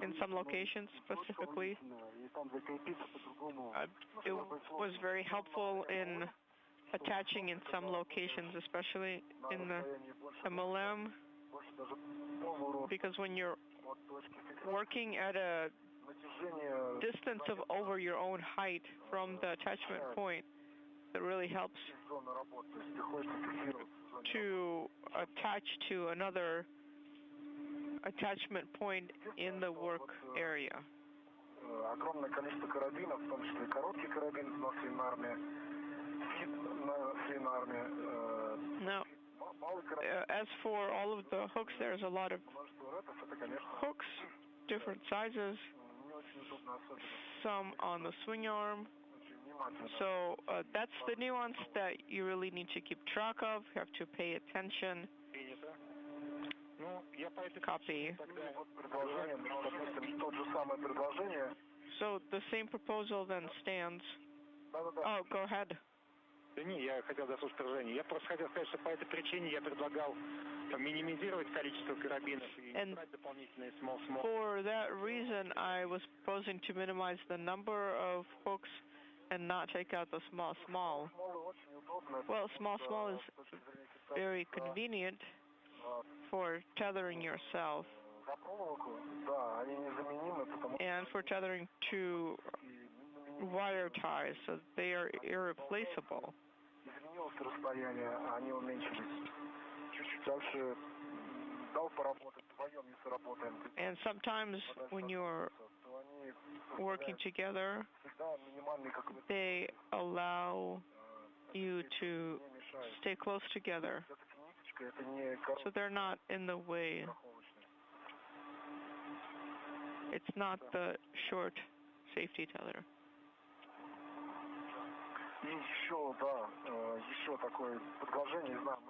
in some locations specifically. It was very helpful in attaching in some locations, especially in the MLM, because when you're working at a distance of over your own height from the attachment point, it really helps to attach to another attachment point in the work area. Огромное количество карабинов, в том числе короткий карабин на свинарме, Now, as for all of the hooks, there's a lot of hooks, different sizes, some on the swing arm. So that's the nuance that you really need to keep track of. You have to pay attention. Copy. So the same proposal then stands. Oh, go ahead. Я хотел заслушать предложение. Я просто хотел сказать, что по этой причине я предлагал минимизировать количество карабинов и брать дополнительные small. For that reason, I was proposing to minimize the number of hooks and not take out the small. Well, small is very convenient for tethering yourself and for tethering to wire ties, so they are irreplaceable. And sometimes when you're working together, they allow you to stay close together, so they're not in the way. It's not the short safety tether.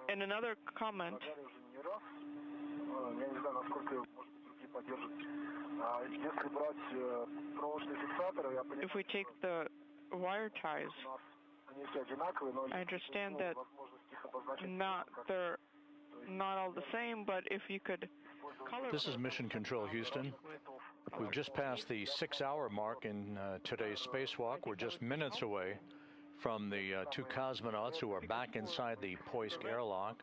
And another comment. If we take the wire ties, I understand that they're not all the same, but if you could color. This is Mission Control, Houston. We've just passed the 6-hour mark in today's spacewalk. We're just minutes away from the two cosmonauts who are back inside the Poisk airlock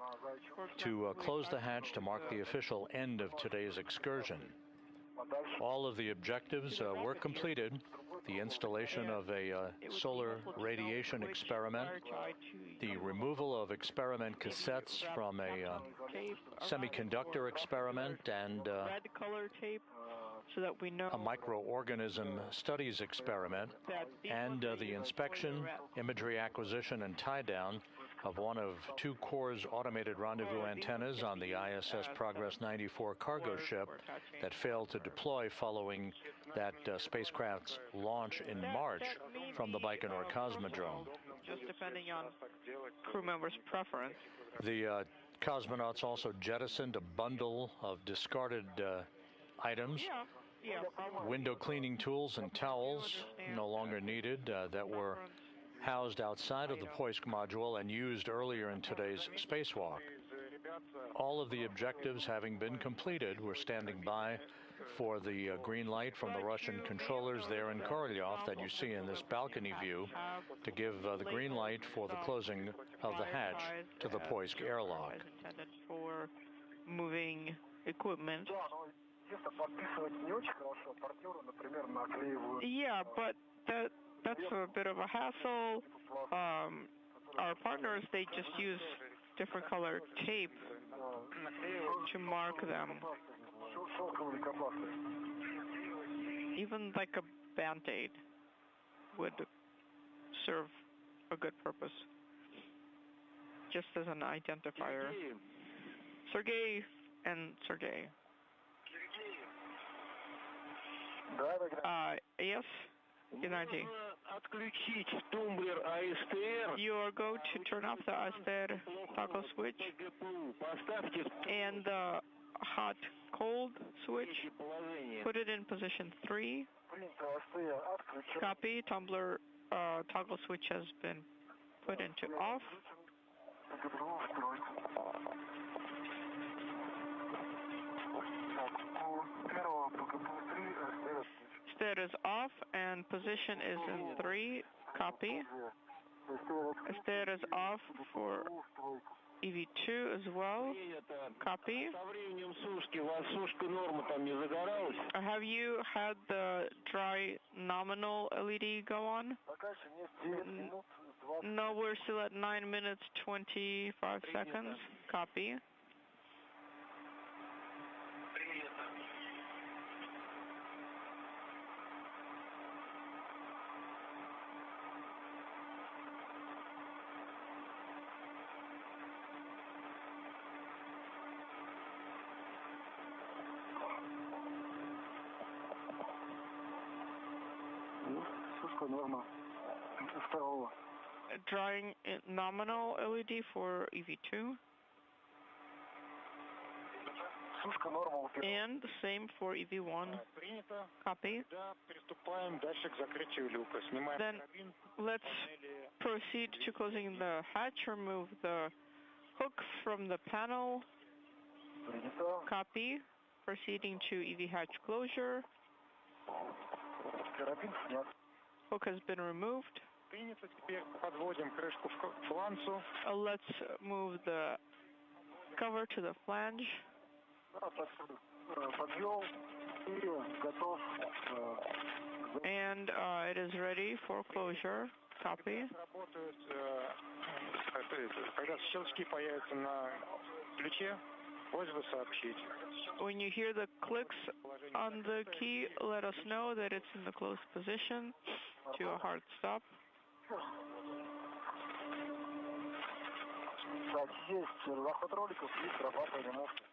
to close the hatch to mark the official end of today's excursion. All of the objectives were completed. The installation of a solar radiation experiment, the removal of experiment cassettes from a semiconductor experiment, and a microorganism studies experiment, and the inspection, imagery acquisition, and tie-down of one of two Core's automated rendezvous antennas on the ISS Progress 94 cargo ship that failed to deploy following that spacecraft's launch in March from the Baikonur Cosmodrome. Just depending on crew members' preference. The cosmonauts also jettisoned a bundle of discarded items, window cleaning tools and towels no longer needed that were housed outside of the Poisk module and used earlier in today's spacewalk. All of the objectives having been completed, we're standing by for the green light from the Russian controllers there in Korolyov that you see in this balcony view to give the green light for the closing of the hatch to the Poisk airlock. Intended for moving equipment. Yeah, but that's a bit of a hassle. Our partners, they just use different color tape to mark them. Even like a Band-Aid would serve a good purpose, just as an identifier. Sergey and Sergey. Yes, Gennady. You are going to turn off the ASTER toggle switch and the hot cold switch. Put it in position 3. Copy. Tumbler toggle switch has been put into off. Stair is off and position is in 3. Copy. Stair is off for EV2 as well. Copy. Have you had the dry nominal LED go on? No, we're still at 9 minutes 25 seconds. Copy. Drawing nominal LED for EV2. And the same for EV1. Copy. Then let's proceed to closing the hatch. Remove the hook from the panel. Copy. Proceeding to EV hatch closure. Hook has been removed. Let's move the cover to the flange. And it is ready for closure. Copy. When you hear the clicks on the key, let us know that it's in the closed position to a hard stop.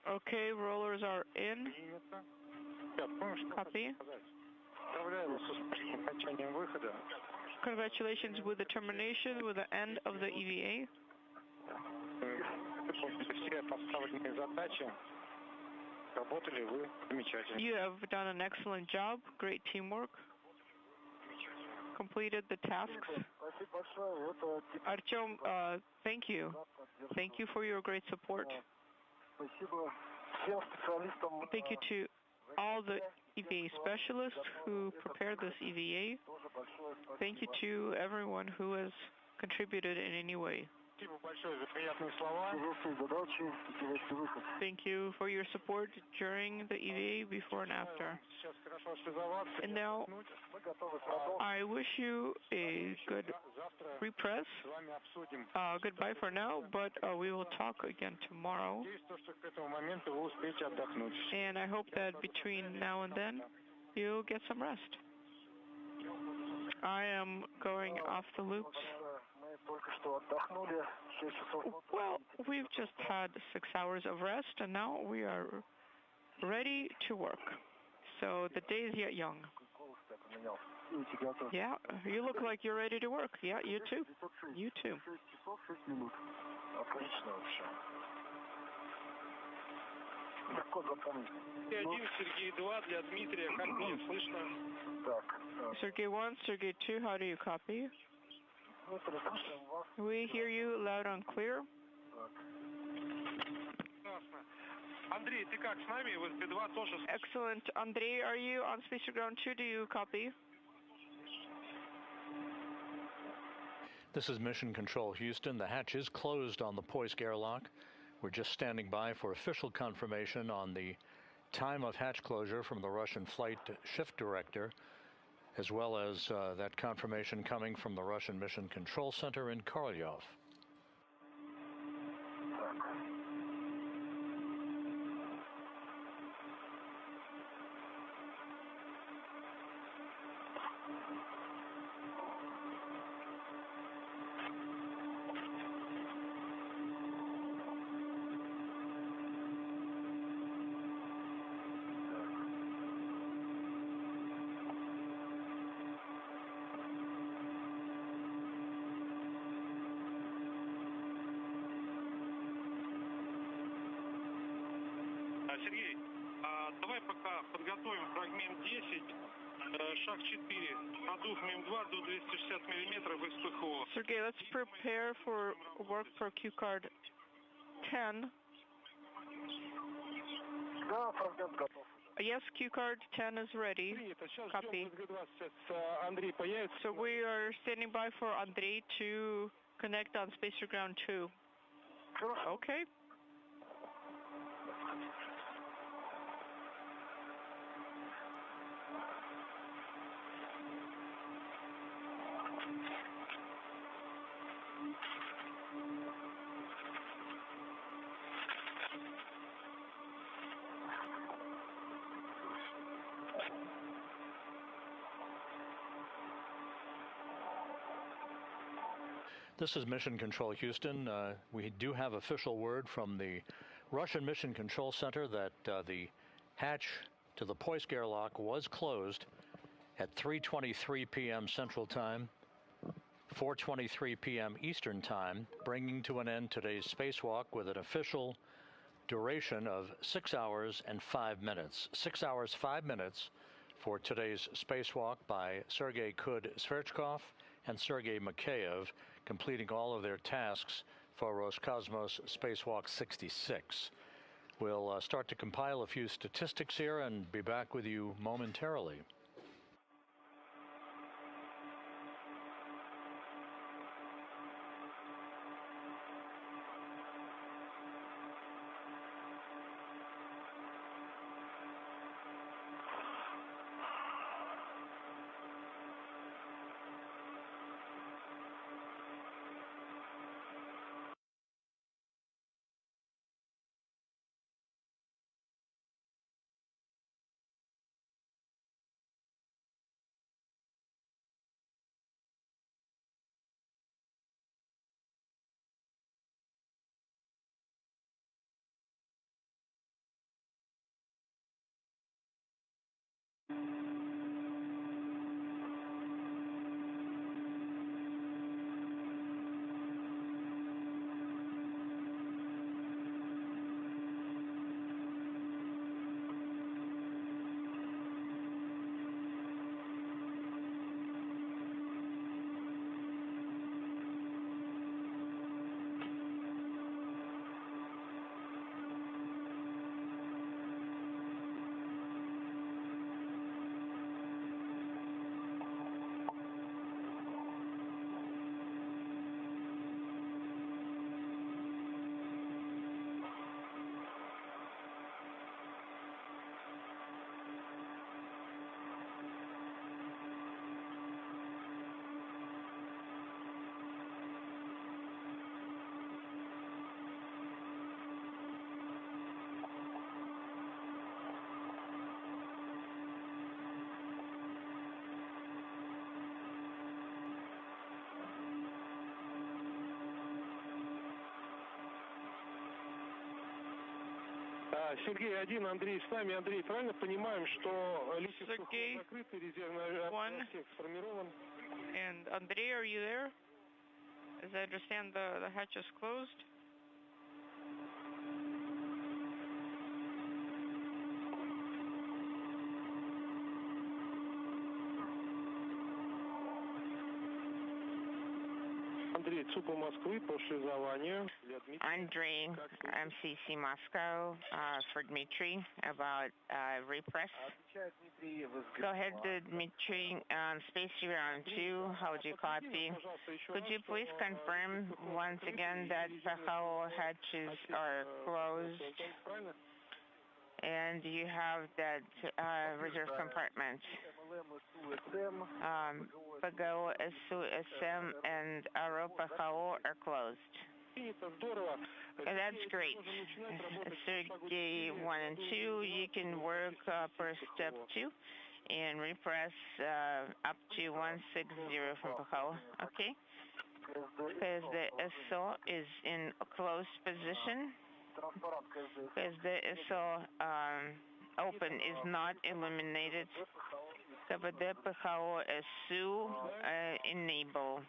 Okay, rollers are in. Copy. Congratulations with the termination, with the end of the EVA. You have done an excellent job. Great teamwork. Completed the tasks. Artyom, thank you. Thank you for your great support. Thank you to all the EVA specialists who prepared this EVA. Thank you to everyone who has contributed in any way. Thank you for your support during the EVA, before and after. And now, I wish you a good repress. Goodbye for now, but we will talk again tomorrow. And I hope that between now and then, you'll get some rest. I am going off the loops. Well, we've just had 6 hours of rest, and now we are ready to work. So the day is yet young. Yeah, you look like you're ready to work. Yeah, you too. You too. Sergey 1, Sergey 2, how do you copy? We hear you loud and clear. Excellent. Andrei, are you on Spacer Ground 2? Do you copy? This is Mission Control Houston. The hatch is closed on the Poisk airlock. We're just standing by for official confirmation on the time of hatch closure from the Russian Flight Shift Director, as well as that confirmation coming from the Russian Mission Control Center in Korolyov. Сергей, давай пока подготовим фрагмент 10, шаг 4, продув МИМ-2 до 260 миллиметров из ПХО. Sergey, let's prepare for work for Q card 10. Да, фрагмент готов. Yes, Q card 10 is ready. Copy. Андрей появится. So we are standing by for Andrei to connect on Spacer Ground 2. Okay. This is Mission Control Houston. We do have official word from the Russian Mission Control Center that the hatch to the Poisk airlock was closed at 3:23 p.m. Central Time, 4:23 p.m. Eastern Time, bringing to an end today's spacewalk with an official duration of 6 hours and 5 minutes. 6 hours, 5 minutes for today's spacewalk by Sergei Sverchkov and Sergei Mikheyev, completing all of their tasks for Roscosmos Spacewalk 66. We'll start to compile a few statistics here and be back with you momentarily. Сергей 1, Андрей с нами. Андрей, правильно понимаем, что лифты закрыты, резервный отсек сформирован? And Andrei, are you there? As I understand, the hatch is closed. Андрей, ЦУПа Москвы по шлюзованию. Andrei, MCC Moscow, for Dmitry about repress. Go ahead, Dmitry, on Space Ground 2, how would you copy? Could you please confirm once again that PHO hatches are closed and you have that reserve compartment? PGO, SU, SM, and RO PHO are closed. That's great. Sergey 1 and 2, you can work per step 2 and repress up to 160 from PHO. Okay? Because the SO is in a closed position. Because the SO open is not illuminated. КБД ПХО СУ enable.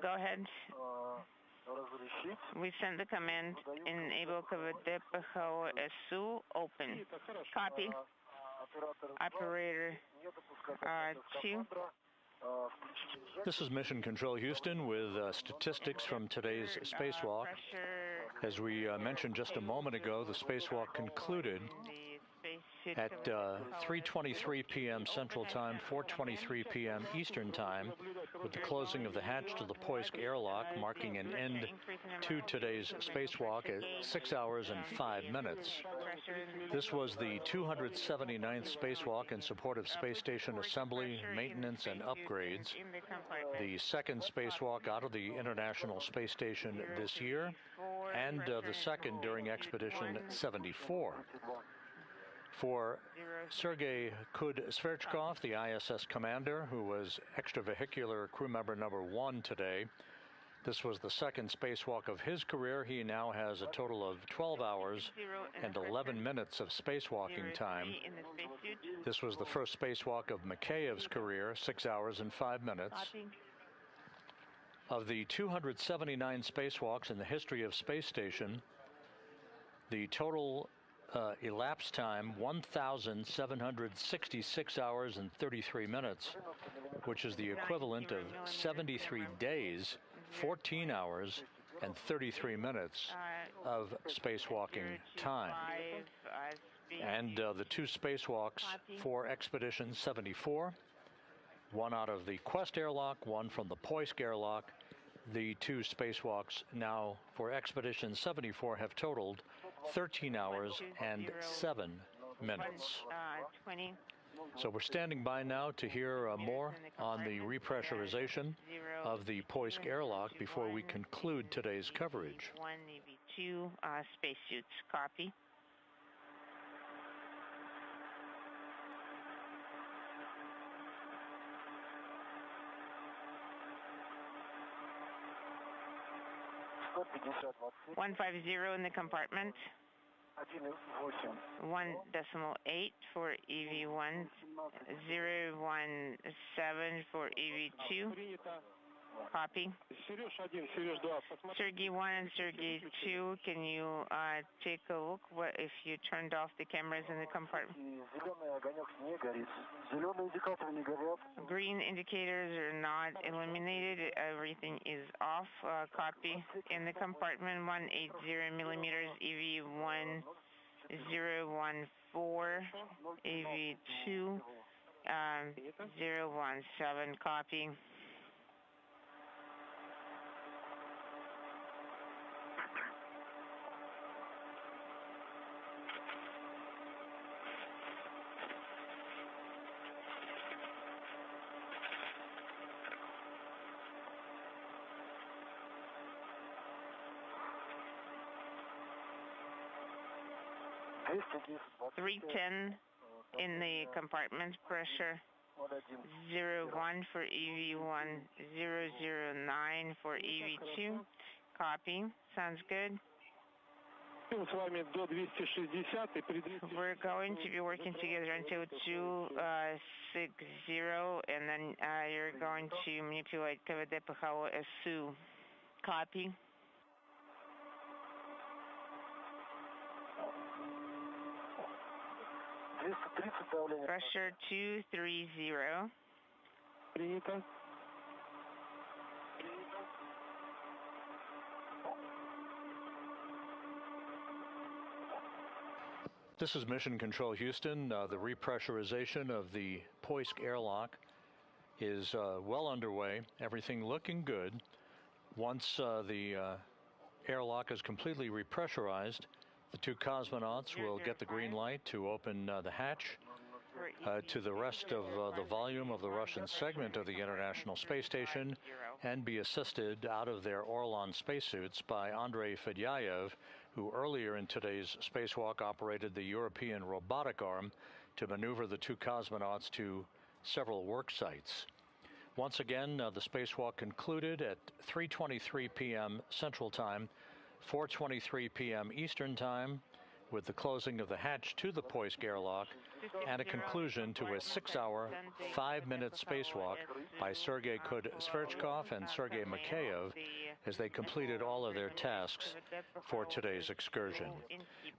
Go ahead. We send the command enable КВД ПХО СУ open. Copy. Operator 2. This is Mission Control Houston with statistics from today's spacewalk. As we mentioned just a moment ago, the spacewalk concluded at 3:23 p.m. Central Time, 4:23 p.m. Eastern Time, with the closing of the hatch to the Poisk airlock, marking an end to today's spacewalk at 6 hours and 5 minutes. This was the 279th spacewalk in support of space station assembly, maintenance, and upgrades. The second spacewalk out of the International Space Station this year, and the second during Expedition 74. For Sergei Kud-Sverchkov, the ISS commander, who was extravehicular crew member number 1 today, this was the second spacewalk of his career. He now has a total of 12 hours and 11 minutes of spacewalking time. This was the first spacewalk of Makeyev's career, 6 hours and 5 minutes. Of the 279 spacewalks in the history of space station, the total elapsed time 1,766 hours and 33 minutes, which is the equivalent of 73 days, 14 hours, and 33 minutes of spacewalking time. And the two spacewalks for Expedition 74, one out of the Quest airlock, one from the Poisk airlock. The two spacewalks now for Expedition 74 have totaled 13 hours and 7 minutes. So we're standing by now to hear more on the repressurization of the Poisk airlock before we conclude today's coverage. EV2 spacesuits. Copy. $150 in the compartment. 1.8 for EV1, 017 for EV2. Copy. Sergey 1 and Sergey 2, can you take a look if you turned off the cameras in the compartment? Green indicators are not illuminated. Everything is off. Copy. In the compartment, 180 millimeters, EV1 014, EV2 017. Copy. $310 in the compartment. Pressure 01 for EV1, 009 for EV2. Copy. Sounds good. We're going to be working together until 260, and then you're going to manipulate КВД ПХО СУ. Copy. Pressure 230. This is Mission Control Houston. The repressurization of the Poisk airlock is well underway. Everything looking good. Once the airlock is completely repressurized, the two cosmonauts will get the green light to open the hatch to the rest of the volume of the Russian segment of the International Space Station and be assisted out of their Orlan spacesuits by Andrei Fedyaev, who earlier in today's spacewalk operated the European robotic arm to maneuver the two cosmonauts to several work sites. Once again, the spacewalk concluded at 3:23 p.m. Central Time, 4:23 p.m. Eastern Time, with the closing of the hatch to the Poisk airlock and a conclusion to a 6-hour, 5-minute spacewalk by Sergei Kud-Sverchkov and Sergei Makeyev as they completed all of their tasks for today's excursion.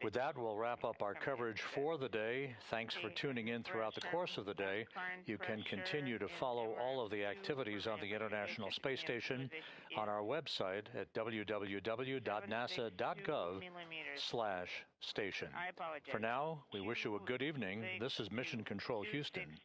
With that, we'll wrap up our coverage for the day. Thanks for tuning in throughout the course of the day. You can continue to follow all of the activities on the International Space Station on our website at www.nasa.gov/station. For now, we wish you a good evening. This is Mission Control Houston.